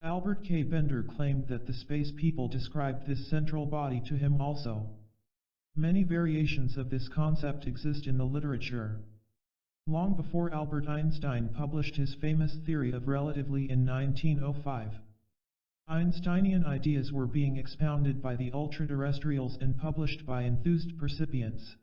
Speaker 1: Albert K. Bender claimed that the space people described this central body to him also. Many variations of this concept exist in the literature. Long before Albert Einstein published his famous theory of relativity in 1905, Einsteinian ideas were being expounded by the ultraterrestrials and published by enthused percipients.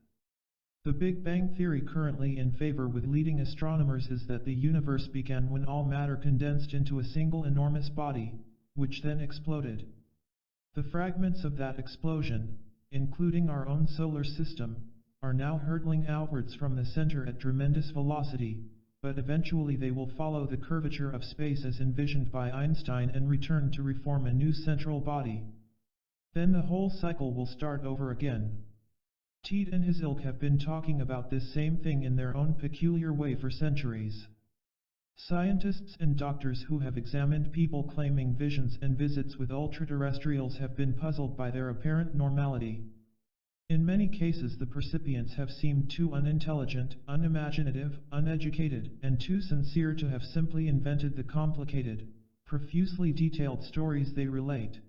Speaker 1: The Big Bang theory currently in favor with leading astronomers is that the universe began when all matter condensed into a single enormous body, which then exploded. The fragments of that explosion, including our own solar system, are now hurtling outwards from the center at tremendous velocity, but eventually they will follow the curvature of space as envisioned by Einstein and return to reform a new central body. Then the whole cycle will start over again. Teed and his ilk have been talking about this same thing in their own peculiar way for centuries. Scientists and doctors who have examined people claiming visions and visits with ultraterrestrials have been puzzled by their apparent normality. In many cases the percipients have seemed too unintelligent, unimaginative, uneducated, and too sincere to have simply invented the complicated, profusely detailed stories they relate.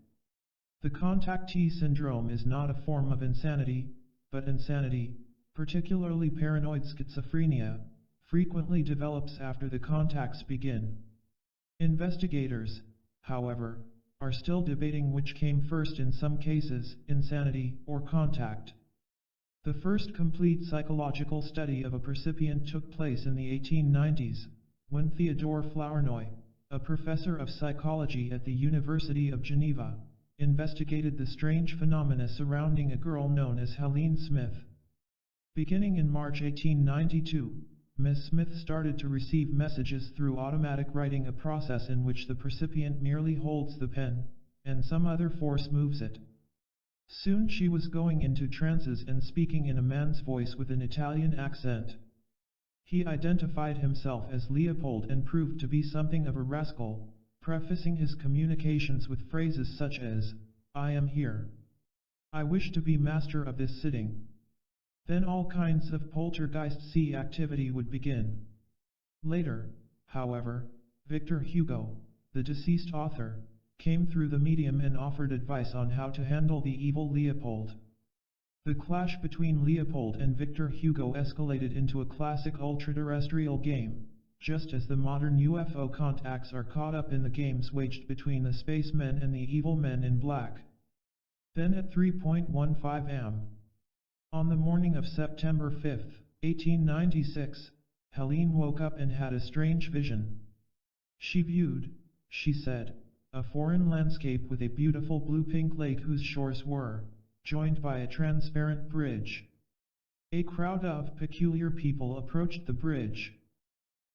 Speaker 1: The contactee syndrome is not a form of insanity, but insanity, particularly paranoid schizophrenia, frequently develops after the contacts begin. Investigators, however, are still debating which came first in some cases, insanity or contact. The first complete psychological study of a percipient took place in the 1890s, when Theodore Flournoy, a professor of psychology at the University of Geneva, investigated the strange phenomena surrounding a girl known as Helen Smith. Beginning in March 1892, Ms. Smith started to receive messages through automatic writing, a process in which the recipient merely holds the pen, and some other force moves it. Soon she was going into trances and speaking in a man's voice with an Italian accent. He identified himself as Leopold and proved to be something of a rascal, prefacing his communications with phrases such as, "I am here. I wish to be master of this sitting." Then all kinds of poltergeist-y activity would begin. Later, however, Victor Hugo, the deceased author, came through the medium and offered advice on how to handle the evil Leopold. The clash between Leopold and Victor Hugo escalated into a classic ultra-terrestrial game, just as the modern UFO contacts are caught up in the games waged between the spacemen and the evil men in black. Then at 3:15 am. On the morning of September 5, 1896, Helen woke up and had a strange vision. She viewed, she said, a foreign landscape with a beautiful blue-pink lake whose shores were joined by a transparent bridge. A crowd of peculiar people approached the bridge.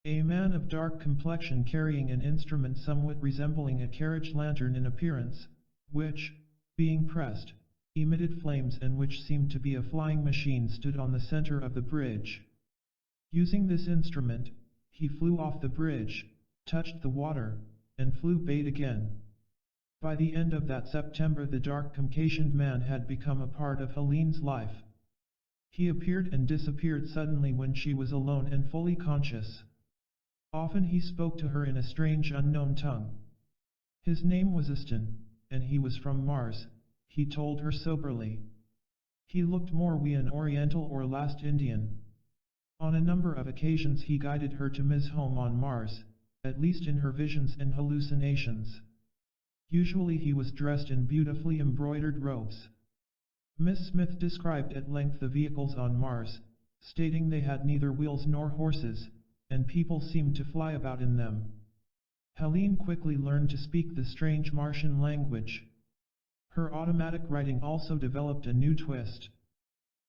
Speaker 1: A man of dark complexion carrying an instrument somewhat resembling a carriage lantern in appearance, which, being pressed, emitted flames and which seemed to be a flying machine, stood on the center of the bridge. Using this instrument, he flew off the bridge, touched the water, and flew bait again. By the end of that September, the dark Caucasian man had become a part of Helen's life. He appeared and disappeared suddenly when she was alone and fully conscious. Often he spoke to her in a strange unknown tongue. His name was Aston, and he was from Mars, he told her soberly. He looked more an Oriental or last Indian. On a number of occasions he guided her to his home on Mars, at least in her visions and hallucinations. Usually he was dressed in beautifully embroidered robes. Miss Smith described at length the vehicles on Mars, stating they had neither wheels nor horses, and people seemed to fly about in them. Helen quickly learned to speak the strange Martian language. Her automatic writing also developed a new twist.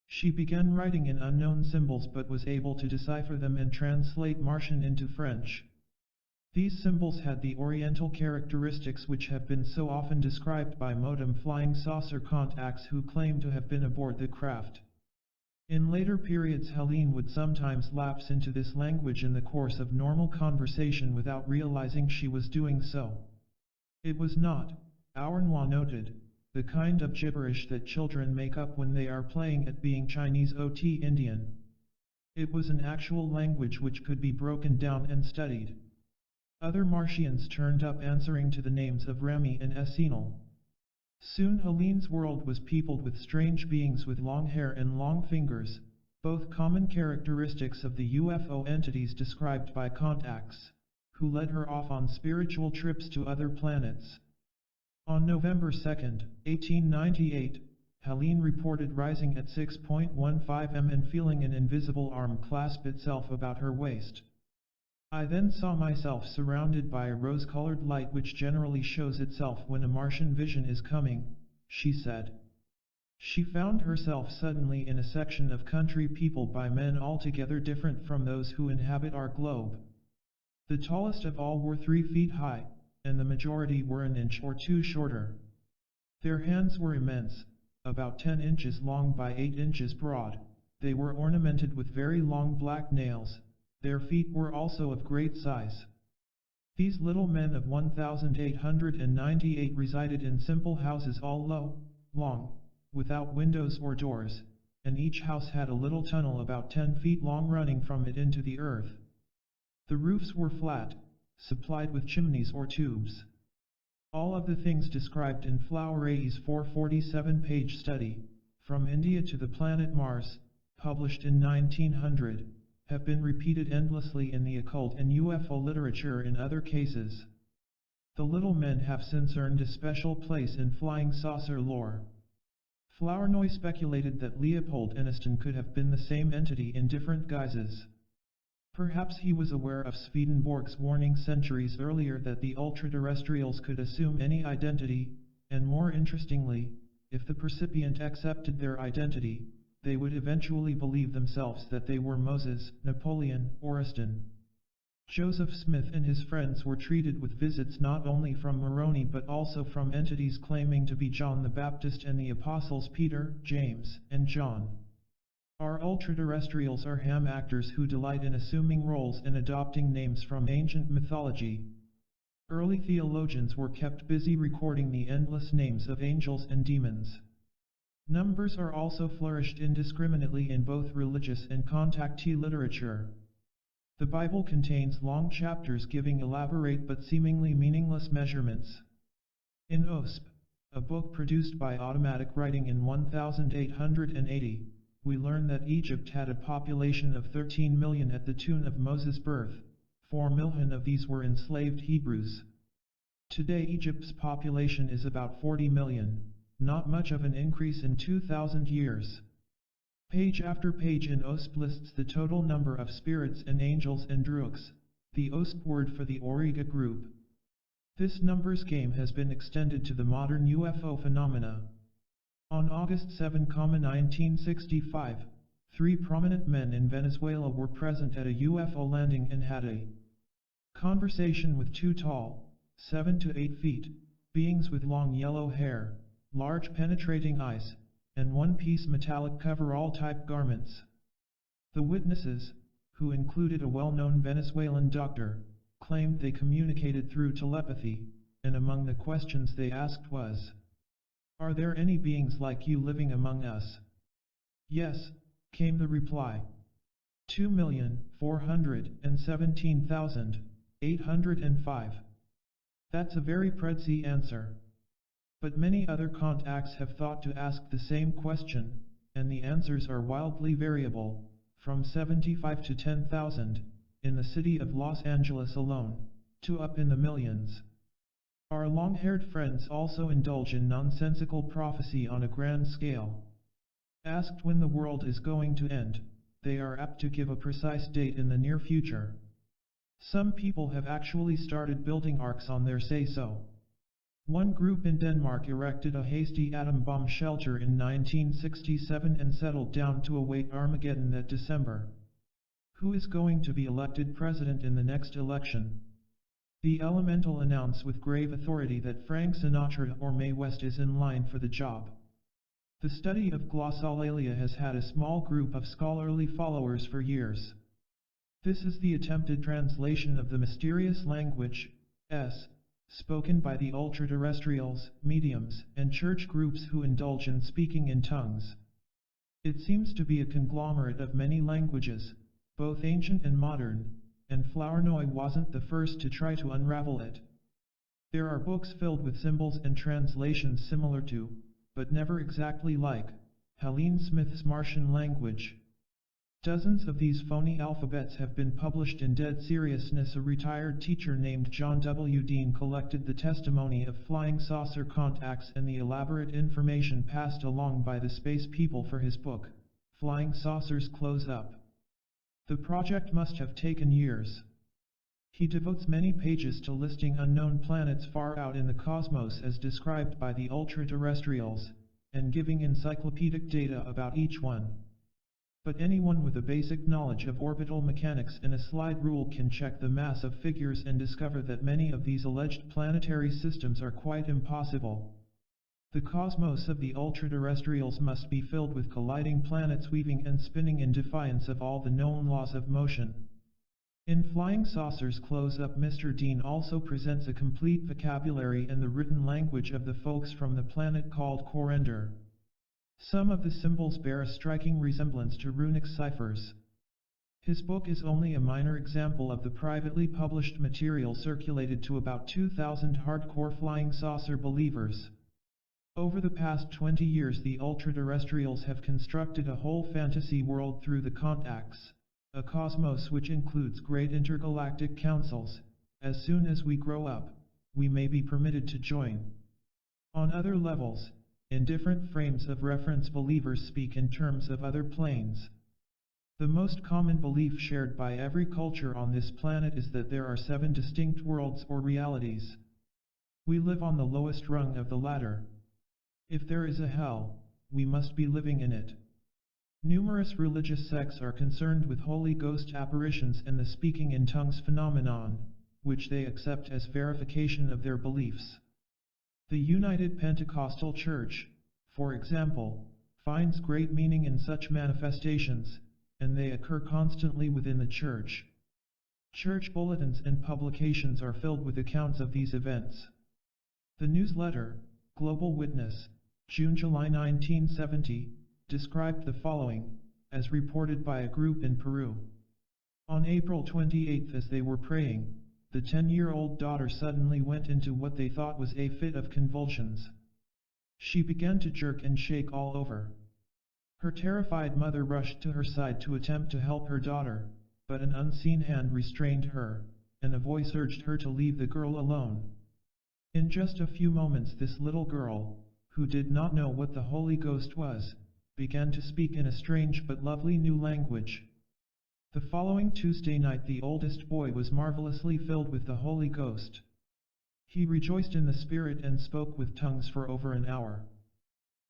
Speaker 1: She began writing in unknown symbols but was able to decipher them and translate Martian into French. These symbols had the Oriental characteristics which have been so often described by modem flying saucer contacts who claim to have been aboard the craft. In later periods, Helen would sometimes lapse into this language in the course of normal conversation without realizing she was doing so. It was not, Auernwa noted, the kind of gibberish that children make up when they are playing at being Chinese or Indian. It was an actual language which could be broken down and studied. Other Martians turned up answering to the names of Remy and Esinal. Soon Helen's world was peopled with strange beings with long hair and long fingers, both common characteristics of the UFO entities described by contacts, who led her off on spiritual trips to other planets. On November 2, 1898, Helen reported rising at 6:15 am and feeling an invisible arm clasp itself about her waist. I then saw myself surrounded by a rose-colored light which generally shows itself when a Martian vision is coming, she said. She found herself suddenly in a section of country peopled by men altogether different from those who inhabit our globe. The tallest of all were 3 feet high, and the majority were an inch or 2 shorter. Their hands were immense, about 10 inches long by 8 inches broad. They were ornamented with very long black nails. Their feet were also of great size. These little men of 1898 resided in simple houses, all low, long, without windows or doors, and each house had a little tunnel about 10 feet long running from it into the earth. The roofs were flat, supplied with chimneys or tubes. All of the things described in Flowery's 447-page study, From India to the Planet Mars, published in 1900, have been repeated endlessly in the occult and UFO literature in other cases. The little men have since earned a special place in flying saucer lore. Flournoy speculated that Leopold and Aston could have been the same entity in different guises. Perhaps he was aware of Swedenborg's warning centuries earlier that the ultra-terrestrials could assume any identity, and more interestingly, if the percipient accepted their identity, they would eventually believe themselves that they were Moses, Napoleon, or Aston. Joseph Smith and his friends were treated with visits not only from Moroni but also from entities claiming to be John the Baptist and the apostles Peter, James, and John. Our ultra-terrestrials are ham actors who delight in assuming roles and adopting names from ancient mythology. Early theologians were kept busy recording the endless names of angels and demons. Numbers are also flourished indiscriminately in both religious and contactee literature. The Bible contains long chapters giving elaborate but seemingly meaningless measurements. In OSP, a book produced by Automatic Writing in 1880, we learn that Egypt had a population of 13 million at the tune of Moses' birth. 4 million of these were enslaved Hebrews. Today Egypt's population is about 40 million, not much of an increase in 2,000 years. Page after page in OSP lists the total number of spirits and angels and druids, the OSP word for the Auriga group. This numbers game has been extended to the modern UFO phenomena. On August 7, 1965, 3 prominent men in Venezuela were present at a UFO landing and had a conversation with 2 tall, 7 to 8 feet, beings with long yellow hair, large penetrating eyes, and one-piece metallic coverall-type garments. The witnesses, who included a well-known Venezuelan doctor, claimed they communicated through telepathy, and among the questions they asked was, "Are there any beings like you living among us?" "Yes," came the reply. 2,417,805. That's a very précis answer. But many other contacts have thought to ask the same question, and the answers are wildly variable, from 75 to 10,000, in the city of Los Angeles alone, to up in the millions. Our long-haired friends also indulge in nonsensical prophecy on a grand scale. Asked when the world is going to end, they are apt to give a precise date in the near future. Some people have actually started building arks on their say-so. One group in Denmark erected a hasty atom bomb shelter in 1967 and settled down to await Armageddon that December. Who is going to be elected president in the next election? The Elemental announce with grave authority that Frank Sinatra or Mae West is in line for the job. The study of glossolalia has had a small group of scholarly followers for years. This is the attempted translation of the mysterious language, spoken by the ultra-terrestrials, mediums, and church groups who indulge in speaking in tongues. It seems to be a conglomerate of many languages, both ancient and modern, and Flournoy wasn't the first to try to unravel it. There are books filled with symbols and translations similar to, but never exactly like, Helene Smith's Martian language. Dozens of these phony alphabets have been published in Dead Seriousness. A retired teacher named John W. Dean collected the testimony of flying saucer contacts and the elaborate information passed along by the space people for his book, Flying Saucers Close Up. The project must have taken years. He devotes many pages to listing unknown planets far out in the cosmos as described by the ultra-terrestrials, and giving encyclopedic data about each one. But anyone with a basic knowledge of orbital mechanics and a slide rule can check the mass of figures and discover that many of these alleged planetary systems are quite impossible. The cosmos of the ultra-terrestrials must be filled with colliding planets weaving and spinning in defiance of all the known laws of motion. In Flying Saucers Close Up, Mr. Dean also presents a complete vocabulary and the written language of the folks from the planet called Corendor. Some of the symbols bear a striking resemblance to runic ciphers. His book is only a minor example of the privately published material circulated to about 2,000 hardcore flying saucer believers. Over the past 20 years the ultra-terrestrials have constructed a whole fantasy world through the contacts, a cosmos which includes great intergalactic councils. As soon as we grow up, we may be permitted to join. On other levels, in different frames of reference, believers speak in terms of other planes. The most common belief shared by every culture on this planet is that there are 7 distinct worlds or realities. We live on the lowest rung of the ladder. If there is a hell, we must be living in it. Numerous religious sects are concerned with Holy Ghost apparitions and the speaking in tongues phenomenon, which they accept as verification of their beliefs. The United Pentecostal Church, for example, finds great meaning in such manifestations, and they occur constantly within the church. Church bulletins and publications are filled with accounts of these events. The newsletter, Global Witness, June-July 1970, described the following, as reported by a group in Peru. On April 28, as they were praying, the 10-year-old daughter suddenly went into what they thought was a fit of convulsions. She began to jerk and shake all over. Her terrified mother rushed to her side to attempt to help her daughter, but an unseen hand restrained her, and a voice urged her to leave the girl alone. In just a few moments this little girl, who did not know what the Holy Ghost was, began to speak in a strange but lovely new language. The following Tuesday night the oldest boy was marvelously filled with the Holy Ghost. He rejoiced in the Spirit and spoke with tongues for over an hour.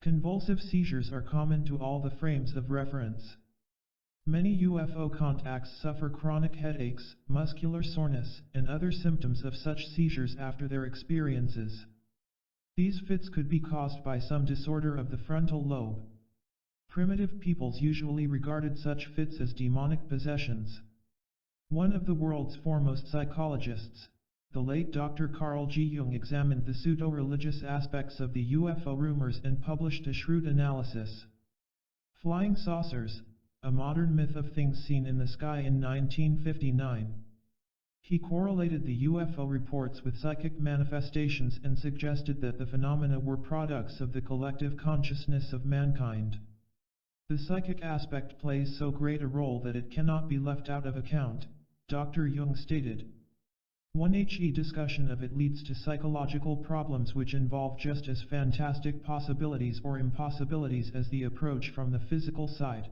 Speaker 1: Convulsive seizures are common to all the frames of reference. Many UFO contacts suffer chronic headaches, muscular soreness, and other symptoms of such seizures after their experiences. These fits could be caused by some disorder of the frontal lobe. Primitive peoples usually regarded such fits as demonic possessions. One of the world's foremost psychologists, the late Dr. Carl G. Jung, examined the pseudo-religious aspects of the UFO rumors and published a shrewd analysis. Flying Saucers, a modern myth of things seen in the sky in 1959. He correlated the UFO reports with psychic manifestations and suggested that the phenomena were products of the collective consciousness of mankind. The psychic aspect plays so great a role that it cannot be left out of account, Dr. Jung stated. One discussion of it leads to psychological problems which involve just as fantastic possibilities or impossibilities as the approach from the physical side.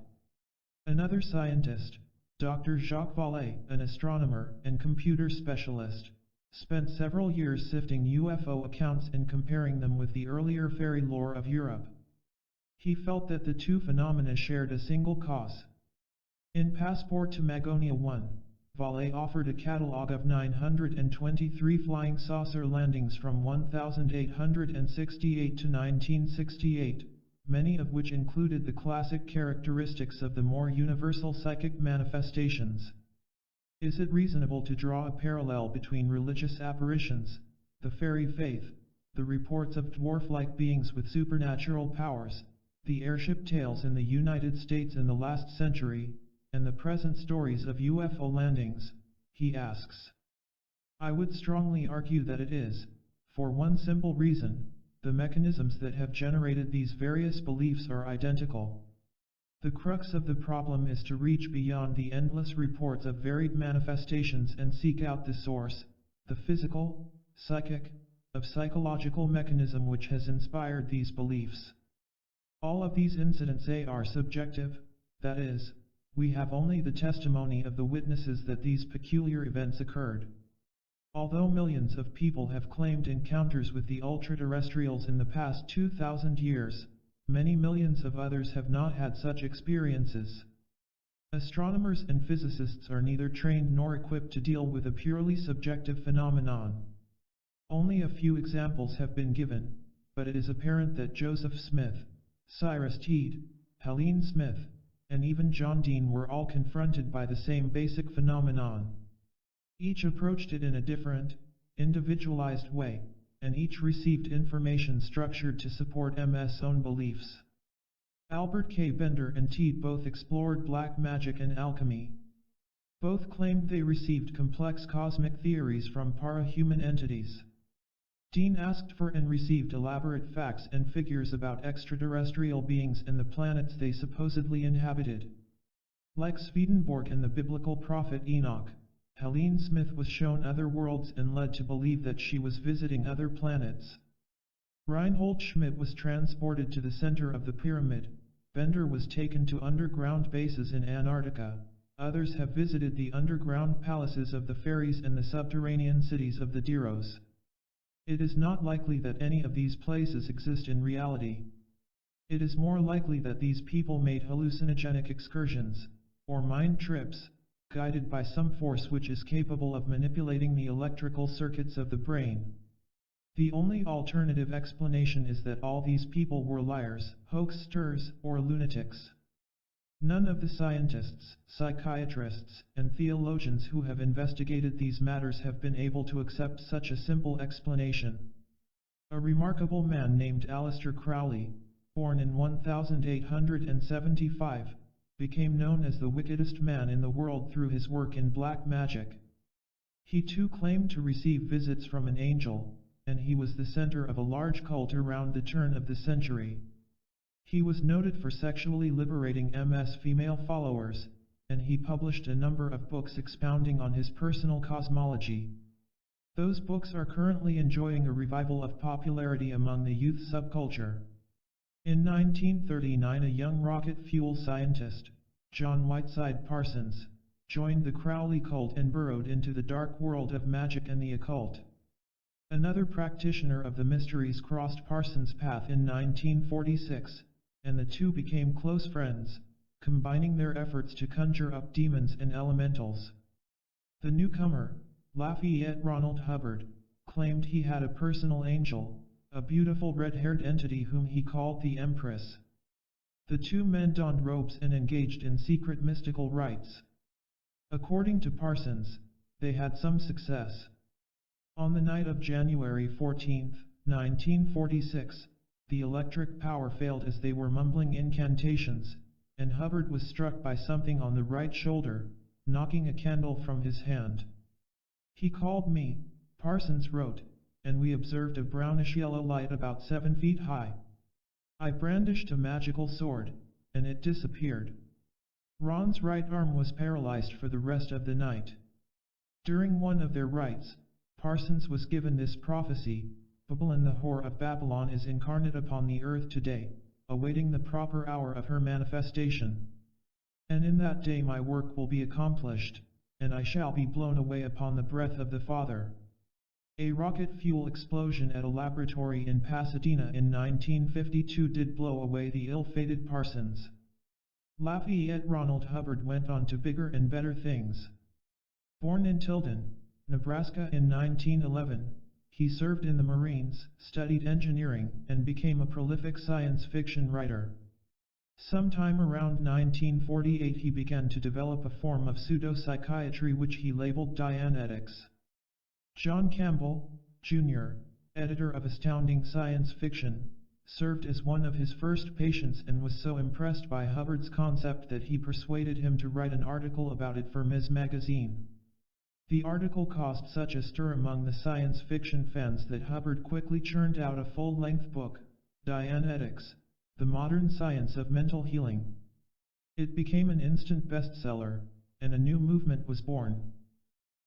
Speaker 1: Another scientist, Dr. Jacques Vallée, an astronomer and computer specialist, spent several years sifting UFO accounts and comparing them with the earlier fairy lore of Europe. He felt that the two phenomena shared a single cause. In Passport to Magonia 1, Vallée offered a catalogue of 923 flying saucer landings from 1868 to 1968, many of which included the classic characteristics of the more universal psychic manifestations. Is it reasonable to draw a parallel between religious apparitions, the fairy faith, the reports of dwarf-like beings with supernatural powers, the airship tales in the United States in the last century, and the present stories of UFO landings? He asks. I would strongly argue that it is, for one simple reason: the mechanisms that have generated these various beliefs are identical. The crux of the problem is to reach beyond the endless reports of varied manifestations and seek out the source, the physical, psychic, of psychological mechanism which has inspired these beliefs. All of these incidents are subjective, that is, we have only the testimony of the witnesses that these peculiar events occurred. Although millions of people have claimed encounters with the ultraterrestrials in the past 2,000 years, many millions of others have not had such experiences. Astronomers and physicists are neither trained nor equipped to deal with a purely subjective phenomenon. Only a few examples have been given, but it is apparent that Joseph Smith, Cyrus Teed, Helene Smith, and even John Dean were all confronted by the same basic phenomenon. Each approached it in a different, individualized way, and each received information structured to support M's own beliefs. Albert K. Bender and Teed both explored black magic and alchemy. Both claimed they received complex cosmic theories from para-human entities. Dean asked for and received elaborate facts and figures about extraterrestrial beings and the planets they supposedly inhabited. Like Swedenborg and the biblical prophet Enoch, Helene Smith was shown other worlds and led to believe that she was visiting other planets. Reinhold Schmidt was transported to the center of the pyramid, Bender was taken to underground bases in Antarctica. Others have visited the underground palaces of the fairies and the subterranean cities of the Diros. It is not likely that any of these places exist in reality. It is more likely that these people made hallucinogenic excursions, or mind trips, guided by some force which is capable of manipulating the electrical circuits of the brain. The only alternative explanation is that all these people were liars, hoaxsters, or lunatics. None of the scientists, psychiatrists, and theologians who have investigated these matters have been able to accept such a simple explanation. A remarkable man named Aleister Crowley, born in 1875, became known as the wickedest man in the world through his work in black magic. He too claimed to receive visits from an angel, and he was the center of a large cult around the turn of the century. He was noted for sexually liberating MS female followers, and he published a number of books expounding on his personal cosmology. Those books are currently enjoying a revival of popularity among the youth subculture. In 1939, a young rocket fuel scientist, John Whiteside Parsons, joined the Crowley cult and burrowed into the dark world of magic and the occult. Another practitioner of the mysteries crossed Parsons' path in 1946, and the two became close friends, combining their efforts to conjure up demons and elementals. The newcomer, Lafayette Ronald Hubbard, claimed he had a personal angel, a beautiful red-haired entity whom he called the Empress. The two men donned robes and engaged in secret mystical rites. According to Parsons, they had some success. On the night of January 14, 1946, the electric power failed as they were mumbling incantations, and Hubbard was struck by something on the right shoulder, knocking a candle from his hand. "He called me," Parsons wrote, "and we observed a brownish-yellow light about 7 feet high. I brandished a magical sword, and it disappeared." Ron's right arm was paralyzed for the rest of the night. During one of their rites, Parsons was given this prophecy: "Babylon, the whore of Babylon, is incarnate upon the earth today, awaiting the proper hour of her manifestation. And in that day my work will be accomplished, and I shall be blown away upon the breath of the Father." A rocket fuel explosion at a laboratory in Pasadena in 1952 did blow away the ill-fated Parsons. Lafayette Ronald Hubbard went on to bigger and better things. Born in Tilden, Nebraska in 1911, he served in the Marines, studied engineering, and became a prolific science fiction writer. Sometime around 1948 he began to develop a form of pseudo-psychiatry which he labeled Dianetics. John Campbell, Jr., editor of Astounding Science Fiction, served as one of his first patients and was so impressed by Hubbard's concept that he persuaded him to write an article about it for Ms. Magazine. The article caused such a stir among the science fiction fans that Hubbard quickly churned out a full-length book, Dianetics, The Modern Science of Mental Healing. It became an instant bestseller, and a new movement was born.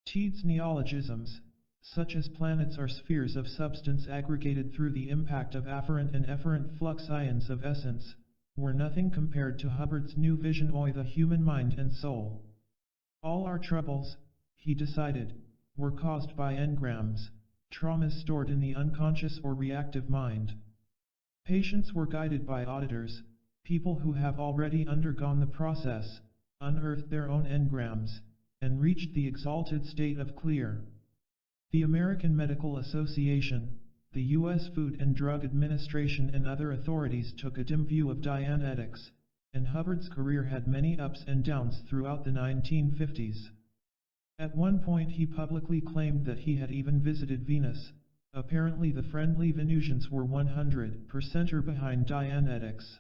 Speaker 1: Teed's neologisms, such as planets are spheres of substance aggregated through the impact of afferent and efferent flux ions of essence, were nothing compared to Hubbard's new vision of the human mind and soul. All our troubles, he decided, were caused by engrams, traumas stored in the unconscious or reactive mind. Patients were guided by auditors, people who have already undergone the process, unearthed their own engrams, and reached the exalted state of clear. The American Medical Association, the U.S. Food and Drug Administration and other authorities took a dim view of Dianetics, and Hubbard's career had many ups and downs throughout the 1950s. At one point he publicly claimed that he had even visited Venus. Apparently the friendly Venusians were 100% behind Dianetics.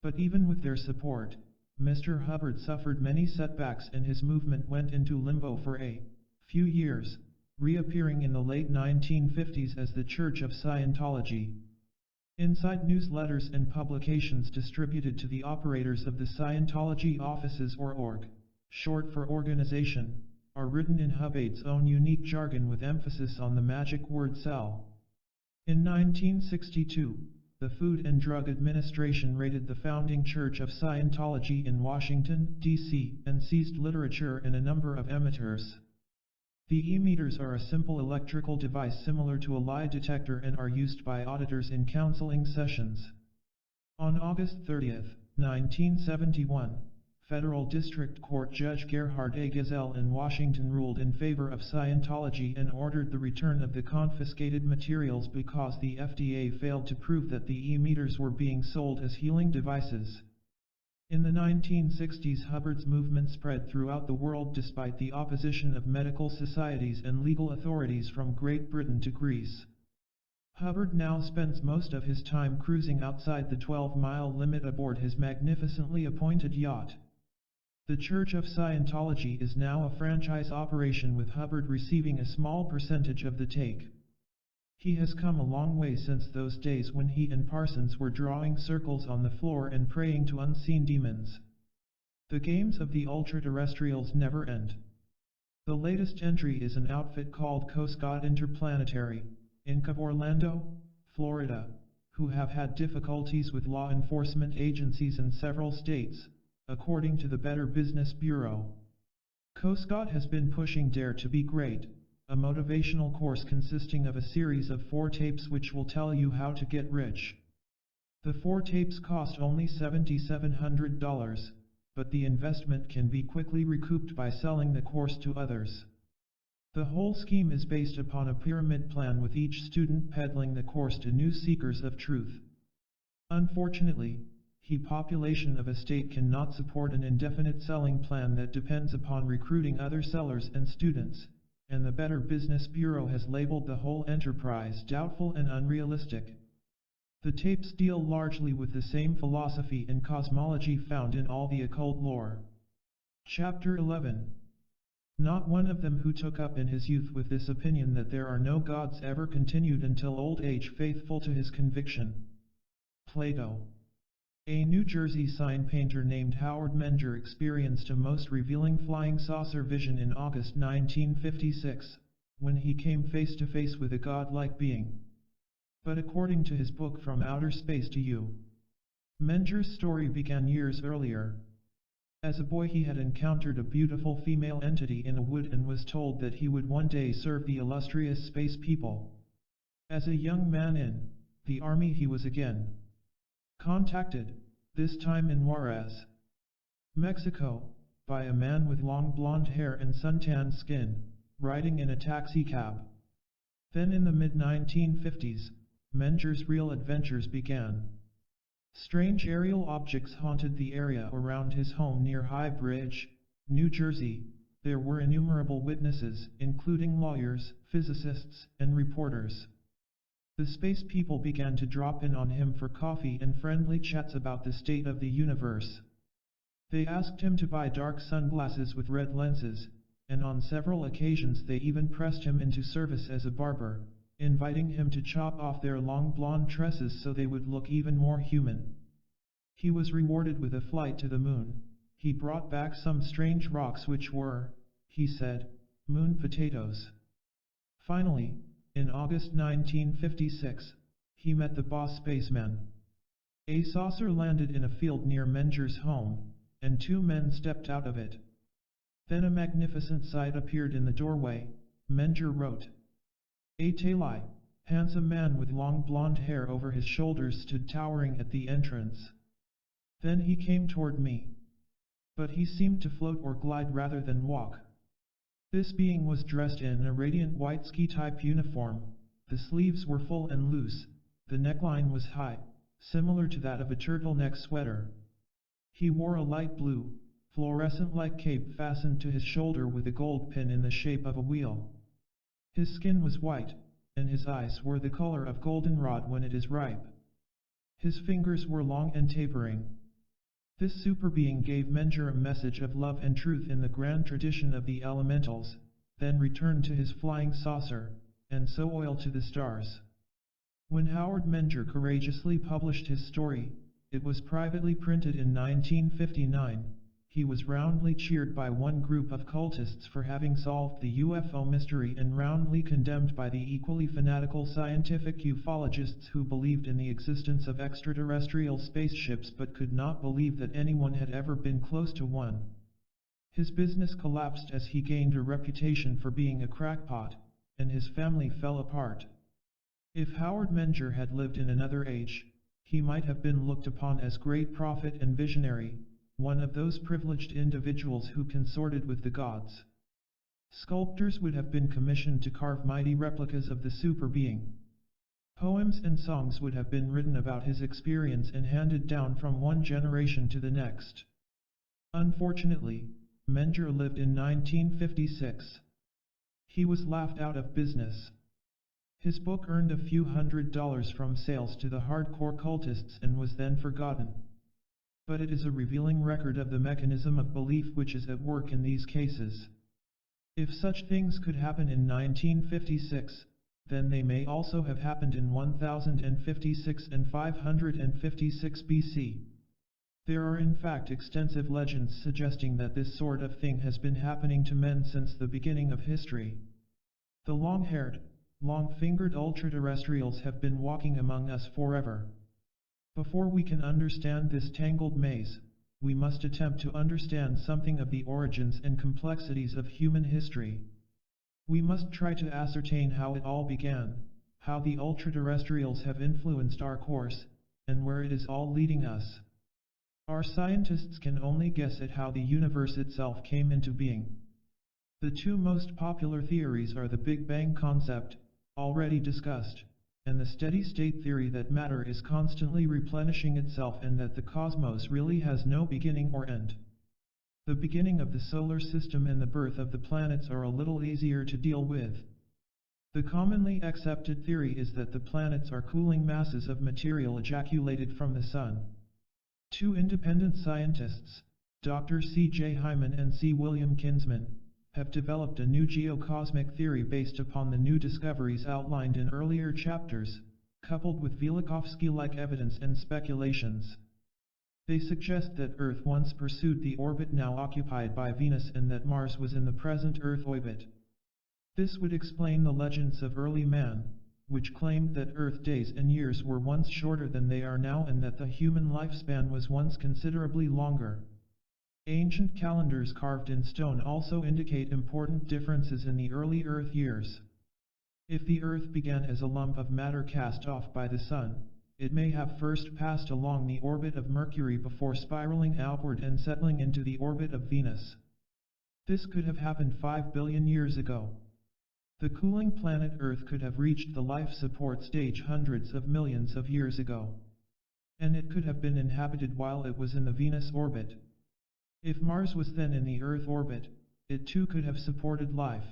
Speaker 1: But even with their support, Mr. Hubbard suffered many setbacks and his movement went into limbo for a few years, reappearing in the late 1950s as the Church of Scientology. Inside newsletters and publications distributed to the operators of the Scientology offices or org, short for organization, are written in Hubbard's own unique jargon with emphasis on the magic word cell. In 1962, the Food and Drug Administration raided the founding Church of Scientology in Washington, D.C., and seized literature and a number of emitters. The e-meters are a simple electrical device similar to a lie detector and are used by auditors in counseling sessions. On August 30, 1971, Federal District Court Judge Gerhard A. Gesell in Washington ruled in favor of Scientology and ordered the return of the confiscated materials because the FDA failed to prove that the e-meters were being sold as healing devices. In the 1960s, Hubbard's movement spread throughout the world despite the opposition of medical societies and legal authorities from Great Britain to Greece. Hubbard now spends most of his time cruising outside the 12-mile limit aboard his magnificently appointed yacht. The Church of Scientology is now a franchise operation with Hubbard receiving a small percentage of the take. He has come a long way since those days when he and Parsons were drawing circles on the floor and praying to unseen demons. The games of the ultra-terrestrials never end. The latest entry is an outfit called Coast Guard Interplanetary, Inc. of Orlando, Florida, who have had difficulties with law enforcement agencies in several states, according to the Better Business Bureau. Coast Guard has been pushing Dare to be Great, a motivational course consisting of a series of 4 tapes which will tell you how to get rich. The 4 tapes cost only $7,700, but the investment can be quickly recouped by selling the course to others. The whole scheme is based upon a pyramid plan with each student peddling the course to new seekers of truth. Unfortunately, the population of a state cannot support an indefinite selling plan that depends upon recruiting other sellers and students, and the Better Business Bureau has labeled the whole enterprise doubtful and unrealistic. The tapes deal largely with the same philosophy and cosmology found in all the occult lore. Chapter 11. Not one of them who took up in his youth with this opinion that there are no gods ever continued until old age faithful to his conviction. Plato. A New Jersey sign painter named Howard Menger experienced a most revealing flying saucer vision in August 1956, when he came face to face with a godlike being. But according to his book From Outer Space to You, Menger's story began years earlier. As a boy he had encountered a beautiful female entity in a wood and was told that he would one day serve the illustrious space people. As a young man in the army he was again contacted, this time in Juarez, Mexico, by a man with long blonde hair and suntan skin, riding in a taxicab. Then in the mid-1950s, Menger's real adventures began. Strange aerial objects haunted the area around his home near High Bridge, New Jersey. There were innumerable witnesses, including lawyers, physicists, and reporters. The space people began to drop in on him for coffee and friendly chats about the state of the universe. They asked him to buy dark sunglasses with red lenses, and on several occasions they even pressed him into service as a barber, inviting him to chop off their long blonde tresses so they would look even more human. He was rewarded with a flight to the moon. He brought back some strange rocks which were, he said, moon potatoes. Finally, in August 1956, he met the boss spaceman. A saucer landed in a field near Menger's home, and 2 men stepped out of it. Then a magnificent sight appeared in the doorway, Menger wrote. A Talai, handsome man with long blonde hair over his shoulders stood towering at the entrance. Then he came toward me. But he seemed to float or glide rather than walk. This being was dressed in a radiant white ski-type uniform. The sleeves were full and loose, the neckline was high, similar to that of a turtleneck sweater. He wore a light blue, fluorescent-like cape fastened to his shoulder with a gold pin in the shape of a wheel. His skin was white, and his eyes were the color of goldenrod when it is ripe. His fingers were long and tapering. This super being gave Menger a message of love and truth in the grand tradition of the elementals, then returned to his flying saucer, and so oil to the stars. When Howard Menger courageously published his story, it was privately printed in 1959, he was roundly cheered by one group of cultists for having solved the UFO mystery and roundly condemned by the equally fanatical scientific ufologists who believed in the existence of extraterrestrial spaceships but could not believe that anyone had ever been close to one. His business collapsed as he gained a reputation for being a crackpot, and his family fell apart. If Howard Menger had lived in another age, he might have been looked upon as great prophet and visionary, one of those privileged individuals who consorted with the gods. Sculptors would have been commissioned to carve mighty replicas of the super being. Poems and songs would have been written about his experience and handed down from one generation to the next. Unfortunately, Menger lived in 1956. He was laughed out of business. His book earned a few $100s from sales to the hardcore cultists and was then forgotten. But it is a revealing record of the mechanism of belief which is at work in these cases. If such things could happen in 1956, then they may also have happened in 1056 and 556 BC. There are in fact extensive legends suggesting that this sort of thing has been happening to men since the beginning of history. The long-haired, long-fingered ultraterrestrials have been walking among us forever. Before we can understand this tangled maze, we must attempt to understand something of the origins and complexities of human history. We must try to ascertain how it all began, how the ultraterrestrials have influenced our course, and where it is all leading us. Our scientists can only guess at how the universe itself came into being. The two most popular theories are the Big Bang concept, already discussed, and the steady-state theory that matter is constantly replenishing itself and that the cosmos really has no beginning or end. The beginning of the solar system and the birth of the planets are a little easier to deal with. The commonly accepted theory is that the planets are cooling masses of material ejaculated from the sun. Two independent scientists, Dr. C.J. Hyman and C. William Kinsman, have developed a new geocosmic theory based upon the new discoveries outlined in earlier chapters, coupled with Velikovsky-like evidence and speculations. They suggest that Earth once pursued the orbit now occupied by Venus and that Mars was in the present Earth orbit. This would explain the legends of early man, which claimed that Earth days and years were once shorter than they are now and that the human lifespan was once considerably longer. Ancient calendars carved in stone also indicate important differences in the early Earth years. If the Earth began as a lump of matter cast off by the Sun, it may have first passed along the orbit of Mercury before spiraling outward and settling into the orbit of Venus. This could have happened 5 billion years ago. The cooling planet Earth could have reached the life support stage hundreds of millions of years ago. And it could have been inhabited while it was in the Venus orbit. If Mars was then in the Earth orbit, it too could have supported life.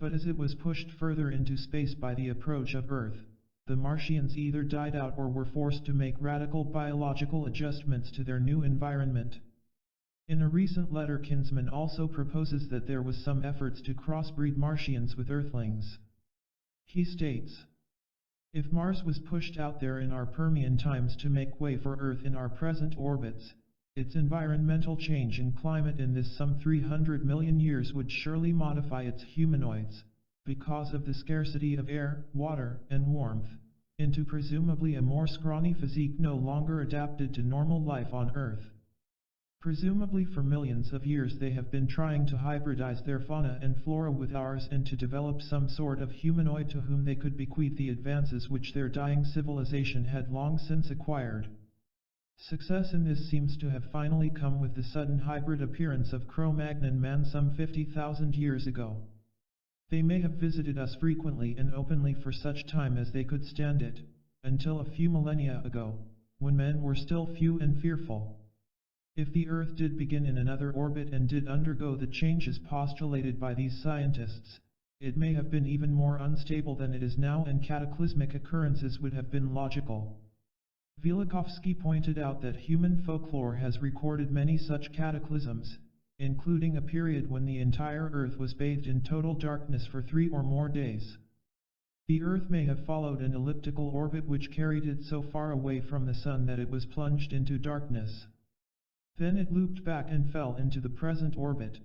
Speaker 1: But as it was pushed further into space by the approach of Earth, the Martians either died out or were forced to make radical biological adjustments to their new environment. In a recent letter, Kinsman also proposes that there was some efforts to crossbreed Martians with Earthlings. He states, "If Mars was pushed out there in our Permian times to make way for Earth in our present orbits, its environmental change in climate in this some 300 million years would surely modify its humanoids, because of the scarcity of air, water, and warmth, into presumably a more scrawny physique no longer adapted to normal life on Earth. Presumably for millions of years they have been trying to hybridize their fauna and flora with ours and to develop some sort of humanoid to whom they could bequeath the advances which their dying civilization had long since acquired. Success in this seems to have finally come with the sudden hybrid appearance of Cro-Magnon man some 50,000 years ago. They may have visited us frequently and openly for such time as they could stand it, until a few millennia ago, when men were still few and fearful. If the Earth did begin in another orbit and did undergo the changes postulated by these scientists, it may have been even more unstable than it is now and cataclysmic occurrences would have been logical." Velikovsky pointed out that human folklore has recorded many such cataclysms, including a period when the entire Earth was bathed in total darkness for 3 or more days. The Earth may have followed an elliptical orbit which carried it so far away from the Sun that it was plunged into darkness. Then it looped back and fell into the present orbit.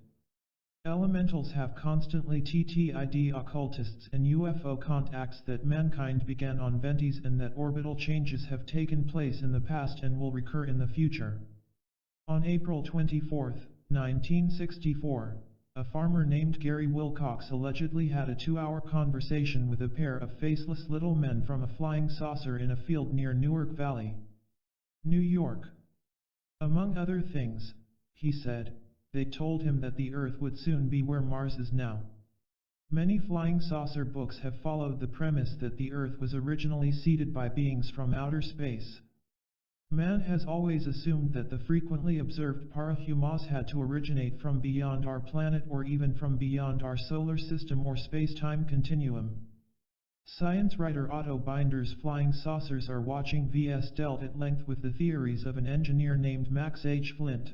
Speaker 1: Elementals have constantly TTID occultists and UFO contacts that mankind began on Ventis and that orbital changes have taken place in the past and will recur in the future. On April 24, 1964, a farmer named Gary Wilcox allegedly had a 2-hour conversation with a pair of faceless little men from a flying saucer in a field near Newark Valley, New York. Among other things, he said, they told him that the Earth would soon be where Mars is now. Many flying saucer books have followed the premise that the Earth was originally seeded by beings from outer space. Man has always assumed that the frequently observed parahumans had to originate from beyond our planet or even from beyond our solar system or space-time continuum. Science writer Otto Binder's flying saucers are watching vs dealt at length with the theories of an engineer named Max H. Flint.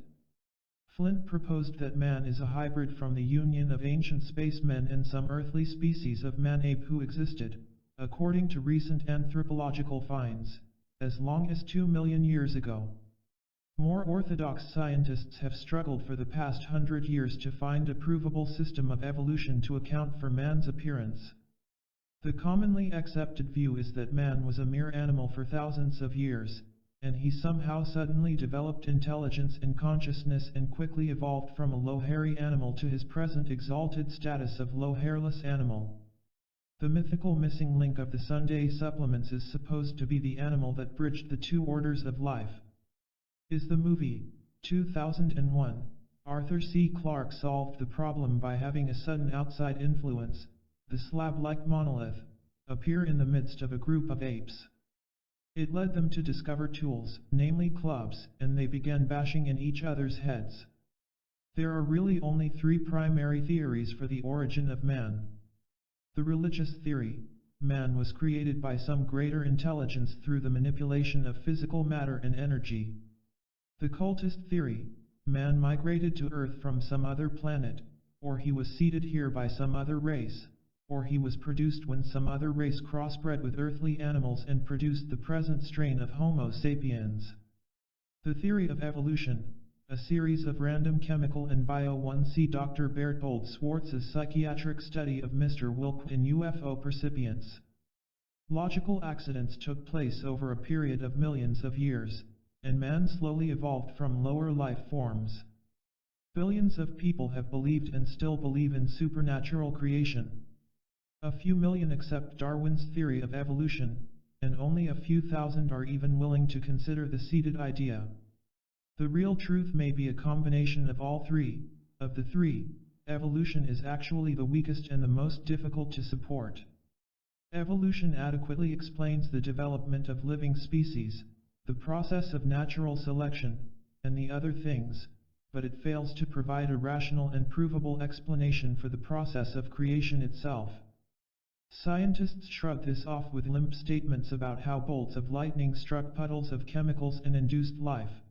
Speaker 1: Flint proposed that man is a hybrid from the union of ancient spacemen and some earthly species of man-ape who existed, according to recent anthropological finds, as long as 2 million years ago. More orthodox scientists have struggled for the past 100 years to find a provable system of evolution to account for man's appearance. The commonly accepted view is that man was a mere animal for thousands of years, and he somehow suddenly developed intelligence and consciousness and quickly evolved from a low hairy animal to his present exalted status of low hairless animal. The mythical missing link of the Sunday supplements is supposed to be the animal that bridged the two orders of life. Is the movie, 2001, Arthur C. Clarke solved the problem by having a sudden outside influence, the slab-like monolith, appear in the midst of a group of apes. It led them to discover tools, namely clubs, and they began bashing in each other's heads. There are really only 3 primary theories for the origin of man. The religious theory, man was created by some greater intelligence through the manipulation of physical matter and energy. The cultist theory, man migrated to Earth from some other planet, or he was seeded here by some other race, or he was produced when some other race crossbred with earthly animals and produced the present strain of Homo sapiens. The theory of evolution, a series of random chemical and bio-1C Dr. Bertold Schwartz's psychiatric study of Mr. Wilk in UFO percipients. Logical accidents took place over a period of millions of years, and man slowly evolved from lower life forms. Billions of people have believed and still believe in supernatural creation. A few million accept Darwin's theory of evolution, and only a few thousand are even willing to consider the seeded idea. The real truth may be a combination of all 3. Of the 3, evolution is actually the weakest and the most difficult to support. Evolution adequately explains the development of living species, the process of natural selection, and the other things, but it fails to provide a rational and provable explanation for the process of creation itself. Scientists shrug this off with limp statements about how bolts of lightning struck puddles of chemicals and induced life.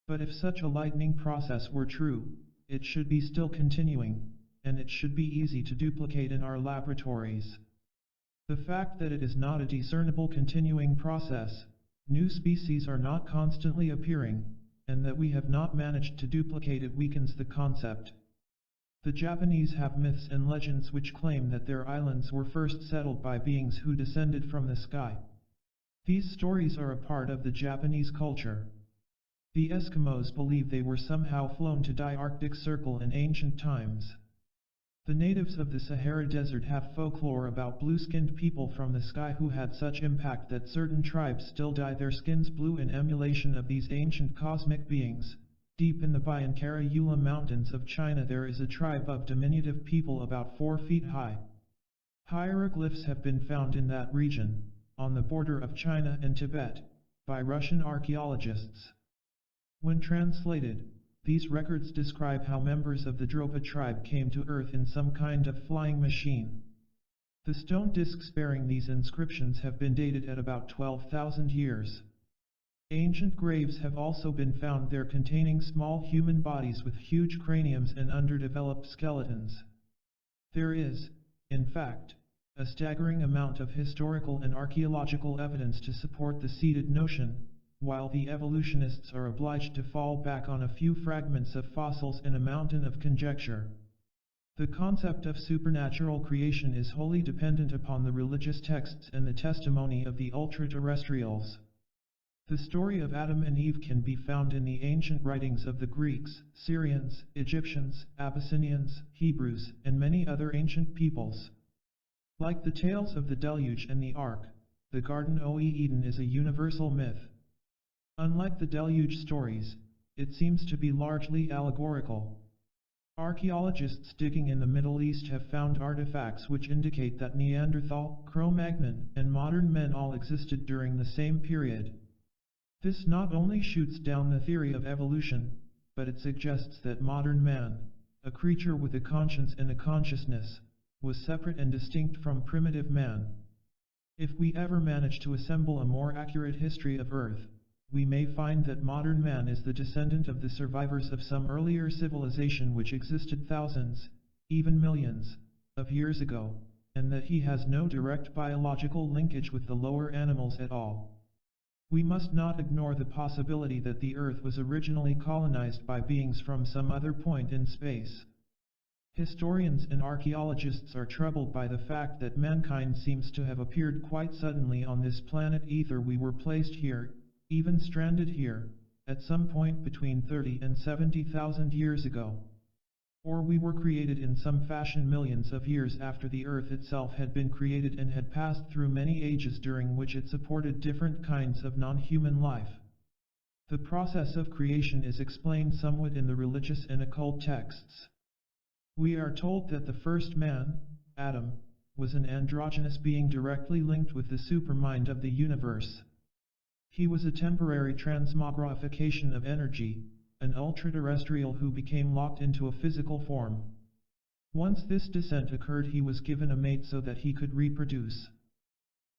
Speaker 1: But if such a lightning process were true, it should be still continuing, and it should be easy to duplicate in our laboratories. The fact that it is not a discernible continuing process, new species are not constantly appearing, and that we have not managed to duplicate it weakens the concept. The Japanese have myths and legends which claim that their islands were first settled by beings who descended from the sky. These stories are a part of the Japanese culture. The Eskimos believe they were somehow flown to the Arctic Circle in ancient times. The natives of the Sahara Desert have folklore about blue-skinned people from the sky who had such impact that certain tribes still dye their skins blue in emulation of these ancient cosmic beings. Deep in the Biancara Yula Mountains of China there is a tribe of diminutive people about 4 feet high. Hieroglyphs have been found in that region, on the border of China and Tibet, by Russian archaeologists. When translated, these records describe how members of the Dropa tribe came to Earth in some kind of flying machine. The stone discs bearing these inscriptions have been dated at about 12,000 years. Ancient graves have also been found there containing small human bodies with huge craniums and underdeveloped skeletons. There is, in fact, a staggering amount of historical and archaeological evidence to support the seeded notion, while the evolutionists are obliged to fall back on a few fragments of fossils in a mountain of conjecture. The concept of supernatural creation is wholly dependent upon the religious texts and the testimony of the ultra-terrestrials. The story of Adam and Eve can be found in the ancient writings of the Greeks, Syrians, Egyptians, Abyssinians, Hebrews, and many other ancient peoples. Like the tales of the Deluge and the Ark, the Garden of Eden is a universal myth. Unlike the Deluge stories, it seems to be largely allegorical. Archaeologists digging in the Middle East have found artifacts which indicate that Neanderthal, Cro-Magnon, and modern men all existed during the same period. This not only shoots down the theory of evolution, but it suggests that modern man, a creature with a conscience and a consciousness, was separate and distinct from primitive man. If we ever manage to assemble a more accurate history of Earth, we may find that modern man is the descendant of the survivors of some earlier civilization which existed thousands, even millions, of years ago, and that he has no direct biological linkage with the lower animals at all. We must not ignore the possibility that the Earth was originally colonized by beings from some other point in space. Historians and archaeologists are troubled by the fact that mankind seems to have appeared quite suddenly on this planet. Either we were placed here, even stranded here, at some point between 30 and 70,000 years ago, or we were created in some fashion millions of years after the Earth itself had been created and had passed through many ages during which it supported different kinds of non-human life. The process of creation is explained somewhat in the religious and occult texts. We are told that the first man, Adam, was an androgynous being directly linked with the supermind of the universe. He was a temporary transmogrification of energy, an ultra-terrestrial who became locked into a physical form. Once this descent occurred, he was given a mate so that he could reproduce.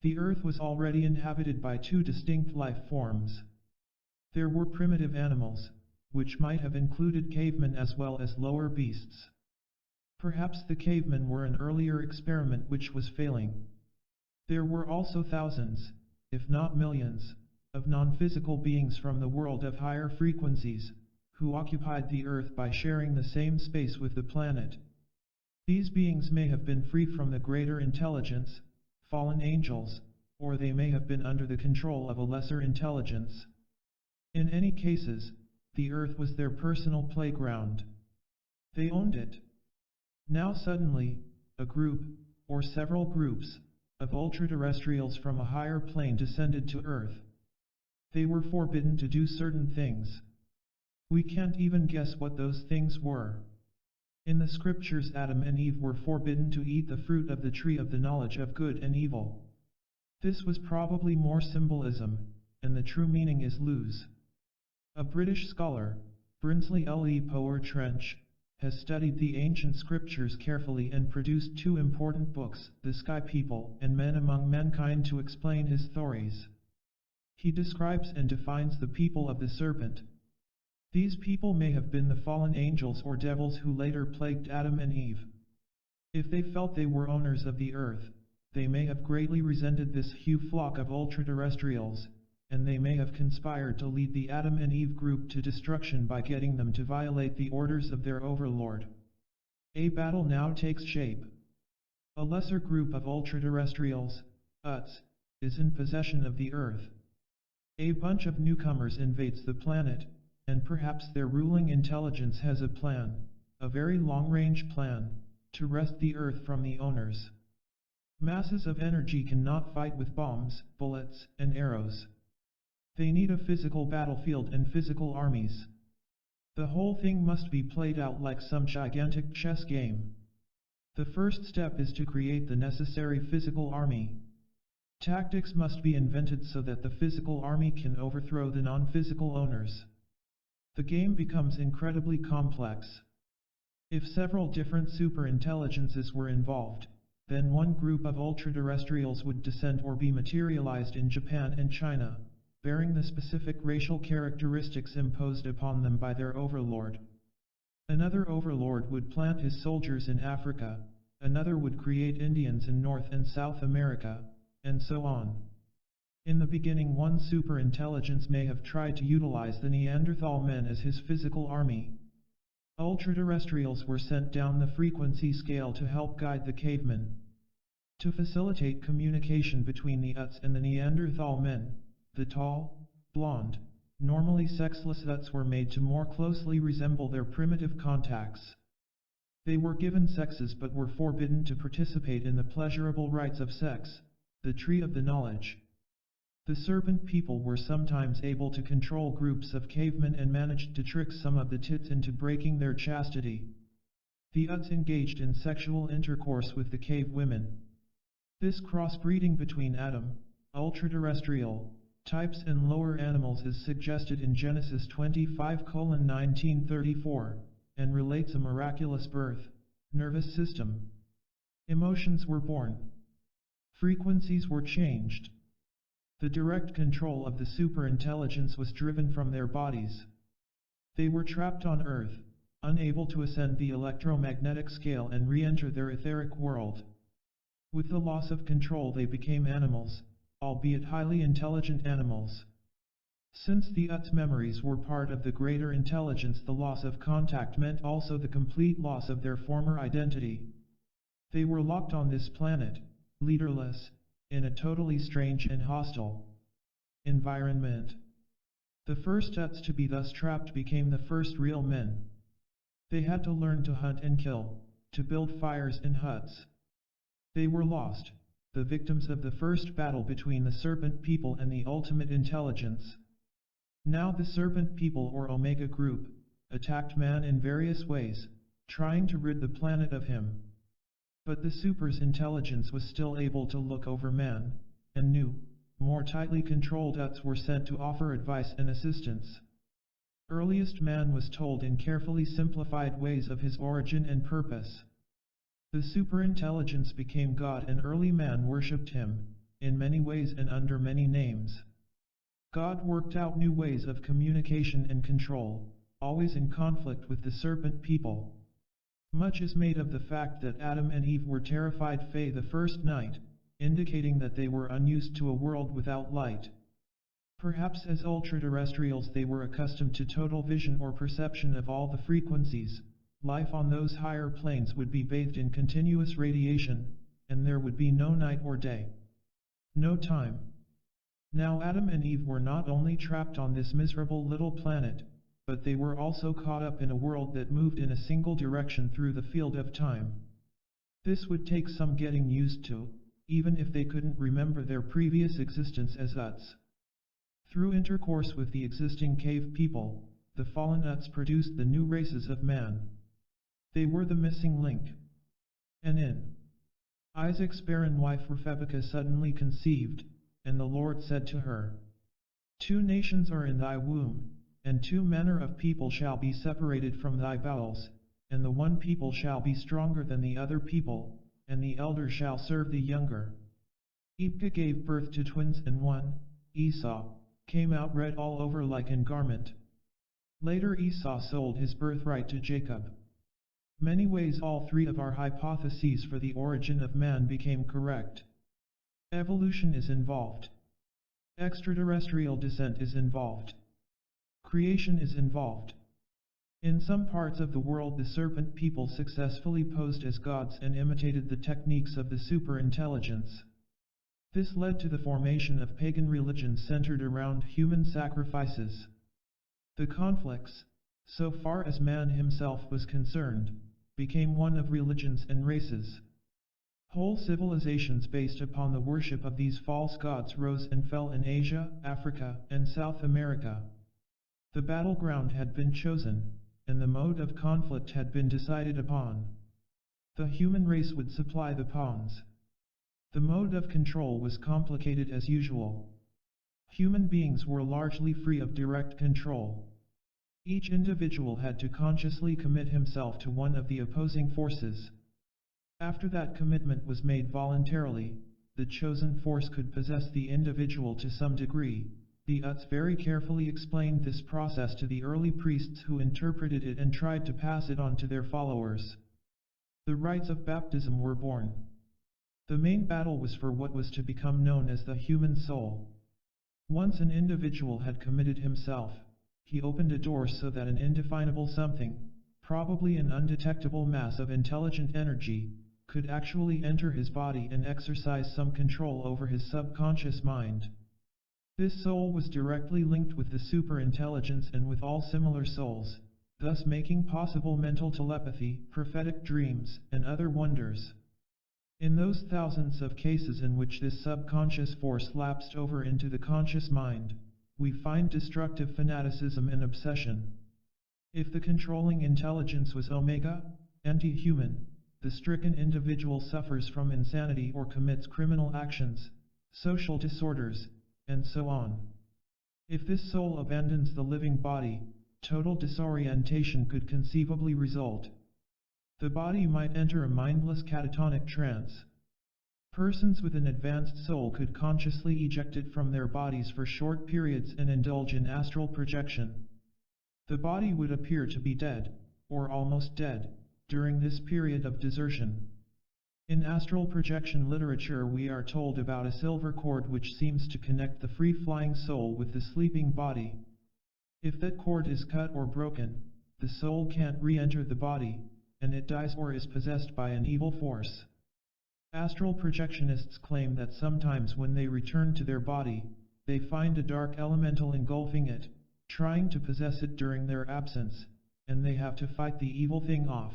Speaker 1: The Earth was already inhabited by two distinct life forms. There were primitive animals, which might have included cavemen as well as lower beasts. Perhaps the cavemen were an earlier experiment which was failing. There were also thousands, if not millions, of non-physical beings from the world of higher frequencies, who occupied the Earth by sharing the same space with the planet. These beings may have been free from the greater intelligence, fallen angels, or they may have been under the control of a lesser intelligence. In any cases, the Earth was their personal playground. They owned it. Now suddenly, a group, or several groups, of ultra-terrestrials from a higher plane descended to Earth. They were forbidden to do certain things. We can't even guess what those things were. In the scriptures, Adam and Eve were forbidden to eat the fruit of the tree of the knowledge of good and evil. This was probably more symbolism, and the true meaning is lose. A British scholar, Brinsley Le Poer Trench, has studied the ancient scriptures carefully and produced two important books, The Sky People and Men Among Mankind, to explain his theories. He describes and defines the people of the serpent. These people may have been the fallen angels or devils who later plagued Adam and Eve. If they felt they were owners of the earth, they may have greatly resented this huge flock of ultra-terrestrials, and they may have conspired to lead the Adam and Eve group to destruction by getting them to violate the orders of their overlord. A battle now takes shape. A lesser group of ultra-terrestrials, UTs, is in possession of the earth. A bunch of newcomers invades the planet, and perhaps their ruling intelligence has a plan, a very long-range plan, to wrest the earth from the owners. Masses of energy cannot fight with bombs, bullets, and arrows. They need a physical battlefield and physical armies. The whole thing must be played out like some gigantic chess game. The first step is to create the necessary physical army. Tactics must be invented so that the physical army can overthrow the non-physical owners. The game becomes incredibly complex. If several different super-intelligences were involved, then one group of ultra-terrestrials would descend or be materialized in Japan and China, bearing the specific racial characteristics imposed upon them by their overlord. Another overlord would plant his soldiers in Africa, another would create Indians in North and South America, and so on. In the beginning, one superintelligence may have tried to utilize the Neanderthal men as his physical army. Ultraterrestrials were sent down the frequency scale to help guide the cavemen. To facilitate communication between the Uts and the Neanderthal men, the tall, blonde, normally sexless Uts were made to more closely resemble their primitive contacts. They were given sexes but were forbidden to participate in the pleasurable rites of sex, the tree of the knowledge. The serpent people were sometimes able to control groups of cavemen and managed to trick some of the Tits into breaking their chastity. The Uts engaged in sexual intercourse with the cave women. This crossbreeding between Adam, ultraterrestrial, types and lower animals is suggested in Genesis 25:1934, and relates a miraculous birth, nervous system. Emotions were born. Frequencies were changed. The direct control of the superintelligence was driven from their bodies. They were trapped on Earth, unable to ascend the electromagnetic scale and re-enter their etheric world. With the loss of control they became animals, albeit highly intelligent animals. Since the Uts' memories were part of the greater intelligence, the loss of contact meant also the complete loss of their former identity. They were locked on this planet, leaderless, in a totally strange and hostile environment. The first Uts to be thus trapped became the first real men. They had to learn to hunt and kill, to build fires and huts. They were lost, the victims of the first battle between the serpent people and the ultimate intelligence. Now the serpent people, or Omega group, attacked man in various ways, trying to rid the planet of him. But the super's intelligence was still able to look over man, and new, more tightly controlled Uts were sent to offer advice and assistance. Earliest man was told in carefully simplified ways of his origin and purpose. The superintelligence became God, and early man worshipped him, in many ways and under many names. God worked out new ways of communication and control, always in conflict with the serpent people. Much is made of the fact that Adam and Eve were terrified the first night, indicating that they were unused to a world without light. Perhaps as ultraterrestrials they were accustomed to total vision or perception of all the frequencies. Life on those higher planes would be bathed in continuous radiation, and there would be no night or day. No time. Now Adam and Eve were not only trapped on this miserable little planet, but they were also caught up in a world that moved in a single direction through the field of time. This would take some getting used to, even if they couldn't remember their previous existence as Uts. Through intercourse with the existing cave people, the fallen Uts produced the new races of man. They were the missing link. And in Isaac's barren wife Rebekah suddenly conceived, and the Lord said to her, 2 nations are in thy womb, and 2 manner of people shall be separated from thy bowels, and the one people shall be stronger than the other people, and the elder shall serve the younger. Rebekah gave birth to twins, and one, Esau, came out red all over like an garment. Later Esau sold his birthright to Jacob. Many ways all 3 of our hypotheses for the origin of man became correct. Evolution is involved. Extraterrestrial descent is involved. Creation is involved. In some parts of the world the serpent people successfully posed as gods and imitated the techniques of the superintelligence. This led to the formation of pagan religions centered around human sacrifices. The conflicts, so far as man himself was concerned, became one of religions and races. Whole civilizations based upon the worship of these false gods rose and fell in Asia, Africa, and South America. The battleground had been chosen, and the mode of conflict had been decided upon. The human race would supply the pawns. The mode of control was complicated as usual. Human beings were largely free of direct control. Each individual had to consciously commit himself to one of the opposing forces. After that commitment was made voluntarily, the chosen force could possess the individual to some degree. The Uts very carefully explained this process to the early priests who interpreted it and tried to pass it on to their followers. The rites of baptism were born. The main battle was for what was to become known as the human soul. Once an individual had committed himself, he opened a door so that an indefinable something, probably an undetectable mass of intelligent energy, could actually enter his body and exercise some control over his subconscious mind. This soul was directly linked with the superintelligence and with all similar souls, thus making possible mental telepathy, prophetic dreams, and other wonders. In those thousands of cases in which this subconscious force lapsed over into the conscious mind, we find destructive fanaticism and obsession. If the controlling intelligence was omega, anti-human, the stricken individual suffers from insanity or commits criminal actions, social disorders, and so on. If this soul abandons the living body, total disorientation could conceivably result. The body might enter a mindless catatonic trance. Persons with an advanced soul could consciously eject it from their bodies for short periods and indulge in astral projection. The body would appear to be dead, or almost dead, during this period of desertion. In astral projection literature we are told about a silver cord which seems to connect the free-flying soul with the sleeping body. If that cord is cut or broken, the soul can't re-enter the body, and it dies or is possessed by an evil force. Astral projectionists claim that sometimes when they return to their body, they find a dark elemental engulfing it, trying to possess it during their absence, and they have to fight the evil thing off.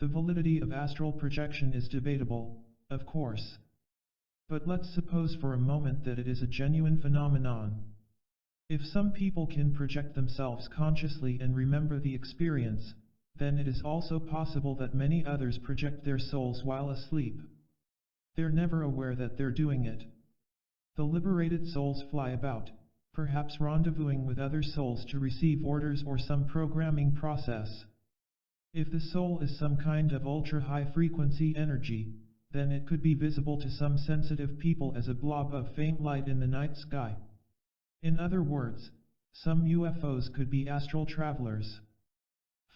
Speaker 1: The validity of astral projection is debatable, of course. But let's suppose for a moment that it is a genuine phenomenon. If some people can project themselves consciously and remember the experience, then it is also possible that many others project their souls while asleep. They're never aware that they're doing it. The liberated souls fly about, perhaps rendezvousing with other souls to receive orders or some programming process. If the soul is some kind of ultra-high frequency energy, then it could be visible to some sensitive people as a blob of faint light in the night sky. In other words, some UFOs could be astral travelers.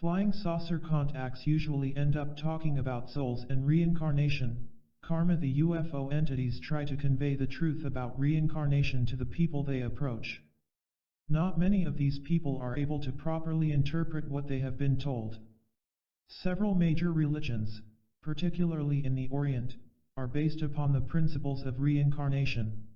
Speaker 1: Flying saucer contacts usually end up talking about souls and reincarnation. Karma. The UFO entities try to convey the truth about reincarnation to the people they approach. Not many of these people are able to properly interpret what they have been told. Several major religions, particularly in the Orient, are based upon the principles of reincarnation.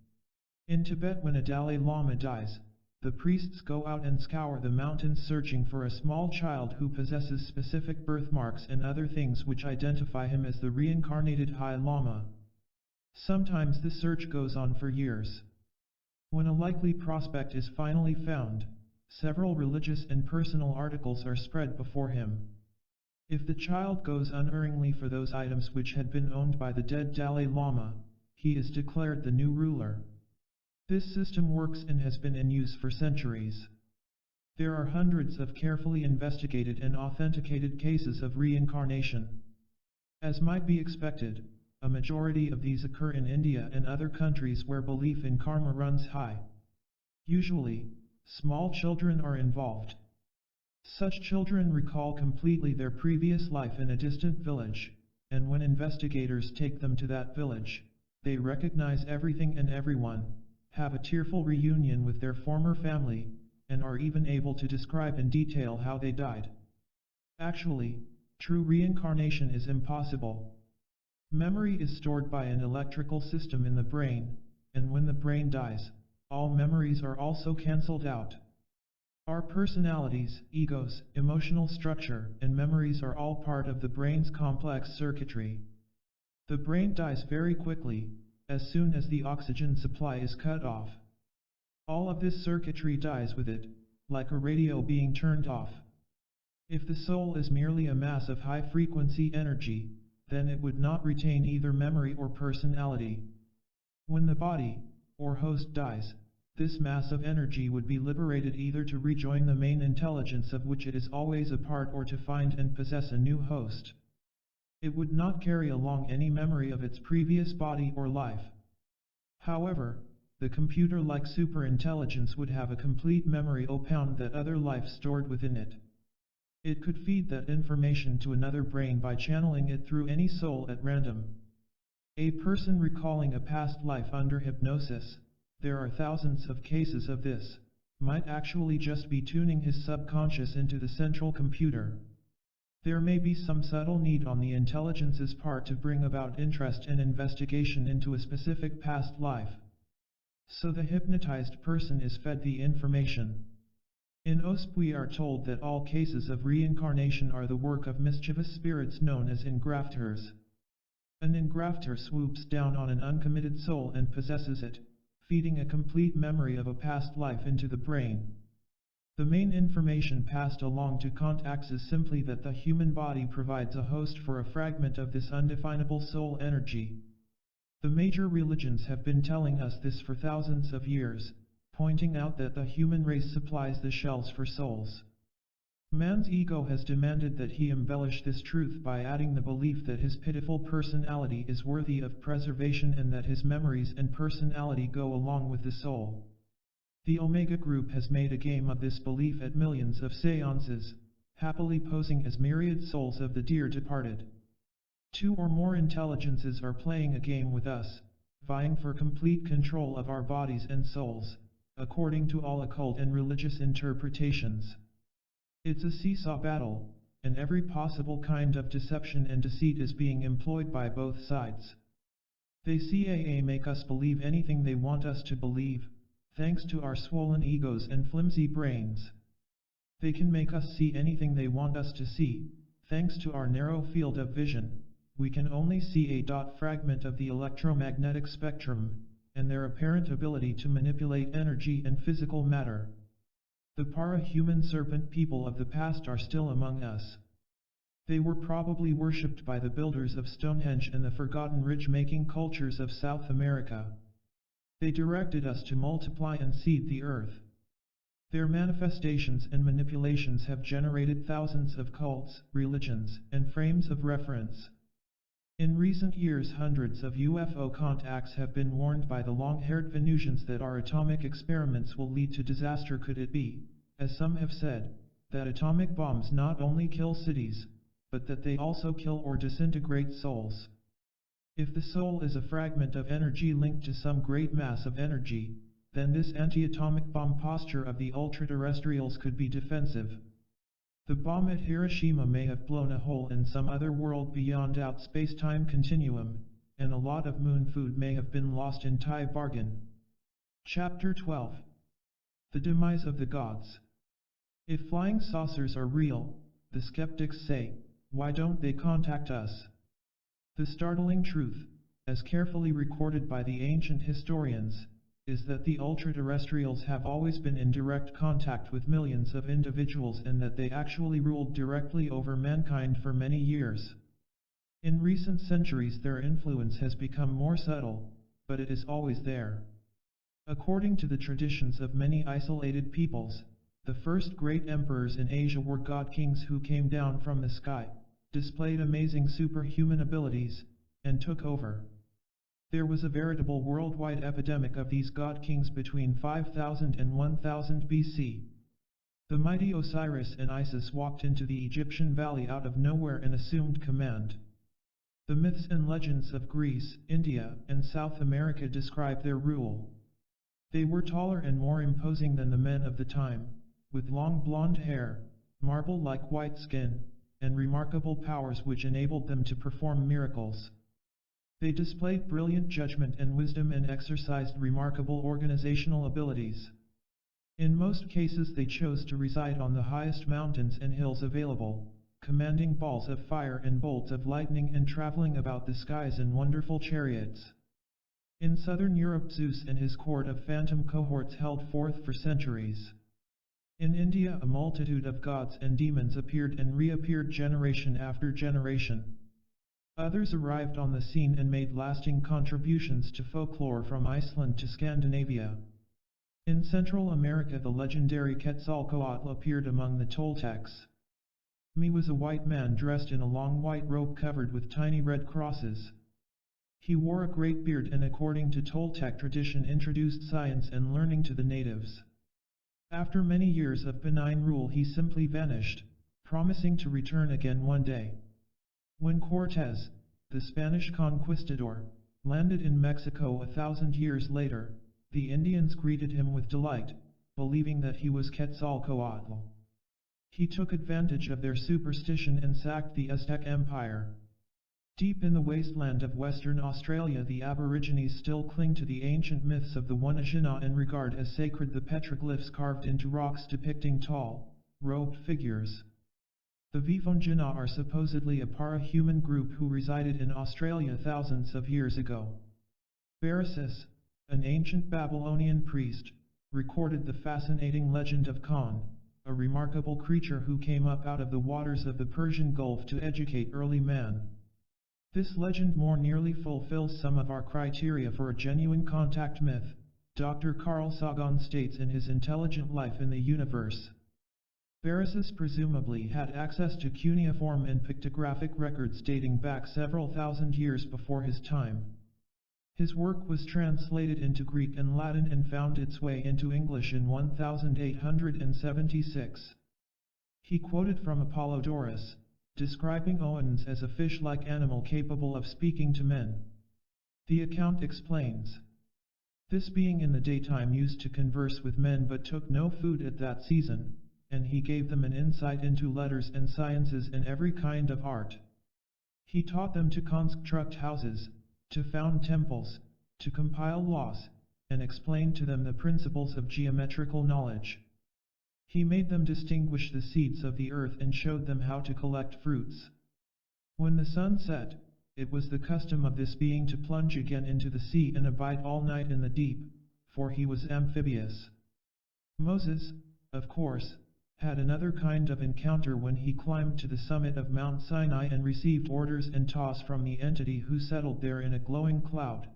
Speaker 1: In Tibet, when a Dalai Lama dies, the priests go out and scour the mountains searching for a small child who possesses specific birthmarks and other things which identify him as the reincarnated High Lama. Sometimes the search goes on for years. When a likely prospect is finally found, several religious and personal articles are spread before him. If the child goes unerringly for those items which had been owned by the dead Dalai Lama, he is declared the new ruler. This system works and has been in use for centuries. There are hundreds of carefully investigated and authenticated cases of reincarnation. As might be expected, a majority of these occur in India and other countries where belief in karma runs high. Usually, small children are involved. Such children recall completely their previous life in a distant village, and when investigators take them to that village, they recognize everything and everyone, have a tearful reunion with their former family, and are even able to describe in detail how they died. Actually, true reincarnation is impossible. Memory is stored by an electrical system in the brain, and when the brain dies, all memories are also cancelled out. Our personalities, egos, emotional structure, and memories are all part of the brain's complex circuitry. The brain dies very quickly, as soon as the oxygen supply is cut off. All of this circuitry dies with it, like a radio being turned off. If the soul is merely a mass of high-frequency energy, then it would not retain either memory or personality. When the body, or host, dies, this mass of energy would be liberated either to rejoin the main intelligence of which it is always a part or to find and possess a new host. It would not carry along any memory of its previous body or life. However, the computer-like superintelligence would have a complete memory of that other life stored within it. It could feed that information to another brain by channeling it through any soul at random. A person recalling a past life under hypnosis, there are thousands of cases of this, might actually just be tuning his subconscious into the central computer. There may be some subtle need on the intelligence's part to bring about interest and investigation into a specific past life. So the hypnotized person is fed the information. In OSP we are told that all cases of reincarnation are the work of mischievous spirits known as engrafters. An engrafter swoops down on an uncommitted soul and possesses it, feeding a complete memory of a past life into the brain. The main information passed along to contacts is simply that the human body provides a host for a fragment of this undefinable soul energy. The major religions have been telling us this for thousands of years, pointing out that the human race supplies the shells for souls. Man's ego has demanded that he embellish this truth by adding the belief that his pitiful personality is worthy of preservation and that his memories and personality go along with the soul. The Omega Group has made a game of this belief at millions of seances, happily posing as myriad souls of the dear departed. 2 or more intelligences are playing a game with us, vying for complete control of our bodies and souls, according to all occult and religious interpretations. It's a seesaw battle, and every possible kind of deception and deceit is being employed by both sides. They CAA make us believe anything they want us to believe, thanks to our swollen egos and flimsy brains. They can make us see anything they want us to see, thanks to our narrow field of vision. We can only see a dot fragment of the electromagnetic spectrum, and their apparent ability to manipulate energy and physical matter. The para-human serpent people of the past are still among us. They were probably worshipped by the builders of Stonehenge and the forgotten ridge-making cultures of South America. They directed us to multiply and seed the earth. Their manifestations and manipulations have generated thousands of cults, religions, and frames of reference. In recent years, hundreds of UFO contacts have been warned by the long-haired Venusians that our atomic experiments will lead to disaster. Could it be, as some have said, that atomic bombs not only kill cities, but that they also kill or disintegrate souls? If the soul is a fragment of energy linked to some great mass of energy, then this anti-atomic bomb posture of the ultraterrestrials could be defensive. The bomb at Hiroshima may have blown a hole in some other world beyond out space-time continuum, and a lot of moon food may have been lost in tie bargain. Chapter 12. The Demise of the Gods. If flying saucers are real, the skeptics say, why don't they contact us? The startling truth, as carefully recorded by the ancient historians, is that the ultraterrestrials have always been in direct contact with millions of individuals and that they actually ruled directly over mankind for many years. In recent centuries their influence has become more subtle, but it is always there. According to the traditions of many isolated peoples, the first great emperors in Asia were god-kings who came down from the sky, displayed amazing superhuman abilities, and took over. There was a veritable worldwide epidemic of these god-kings between 5000 and 1000 BC. The mighty Osiris and Isis walked into the Egyptian valley out of nowhere and assumed command. The myths and legends of Greece, India, and South America describe their rule. They were taller and more imposing than the men of the time, with long blonde hair, marble-like white skin, and remarkable powers which enabled them to perform miracles. They displayed brilliant judgment and wisdom and exercised remarkable organizational abilities. In most cases they chose to reside on the highest mountains and hills available, commanding balls of fire and bolts of lightning and traveling about the skies in wonderful chariots. In southern Europe Zeus and his court of phantom cohorts held forth for centuries. In India a multitude of gods and demons appeared and reappeared generation after generation. Others arrived on the scene and made lasting contributions to folklore from Iceland to Scandinavia. In Central America the legendary Quetzalcoatl appeared among the Toltecs. Me was a white man dressed in a long white robe covered with tiny red crosses. He wore a great beard and according to Toltec tradition introduced science and learning to the natives. After many years of benign rule he simply vanished, promising to return again one day. When Cortés, the Spanish conquistador, landed in Mexico 1,000 years later, The Indians greeted him with delight, believing that he was Quetzalcoatl. He took advantage of their superstition and sacked the Aztec Empire. Deep in the wasteland of Western Australia, the Aborigines still cling to the ancient myths of the Wanajina and regard as sacred the petroglyphs carved into rocks depicting tall, robed figures. The Vifonjina are supposedly a para-human group who resided in Australia thousands of years ago. Beresis, an ancient Babylonian priest, recorded the fascinating legend of Khan, a remarkable creature who came up out of the waters of the Persian Gulf to educate early man. This legend more nearly fulfills some of our criteria for a genuine contact myth, Dr. Carl Sagan states in his Intelligent Life in the Universe. Beresis presumably had access to cuneiform and pictographic records dating back several thousand years before his time. His work was translated into Greek and Latin and found its way into English in 1876. He quoted from Apollodorus, describing Oannes as a fish-like animal capable of speaking to men. The account explains, "This being in the daytime used to converse with men but took no food at that season, and he gave them an insight into letters and sciences and every kind of art. He taught them to construct houses, to found temples, to compile laws, and explain to them the principles of geometrical knowledge. He made them distinguish the seeds of the earth and showed them how to collect fruits. When the sun set, it was the custom of this being to plunge again into the sea and abide all night in the deep, for he was amphibious." Moses, of course, had another kind of encounter when he climbed to the summit of Mount Sinai and received orders and toss from the entity who settled there in a glowing cloud.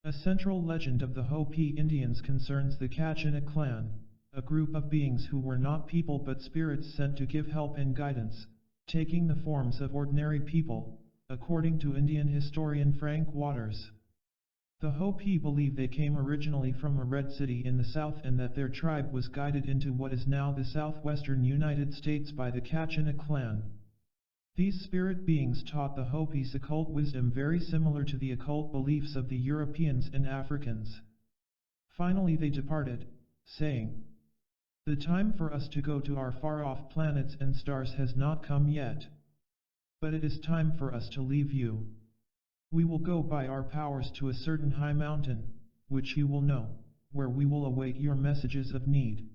Speaker 1: A central legend of the Hopi Indians concerns the Kachina clan, a group of beings who were not people but spirits sent to give help and guidance, taking the forms of ordinary people, according to Indian historian Frank Waters. The Hopi believe they came originally from a red city in the south and that their tribe was guided into what is now the southwestern United States by the Kachina clan. These spirit beings taught the Hopis occult wisdom very similar to the occult beliefs of the Europeans and Africans. Finally they departed, saying, "The time for us to go to our far-off planets and stars has not come yet. But it is time for us to leave you. We will go by our powers to a certain high mountain, which you will know, where we will await your messages of need.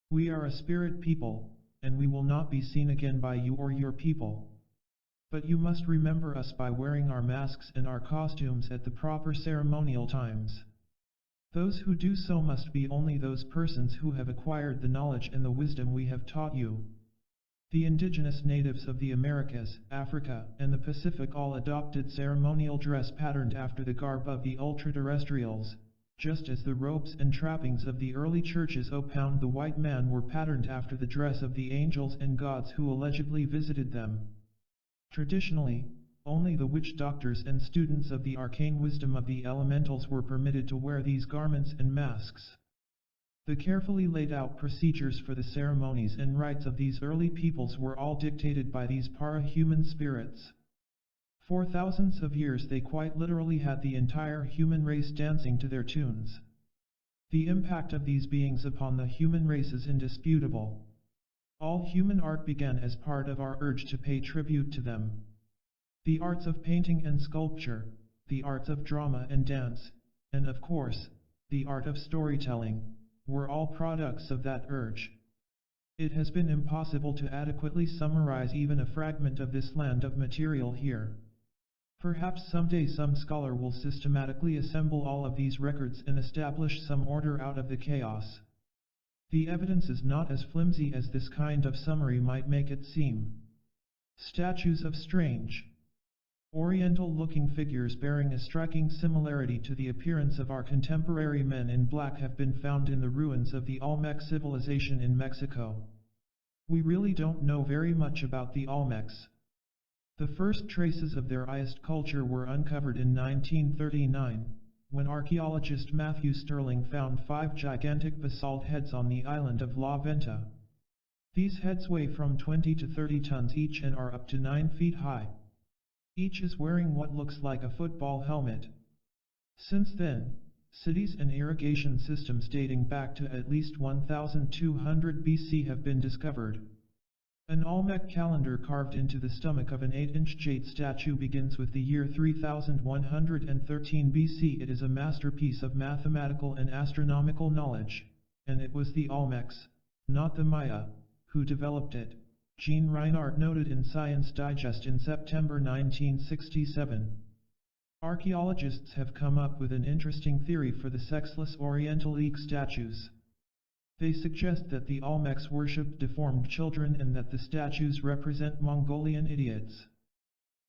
Speaker 1: We are a spirit people, and we will not be seen again by you or your people. But you must remember us by wearing our masks and our costumes at the proper ceremonial times. Those who do so must be only those persons who have acquired the knowledge and the wisdom we have taught you." The indigenous natives of the Americas, Africa, and the Pacific all adopted ceremonial dress patterned after the garb of the ultra-terrestrials, just as the robes and trappings of the early churches opound the white man were patterned after the dress of the angels and gods who allegedly visited them. Traditionally, only the witch doctors and students of the arcane wisdom of the elementals were permitted to wear these garments and masks. The carefully laid out procedures for the ceremonies and rites of these early peoples were all dictated by these para-human spirits. For thousands of years they quite literally had the entire human race dancing to their tunes. The impact of these beings upon the human race is indisputable. All human art began as part of our urge to pay tribute to them. The arts of painting and sculpture, the arts of drama and dance, and of course, the art of storytelling, were all products of that urge. It has been impossible to adequately summarize even a fragment of this land of material here. Perhaps someday some scholar will systematically assemble all of these records and establish some order out of the chaos. The evidence is not as flimsy as this kind of summary might make it seem. Statues of strange, Oriental-looking figures bearing a striking similarity to the appearance of our contemporary men in black have been found in the ruins of the Olmec civilization in Mexico. We really don't know very much about the Olmecs. The first traces of their Ayast culture were uncovered in 1939, when archaeologist Matthew Sterling found 5 gigantic basalt heads on the island of La Venta. These heads weigh from 20 to 30 tons each and are up to 9 feet high. Each is wearing what looks like a football helmet. Since then, cities and irrigation systems dating back to at least 1200 BC have been discovered. An Olmec calendar carved into the stomach of an 8-inch jade statue begins with the year 3113 BC. It is a masterpiece of mathematical and astronomical knowledge, and it was the Olmecs, not the Maya, who developed it, Jean Reinhardt noted in Science Digest in September 1967. Archaeologists have come up with an interesting theory for the sexless Oriental Eek statues. They suggest that the Olmecs worshipped deformed children and that the statues represent Mongolian idiots.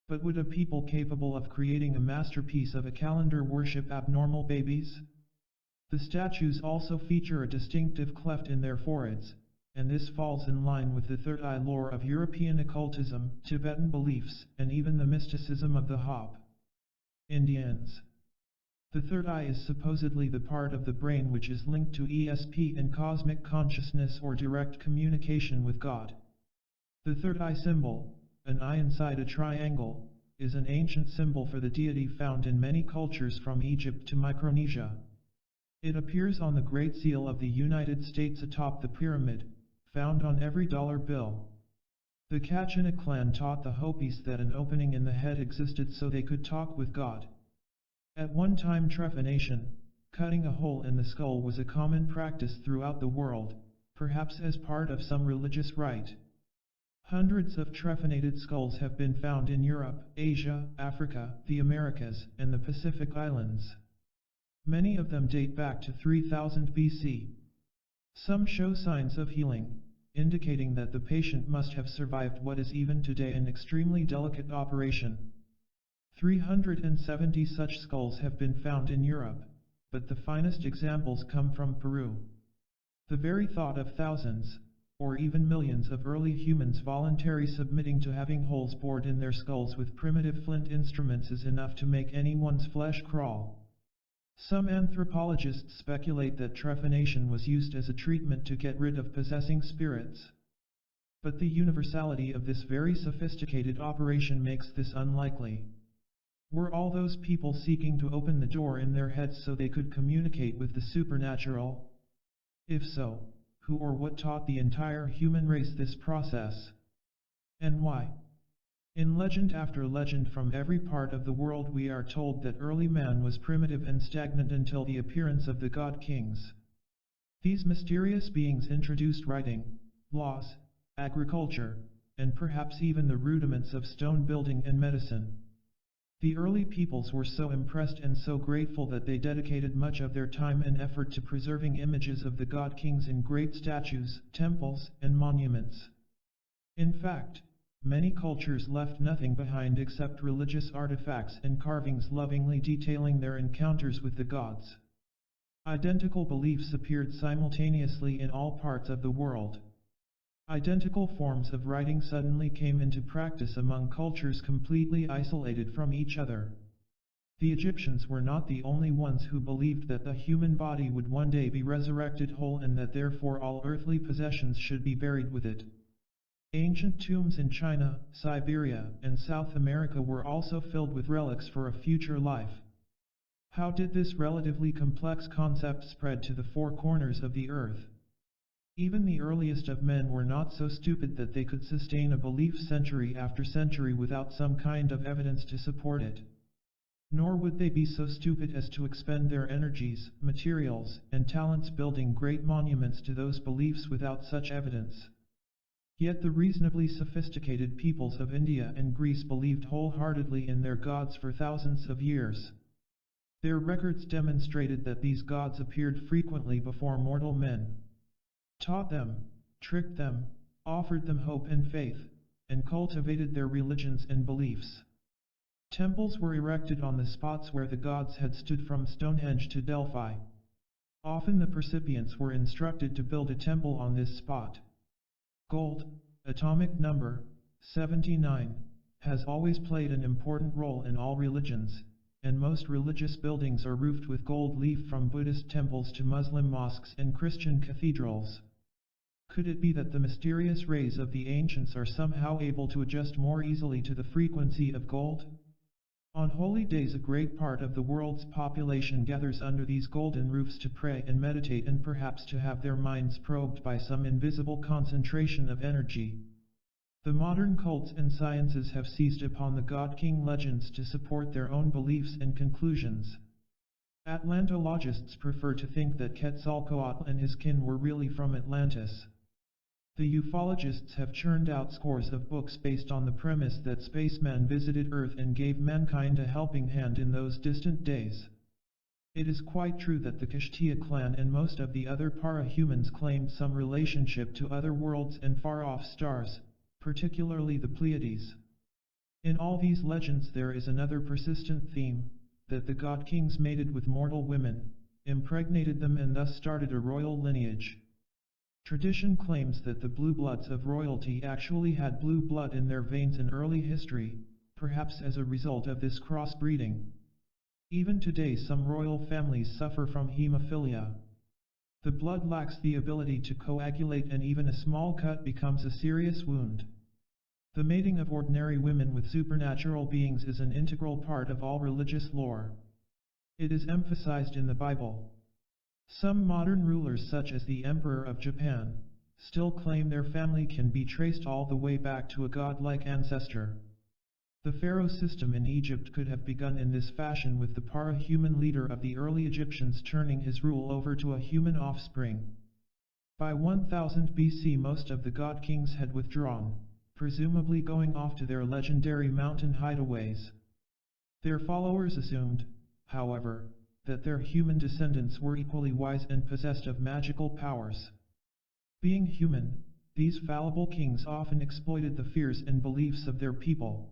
Speaker 1: But would a people capable of creating a masterpiece of a calendar worship abnormal babies? The statues also feature a distinctive cleft in their foreheads, and this falls in line with the third eye lore of European occultism, Tibetan beliefs, and even the mysticism of the Indians. The third eye is supposedly the part of the brain which is linked to ESP and cosmic consciousness or direct communication with God. The third eye symbol, an eye inside a triangle, is an ancient symbol for the deity found in many cultures from Egypt to Micronesia. It appears on the Great Seal of the United States atop the pyramid, found on every dollar bill. The Kachina clan taught the Hopis that an opening in the head existed so they could talk with God. At one time trephination, cutting a hole in the skull was a common practice throughout the world, perhaps as part of some religious rite. Hundreds of trephinated skulls have been found in Europe, Asia, Africa, the Americas, and the Pacific Islands. Many of them date back to 3000 BC. Some show signs of healing, indicating that the patient must have survived what is even today an extremely delicate operation. 370 such skulls have been found in Europe, but the finest examples come from Peru. The very thought of thousands, or even millions of early humans voluntarily submitting to having holes bored in their skulls with primitive flint instruments is enough to make anyone's flesh crawl. Some anthropologists speculate that trephination was used as a treatment to get rid of possessing spirits. But the universality of this very sophisticated operation makes this unlikely. Were all those people seeking to open the door in their heads so they could communicate with the supernatural? If so, who or what taught the entire human race this process? And why? In legend after legend from every part of the world we are told that early man was primitive and stagnant until the appearance of the god kings. These mysterious beings introduced writing, laws, agriculture, and perhaps even the rudiments of stone building and medicine. The early peoples were so impressed and so grateful that they dedicated much of their time and effort to preserving images of the god kings in great statues, temples, and monuments. In fact, many cultures left nothing behind except religious artifacts and carvings lovingly detailing their encounters with the gods. Identical beliefs appeared simultaneously in all parts of the world. Identical forms of writing suddenly came into practice among cultures completely isolated from each other. The Egyptians were not the only ones who believed that the human body would one day be resurrected whole and that therefore all earthly possessions should be buried with it. Ancient tombs in China, Siberia, and South America were also filled with relics for a future life. How did this relatively complex concept spread to the four corners of the earth? Even the earliest of men were not so stupid that they could sustain a belief century after century without some kind of evidence to support it. Nor would they be so stupid as to expend their energies, materials, and talents building great monuments to those beliefs without such evidence. Yet the reasonably sophisticated peoples of India and Greece believed wholeheartedly in their gods for thousands of years. Their records demonstrated that these gods appeared frequently before mortal men, taught them, tricked them, offered them hope and faith, and cultivated their religions and beliefs. Temples were erected on the spots where the gods had stood from Stonehenge to Delphi. Often the recipients were instructed to build a temple on this spot. Gold, atomic number, 79, has always played an important role in all religions, and most religious buildings are roofed with gold leaf from Buddhist temples to Muslim mosques and Christian cathedrals. Could it be that the mysterious rays of the ancients are somehow able to adjust more easily to the frequency of gold? On holy days a great part of the world's population gathers under these golden roofs to pray and meditate and perhaps to have their minds probed by some invisible concentration of energy. The modern cults and sciences have seized upon the god-king legends to support their own beliefs and conclusions. Atlantologists prefer to think that Quetzalcoatl and his kin were really from Atlantis. The ufologists have churned out scores of books based on the premise that spacemen visited Earth and gave mankind a helping hand in those distant days. It is quite true that the Kashtia clan and most of the other para-humans claimed some relationship to other worlds and far-off stars, particularly the Pleiades. In all these legends there is another persistent theme, that the god-kings mated with mortal women, impregnated them and thus started a royal lineage. Tradition claims that the blue bloods of royalty actually had blue blood in their veins in early history, perhaps as a result of this crossbreeding. Even today some royal families suffer from hemophilia. The blood lacks the ability to coagulate and even a small cut becomes a serious wound. The mating of ordinary women with supernatural beings is an integral part of all religious lore. It is emphasized in the Bible. Some modern rulers such as the Emperor of Japan, still claim their family can be traced all the way back to a godlike ancestor. The pharaoh system in Egypt could have begun in this fashion with the para-human leader of the early Egyptians turning his rule over to a human offspring. By 1000 BC most of the god-kings had withdrawn, presumably going off to their legendary mountain hideaways. Their followers assumed, however, that their human descendants were equally wise and possessed of magical powers. Being human, these fallible kings often exploited the fears and beliefs of their people.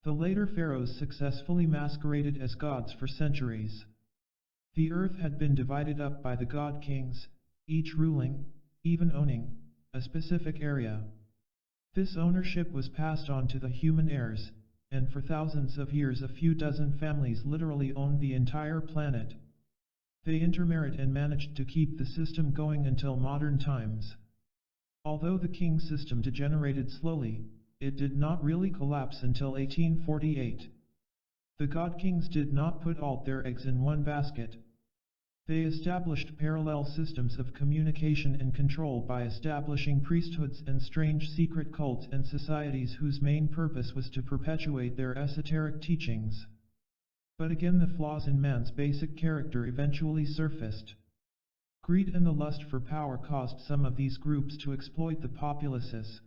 Speaker 1: The later pharaohs successfully masqueraded as gods for centuries. The earth had been divided up by the god-kings, each ruling, even owning, a specific area. This ownership was passed on to the human heirs, and for thousands of years a few dozen families literally owned the entire planet. They intermarried and managed to keep the system going until modern times. Although the king system degenerated slowly, it did not really collapse until 1848. The god-kings did not put all their eggs in one basket. They established parallel systems of communication and control by establishing priesthoods and strange secret cults and societies whose main purpose was to perpetuate their esoteric teachings. But again the flaws in man's basic character eventually surfaced. Greed and the lust for power caused some of these groups to exploit the populaces.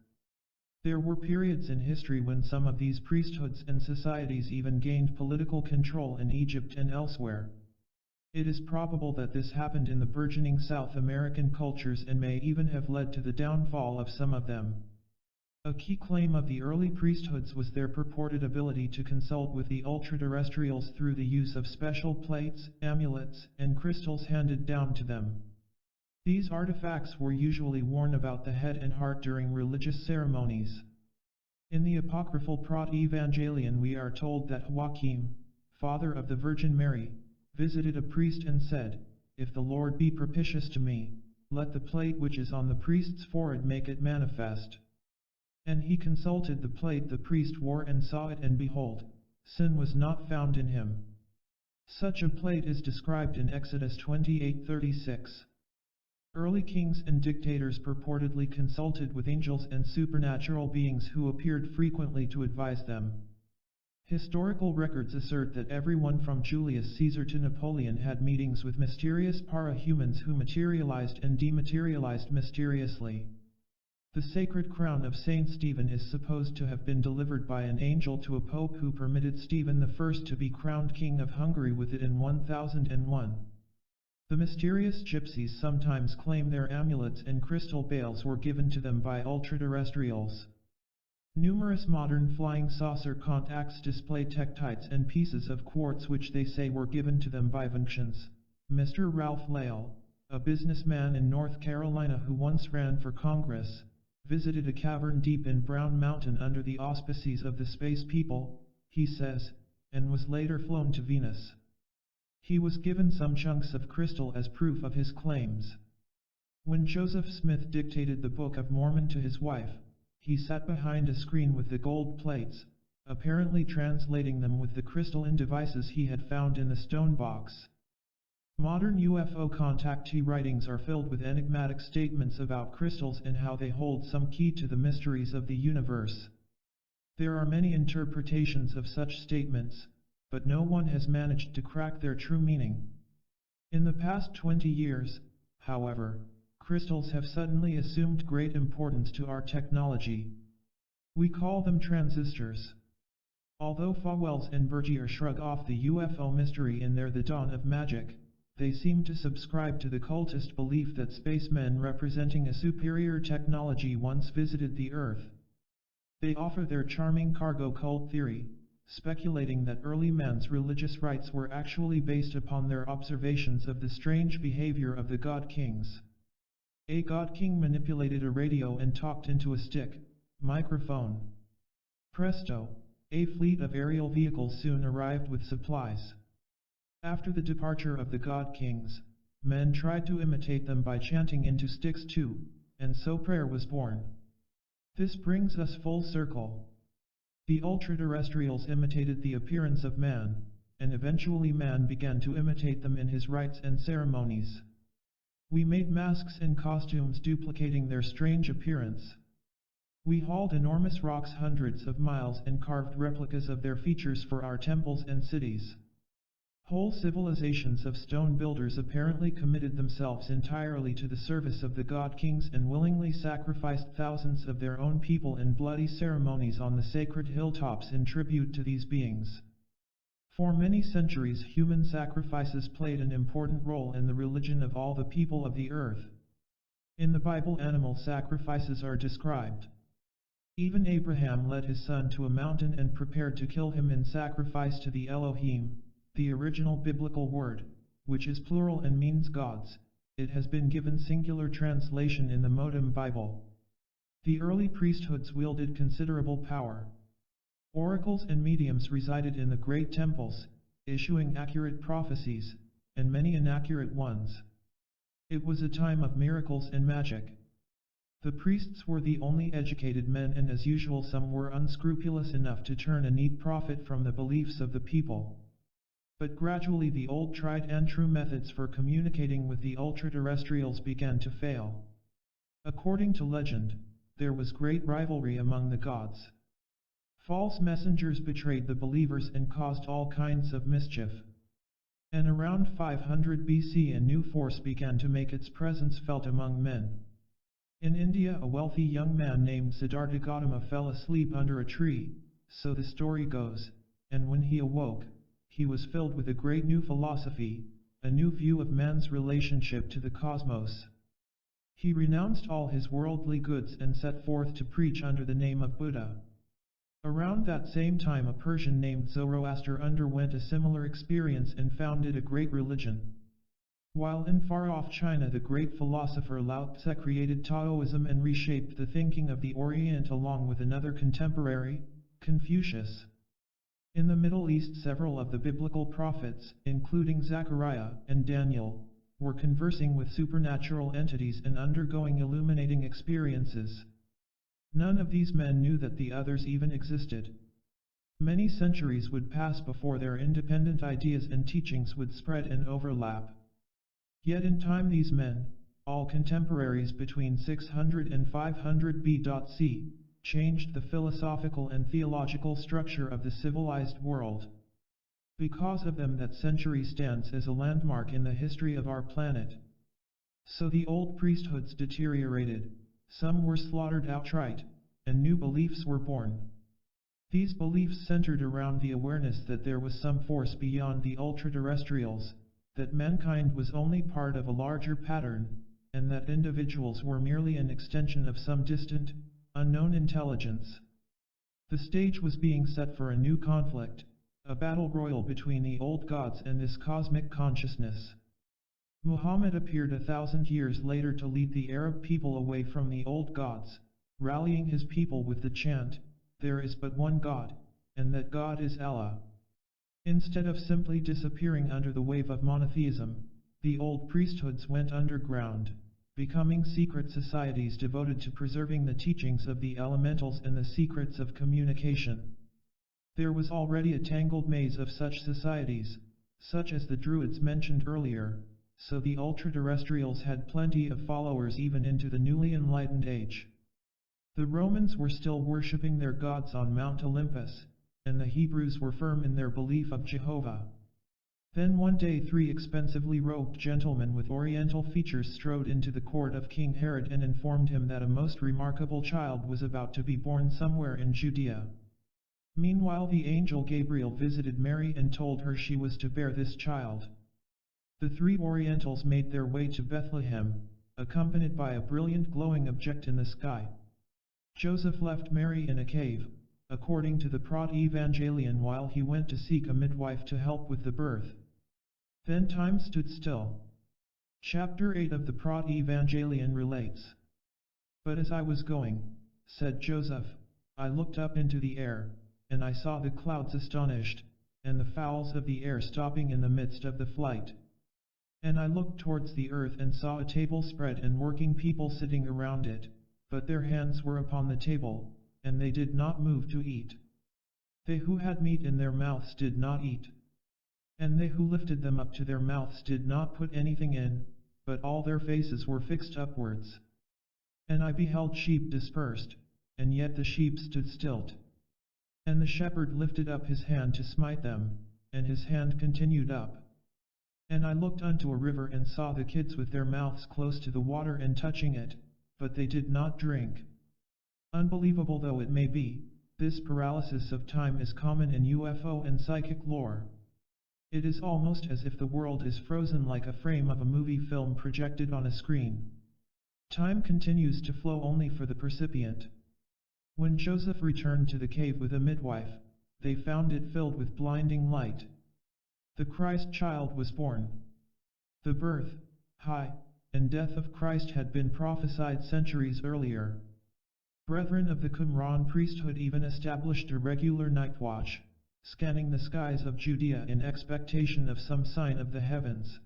Speaker 1: There were periods in history when some of these priesthoods and societies even gained political control in Egypt and elsewhere. It is probable that this happened in the burgeoning South American cultures and may even have led to the downfall of some of them. A key claim of the early priesthoods was their purported ability to consult with the ultraterrestrials through the use of special plates, amulets, and crystals handed down to them. These artifacts were usually worn about the head and heart during religious ceremonies. In the apocryphal Prot-Evangelion we are told that Joachim, father of the Virgin Mary, visited a priest and said, "If the Lord be propitious to me, let the plate which is on the priest's forehead make it manifest." And he consulted the plate the priest wore and saw it, and behold, sin was not found in him. Such a plate is described in Exodus 28:36. Early kings and dictators purportedly consulted with angels and supernatural beings who appeared frequently to advise them. Historical records assert that everyone from Julius Caesar to Napoleon had meetings with mysterious para-humans who materialized and dematerialized mysteriously. The sacred crown of Saint Stephen is supposed to have been delivered by an angel to a pope who permitted Stephen I to be crowned king of Hungary with it in 1001. The mysterious gypsies sometimes claim their amulets and crystal bales were given to them by ultraterrestrials. Numerous modern flying saucer contacts display tektites and pieces of quartz which they say were given to them by Venusians. Mr. Ralph Lale, a businessman in North Carolina who once ran for Congress, visited a cavern deep in Brown Mountain under the auspices of the Space People, he says, and was later flown to Venus. He was given some chunks of crystal as proof of his claims. When Joseph Smith dictated the Book of Mormon to his wife, he sat behind a screen with the gold plates, apparently translating them with the crystalline devices he had found in the stone box. Modern UFO contactee writings are filled with enigmatic statements about crystals and how they hold some key to the mysteries of the universe. There are many interpretations of such statements, but no one has managed to crack their true meaning. In the past 20 years, however, crystals have suddenly assumed great importance to our technology. We call them transistors. Although Fawells and Bergier shrug off the UFO mystery in their The Dawn of Magic, they seem to subscribe to the cultist belief that spacemen representing a superior technology once visited the Earth. They offer their charming cargo cult theory, speculating that early man's religious rites were actually based upon their observations of the strange behavior of the god kings. A god king manipulated a radio and talked into a stick, microphone. Presto, a fleet of aerial vehicles soon arrived with supplies. After the departure of the god kings, men tried to imitate them by chanting into sticks too, and so prayer was born. This brings us full circle. The ultraterrestrials imitated the appearance of man, and eventually man began to imitate them in his rites and ceremonies. We made masks and costumes duplicating their strange appearance. We hauled enormous rocks hundreds of miles and carved replicas of their features for our temples and cities. Whole civilizations of stone builders apparently committed themselves entirely to the service of the god kings and willingly sacrificed thousands of their own people in bloody ceremonies on the sacred hilltops in tribute to these beings. For many centuries human sacrifices played an important role in the religion of all the people of the earth. In the Bible, animal sacrifices are described. Even Abraham led his son to a mountain and prepared to kill him in sacrifice to the Elohim, the original biblical word, which is plural and means gods. It has been given singular translation in the Modem Bible. The early priesthoods wielded considerable power. Oracles and mediums resided in the great temples, issuing accurate prophecies, and many inaccurate ones. It was a time of miracles and magic. The priests were the only educated men, and as usual some were unscrupulous enough to turn a neat profit from the beliefs of the people. But gradually the old tried and true methods for communicating with the ultraterrestrials began to fail. According to legend, there was great rivalry among the gods. False messengers betrayed the believers and caused all kinds of mischief. And around 500 BC a new force began to make its presence felt among men. In India, a wealthy young man named Siddhartha Gautama fell asleep under a tree, so the story goes, and when he awoke, he was filled with a great new philosophy, a new view of man's relationship to the cosmos. He renounced all his worldly goods and set forth to preach under the name of Buddha. Around that same time a Persian named Zoroaster underwent a similar experience and founded a great religion. While in far-off China the great philosopher Lao Tse created Taoism and reshaped the thinking of the Orient along with another contemporary, Confucius. In the Middle East several of the biblical prophets, including Zechariah and Daniel, were conversing with supernatural entities and undergoing illuminating experiences. None of these men knew that the others even existed. Many centuries would pass before their independent ideas and teachings would spread and overlap. Yet in time these men, all contemporaries between 600 and 500 BC, changed the philosophical and theological structure of the civilized world. Because of them that century stands as a landmark in the history of our planet. So the old priesthoods deteriorated, some were slaughtered outright, and new beliefs were born. These beliefs centered around the awareness that there was some force beyond the ultraterrestrials, that mankind was only part of a larger pattern, and that individuals were merely an extension of some distant, unknown intelligence. The stage was being set for a new conflict, a battle royal between the old gods and this cosmic consciousness. Muhammad appeared 1,000 years later to lead the Arab people away from the old gods, rallying his people with the chant, "There is but one God, and that God is Allah." Instead of simply disappearing under the wave of monotheism, the old priesthoods went underground, becoming secret societies devoted to preserving the teachings of the elementals and the secrets of communication. There was already a tangled maze of such societies, such as the Druids mentioned earlier, so the ultra-terrestrials had plenty of followers even into the newly enlightened age. The Romans were still worshipping their gods on Mount Olympus, and the Hebrews were firm in their belief of Jehovah. Then one day 3 expensively robed gentlemen with oriental features strode into the court of King Herod and informed him that a most remarkable child was about to be born somewhere in Judea. Meanwhile the angel Gabriel visited Mary and told her she was to bear this child. The 3 Orientals made their way to Bethlehem, accompanied by a brilliant glowing object in the sky. Joseph left Mary in a cave, according to the Prot-Evangelion, while he went to seek a midwife to help with the birth. Then time stood still. Chapter 8 of the Prot-Evangelion relates. But as I was going, said Joseph, I looked up into the air, and I saw the clouds astonished, and the fowls of the air stopping in the midst of the flight. And I looked towards the earth and saw a table spread and working people sitting around it, but their hands were upon the table, and they did not move to eat. They who had meat in their mouths did not eat. And they who lifted them up to their mouths did not put anything in, but all their faces were fixed upwards. And I beheld sheep dispersed, and yet the sheep stood still. And the shepherd lifted up his hand to smite them, and his hand continued up. And I looked unto a river and saw the kids with their mouths close to the water and touching it, but they did not drink. Unbelievable though it may be, this paralysis of time is common in UFO and psychic lore. It is almost as if the world is frozen like a frame of a movie film projected on a screen. Time continues to flow only for the percipient. When Joseph returned to the cave with a midwife, they found it filled with blinding light. The Christ child was born. The birth, and death of Christ had been prophesied centuries earlier. Brethren of the Qumran priesthood even established a regular night watch, scanning the skies of Judea in expectation of some sign of the heavens.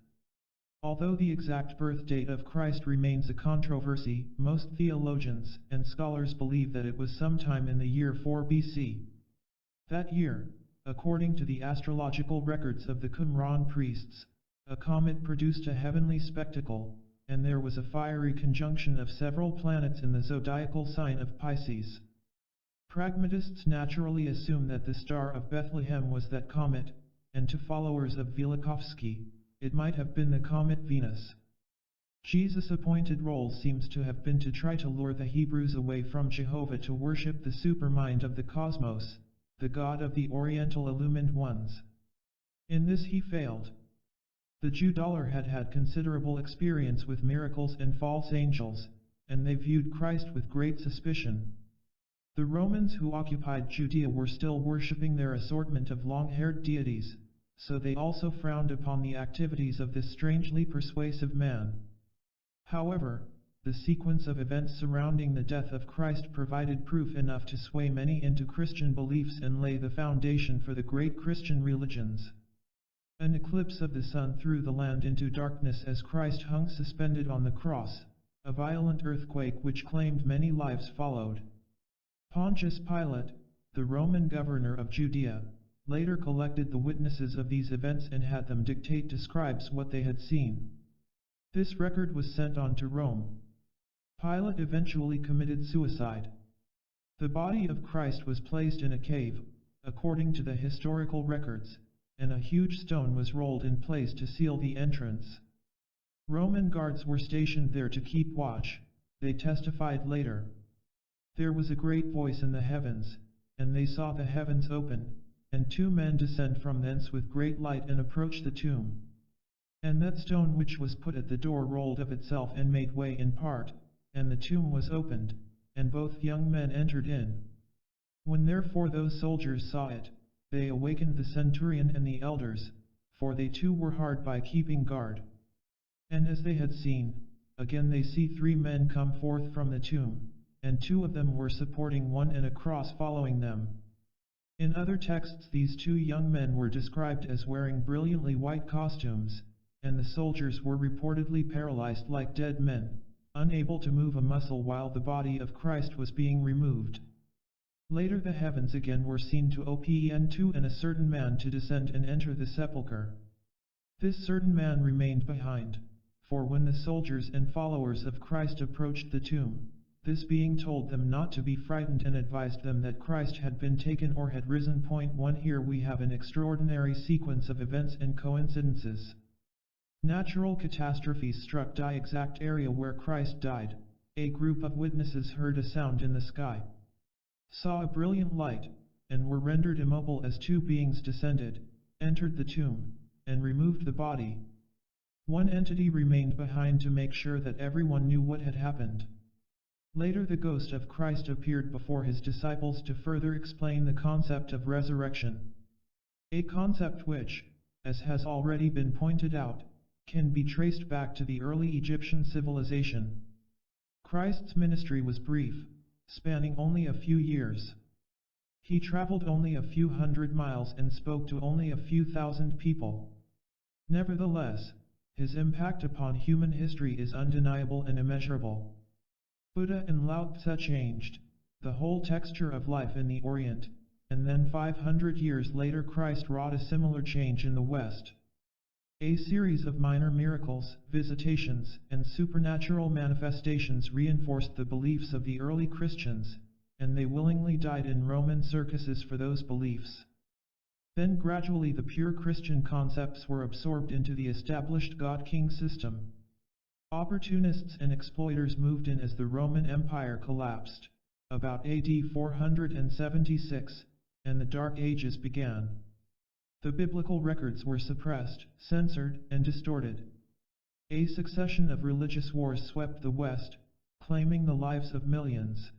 Speaker 1: Although the exact birth date of Christ remains a controversy, most theologians and scholars believe that it was sometime in the year 4 BC. That year, according to the astrological records of the Qumran priests, a comet produced a heavenly spectacle, and there was a fiery conjunction of several planets in the zodiacal sign of Pisces. Pragmatists naturally assume that the Star of Bethlehem was that comet, and to followers of Velikovsky, it might have been the comet Venus. Jesus' appointed role seems to have been to try to lure the Hebrews away from Jehovah to worship the supermind of the cosmos, the god of the Oriental illumined ones. In this he failed. The Jew had had considerable experience with miracles and false angels, and they viewed Christ with great suspicion. The Romans who occupied Judea were still worshipping their assortment of long-haired deities, so they also frowned upon the activities of this strangely persuasive man. However, the sequence of events surrounding the death of Christ provided proof enough to sway many into Christian beliefs and lay the foundation for the great Christian religions. An eclipse of the sun threw the land into darkness as Christ hung suspended on the cross. A violent earthquake which claimed many lives followed. Pontius Pilate, the Roman governor of Judea, later collected the witnesses of these events and had them dictate to scribes what they had seen. This record was sent on to Rome. Pilate eventually committed suicide. The body of Christ was placed in a cave, according to the historical records, and a huge stone was rolled in place to seal the entrance. Roman guards were stationed there to keep watch, they testified later. There was a great voice in the heavens, and they saw the heavens open, and 2 men descend from thence with great light and approach the tomb. And that stone which was put at the door rolled of itself and made way in part, and the tomb was opened, and both young men entered in. When therefore those soldiers saw it, they awakened the centurion and the elders, for they too were hard by keeping guard. And as they had seen, again they see 3 men come forth from the tomb, and 2 of them were supporting one and a cross following them. In other texts these 2 young men were described as wearing brilliantly white costumes, and the soldiers were reportedly paralyzed like dead men, unable to move a muscle while the body of Christ was being removed. Later the heavens again were seen to open to and a certain man to descend and enter the sepulchre. This certain man remained behind, for when the soldiers and followers of Christ approached the tomb, this being told them not to be frightened and advised them that Christ had been taken or had risen. 1 Here we have an extraordinary sequence of events and coincidences. Natural catastrophes struck the exact area where Christ died. A group of witnesses heard a sound in the sky, saw a brilliant light, and were rendered immobile as two beings descended, entered the tomb, and removed the body. One entity remained behind to make sure that everyone knew what had happened. Later the ghost of Christ appeared before his disciples to further explain the concept of resurrection. A concept which, as has already been pointed out, can be traced back to the early Egyptian civilization. Christ's ministry was brief, spanning only a few years. He traveled only a few hundred miles and spoke to only a few thousand people. Nevertheless, his impact upon human history is undeniable and immeasurable. Buddha and Lao Tzu changed the whole texture of life in the Orient, and then 500 years later Christ wrought a similar change in the West. A series of minor miracles, visitations, and supernatural manifestations reinforced the beliefs of the early Christians, and they willingly died in Roman circuses for those beliefs. Then gradually the pure Christian concepts were absorbed into the established God-King system. Opportunists and exploiters moved in as the Roman Empire collapsed, about AD 476, and the Dark Ages began. The biblical records were suppressed, censored, and distorted. A succession of religious wars swept the West, claiming the lives of millions.